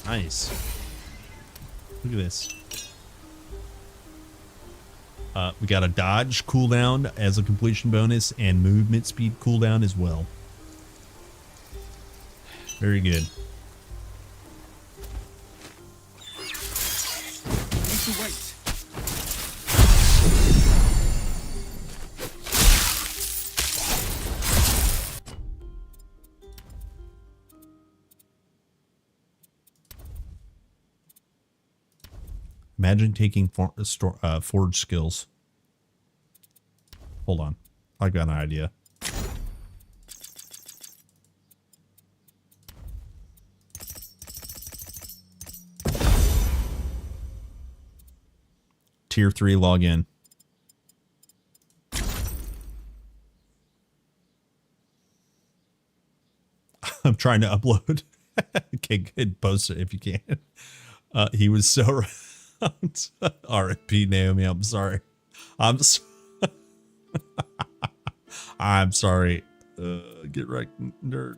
Nice. Look at this. We got a dodge cooldown as a completion bonus and movement speed cooldown as well. Very good. Need to wait. Imagine taking forge skills. Hold on. I got an idea. Tier 3 login. I'm trying to upload. Okay, good. Post it if you can. He was so right. R.I.P. Naomi, I'm sorry. I'm sorry. Get right, nerd.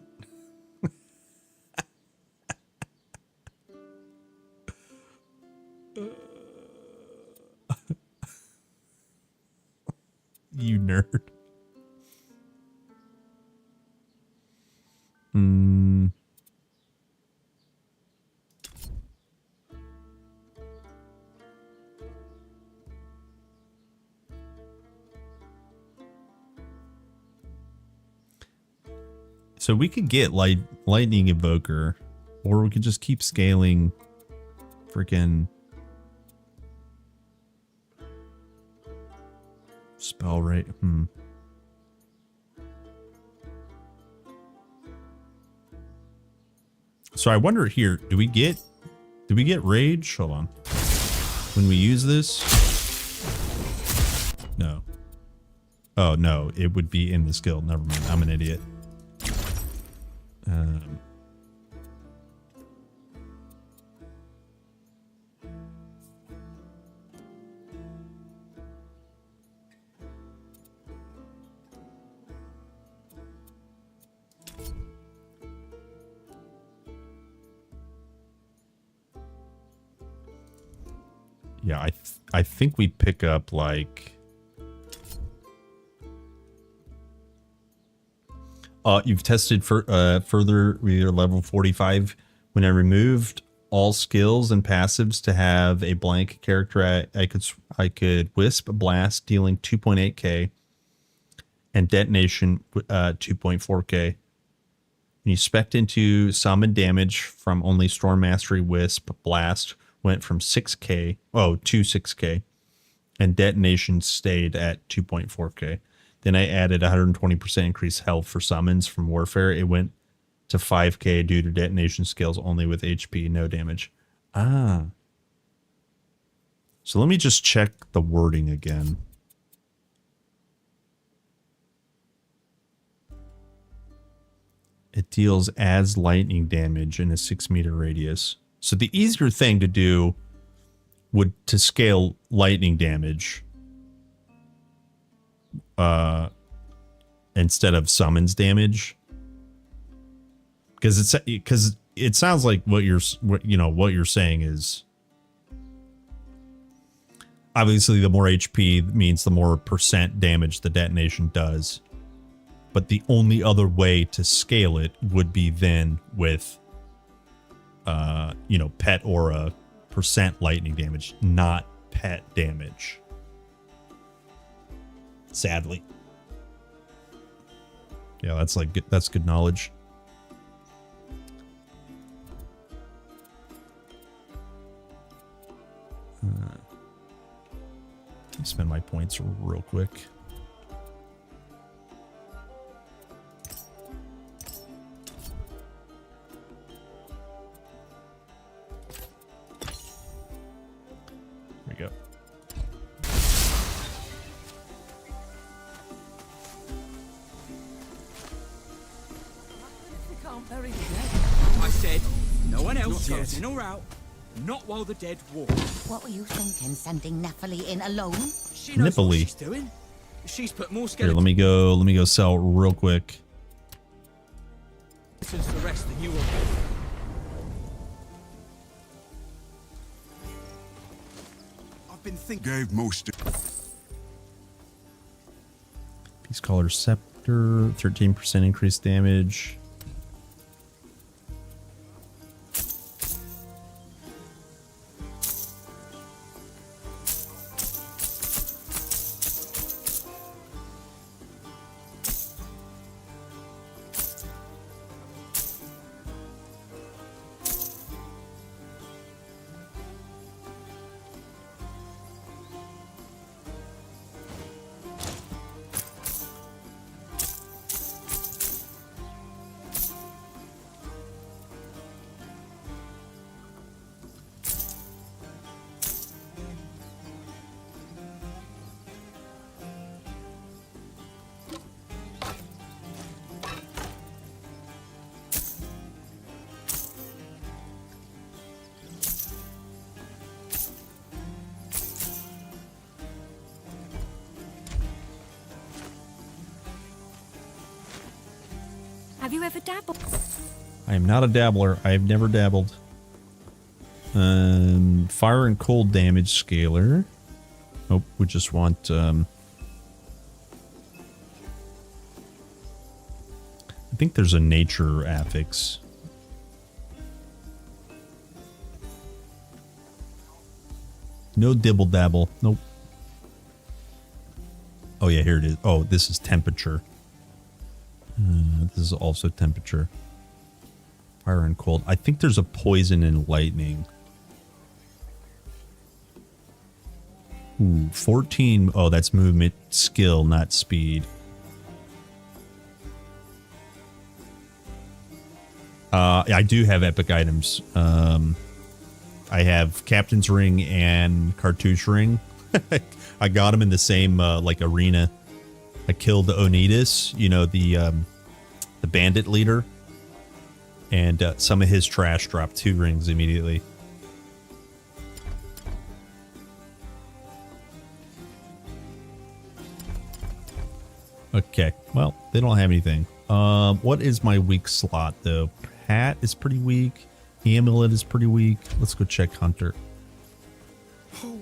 You nerd. So we could get lightning evoker, or we could just keep scaling freaking spell rate. So I wonder here, do we get rage? Hold on. When we use this? No. Oh no, it would be in the skill. Never mind. I'm an idiot. Yeah, I think we pick up like you've tested for further we are level 45. When I removed all skills and passives to have a blank character, I could wisp blast dealing 2.8k and detonation 2.4k. You spec'd into summon damage from only Storm Mastery Wisp Blast went from 6k to 6k, and detonation stayed at 2.4k. Then I added 120% increased health for summons from Warfare. It went to 5k due to detonation skills only with HP, no damage. Ah. So let me just check the wording again. It deals as lightning damage in a 6-meter radius. So the easier thing to do would to scale lightning damage instead of summons damage, because it sounds like what you're saying is obviously the more HP means the more percent damage the detonation does. But the only other way to scale it would be then with, pet aura percent lightning damage, not pet damage. Sadly. Yeah, that's good knowledge. Let me spend my points real quick. There we go. I said, no one else goes in or out. Not while the dead walk. What were you thinking, sending Nepali in alone? She knows what Nepali. she's doing. She's put more Here, skeletons let me go sell real quick. to the rest than you will. I've been thinking. Gave most. Peace Caller Scepter, 13% increased damage. Have you ever dabbled? I am not a dabbler. I have never dabbled. Fire and cold damage scaler. Nope, we just want I think there's a nature affix. No dibble dabble. Nope. Oh yeah, here it is. Oh, this is temperature. This is also temperature. Fire and cold. I think there's a poison and lightning. Ooh, 14. Oh, that's movement skill, not speed. I do have epic items. I have Captain's Ring and Cartouche Ring. I got them in the same arena. I killed the Onidus, the bandit leader, and some of his trash dropped 2 rings immediately. Okay, well, they don't have anything. What is my weak slot though? Pat is pretty weak. Amulet is pretty weak. Let's go check Hunter. Oh,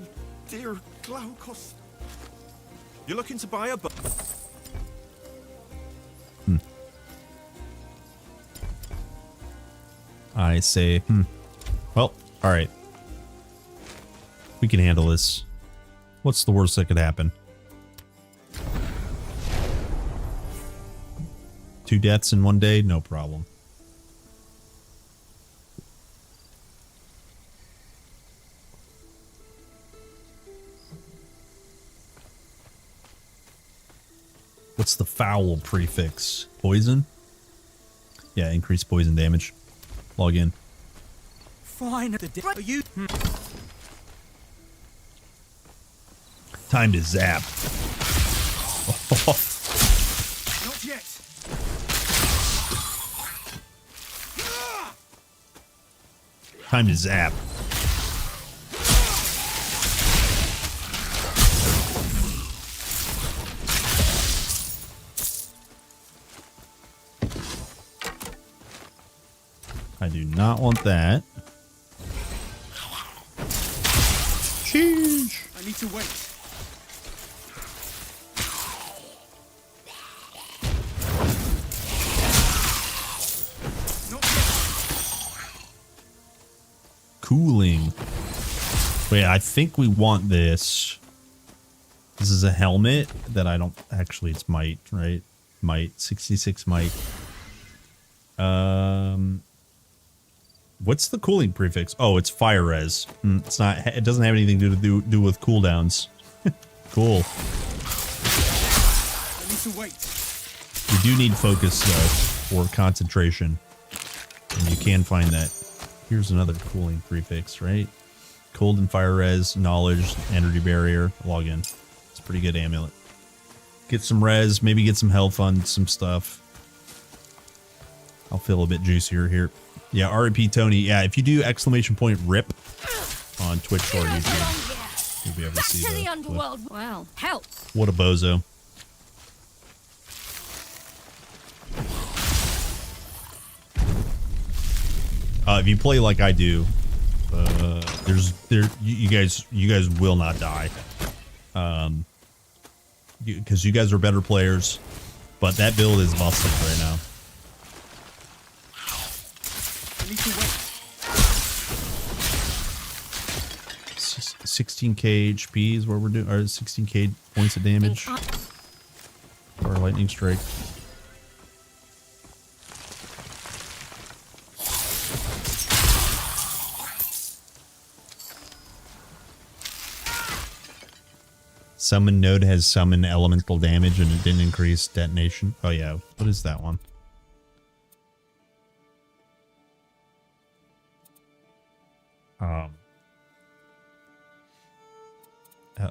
dear Glaukos. You're looking to buy a book? I say, well, all right. We can handle this. What's the worst that could happen? 2 deaths in one day, no problem. What's the foul prefix? Poison? Yeah, increased poison damage. Log in. Fine. Are you? Time to zap. Not yet. Time to zap. I do not want that. Sheesh. I need to wait. Cooling. Wait, I think we want this. This is a helmet that I don't actually, it's might, right? Might, 66 might. What's the cooling prefix? Oh, it's fire res. It's not, it doesn't have anything to do with cooldowns. Cool. I need to wait. You do need focus though, or concentration. And you can find that. Here's another cooling prefix, right? Cold and fire res, knowledge, energy barrier, login. It's a pretty good amulet. Get some res, maybe get some health on some stuff. I'll feel a bit juicier here. Yeah, RIP Tony. Yeah, if you do !RIP on Twitch or YouTube, you'll be able to see To the the underworld. Well, help. What a bozo. If you play like I do, you guys will not die. Because you guys are better players, but that build is busted right now. 16k HP is what we're doing, or 16k points of damage for our lightning strike. Summon node has summon elemental damage and it didn't increase detonation. Oh yeah, what is that one?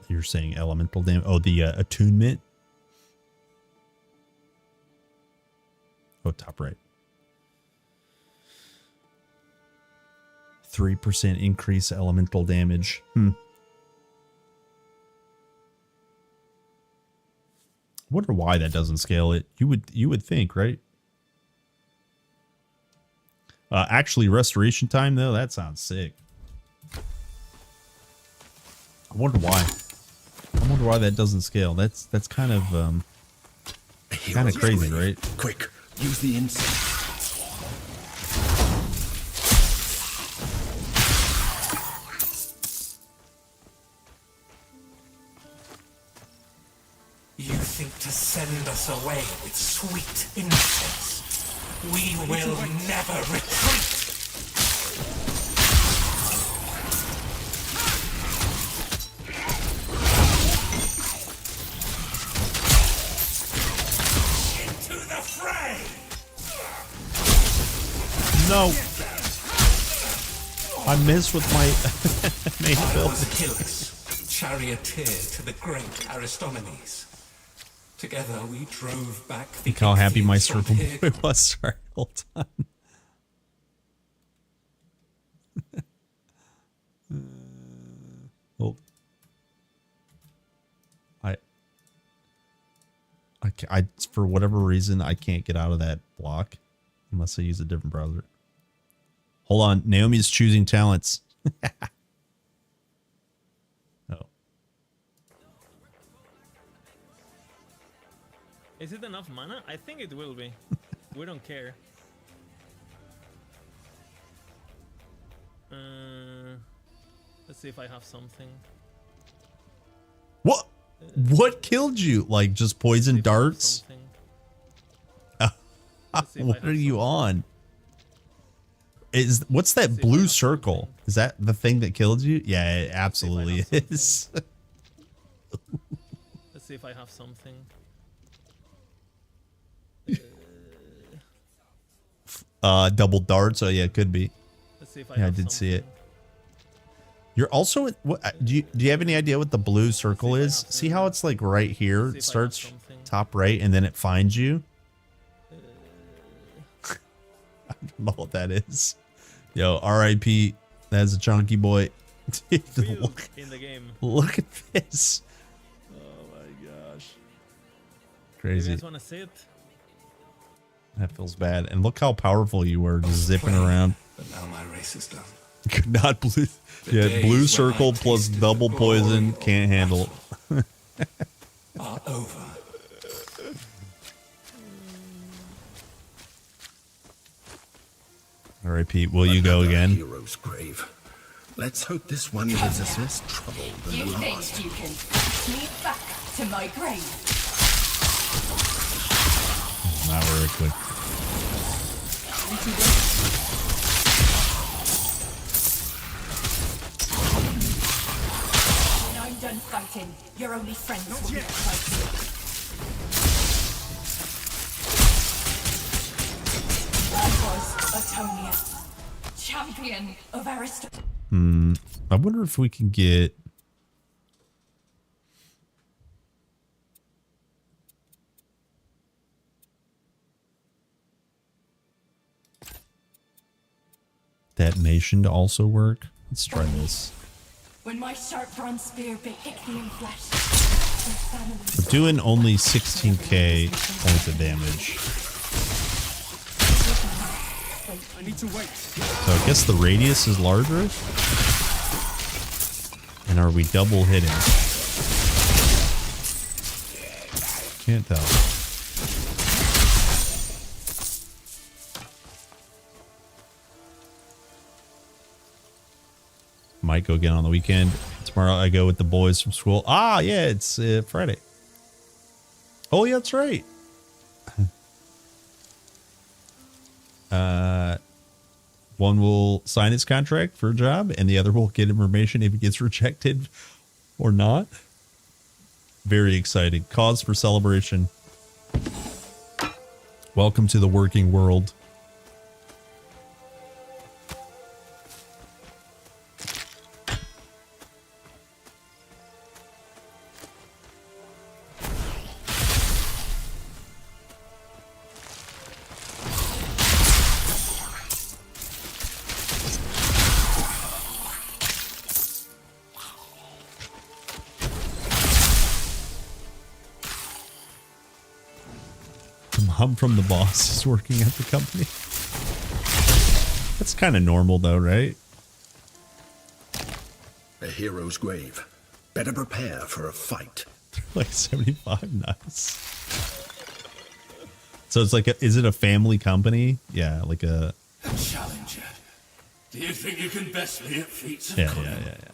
You're saying elemental damage. Oh, the attunement. Oh, top right. 3% increase elemental damage. Wonder why that doesn't scale it. You would think, right? Actually, restoration time though, that sounds sick. I wonder why. I wonder why that doesn't scale. That's kind of crazy, right? Quick, use the incense. You think to send us away with sweet incense? We will never retreat! Into the fray! No! I missed with my main build. Achilles, charioteer to the great Aristomenes. Together we drove back the Look how happy my Athenians circle from boy was. Sorry, hold on. Oh. I for whatever reason I can't get out of that block unless I use a different browser. Hold on, Naomi's choosing talents. Oh. Is it enough mana? I think it will be. We don't care. Let's see if I have something. What? What killed you? Like just poison darts? What are you on? What's that blue circle? Is that the thing that killed you? Yeah, it absolutely is. Let's see if I have something. Double darts. Oh yeah, it could be. Let's see if Yeah, I did see it. You're also what? Do you have any idea what the blue circle is? See how it's like right here? It starts top right and then it finds you. I don't know what that is. Yo, R.I.P. That's a chunky boy. Look, in the game. Look at this. Oh my gosh. Crazy. You guys want to see it? That feels bad. And look how powerful you were just zipping around. But now my race is done. Could not blue. Yeah, blue circle plus double poison. Can't handle it. Are over. All right, Pete. Will you go again? Hero's grave. Let's hope this one gives us less trouble than You the think last. you can sneak back to my grave? Not very quick. When I'm done fighting, your only friends will be fighting. I was Atonia, champion of Aristotle. I wonder if we can get. Detonation to also work. Let's try this. When my sharp bronze spear bit Ichthian flesh. We're doing only 16k points of damage. I need to wait. So I guess the radius is larger. And are we double hitting? Can't tell. Might go again on the weekend. Tomorrow I go with the boys from school. Ah, yeah, it's Friday. Oh, yeah, that's right. One will sign his contract for a job, and the other will get information if he gets rejected or not. Very exciting. Cause for celebration. Welcome to the working world. Mom from the boss is working at the company. That's kind of normal though, right? A hero's grave. Better prepare for a fight. Like 75, nice. So it's like, is it a family company? Yeah, like a challenger. Do you think you can best me at feats of yeah. Not yet.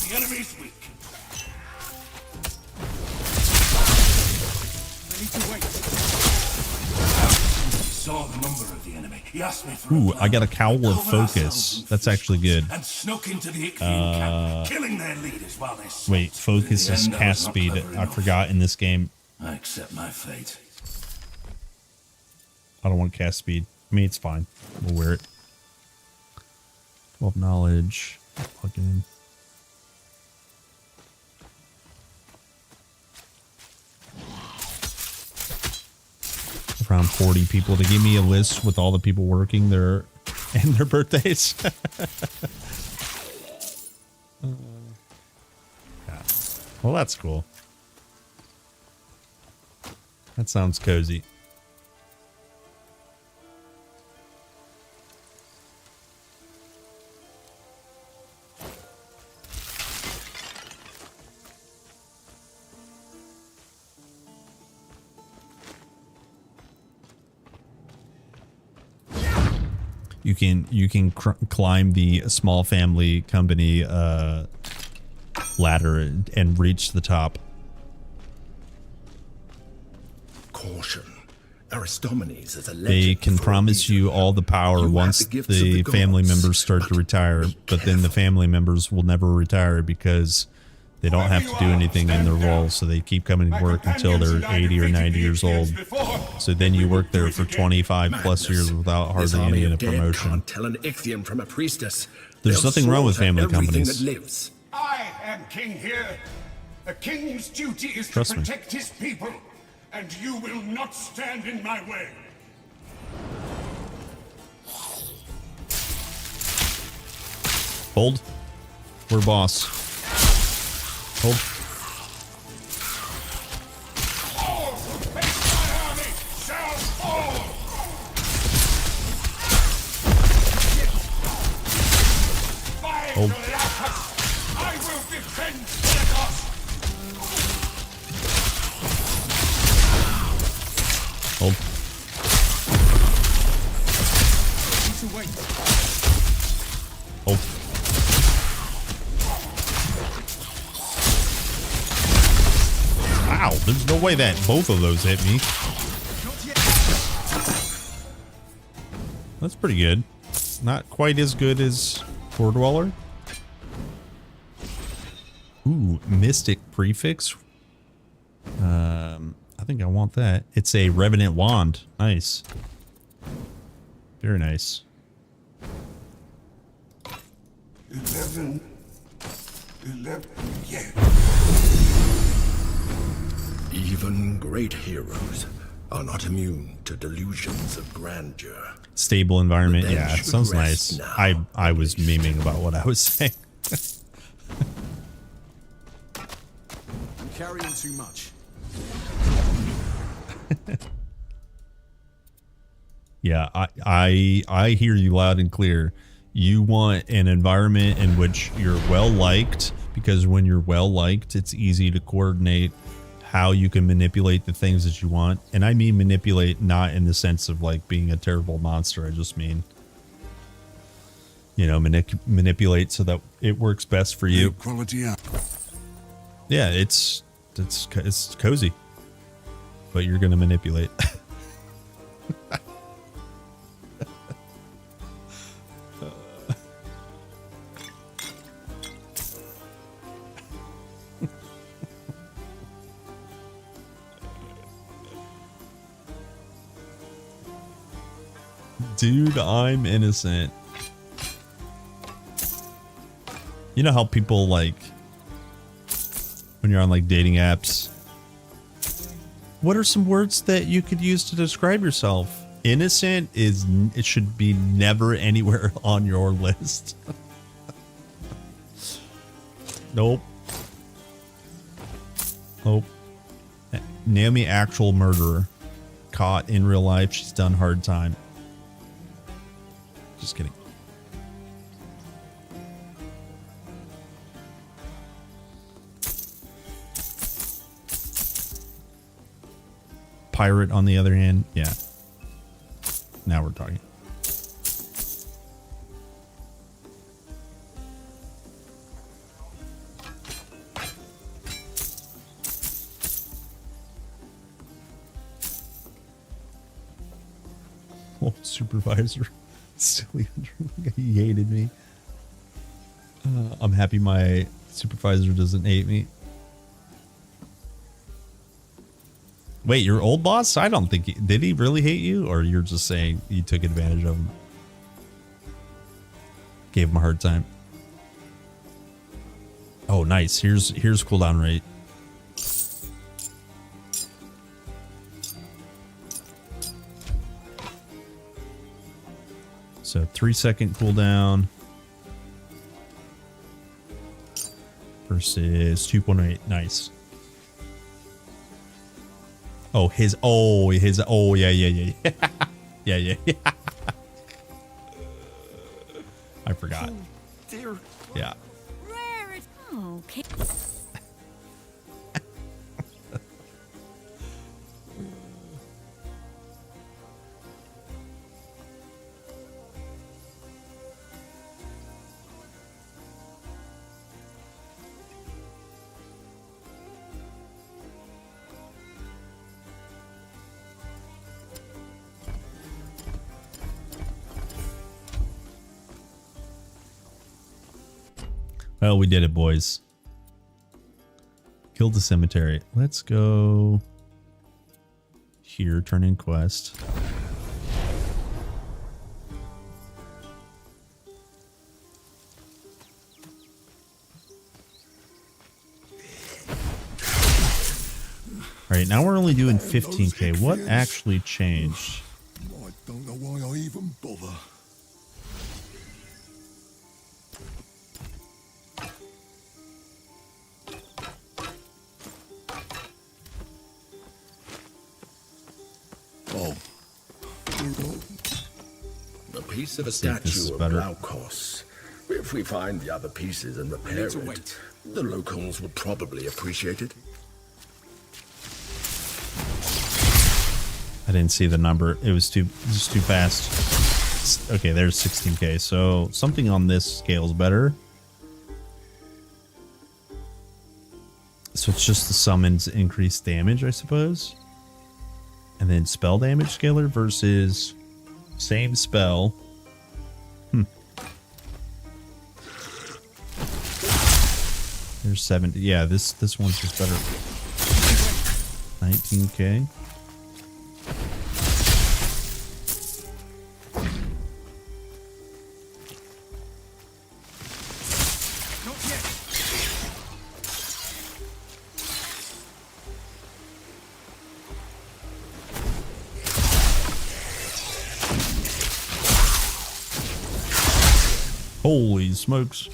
The enemy's weak. I need to wait. He saw the number of the enemy. He asked me for Ooh, a plan. I got a Cowl of Focus. That's actually good. And snuck into the Ichthian camp, killing their leaders while they slept. Wait, Focus is cast speed. I forgot in this game. I accept my fate. I don't want cast speed. I mean, it's fine. We'll wear it. 12 knowledge. Plug in. Around 40 people to give me a list with all the people working there and their birthdays. Yeah. Well, that's cool. That sounds cozy. You can climb the small family company ladder and reach the top. Caution. Aristomenes is a legend. They can for a promise reason. you all the power You once have the gifts of the the family gods, members start to retire, but then the family members will never retire because they don't have to do anything in their role, so they keep coming to work until they're 80 or 90 years old. So then you work there for 25 plus years without This hardly army any of dead promotion. can't tell an Ichthian from a priestess. There's They'll nothing wrong with slaughter family everything companies. that lives. I am king here. The king's duty is Trust to me. protect his people, and you will not stand in my way. Hold. We're boss. Hold. All who face my army shall fall. By Hold. Glaucus, I will defend Lagos. Hold. Hold. Wow, there's no way that both of those hit me. That's pretty good. Not quite as good as Core Dweller. Ooh, Mystic Prefix. I think I want that. It's a Revenant Wand. Nice. Very nice. 11. Yeah. Even great heroes are not immune to delusions of grandeur. Stable environment. The Yeah, bench it sounds should nice. rest now. I was memeing about what I was saying. I'm carrying too much. Yeah, I hear you loud and clear. You want an environment in which you're well liked, because when you're well liked, it's easy to coordinate how you can manipulate the things that you want. And I mean manipulate not in the sense of like being a terrible monster. I just mean, you know, manipulate so that it works best for you. Quality up. Yeah, it's cozy, but you're gonna manipulate. Dude, I'm innocent. You know how people like when you're on like dating apps, what are some words that you could use to describe yourself? Innocent it should be never anywhere on your list. Nope. Nope. Naomi, actual murderer, caught in real life. She's done hard time. Just kidding. Pirate, on the other hand, yeah. Now we're talking. Oh, supervisor. Silly. He hated me. I'm happy my supervisor doesn't hate me. Wait, your old boss? I don't think did he really hate you, or you're just saying you took advantage of him? Gave him a hard time. Oh, nice. Here's cooldown rate. So 3-second cooldown versus 2.8. Nice. Oh, yeah. yeah. I forgot. Oh, dear. Yeah. Okay. Well, we did it, boys. Killed the cemetery. Let's go here, turn in quest. All right, now we're only doing 15k. What actually changed? I don't know why I even bother. Oh. A piece of a See if this is statue of better. Glaukos. If we find the other pieces and repair it, the locals would probably appreciate it. I didn't see the number. It was too fast. Okay, there's 16k. So something on this scale is better. So it's just the summons increased damage, I suppose. And then spell damage scaler versus same spell. There's 70. Yeah, this one's just better. 19k. Holy smokes.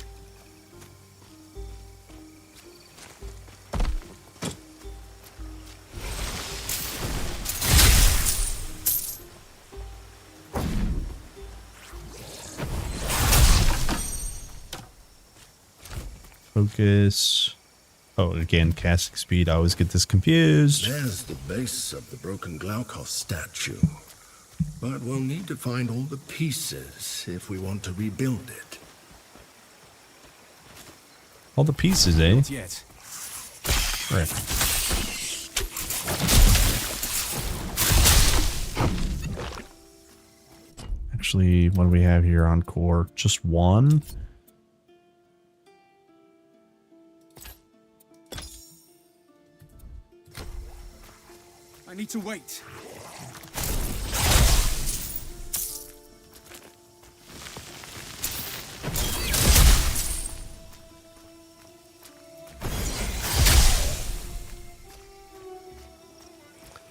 Focus. Oh, again, casting speed. I always get this confused. There's the base of the broken Glaukos statue. But we'll need to find all the pieces if we want to rebuild it. All the pieces, eh? Not yet. Right. Actually, what do we have here on core? Just one? I need to wait.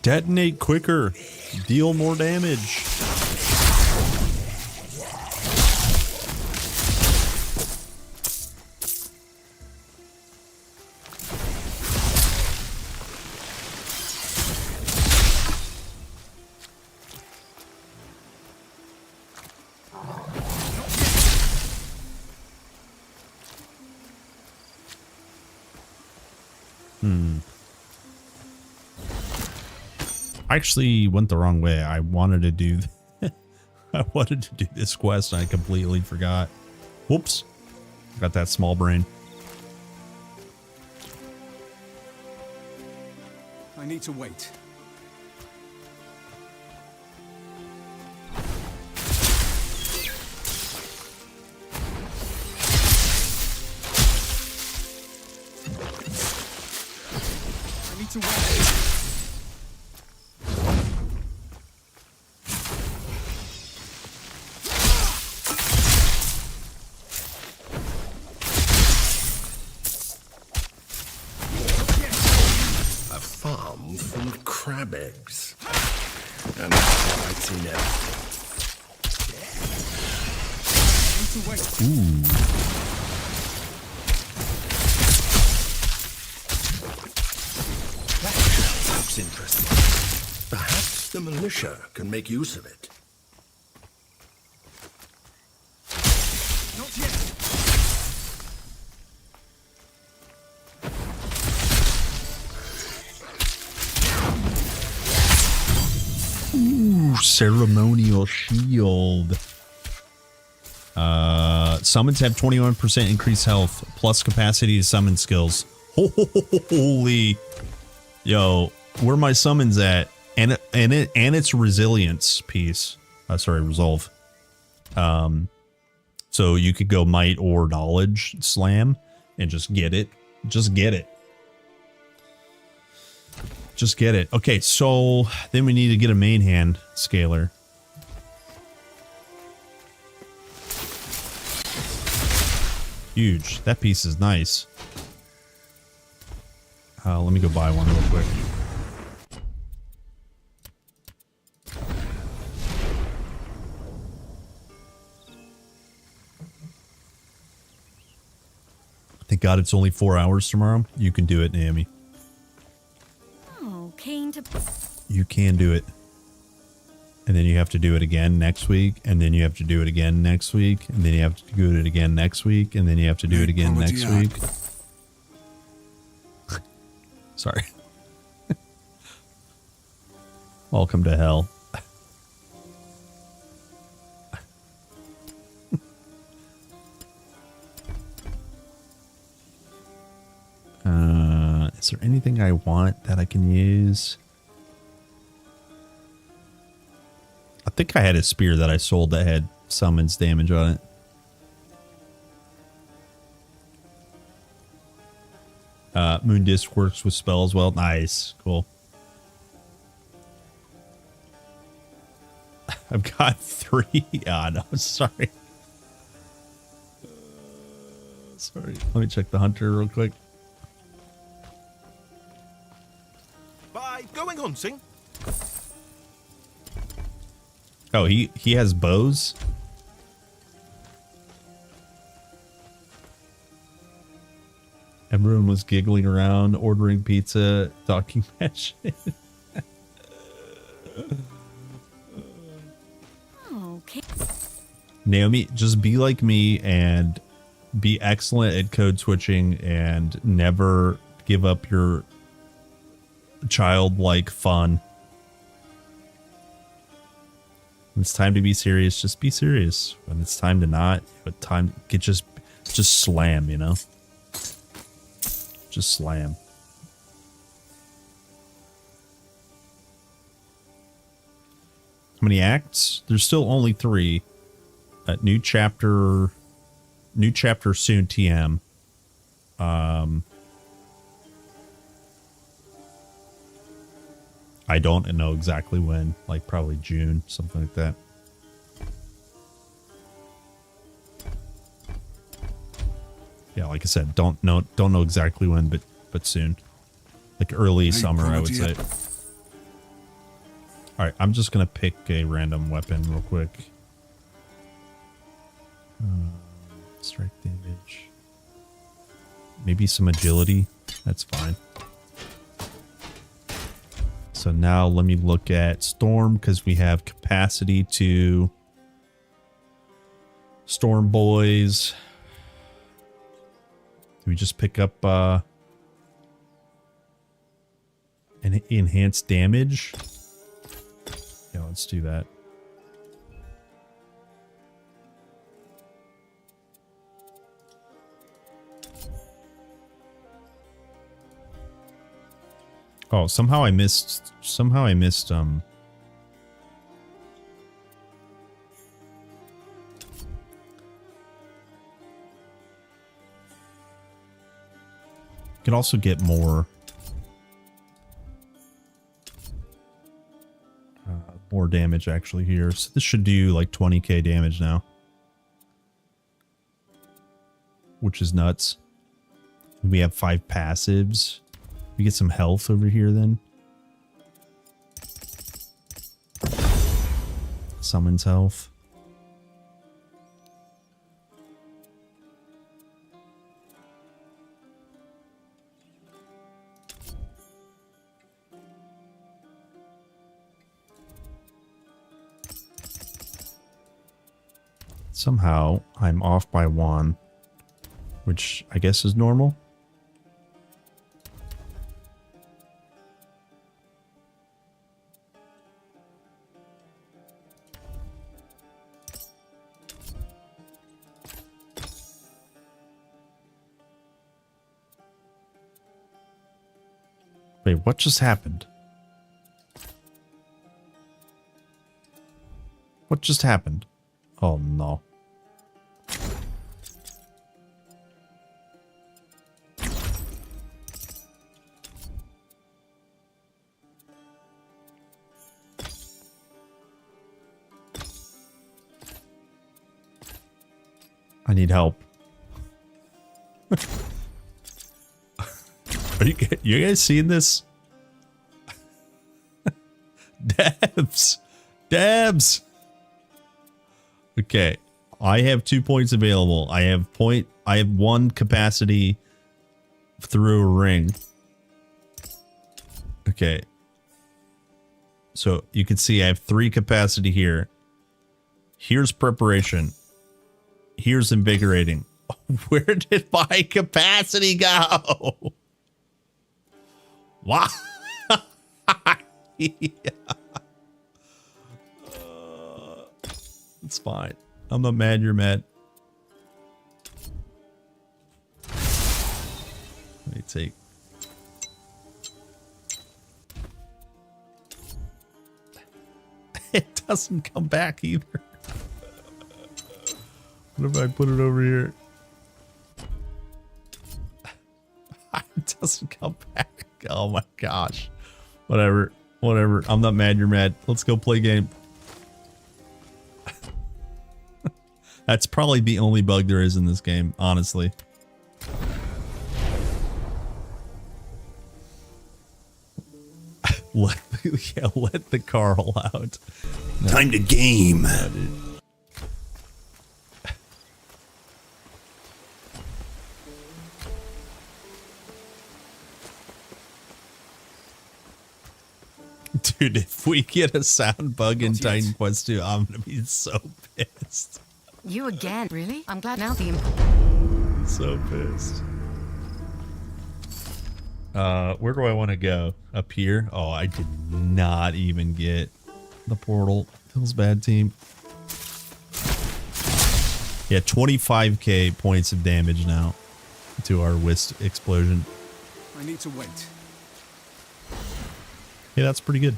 Detonate quicker. Deal more damage. I actually went the wrong way. I wanted to do this quest and I completely forgot. Whoops. Got that small brain. I need to wait. I need to wait. Crab eggs. And I've seen everything. Ooh. That looks interesting. Perhaps the militia can make use of it. Not yet. Ooh, ceremonial shield. Summons have 21% increased health plus capacity to summon skills. Holy, yo, where my summons at? And its resilience piece. Sorry, resolve. So you could go might or knowledge slam and just get it. Just get it. Just get it. Okay, so then we need to get a main hand scaler. Huge. That piece is nice. Let me go buy one real quick. Thank God it's only 4 hours tomorrow. You can do it, Naomi. Oh, keen to... You can do it. And then you have to do it again next week. And then you have to do it again next week. And then you have to do it again next week. And then you have to do it again next week. Sorry. Welcome to hell. Is there anything I want that I can use? I think I had a spear that I sold that had summons damage on it. Moon Disc works with spells well. Nice. Cool. I've got 3. Ah, no, sorry. Sorry. Let me check the hunter real quick. Bye. Going hunting. Oh, he has bows? Everyone was giggling around, ordering pizza, talking that shit. Okay. Naomi, just be like me and be excellent at code switching and never give up your childlike fun. When it's time to be serious, just be serious. When it's time to not, but time get just slam, you know? Just slam. How many acts? There's still only 3. New chapter soon, TM. I don't know exactly when, like probably June, something like that. Yeah, like I said, don't know exactly when, but soon. Like early summer, I would say. All right, I'm just gonna pick a random weapon real quick. Strike damage. Maybe some agility. That's fine. So now let me look at Storm, because we have capacity to Storm Boys. Do we just pick up an enhanced damage? Yeah, let's do that. Oh, somehow I missed could also get more damage actually here. So this should do like 20k damage now, which is nuts. We have 5 passives. We get some health over here then. Summons health. Somehow I'm off by 1, which I guess is normal. Wait, what just happened? What just happened? Oh no. I need help. Are you guys seeing this? Dabs. Okay, I have 2 points available. I have 1 capacity through a ring. Okay. So you can see I have 3 capacity here. Here's preparation. Here's invigorating. Where did my capacity go? Wow. Yeah. It's fine. I'm not mad you're mad. Let me take. It doesn't come back either. What if I put it over here? It doesn't come back. Oh my gosh. Whatever. I'm not mad you're mad. Let's go play game. That's probably the only bug there is in this game, honestly. Let the Carl out. No. Time to game. No, dude, if we get a sound bug in Titan Quest 2, I'm gonna be so pissed. You again? Really? I'm glad now the... So pissed. Where do I want to go? Up here? Oh, I did not even get the portal. Feels bad, team. Yeah, 25k points of damage now to our Wisp explosion. I need to wait. Yeah, that's pretty good.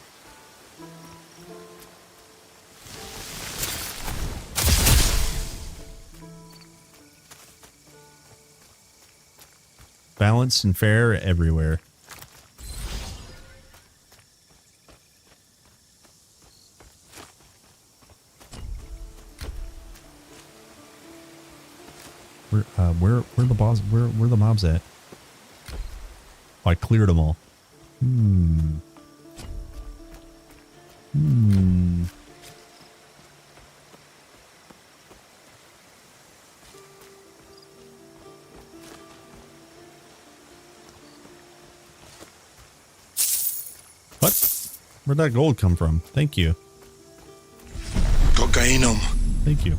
Balanced and fair everywhere. Where the boss? Where the mobs at? Oh, I cleared them all. What? Where'd that gold come from? Thank you. Cocainum. Thank you.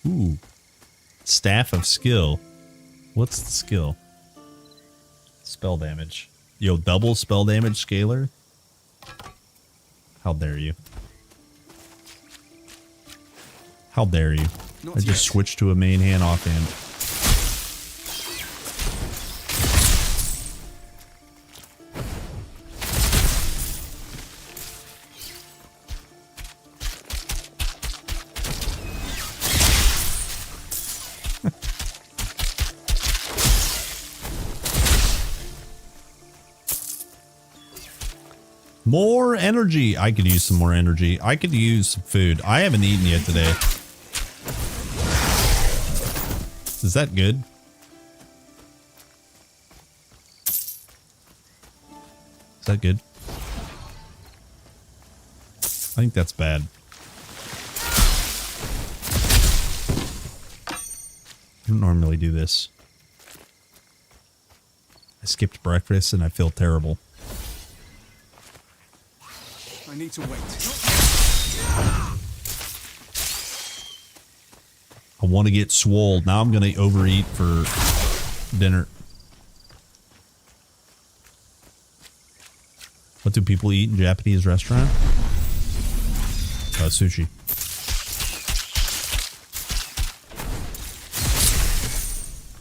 Ooh. Staff of skill. What's the skill? Spell damage. Yo, double spell damage scalar? How dare you? How dare you? I just switched to a main hand offhand. More energy. I could use some more energy. I could use some food. I haven't eaten yet today. Is that good? Is that good? I think that's bad. I don't normally do this. I skipped breakfast and I feel terrible. I need to wait. I want to get swole. Now I'm going to overeat for dinner. What do people eat in Japanese restaurant? Sushi.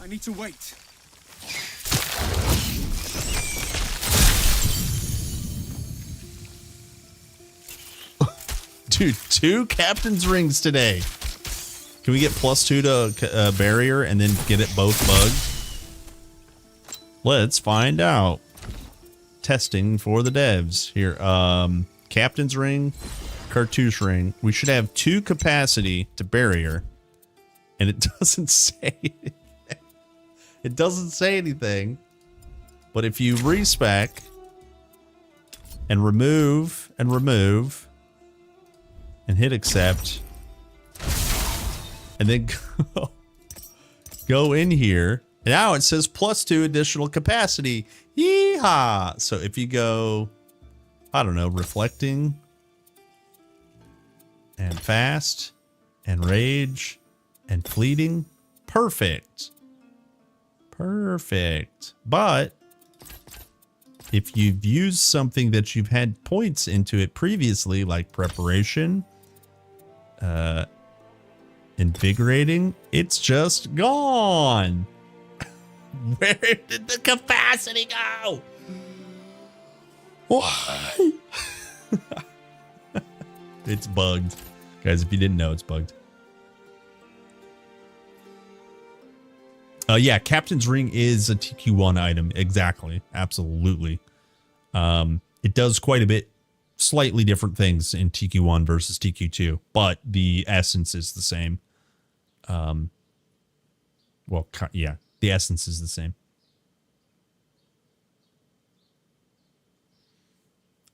I need to wait. Dude, 2 captain's rings today. Can we get +2 to barrier and then get it both bugged? Let's find out. Testing for the devs here. Captain's ring, cartouche ring. We should have 2 capacity to barrier, and it doesn't say anything. It doesn't say anything. But if you respec and remove and hit accept, and then go in here, now it says +2 additional capacity. Yeehaw! So if you go, I don't know, reflecting and fast and rage and fleeting, perfect. Perfect. But if you've used something that you've had points into it previously, like preparation, invigorating, it's just gone. Where did the capacity go? Why? It's bugged. Guys, if you didn't know, it's bugged. Yeah, Captain's Ring is a TQ1 item. Exactly. Absolutely. It does quite a bit, slightly different things in TQ1 versus TQ2, but the essence is the same. Well, yeah, the essence is the same.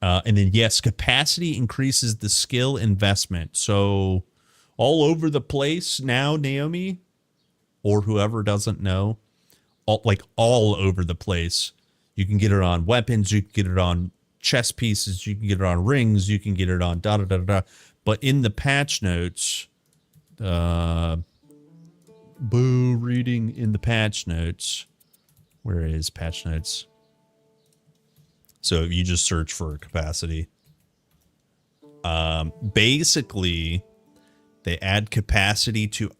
And then, yes, capacity increases the skill investment. So all over the place now, Naomi, or whoever doesn't know, all over the place. You can get it on weapons, you can get it on chess pieces, you can get it on rings, you can get it on da-da-da-da-da. But in the patch notes, boo, reading in the patch notes. Where is patch notes? So you just search for capacity. Basically, they add capacity to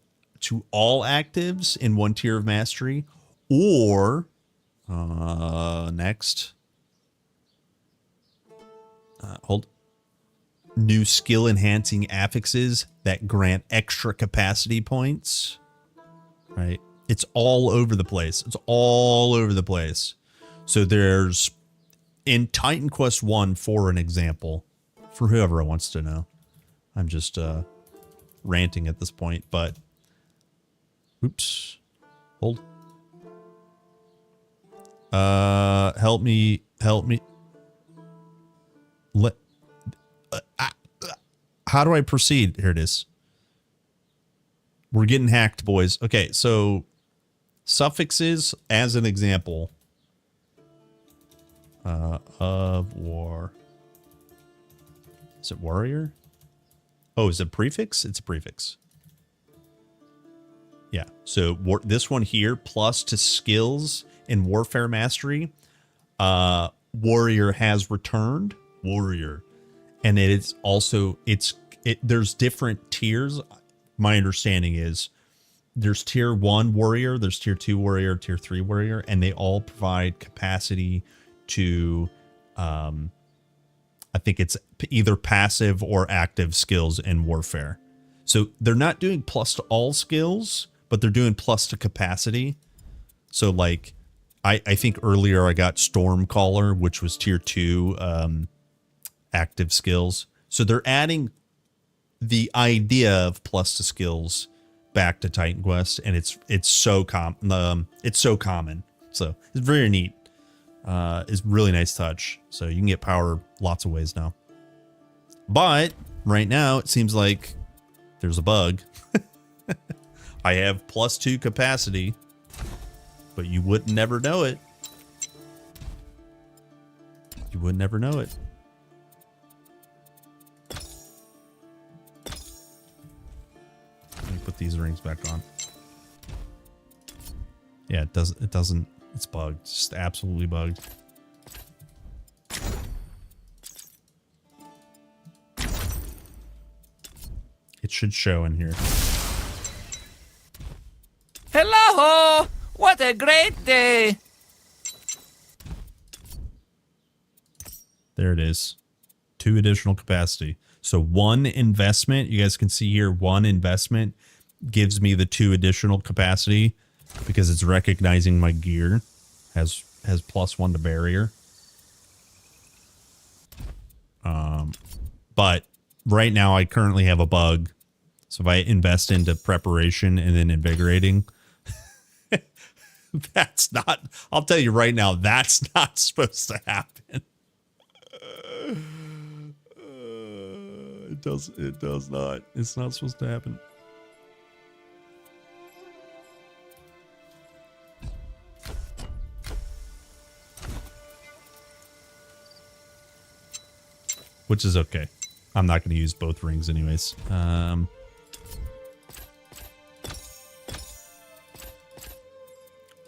all actives in one tier of mastery, or next, new skill enhancing affixes that grant extra capacity points. Right, it's all over the place. It's all over the place. So there's in Titan Quest 1, for an example, for whoever wants to know. I'm just ranting at this point, but oops. Hold. Help me. How do I proceed? Here it is. We're getting hacked, boys. Okay, so suffixes, as an example, of war. Is it warrior? Oh, is it prefix? It's a prefix. Yeah, so this one here, plus to skills in warfare mastery, warrior has returned. Warrior. And it is also, there's different tiers. My understanding is there's tier 1 warrior, there's tier 2 warrior, tier 3 warrior, and they all provide capacity to, I think it's either passive or active skills in warfare. So they're not doing plus to all skills, but they're doing plus to capacity. So like, I think earlier I got Stormcaller, which was tier 2 active skills. So they're adding the idea of plus to skills back to Titan Quest, and it's so common. So it's very neat. It's really nice touch. So you can get power lots of ways now. But right now it seems like there's a bug. I have +2 capacity, but you would never know it. You would never know it. Let me put these rings back on. Yeah, it doesn't, it's bugged. It's just absolutely bugged. It should show in here. Hello! What a great day! There it is. 2 additional capacity. So 1 investment, you guys can see here, 1 investment gives me the 2 additional capacity because it's recognizing my gear has has +1 to barrier. But right now I currently have a bug. So if I invest into preparation and then invigorating, that's not, I'll tell you right now, that's not supposed to happen. It does not. It's not supposed to happen. Which is okay. I'm not going to use both rings anyways.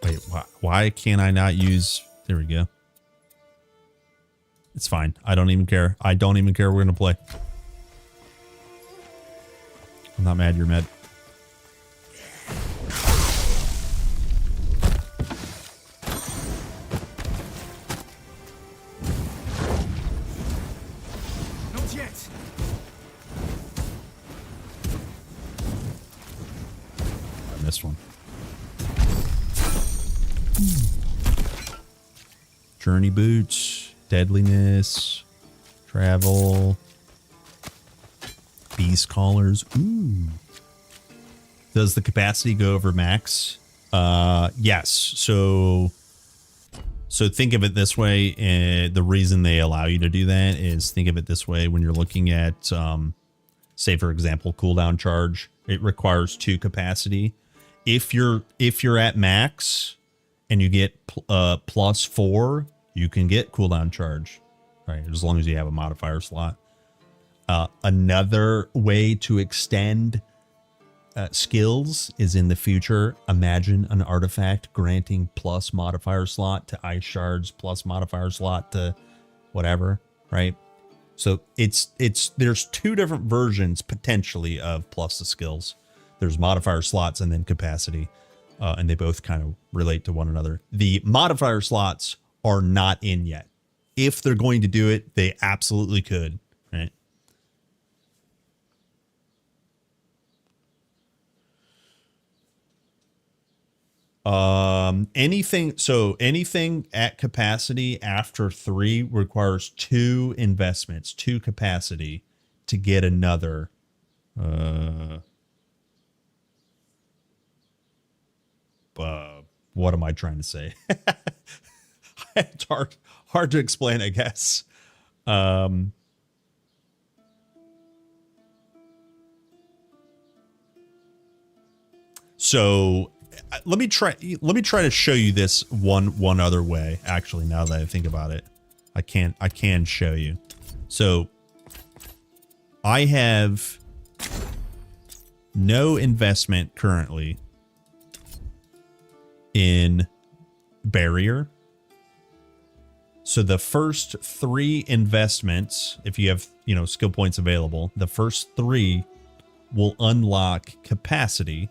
Wait, why can't I not use... There we go. It's fine. I don't even care. I don't even care. We're going to play. I'm not mad. You're mad. Not yet. I missed one. Journey boots, deadliness, travel, beast collars. Ooh. Does the capacity go over max? Yes. So think of it this way. The reason they allow you to do that is, think of it this way. When you're looking at, say for example, cooldown charge, it requires 2 capacity. If you're at max and you get +4, you can get cooldown charge, right? As long as you have a modifier slot. Another way to extend skills is in the future. Imagine an artifact granting plus modifier slot to ice shards, plus modifier slot to whatever, right? So there's 2 different versions potentially of plus the skills. There's modifier slots and then capacity. And they both kind of relate to one another. The modifier slots are not in yet. If they're going to do it, they absolutely could, right? Anything at capacity after 3 requires 2 investments, 2 capacity to get another. What am I trying to say? It's hard to explain, I guess. So let me try to show you this one other way. Actually, now that I think about it, I can show you. So I have no investment currently in barrier. So the first 3 investments, if you have, skill points available, the first 3 will unlock capacity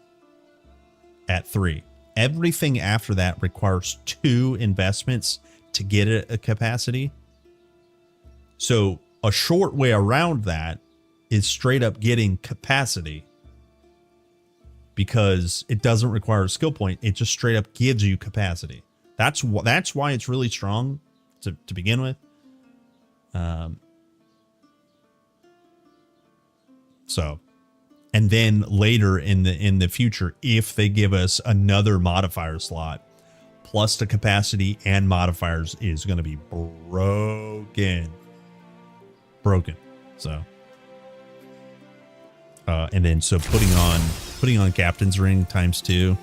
at 3. Everything after that requires 2 investments to get a capacity. So a short way around that is straight up getting capacity, because it doesn't require a skill point. It just straight up gives you capacity. That's why it's really strong to begin with. So, and then later in the future, if they give us another modifier slot, plus the capacity and modifiers is going to be broken. So, and then so putting on Captain's Ring ×2.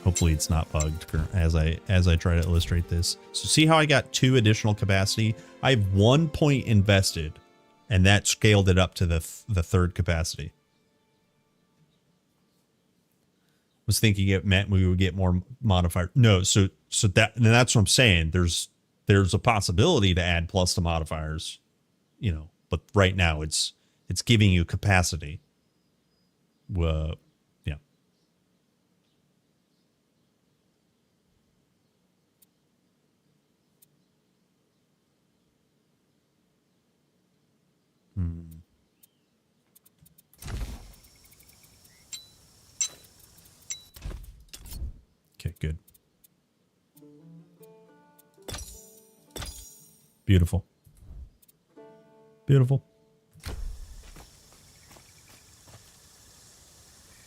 Hopefully it's not bugged as I try to illustrate this. So see how I got 2 additional capacity? I have 1 point invested, and that scaled it up to the 3rd capacity. Was thinking it meant we would get more modifier. No, so that's what I'm saying. There's a possibility to add plus to modifiers, but right now it's giving you capacity. Yeah. Okay, good. Beautiful. Beautiful.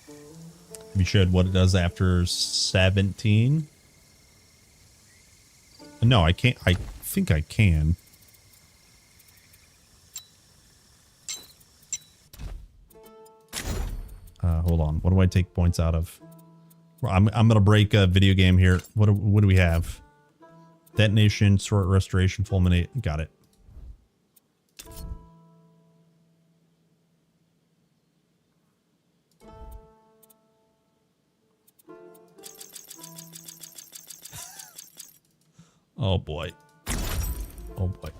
Have you showed what it does after 17? No, I can't. I think I can. Hold on. What do I take points out of? I'm gonna break a video game here. What do we have? Detonation, short restoration, fulminate. Got it. Oh boy. Oh boy.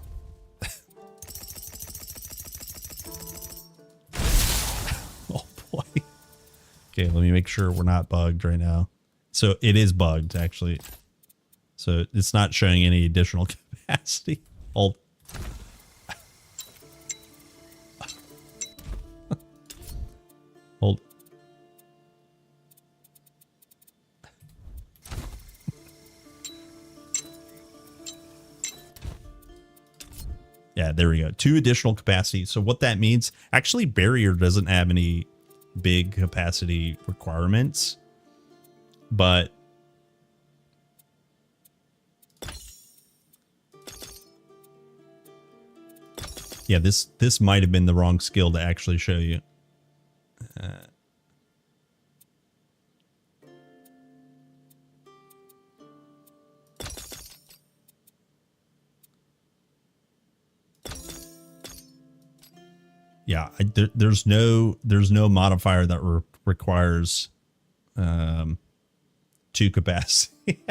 Oh boy. Okay, let me make sure we're not bugged right now. So it is bugged, actually. So it's not showing any additional capacity. Hold. Hold. Yeah, there we go. 2 additional capacity. So what that means, actually Barrier doesn't have any big capacity requirements, but yeah, this might have been the wrong skill to actually show you. Yeah, there's no modifier that requires 2 capacity.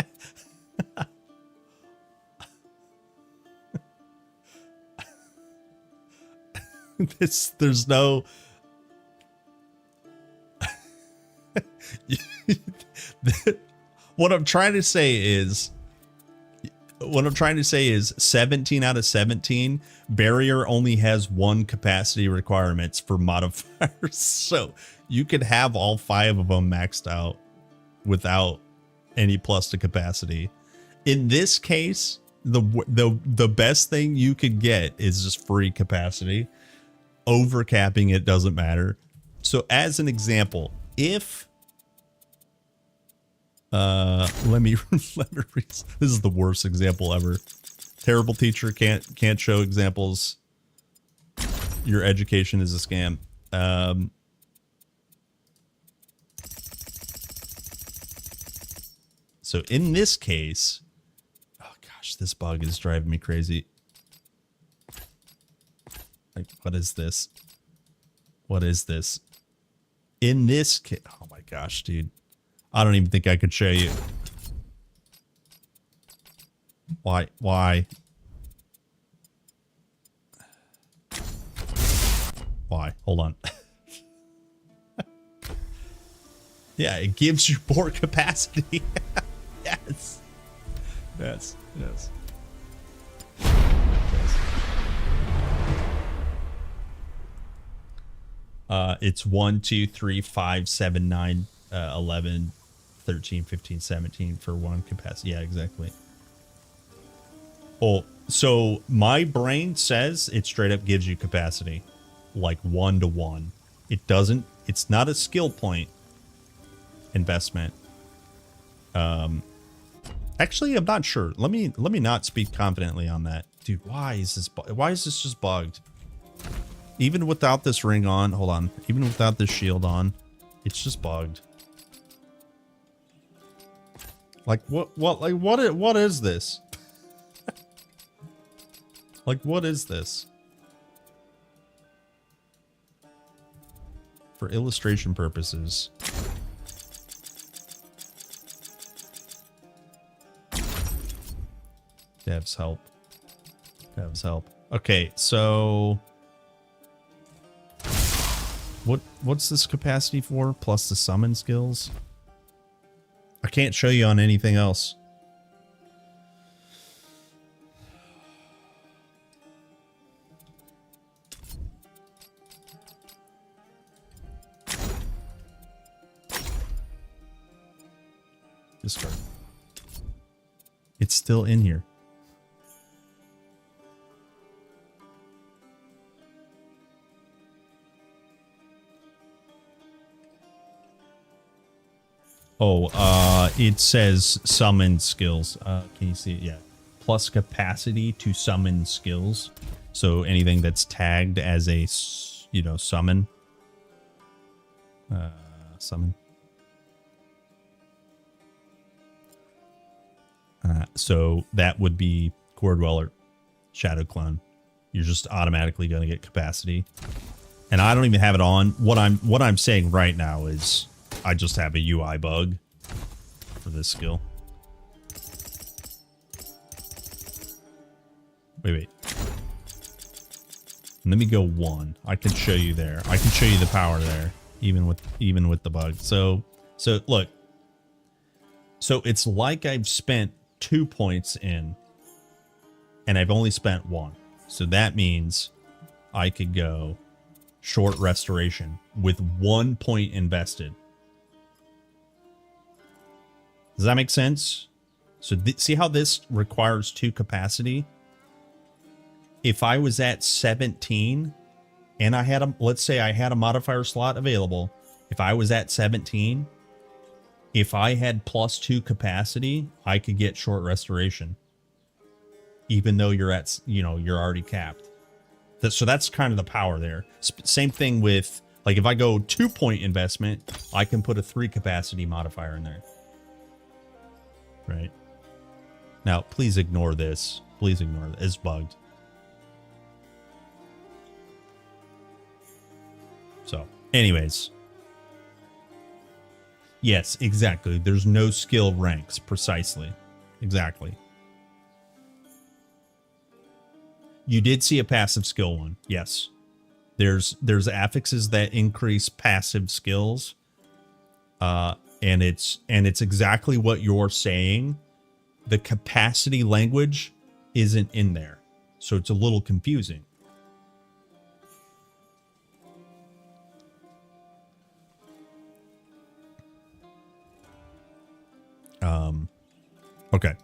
There's no what I'm trying to say is 17 out of 17 Barrier only has 1 capacity requirements for modifiers. So you could have all 5 of them maxed out without any plus to capacity. In this case, the best thing you could get is just free capacity. Overcapping it doesn't matter. So as an example, if let me this is the worst example ever. Terrible teacher, can't show examples. Your education is a scam. So in this case, oh gosh, this bug is driving me crazy. Like, what is this? What is this? In this case, oh my gosh, dude. I don't even think I could show you. Why? Why? Why? Hold on. Yeah, it gives you more capacity. Yes. Yes. Yes. It's 1, 2, 3, 5, 7, 9, 11, 13, 15, 17 for 1 capacity. Yeah, exactly. Oh, so my brain says it straight up gives you capacity, like 1 to 1. It doesn't. It's not a skill point investment. Actually, I'm not sure. Let me not speak confidently on that, dude. Why is this just bugged? Even without this ring on, hold on. Even without this shield on, it's just bugged. Like what is this? Like what is this? For illustration purposes. Devs help. Devs help. Okay, so what's this capacity for? Plus the summon skills? I can't show you on anything else. Discard. It's still in here. Oh, it says summon skills. Can you see it? Yeah. Plus capacity to summon skills. So anything that's tagged as a, you know, summon. Summon. So that would be Core Dweller, Shadow Clone. You're just automatically going to get capacity. And I don't even have it on. What I'm saying right now is I just have a UI bug for this skill. Wait. Let me go 1. I can show you there. I can show you the power there, even with the bug. So look. So it's like I've spent 2 points in, and I've only spent 1. So that means I could go short restoration with 1 point invested. Does that make sense? So see how this requires 2 capacity? If I was at 17 and I had let's say I had a modifier slot available. If I was at 17, if I had +2 capacity, I could get short restoration. Even though you're at, you know, you're already capped. So that's kind of the power there. Same thing with, like, if I go 2 point investment, I can put a 3 capacity modifier in there. Right. Now, please ignore this. Please ignore it. It's bugged. So, anyways. Yes, exactly. There's no skill ranks, precisely. Exactly. You did see a passive skill one. Yes. There's affixes that increase passive skills. And it's exactly what you're saying. The capacity language isn't in there. So it's a little confusing. Okay.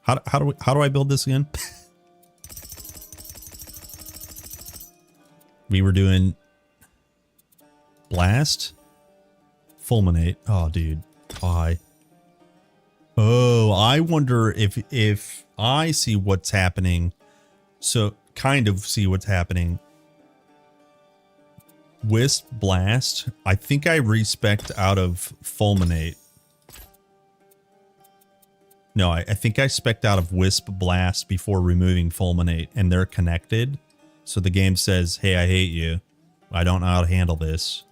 How do I build this again? We were doing blast, fulminate. Oh, dude, why? Oh, I wonder if I see what's happening. So kind of see what's happening. Wisp, blast. I think I respect out of fulminate. No, I think I spec'd out of Wisp Blast before removing Fulminate, and they're connected. So the game says, hey, I hate you. I don't know how to handle this.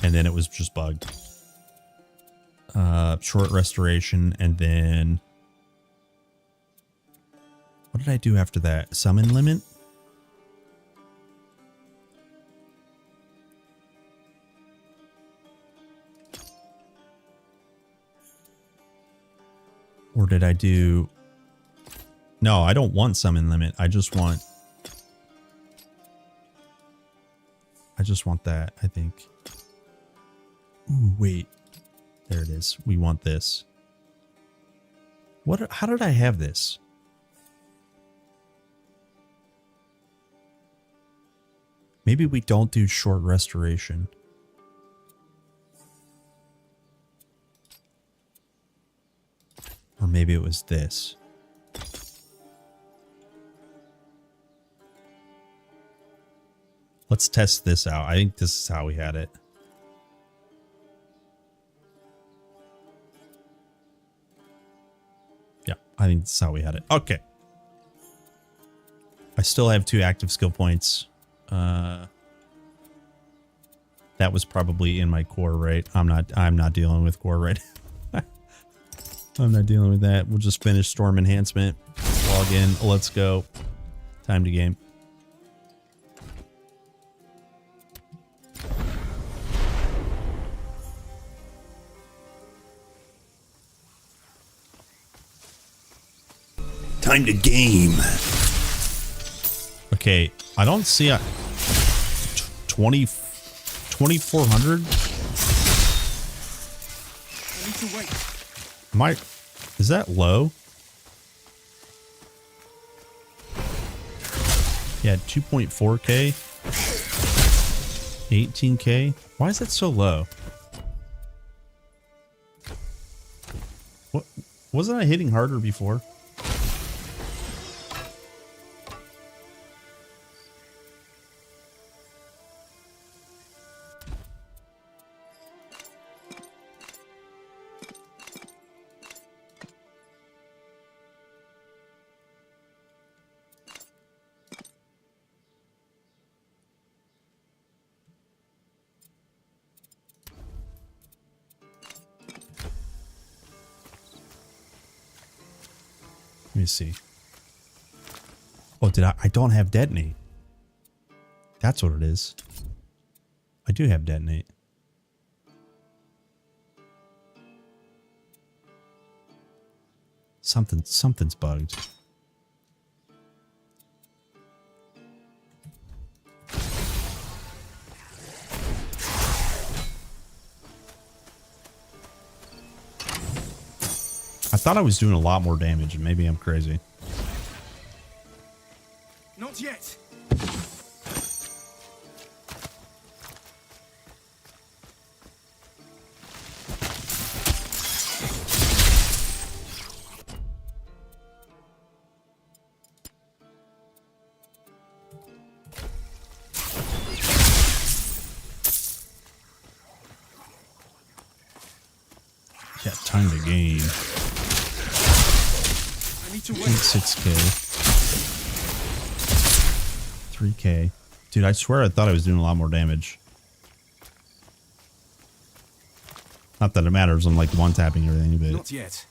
And then it was just bugged. Short restoration, and then... What did I do after that? Summon limit? Or did I do... No, I don't want summon limit. I just want that, I think. Ooh, wait. There it is. We want this. How did I have this? Maybe we don't do short restoration. Or maybe it was this. Let's test this out. I think this is how we had it. Yeah, I think this is how we had it. Okay. I still have 2 active skill points. That was probably in my core, right? I'm not dealing with core right. I'm not dealing with that. We'll just finish Storm Enhancement. Log in. Let's go. Time to game. Time to game. Okay, I don't see a 2400. I need to wait. Is that low? Yeah, 2.4K. 18K. Why is that so low? Wasn't I hitting harder before? Let me see. Oh, did I don't have detonate. That's what it is. I do have detonate. Something's bugged. I thought I was doing a lot more damage, and maybe I'm crazy. Not yet. Yeah, time to gain. 6K. 3K. Dude, I swear I thought I was doing a lot more damage. Not that it matters, I'm like one-tapping everything, but... Not yet.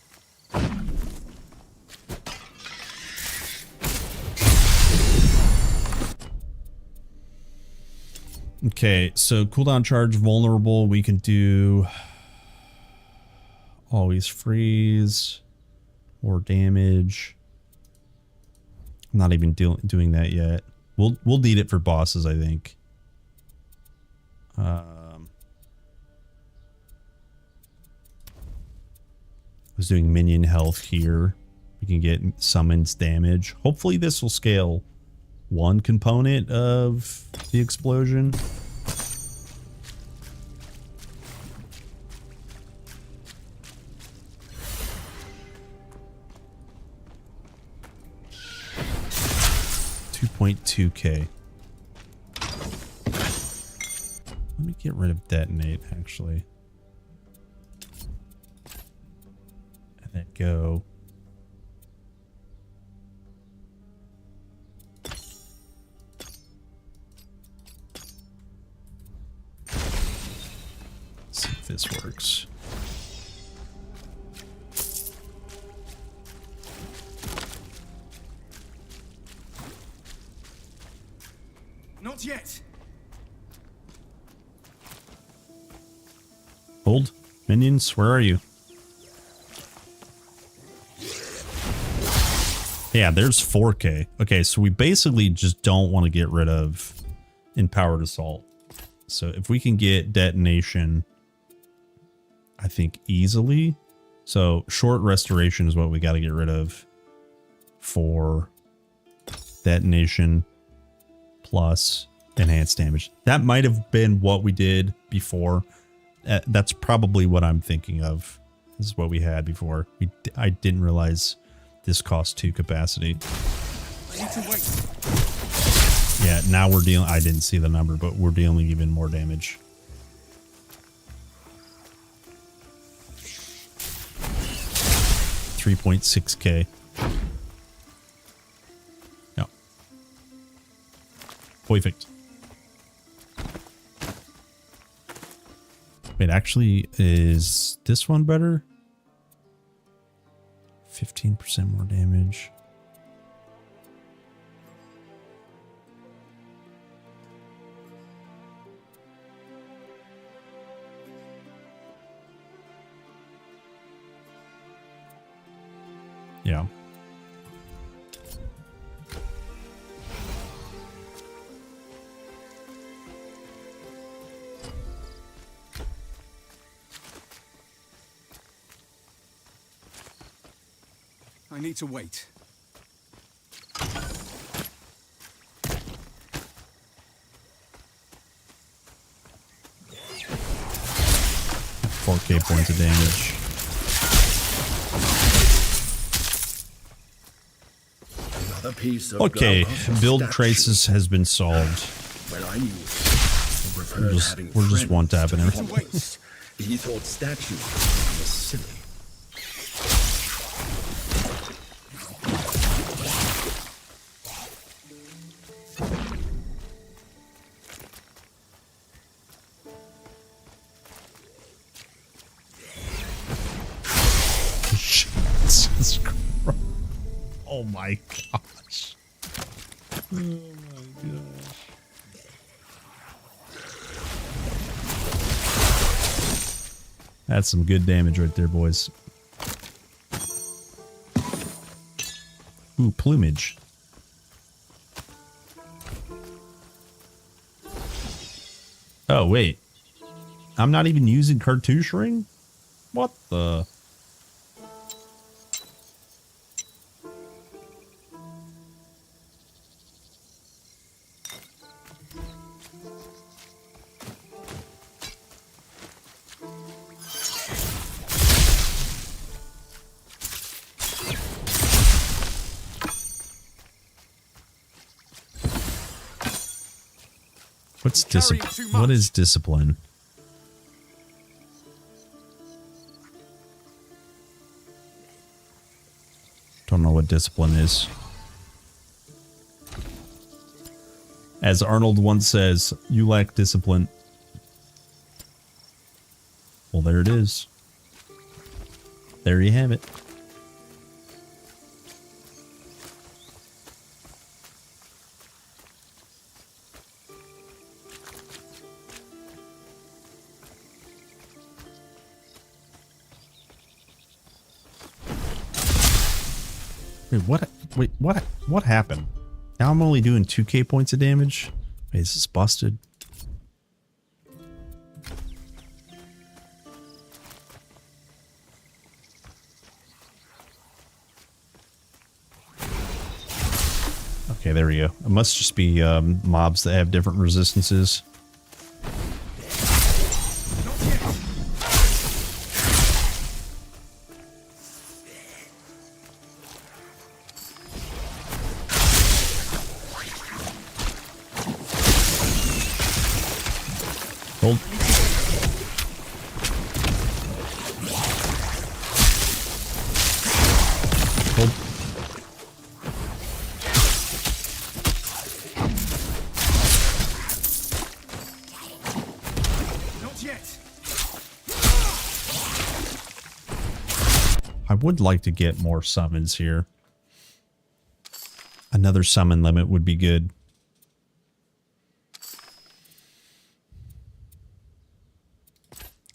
Okay, so cooldown charge, vulnerable, we can do... Always freeze. More damage. I'm not even doing that yet. We'll need it for bosses, I think. I was doing minion health here. We can get summons damage. Hopefully this will scale one component of the explosion. $2.2K. Let me get rid of detonate, actually. And then go. See if this works. Not yet. Hold. Minions, where are you? Yeah, there's 4K. Okay, so we basically just don't want to get rid of Empowered Assault. So if we can get detonation, I think easily. So short restoration is what we got to get rid of for detonation plus enhanced damage. That might have been what we did before. That's probably what I'm thinking of. This is what we had before. I didn't realize this cost 2 capacity. I need to wait. Yeah, now we're dealing... I didn't see the number, but we're dealing even more damage. $3.6K. No. Perfect. Wait, actually, is this one better? 15% more damage. Yeah. I need to wait. $4K points of damage. a piece of Okay, Glaucus' build statue. crisis has been solved. When I knew him, he preferred having we're just friends one tapping to everything. followers. He thought statues were silly. Jesus Christ. Oh my gosh. Oh my gosh. That's some good damage right there, boys. Ooh, plumage. Oh, wait. I'm not even using cartouche ring? What the... What's discipline? What is discipline? Don't know what discipline is. As Arnold once says, you lack discipline. Well, there it is. There you have it. Wait, what happened? Now I'm only doing 2k points of damage? Wait, is this busted? Okay, there we go. It must just be mobs that have different resistances. Hold. Hold. Not yet. I would like to get more summons here. Another summon limit would be good.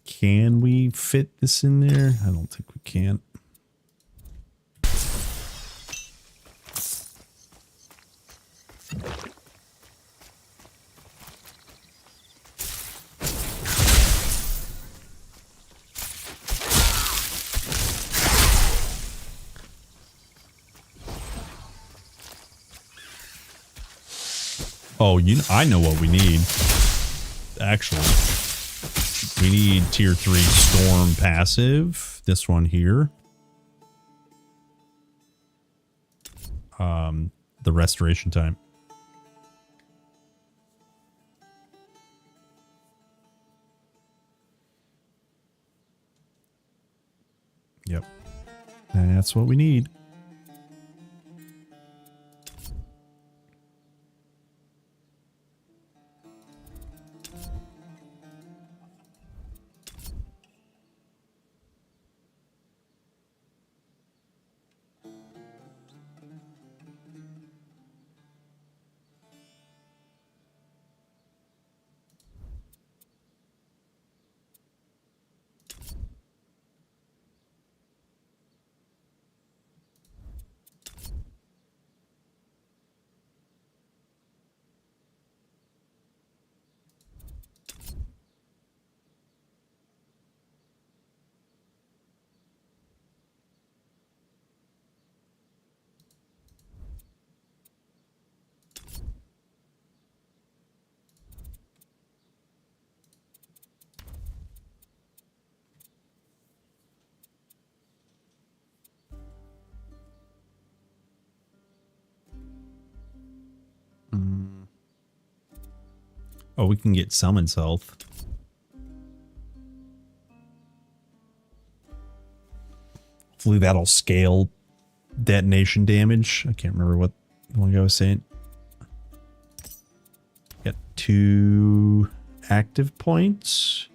Can we fit this in there? I don't think we can. Oh, I know what we need. Actually. We need tier 3 storm passive. This one here. The restoration time. Yep. That's what we need. Oh, we can get Summons health. Hopefully that'll scale detonation damage. I can't remember what the one guy was saying. Got 2 active points.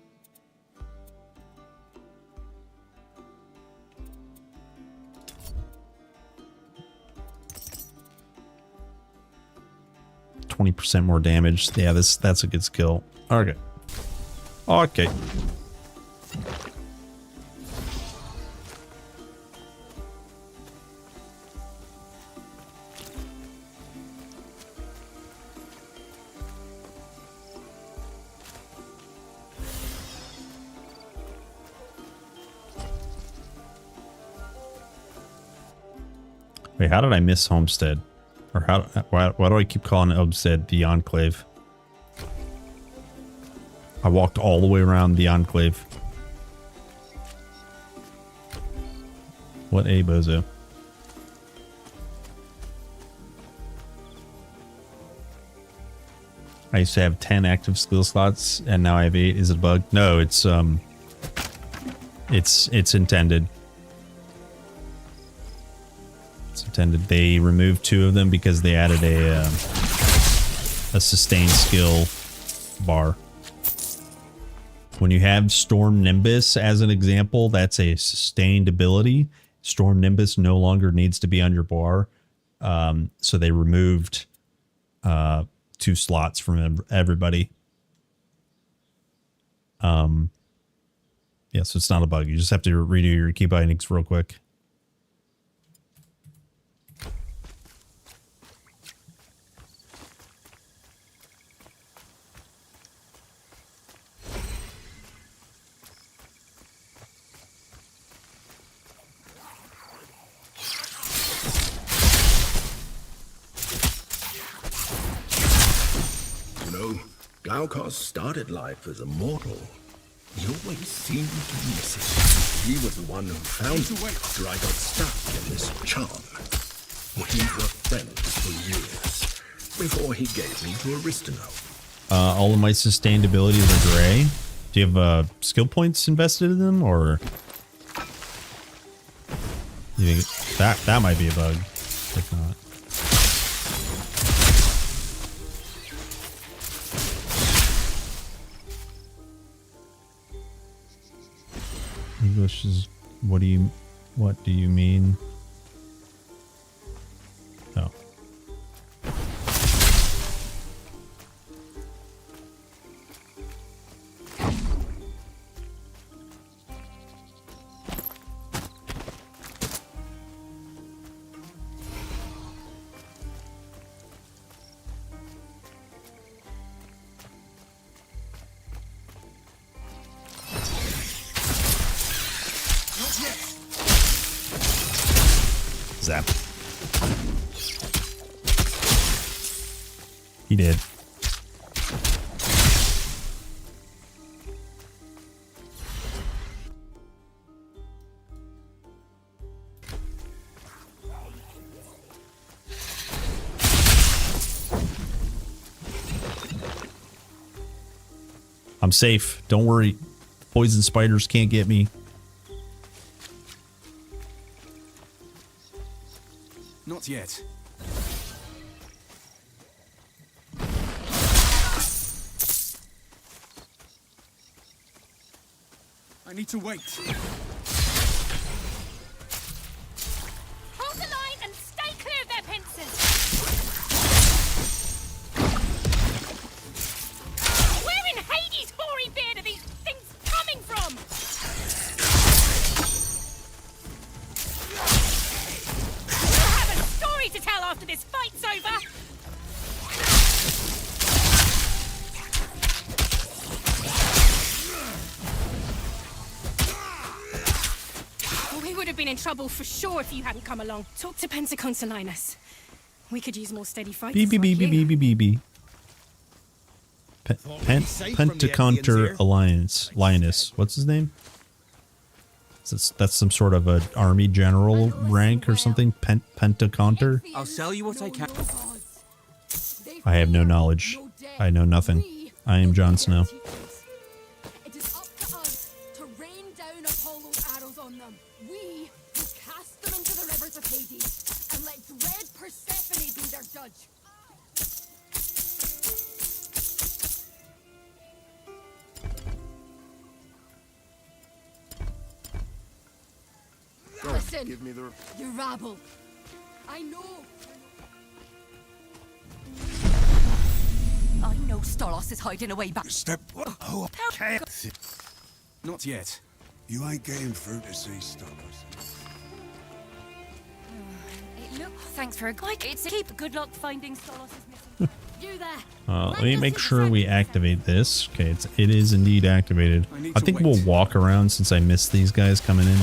%20 more damage. Yeah, that's a good skill. Okay. Okay. Wait, how did I miss Homestead? Or why do I keep calling Homestead the Enclave? I walked all the way around the Enclave. What a bozo. I used to have 10 active skill slots and now I have 8. Is it a bug? No, it's intended. It's intended. They removed 2 of them because they added a sustained skill bar. When you have Storm Nimbus as an example, that's a sustained ability. Storm Nimbus no longer needs to be on your bar. So they removed 2 slots from everybody. Yeah, so it's not a bug. You just have to redo your key bindings real quick. Glaucus started life as a mortal. He always seemed to miss it. He was the one who found me after I got stuck in this charm. We were friends for years, before he gave me to Aristino. All of my sustained abilities are gray. Do you have skill points invested in them, or you think that might be a bug? If not. English is what do you mean? Oh. Zap. He did. I'm safe. Don't worry. Poison spiders can't get me. Not yet. I need to wait. Hold the line and stay clear of their pincers. Where in Hades' hoary beard are these things coming from? We'll have a story to tell after this fight's over. We would have been in trouble for sure if you hadn't come along. Talk to Pentaconsolinus. We could use more steady fights. Pentaconter Alliance. Lioness. What's his name? That's some sort of a army general rank or something. I'll sell you what I can. I have no knowledge. I know nothing. I am Jon Snow. It is up to us to rain down Apollo's arrows on them. We will cast them into the rivers of Hades and let dread Persephone be their judge. Listen, Give me the... you rabble. I know. I know Stolos is hiding away back. Step. Oh, okay. Not yet. You ain't getting through to see Stolos. Thanks for a guide. It's a keep. Good luck finding Stolos is missing. You there. Let me make sure we activate this. Okay, it is indeed activated. I think we'll walk around since I missed these guys coming in.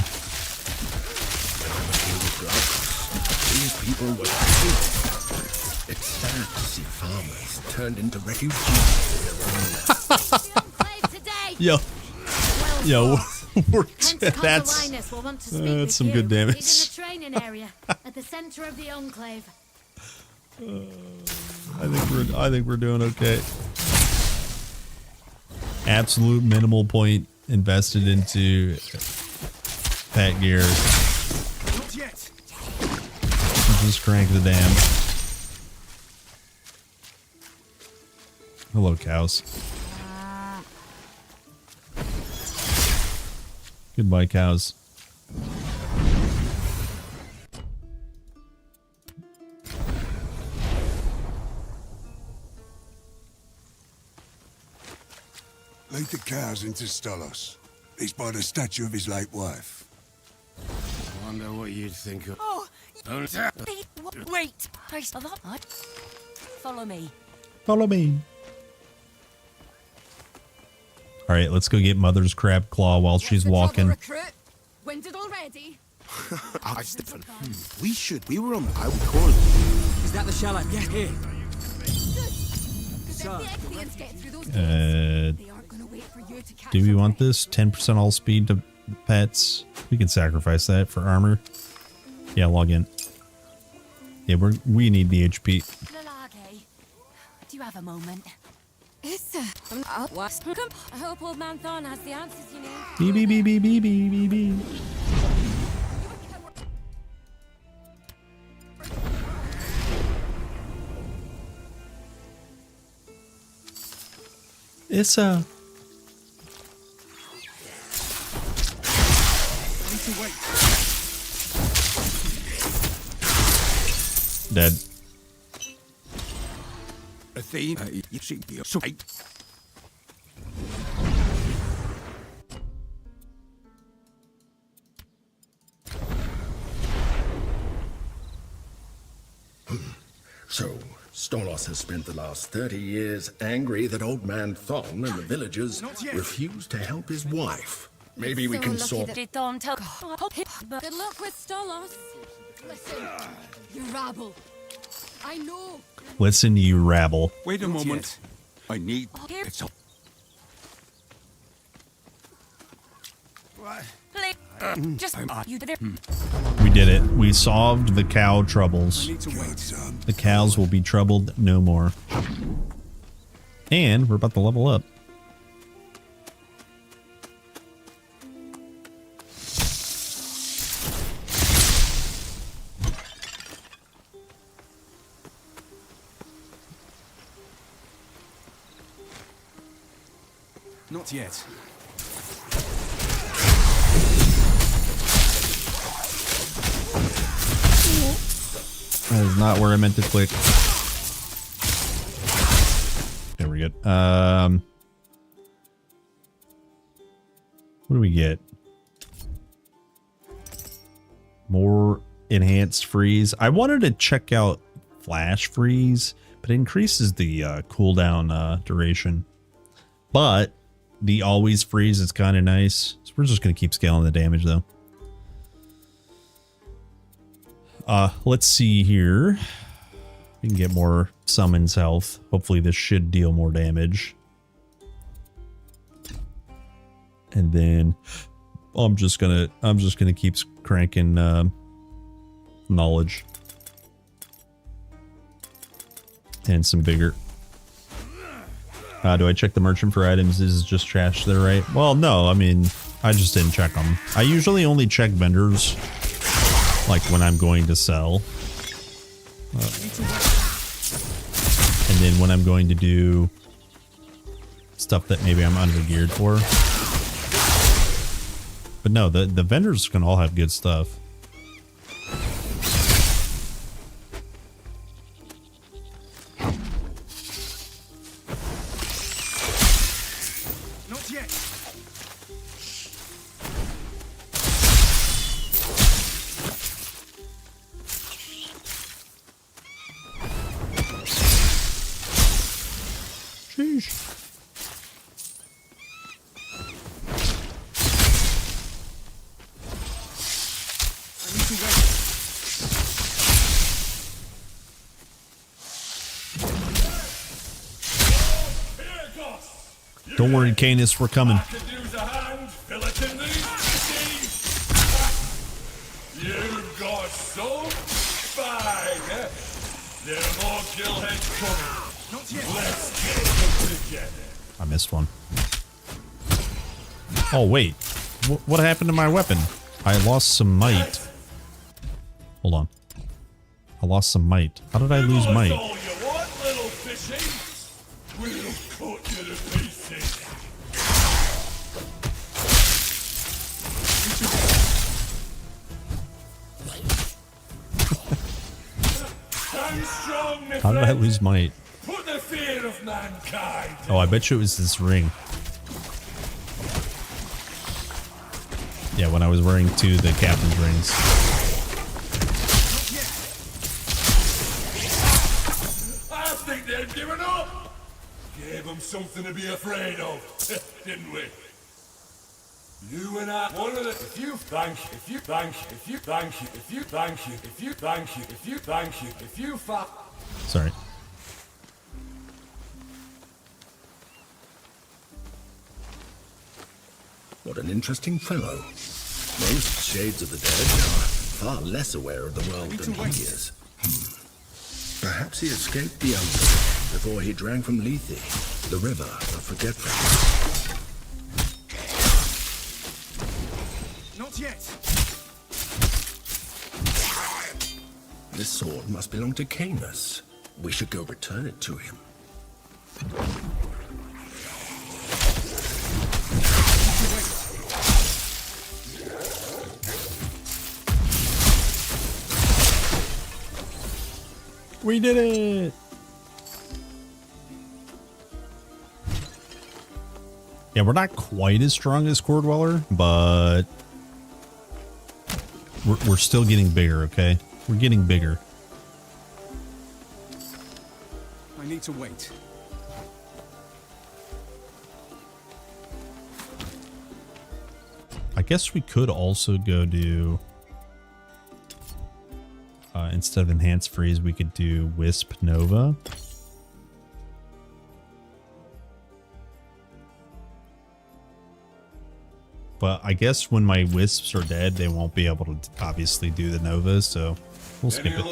These people were It's sad to see farmers turned into refugees. Yo, That's some good damage. He's in the training area at the center of the enclave. I think we're doing okay. Absolute minimal point invested into pet gear. Not yet. Just crank the dam. Hello, cows. Goodbye, cows. Lead the cows into Stolos. He's by the statue of his late wife. I wonder what you'd think of... Oh, wait. Follow me. Follow me. All right, let's go get Mother's crab claw while she's walking. Recruit, winded already. Stefan, we were on... I would call it. Is that the shell? Yeah, here. Do we want this? 10% all speed to pets. We can sacrifice that for armor. Yeah, log in. Yeah, we need the HP. Do you have a moment? I hope old man Thorn has the answers you need. Beep, beep, beep, beep, beep, beep, beep, beep. Issa. Dead. So, Stolos has spent the last 30 years angry that old man Thon and the villagers refused to help his wife. Maybe we can sort... Good luck with Stolos. Listen, you rabble. I know. Listen, you rabble. Wait a moment. I need... It's all... We did it. We solved the cow troubles. The cows will be troubled no more. And we're about to level up. Not yet. That is not where I meant to click. There we go. What do we get? More enhanced freeze. I wanted to check out flash freeze, but it increases the cooldown duration. But the always freeze is kind of nice. So we're just going to keep scaling the damage though. Let's see here. We can get more summons health. Hopefully this should deal more damage. And then I'm just gonna keep cranking knowledge and some vigor. Do I check the merchant for items? Is just trash there, right? Well, no, I mean, I just didn't check them. I usually only check vendors, like when I'm going to sell. And then when I'm going to do stuff that maybe I'm under geared for. But no, the vendors can all have good stuff. Not yet. Sheesh. Don't worry, Canis, we're coming. You've got so fine. There are more killheads coming. Let's get them together. I missed one. Oh, wait. What happened to my weapon? I lost some might. Hold on. I lost some might. How did I lose might? All you want, little fishy? We'll cut you to pieces. Stand strong, my How did I friend. lose might? Put the fear of mankind. Oh, I bet you it was this ring. Yeah, when I was wearing two of the captain's rings. I think they've given up. Gave them something to be afraid of, didn't we? You and I, one of the, if you thank you, if you thank you, if you thank you, if you thank you, if you thank you, if you thank you, if you Sorry. What an interesting fellow. Most shades of the dead are far less aware of the world than he is. Perhaps he escaped the ocean before he drank from Lethe, the river of forgetfulness. Not yet. This sword must belong to Canis. We should go return it to him. We did it! Yeah, we're not quite as strong as Core Dweller, but we're still getting bigger, okay? We're getting bigger. I need to wait. I guess we could also go do... instead of Enhanced Freeze, we could do Wisp Nova. But I guess when my Wisps are dead, they won't be able to obviously do the Novas, so we'll skip it.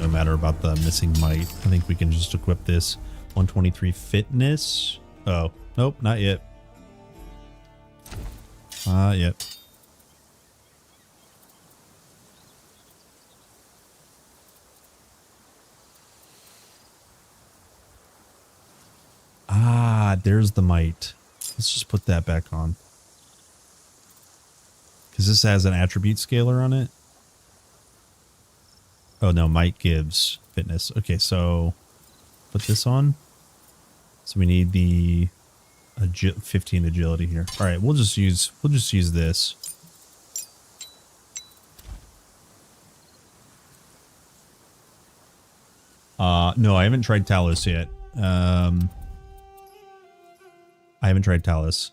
No matter about the missing might. I think we can just equip this. 123 fitness. Oh, nope, not yet. Not yet. Ah, there's the might. Let's just put that back on. Because this has an attribute scaler on it. Oh no, might gives fitness. Okay, so put this on. So we need the 15 agility here. All right, we'll just use this. No, I haven't tried Talos yet. I haven't tried Talos.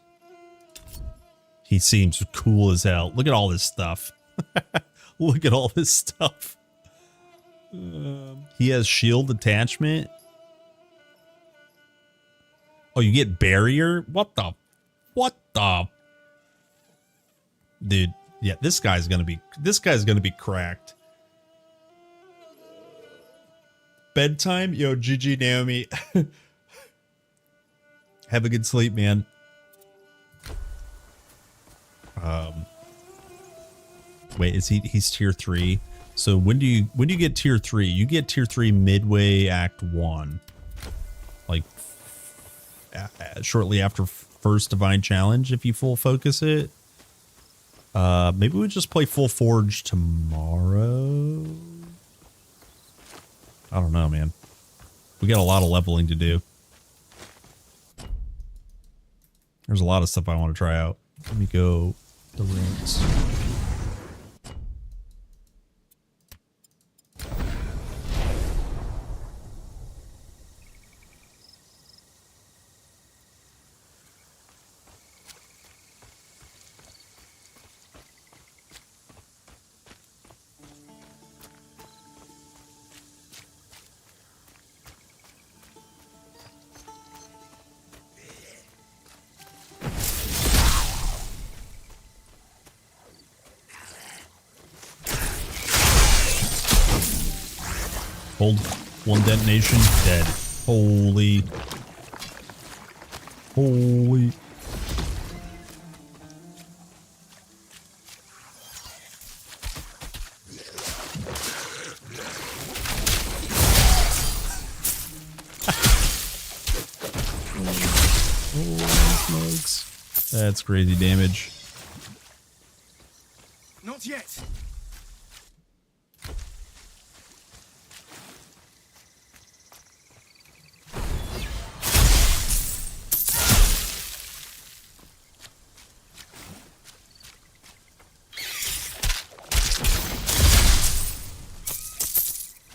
He seems cool as hell. Look at all this stuff. Look at all this stuff. He has shield attachment. Oh, you get barrier? What the? Dude, yeah, this guy's gonna be cracked. bedtime. Yo, GG Naomi. Have a good sleep, man. Wait, is he's tier 3? So when do you get tier 3? You get tier 3 midway act 1. Like shortly after first divine challenge if you full focus it. Maybe we just play full forge tomorrow. I don't know, man. We got a lot of leveling to do. There's a lot of stuff I want to try out. Let me go the rings. Hold. One detonation. Dead. Holy. Holy. Holy smokes. That's crazy damage. Not yet.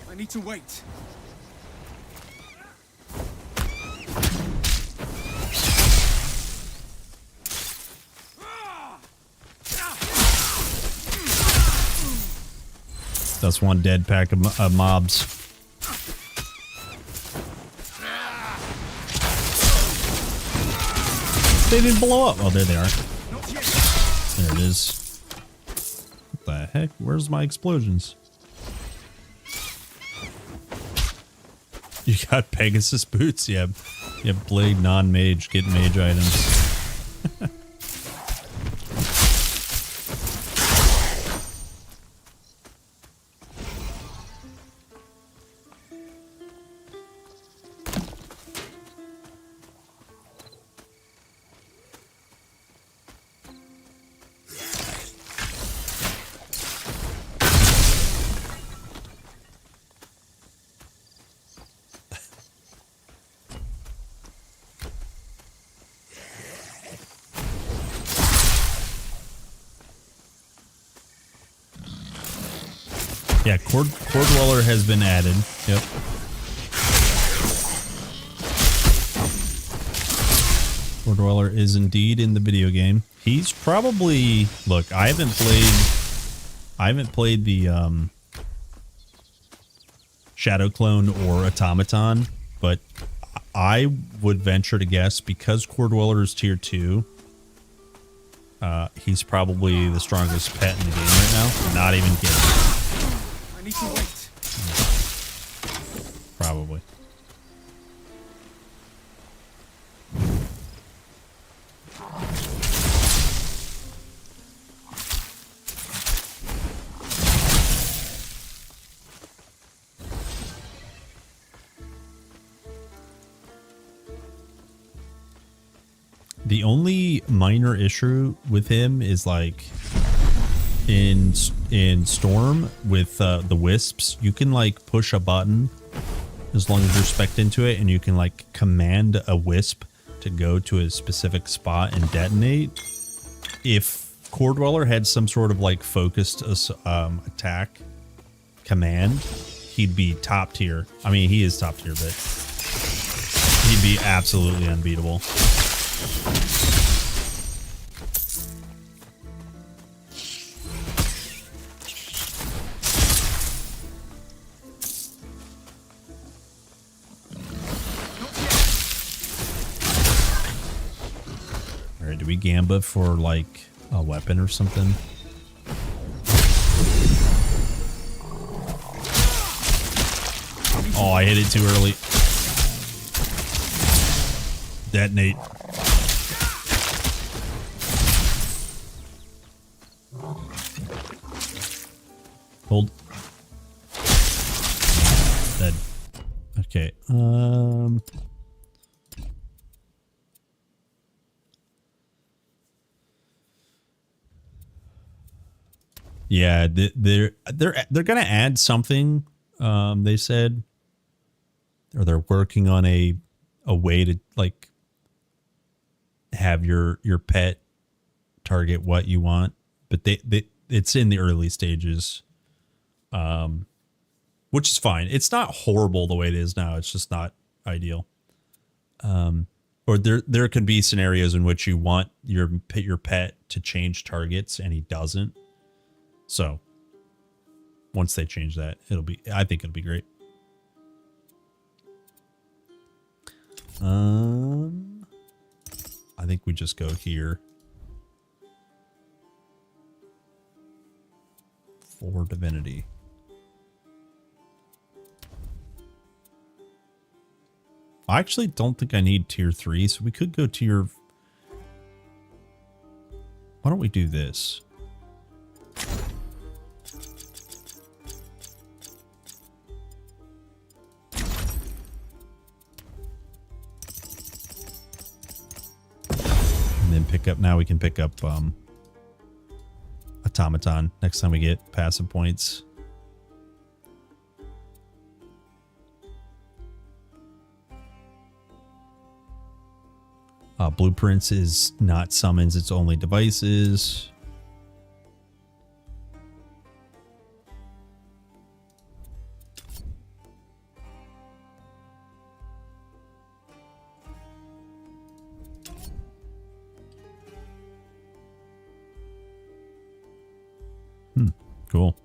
I need to wait. That's one dead pack of mobs. They didn't blow up. Oh, there they are. There it is. What the heck? Where's my explosions? You got Pegasus boots? Yeah. You have blade, non-mage, get mage items. Yeah, Core Dweller has been added. Yep. Core Dweller is indeed in the video game. He's probably, look, I haven't played the Shadow Clone or Automaton, but I would venture to guess because Core Dweller is tier 2, he's probably the strongest pet in the game right now. Not even kidding. I need to wait. Probably. The only minor issue with him is like in Storm with the wisps, you can like push a button as long as you're spec'd into it, and you can like command a wisp to go to a specific spot and detonate. If Core Dweller had some sort of like focused attack command, he'd be top tier. I mean, he is top tier, but he'd be absolutely unbeatable. Alright, do we gamba for like a weapon or something? I need Oh, I hit it too early. Detonate. Hold. Dead. Okay. Yeah, they're gonna add something. They said, or they're working on a way to like have your pet target what you want, but it's in the early stages, which is fine. It's not horrible the way it is now. It's just not ideal. Or there can be scenarios in which you want your pet to change targets and he doesn't. So once they change that, I think it'll be great. I think we just go here for divinity. I actually don't think I need tier 3, so we could go tier... Why don't we do this? And then pick up... Now we can pick up Automaton next time we get passive points. Blueprints is not summons, it's only devices. Cool.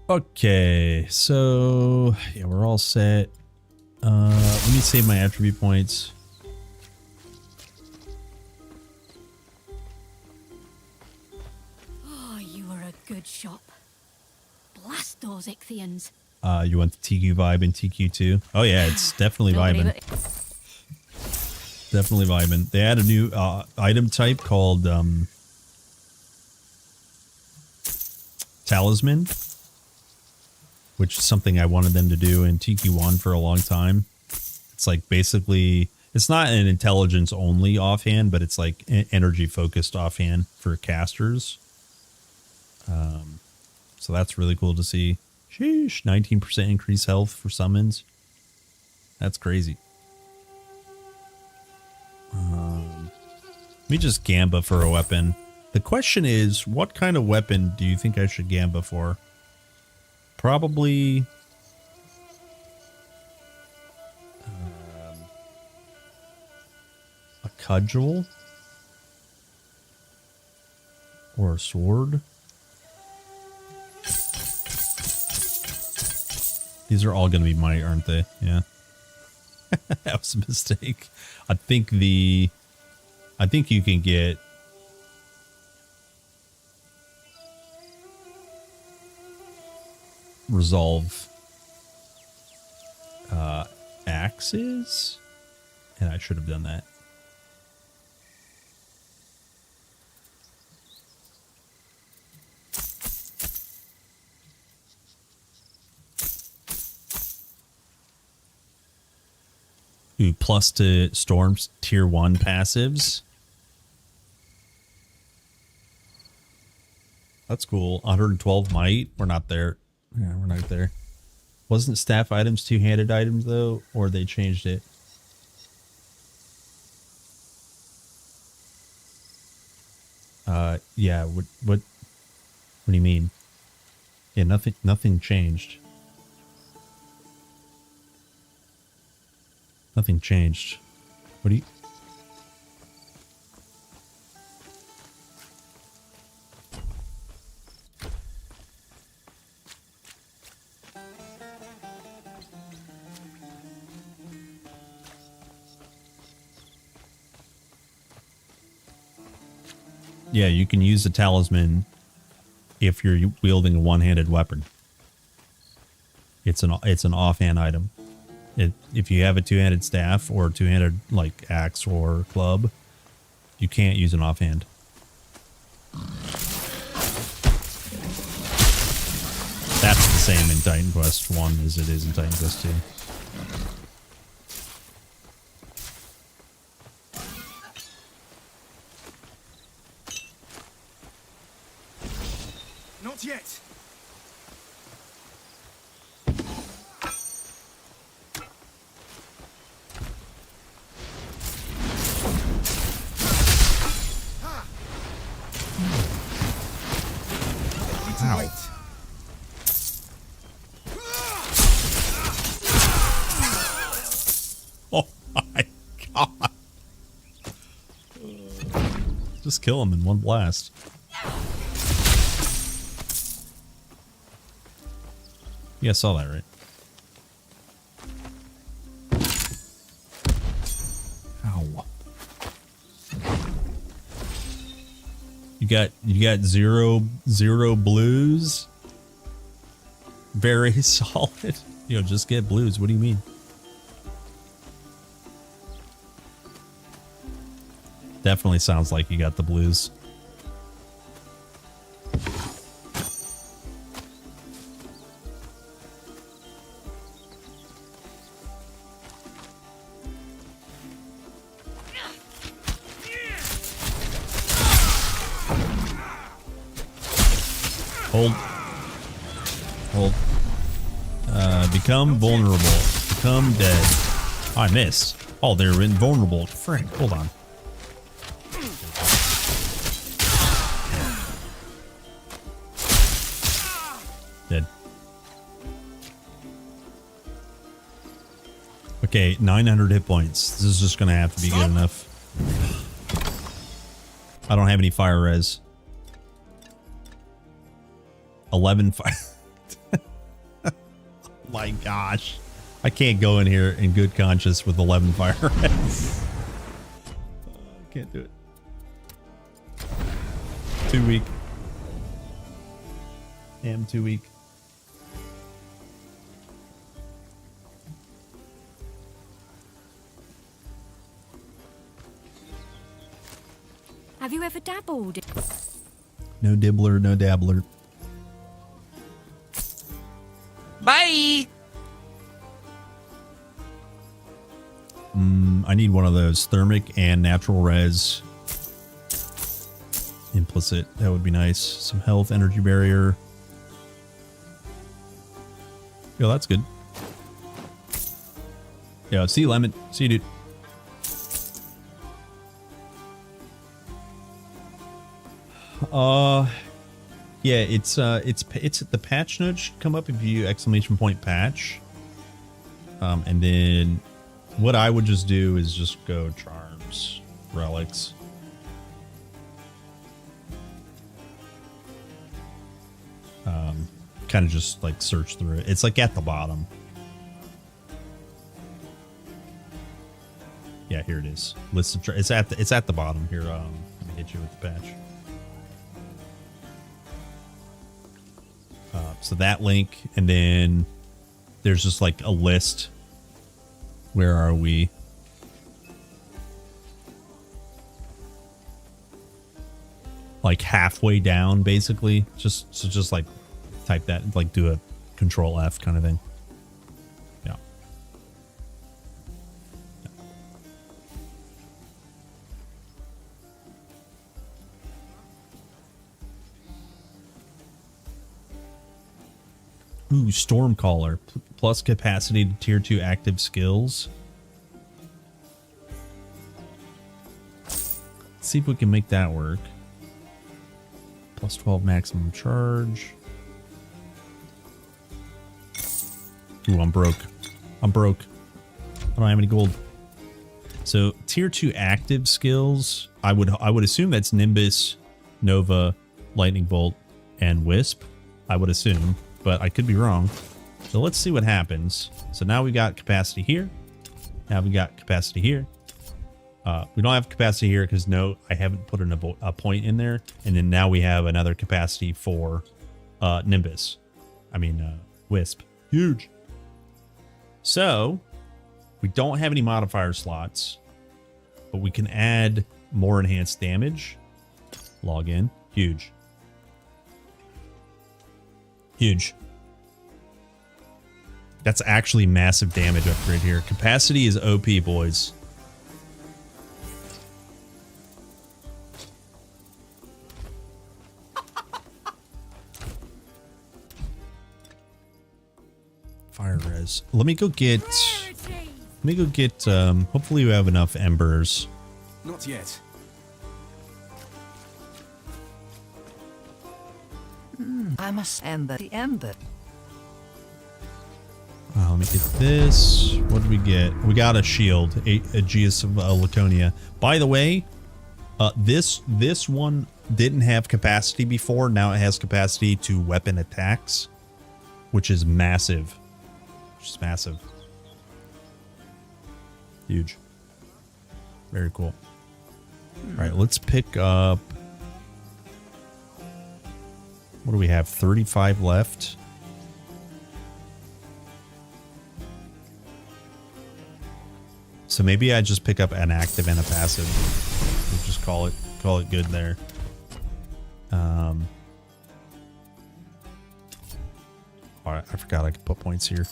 Okay, so yeah, we're all set. Let me save my attribute points. Oh, you are a good shop. Blast those Ichthians. You want the TQ vibe in TQ2? Oh yeah, it's definitely vibing. Definitely vibing. They add a new item type called Talisman, which is something I wanted them to do in TQ1 for a long time. It's like basically, it's not an intelligence only offhand, but it's like energy focused offhand for casters. So that's really cool to see. Sheesh, 19% increase health for summons. That's crazy. Let me just gamba for a weapon. The question is, what kind of weapon do you think I should gamba for? Probably a cudgel or a sword. These are all going to be might, aren't they? Yeah. That was a mistake. I think you can get resolve axes, and I should have done that. Ooh, plus to Storm's tier 1 passives. That's cool. 112 might. We're not there. Yeah, we're not there. Wasn't staff items two-handed items though, or they changed it? Yeah. What do you mean? Yeah, nothing changed. Nothing changed. What do you... Yeah, you can use the talisman if you're wielding a one-handed weapon. It's an offhand item. If you have a two-handed staff or a two-handed like axe or club, you can't use an offhand. That's the same in Titan Quest 1 as it is in Titan Quest 2. Not yet. Ow. Oh my god. Just kill him in one blast. Yeah, I saw that, right? Ow. You got zero blues. Very solid. You know, just get blues. What do you mean? Definitely sounds like you got the blues. Hold. Become vulnerable. Become dead. Oh, I missed. Oh, they're invulnerable. Frick, hold on. Dead. Okay, 900 hit points. This is just gonna have to be good enough. I don't have any fire res. 11 fire. My gosh. I can't go in here in good conscience with 11 fire res. Can't do it. Too weak. Am too weak. Have you ever dabbled? No dibbler, no dabbler. Bye! I need one of those. Thermic and natural res. Implicit. That would be nice. Some health, energy barrier. Yo, that's good. Yo, see you, Lemon. See you, dude. Yeah, it's the patch note should come up if you ! patch. And then what I would just do is just go charms, relics. Kind of just like search through it. It's like at the bottom. Yeah, here it is. List of it's at the bottom here. Let me hit you with the patch. So that link, and then there's just like a list. Where are we? Like halfway down, basically. Just like type that, like do a Control F kind of thing. Yeah. Ooh, Stormcaller. Plus capacity to tier 2 active skills. Let's see if we can make that work. Plus 12 maximum charge. Ooh, I'm broke. I don't have any gold. So tier 2 active skills, I would assume that's Nimbus, Nova, Lightning Bolt, and Wisp. I would assume, but I could be wrong. So let's see what happens. So now we got capacity here. Now we got capacity here. We don't have capacity here because no, I haven't put a point in there. And then now we have another capacity for Nimbus. I mean, Wisp. Huge. So we don't have any modifier slots, but we can add more enhanced damage. Log in. Huge. Huge. That's actually massive damage upgrade here. Capacity is OP, boys. Fire res. Let me go get hopefully we have enough embers. Not yet. I must end the ember. Let me get this. What did we get? We got a shield, Aegeus of Laconia. By the way, this one didn't have capacity before. Now it has capacity to weapon attacks, which is massive. Just massive. Huge. Very cool. All right, let's pick up. What do we have? 35 left. So maybe I just pick up an active and a passive. We'll just call it good there. All right, I forgot I could put points here.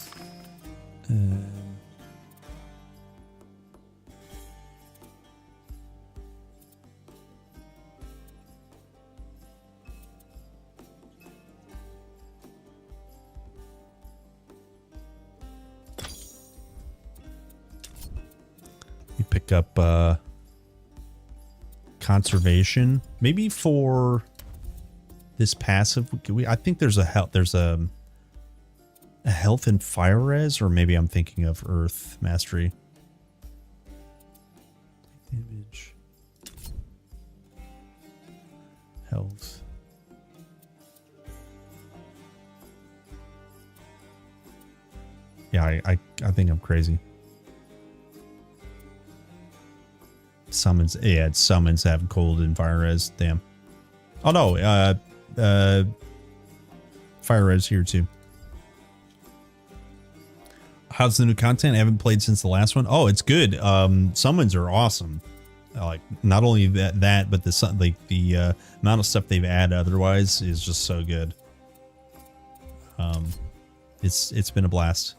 You pick up conservation, maybe for this passive. I think there's a health and fire res, or maybe I'm thinking of earth mastery. Damage, health. Yeah, I think I'm crazy. Summons, yeah, it's summons have cold and fire res. Damn. Oh no, fire res here too. How's the new content? I haven't played since the last one. Oh, it's good. Summons are awesome. Like not only that, but the amount of stuff they've added otherwise is just so good. It's been a blast.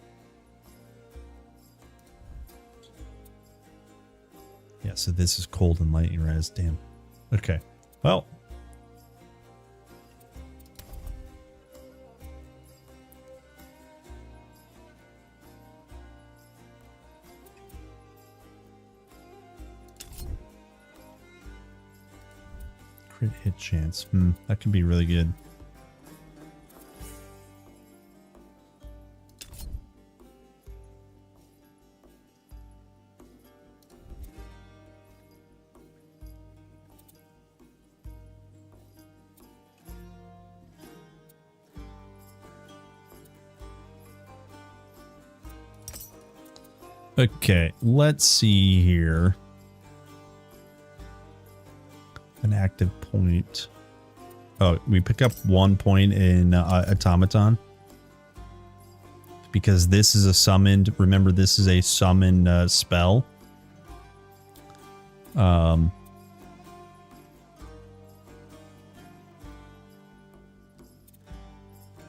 Yeah, so this is cold and lightning res. Damn. Okay. Well. Crit hit chance. That could be really good. Okay, let's see here. An active point. Oh, we pick up 1 point in automaton. Because this is a summoned, remember this is a summoned spell.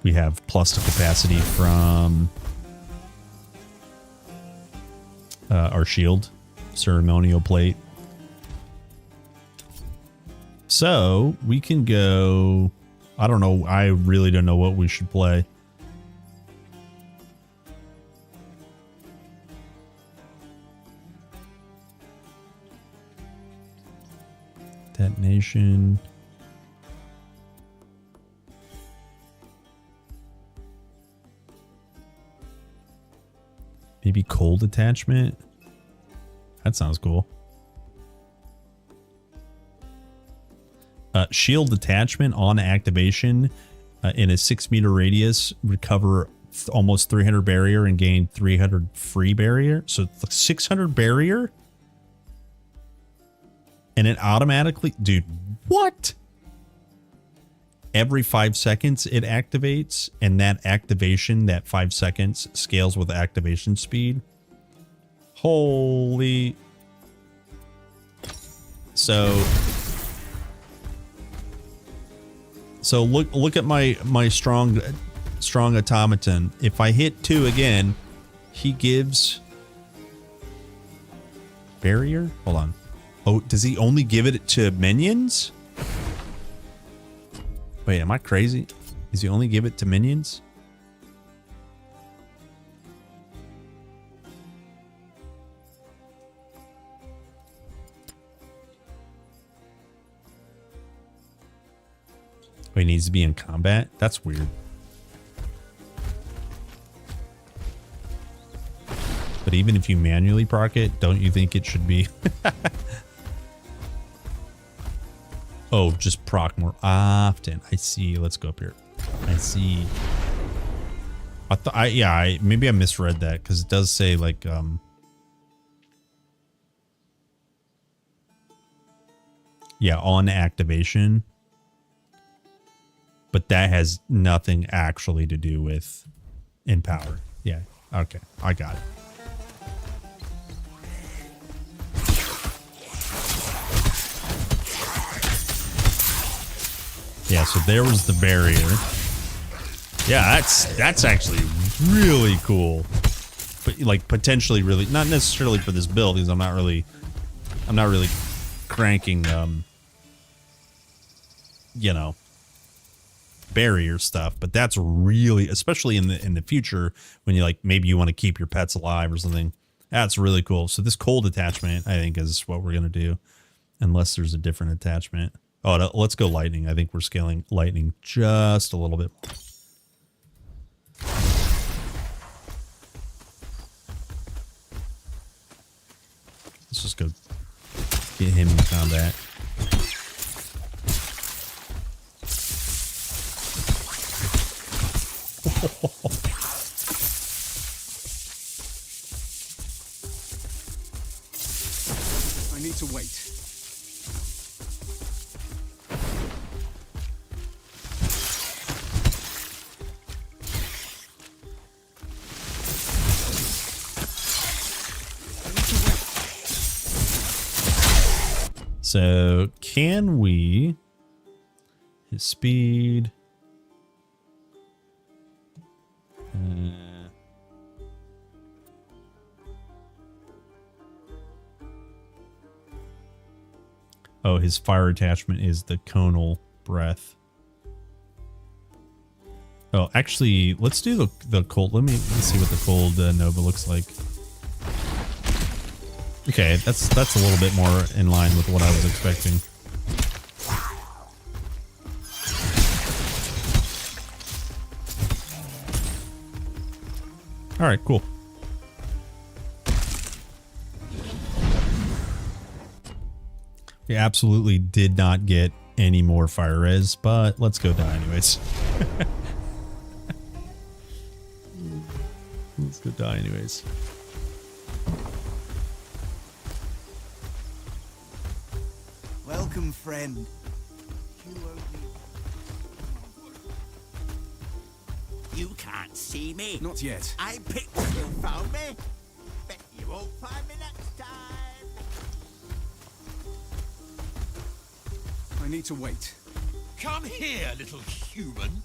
We have plus to capacity from our shield, ceremonial plate. So we can go, I don't know, I really don't know what we should play. Detonation. Maybe cold attachment. That sounds cool. Shield attachment on activation in a 6 meter radius, recover almost 300 barrier and gain 300 free barrier. So 600 barrier. And it automatically, dude, what? Every 5 seconds it activates, and that activation, that 5 seconds, scales with activation speed. Holy. So look at my strong automaton. If I hit 2 again, he gives barrier. Hold on. Oh, does he only give it to minions? Wait, am I crazy? Does he only give it to minions? Oh, he needs to be in combat? That's weird. But even if you manually proc it, don't you think it should be? Oh, just proc more often. I see. Let's go up here. I see. I thought maybe I misread that because it does say like yeah, on activation. But that has nothing actually to do with empower. Yeah. Okay. I got it. Yeah, so there was the barrier. Yeah, that's actually really cool. But like potentially really not necessarily for this build because I'm not really cranking you know, barrier stuff, but that's really, especially in the future when you like maybe you want to keep your pets alive or something. That's really cool. So this cold attachment I think is what we're going to do unless there's a different attachment. Oh, let's go lightning. I think we're scaling lightning just a little bit. Let's just go get him in combat. I need to wait. So can we his speed? Oh, his fire attachment is the conal breath. Oh, actually, let's do the cold. Let's see what the cold Nova looks like. Okay, that's a little bit more in line with what I was expecting. All right, cool. We absolutely did not get any more fire res, but let's go die anyways. Let's go die anyways. Welcome, friend. You can't see me. Not yet. I picked you, found me. Bet you won't find me next time. I need to wait. Come here, little human.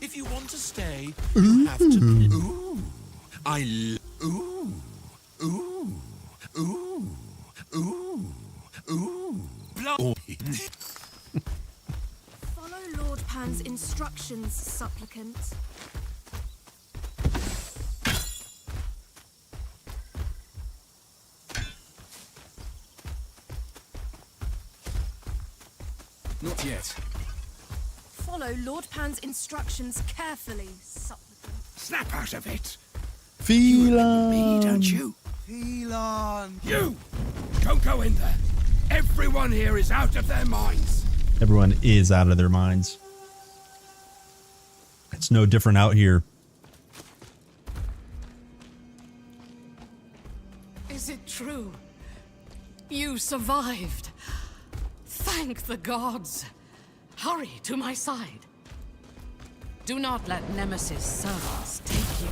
If you want to stay, you have to. Ooh, ooh, ooh, ooh, ooh, ooh. Follow Lord Pan's instructions, supplicant. Not yet. Follow Lord Pan's instructions carefully, supplicant. Snap out of it. Phelan. Me, don't you? Phelan. You! Don't go in there. Everyone here is out of their minds. Everyone is out of their minds. It's no different out here. Is it true? You survived. Thank the gods. Hurry to my side. Do not let Nemesis servants take you.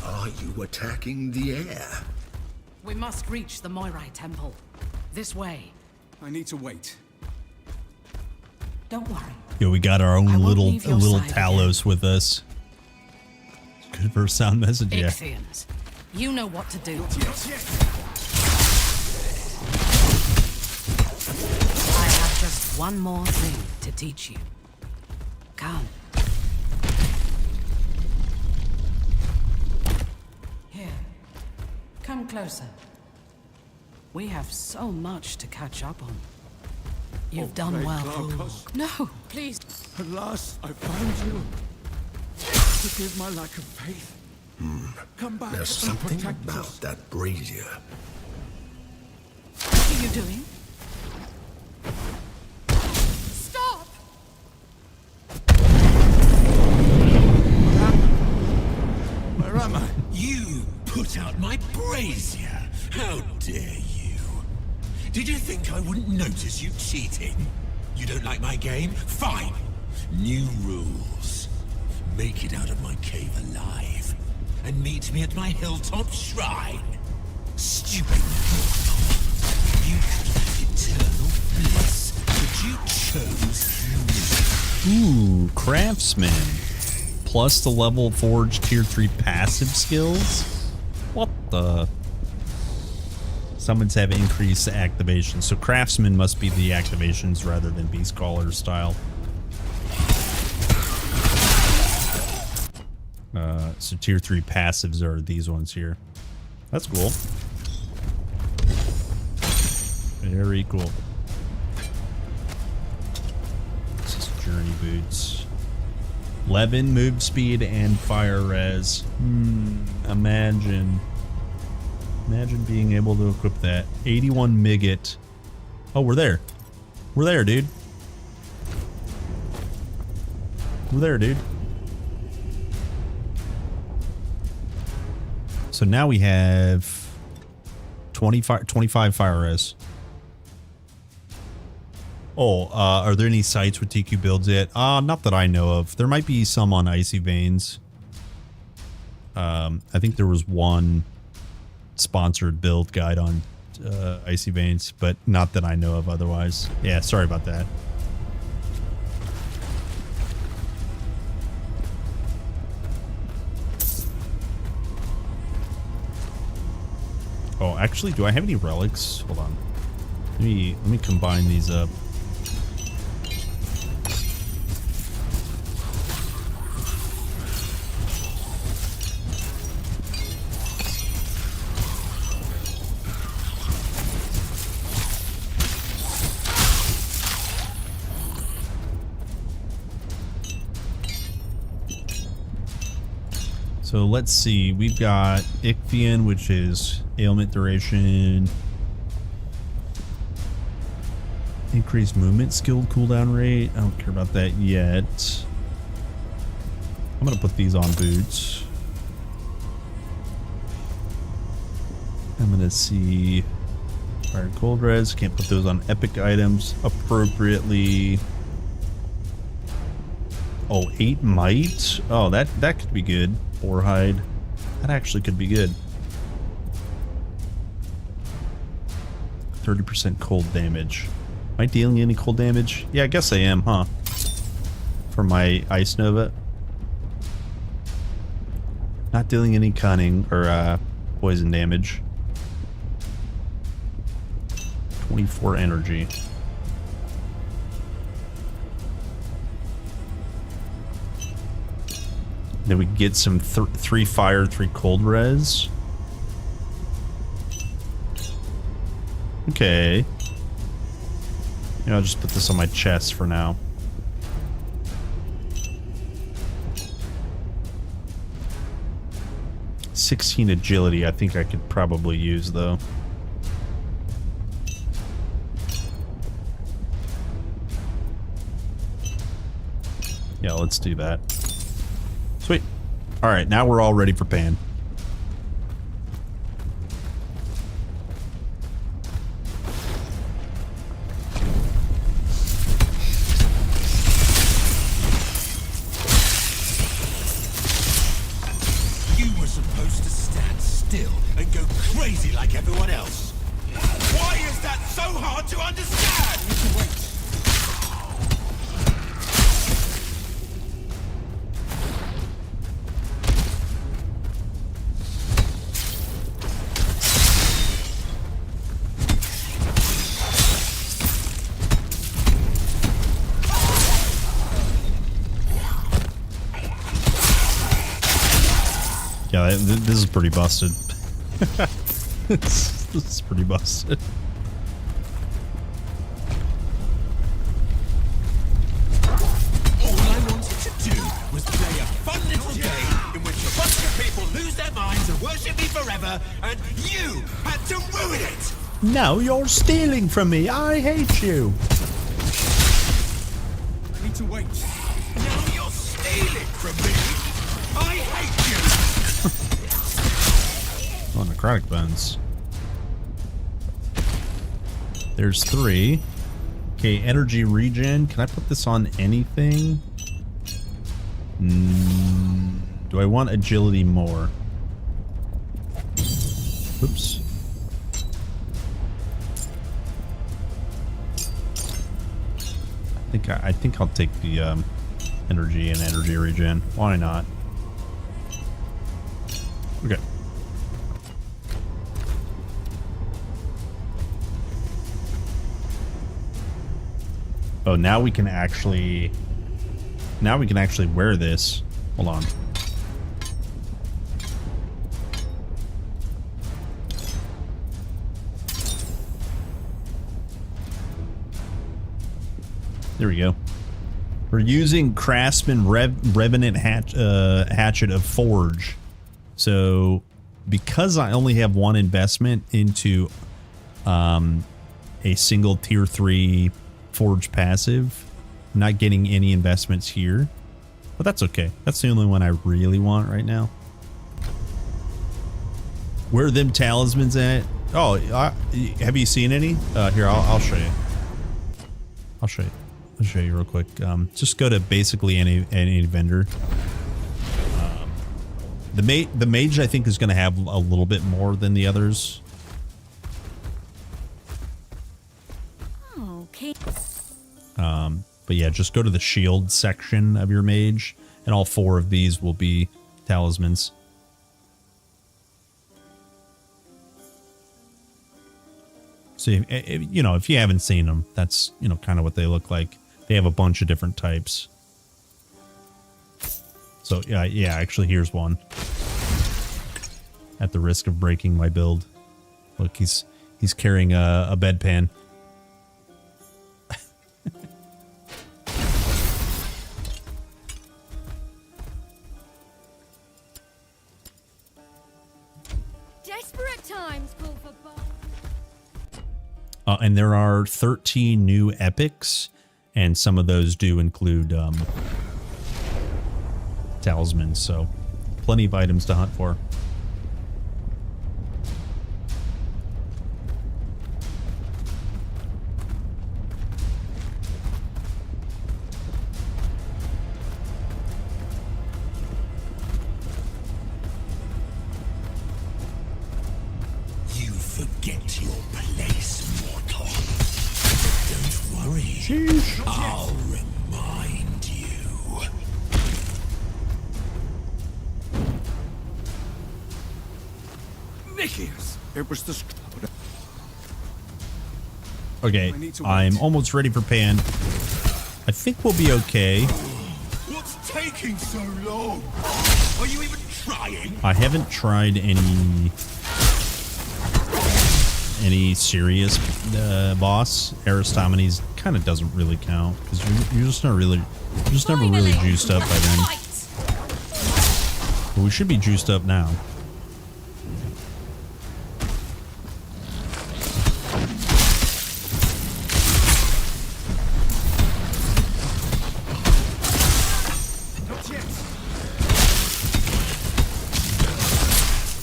Why are you attacking the air? We must reach the Moirai Temple. This way. I need to wait. Don't worry. Yo, we got our own little leave your side Talos with us. Good for a sound message, yeah. Ichthians, you know what to do. I have just one more thing to teach you. Come. Here. Come closer. We have so much to catch up on. You've done great well, Glaucus. fool. No, please. At last, I found you. Forgive my lack of faith. Come back There's and something protect about us. that brazier. What are you doing? Stop! Where am I? You put out my brazier. How dare you? Did you think I wouldn't notice you cheating? You don't like my game? Fine. New rules. Make it out of my cave alive. And meet me at my hilltop shrine. Stupid mortal. You could have eternal bliss, but you chose misery. Ooh, Craftsman. Plus the level Forge Tier 3 passive skills? What the? Summons have increased activation, so Craftsman must be the activations rather than Beast Caller style. So Tier 3 passives are these ones here. That's cool. Very cool. This is Journey Boots. 11 move speed and fire res. Imagine being able to equip that. 81 Migot. Oh, we're there. We're there, dude. We're there, dude. So now we have 25 fire res. Oh, are there any sites where TQ builds it? Not that I know of. There might be some on Icy Veins. I think there was one sponsored build guide on Icy Veins, but not that I know of otherwise. Yeah, sorry about that. Oh, actually, do I have any relics? Hold on. Let me combine these up. So let's see, we've got Ichthian, which is ailment duration, increased movement skill cooldown rate. I don't care about that yet. I'm gonna put these on boots. I'm gonna see fire and cold res. Can't put those on epic items appropriately. Oh, 8 might. Oh, that could be good. Or hide. That actually could be good. 30% cold damage. Am I dealing any cold damage? Yeah, I guess I am, huh? For my Ice Nova. Not dealing any cunning or poison damage. 24 energy. Then we get some 3 fire, 3 cold res. Okay. Yeah, I'll just put this on my chest for now. $16 agility, I think I could probably use though. Yeah, let's do that. Sweet. Alright, now we're all ready for Pan. Yeah, this is pretty busted. This is pretty busted. All I wanted to do was play a fun little game in which a bunch of people lose their minds and worship me forever, and you had to ruin it! No, you're stealing from me. I hate you. I need to wait. Now you're stealing from me! I hate you! Oh, necrotic bones. There's 3. Okay, energy regen. Can I put this on anything? Do I want agility more? Oops. I think I'll take the energy and energy regen. Why not? Okay. Oh, now we can actually wear this. Hold on. There we go. We're using Craftsman Revenant Hatchet of Forge. So, because I only have one investment into a single tier 3 Forge passive, I'm not getting any investments here. But that's okay. That's the only one I really want right now. Where are them talismans at? Oh, have you seen any? Here, I'll show you. I'll show you real quick. Just go to basically any vendor. The mage I think is going to have a little bit more than the others. Okay. But yeah, just go to the shield section of your mage, and all 4 of these will be talismans. So, you know, if you haven't seen them, that's, you know, kind of what they look like. They have a bunch of different types. So, yeah, actually, here's one. At the risk of breaking my build. Look, he's carrying a bedpan. Desperate times call for and there are 13 new epics, and some of those do include talismans, so plenty of items to hunt for. You forget your place, mortal. Don't worry. I'll remind you. Nicias! It was the... Okay, I'm almost ready for Pan. I think we'll be okay. What's taking so long? Are you even trying? I haven't tried any serious boss. Aristomenes kind of doesn't really count because you're just never really juiced up by then. But we should be juiced up now.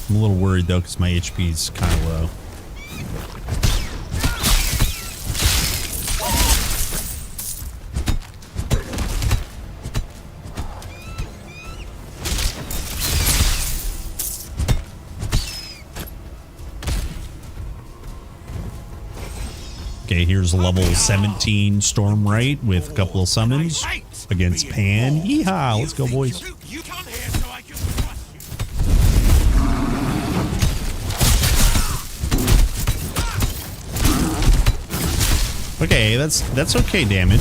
I'm a little worried though because my HP is kind of low. Okay, here's a level 17 Stormwright with a couple of summons against Pan. Yeehaw! Let's go, boys. Okay, that's okay damage.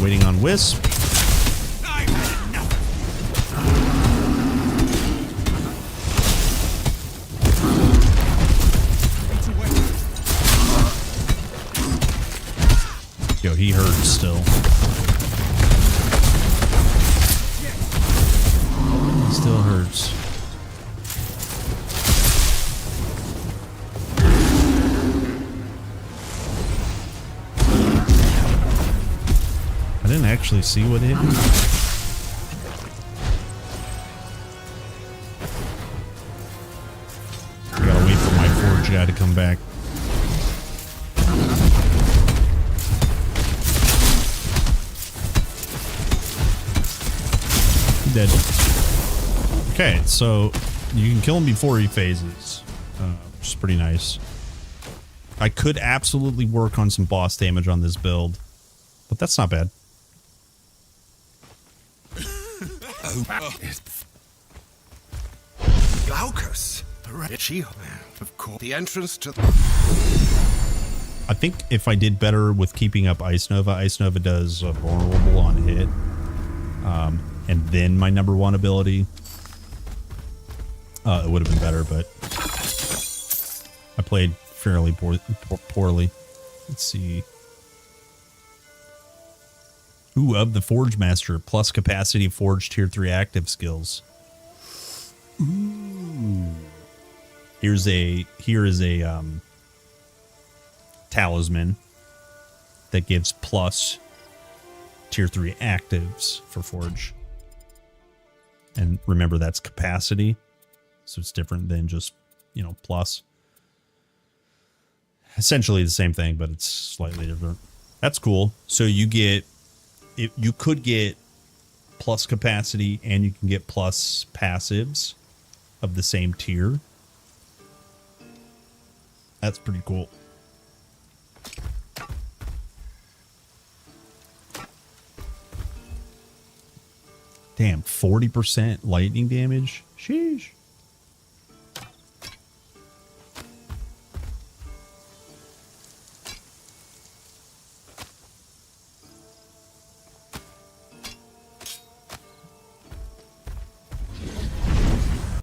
Waiting on Wisp. he hurts still. He still hurts. I didn't actually see what hit me. I gotta wait for my forge guy to come back. Dead. Okay, so you can kill him before he phases, which is pretty nice. I could absolutely work on some boss damage on this build, but that's not bad. Glaucus, of course. The entrance to. I think if I did better with keeping up Ice Nova does vulnerable on hit, and then my #1 ability, it would have been better. But I played fairly poorly. Let's see. Ooh, of the Forge Master, plus capacity Forge tier 3 active skills. Ooh. Here is a talisman that gives plus tier 3 actives for Forge. And remember, that's capacity, so it's different than just, plus. Essentially the same thing, but it's slightly different. That's cool. So you could get plus capacity, and you can get plus passives of the same tier. That's pretty cool. Damn, 40% lightning damage? Sheesh.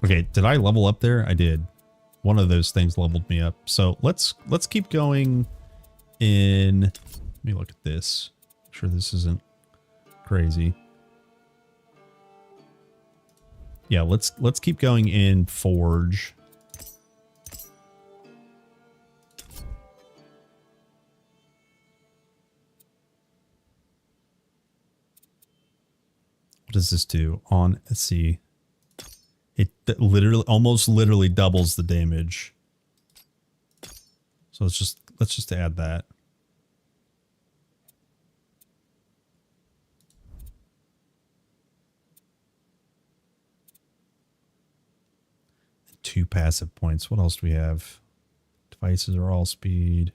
Okay, did I level up there? I did. One of those things leveled me up. So let's keep going in. Let me look at this. Make sure this isn't crazy. Yeah, let's keep going in Forge. What does this do? Let's see. It almost literally doubles the damage. So let's just add that. Two passive points. What else do we have? Devices are all speed.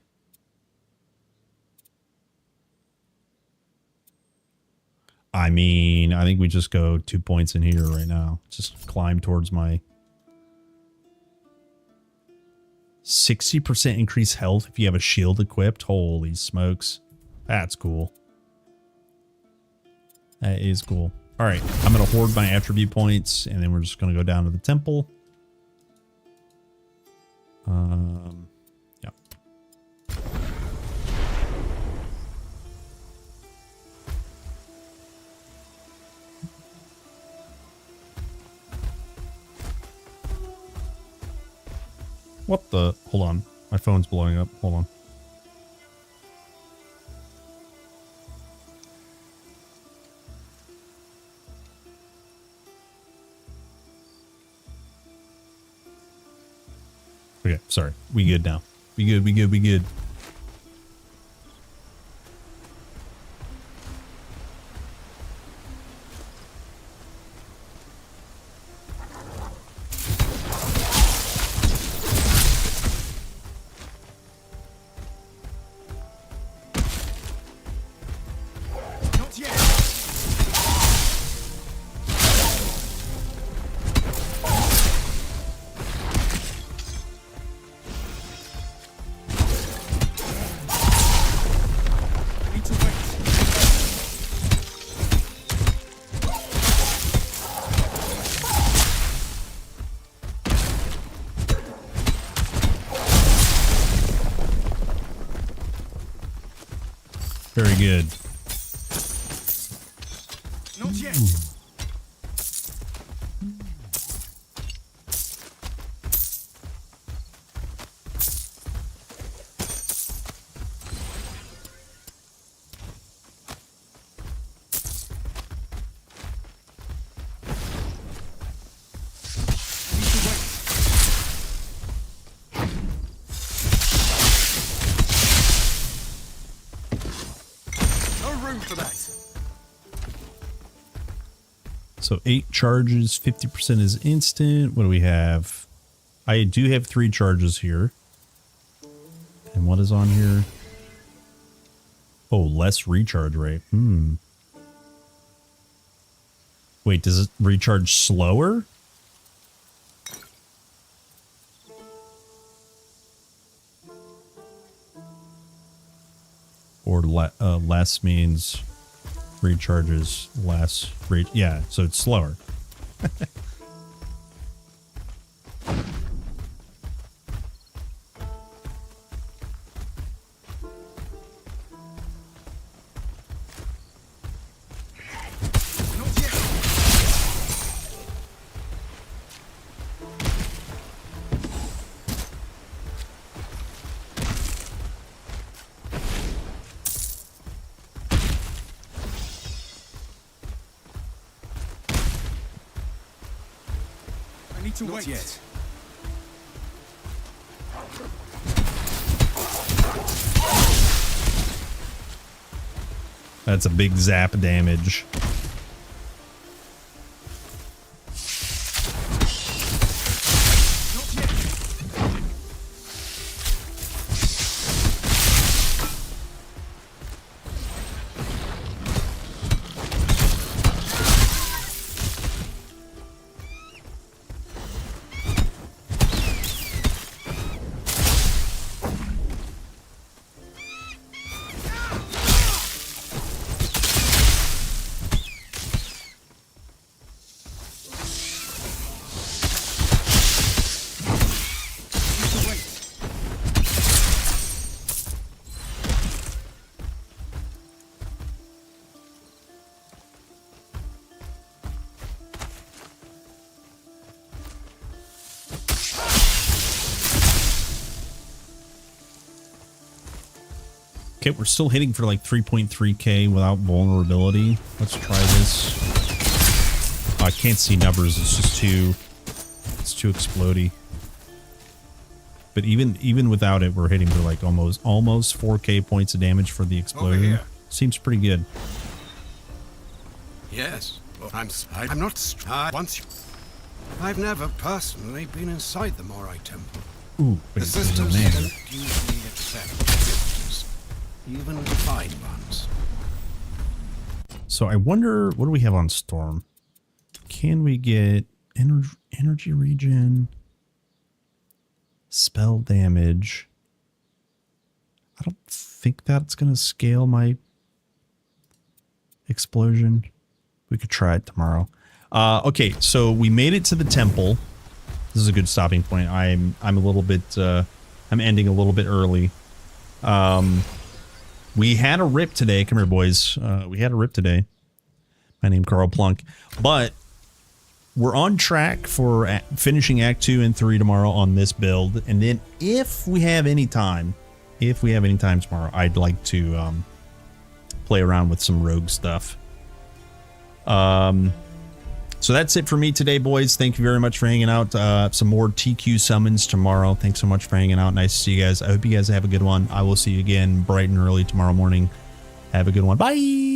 I mean, I think we just go 2 points in here right now. Just climb towards my 60% increased health if you have a shield equipped. Holy smokes. That's cool. That is cool. All right, I'm going to hoard my attribute points, and then we're just going to go down to the temple. Yeah. What the? Hold on. My phone's blowing up. Hold on. Okay, sorry. We good now. We good. Very good. Not yet. So 8 charges, 50% is instant. What do we have? I do have 3 charges here. And what is on here? Oh, less recharge rate. Wait, does it recharge slower? Or less means recharges less. Yeah, so it's slower. To wait. Yet. That's a big zap damage. Okay, we're still hitting for like 3.3k without vulnerability. Let's try this. Oh, I can't see numbers. It's just it's too explodey. But even without it, we're hitting for like almost 4k points of damage for the explosion. Seems pretty good. Yes, well, I'm not once. I've never personally been inside the Morai Temple. Ooh, the systems don't usually accept visitors, even divine ones. So I wonder, what do we have on Storm? Can we get energy regen, spell damage? I don't think that's going to scale my explosion. We could try it tomorrow. Okay, so we made it to the temple. This is a good stopping point. I'm a little bit I'm ending a little bit early. We had a rip today. Come here, boys. We had a rip today. My name Carl Plunk, but we're on track for finishing Act 2 and 3 tomorrow on this build. And then if we have any time tomorrow, I'd like to play around with some rogue stuff. So that's it for me today, boys. Thank you very much for hanging out. Some more TQ summons tomorrow. Thanks so much for hanging out. Nice to see you guys. I hope you guys have a good one. I will see you again bright and early tomorrow morning. Have a good one. Bye.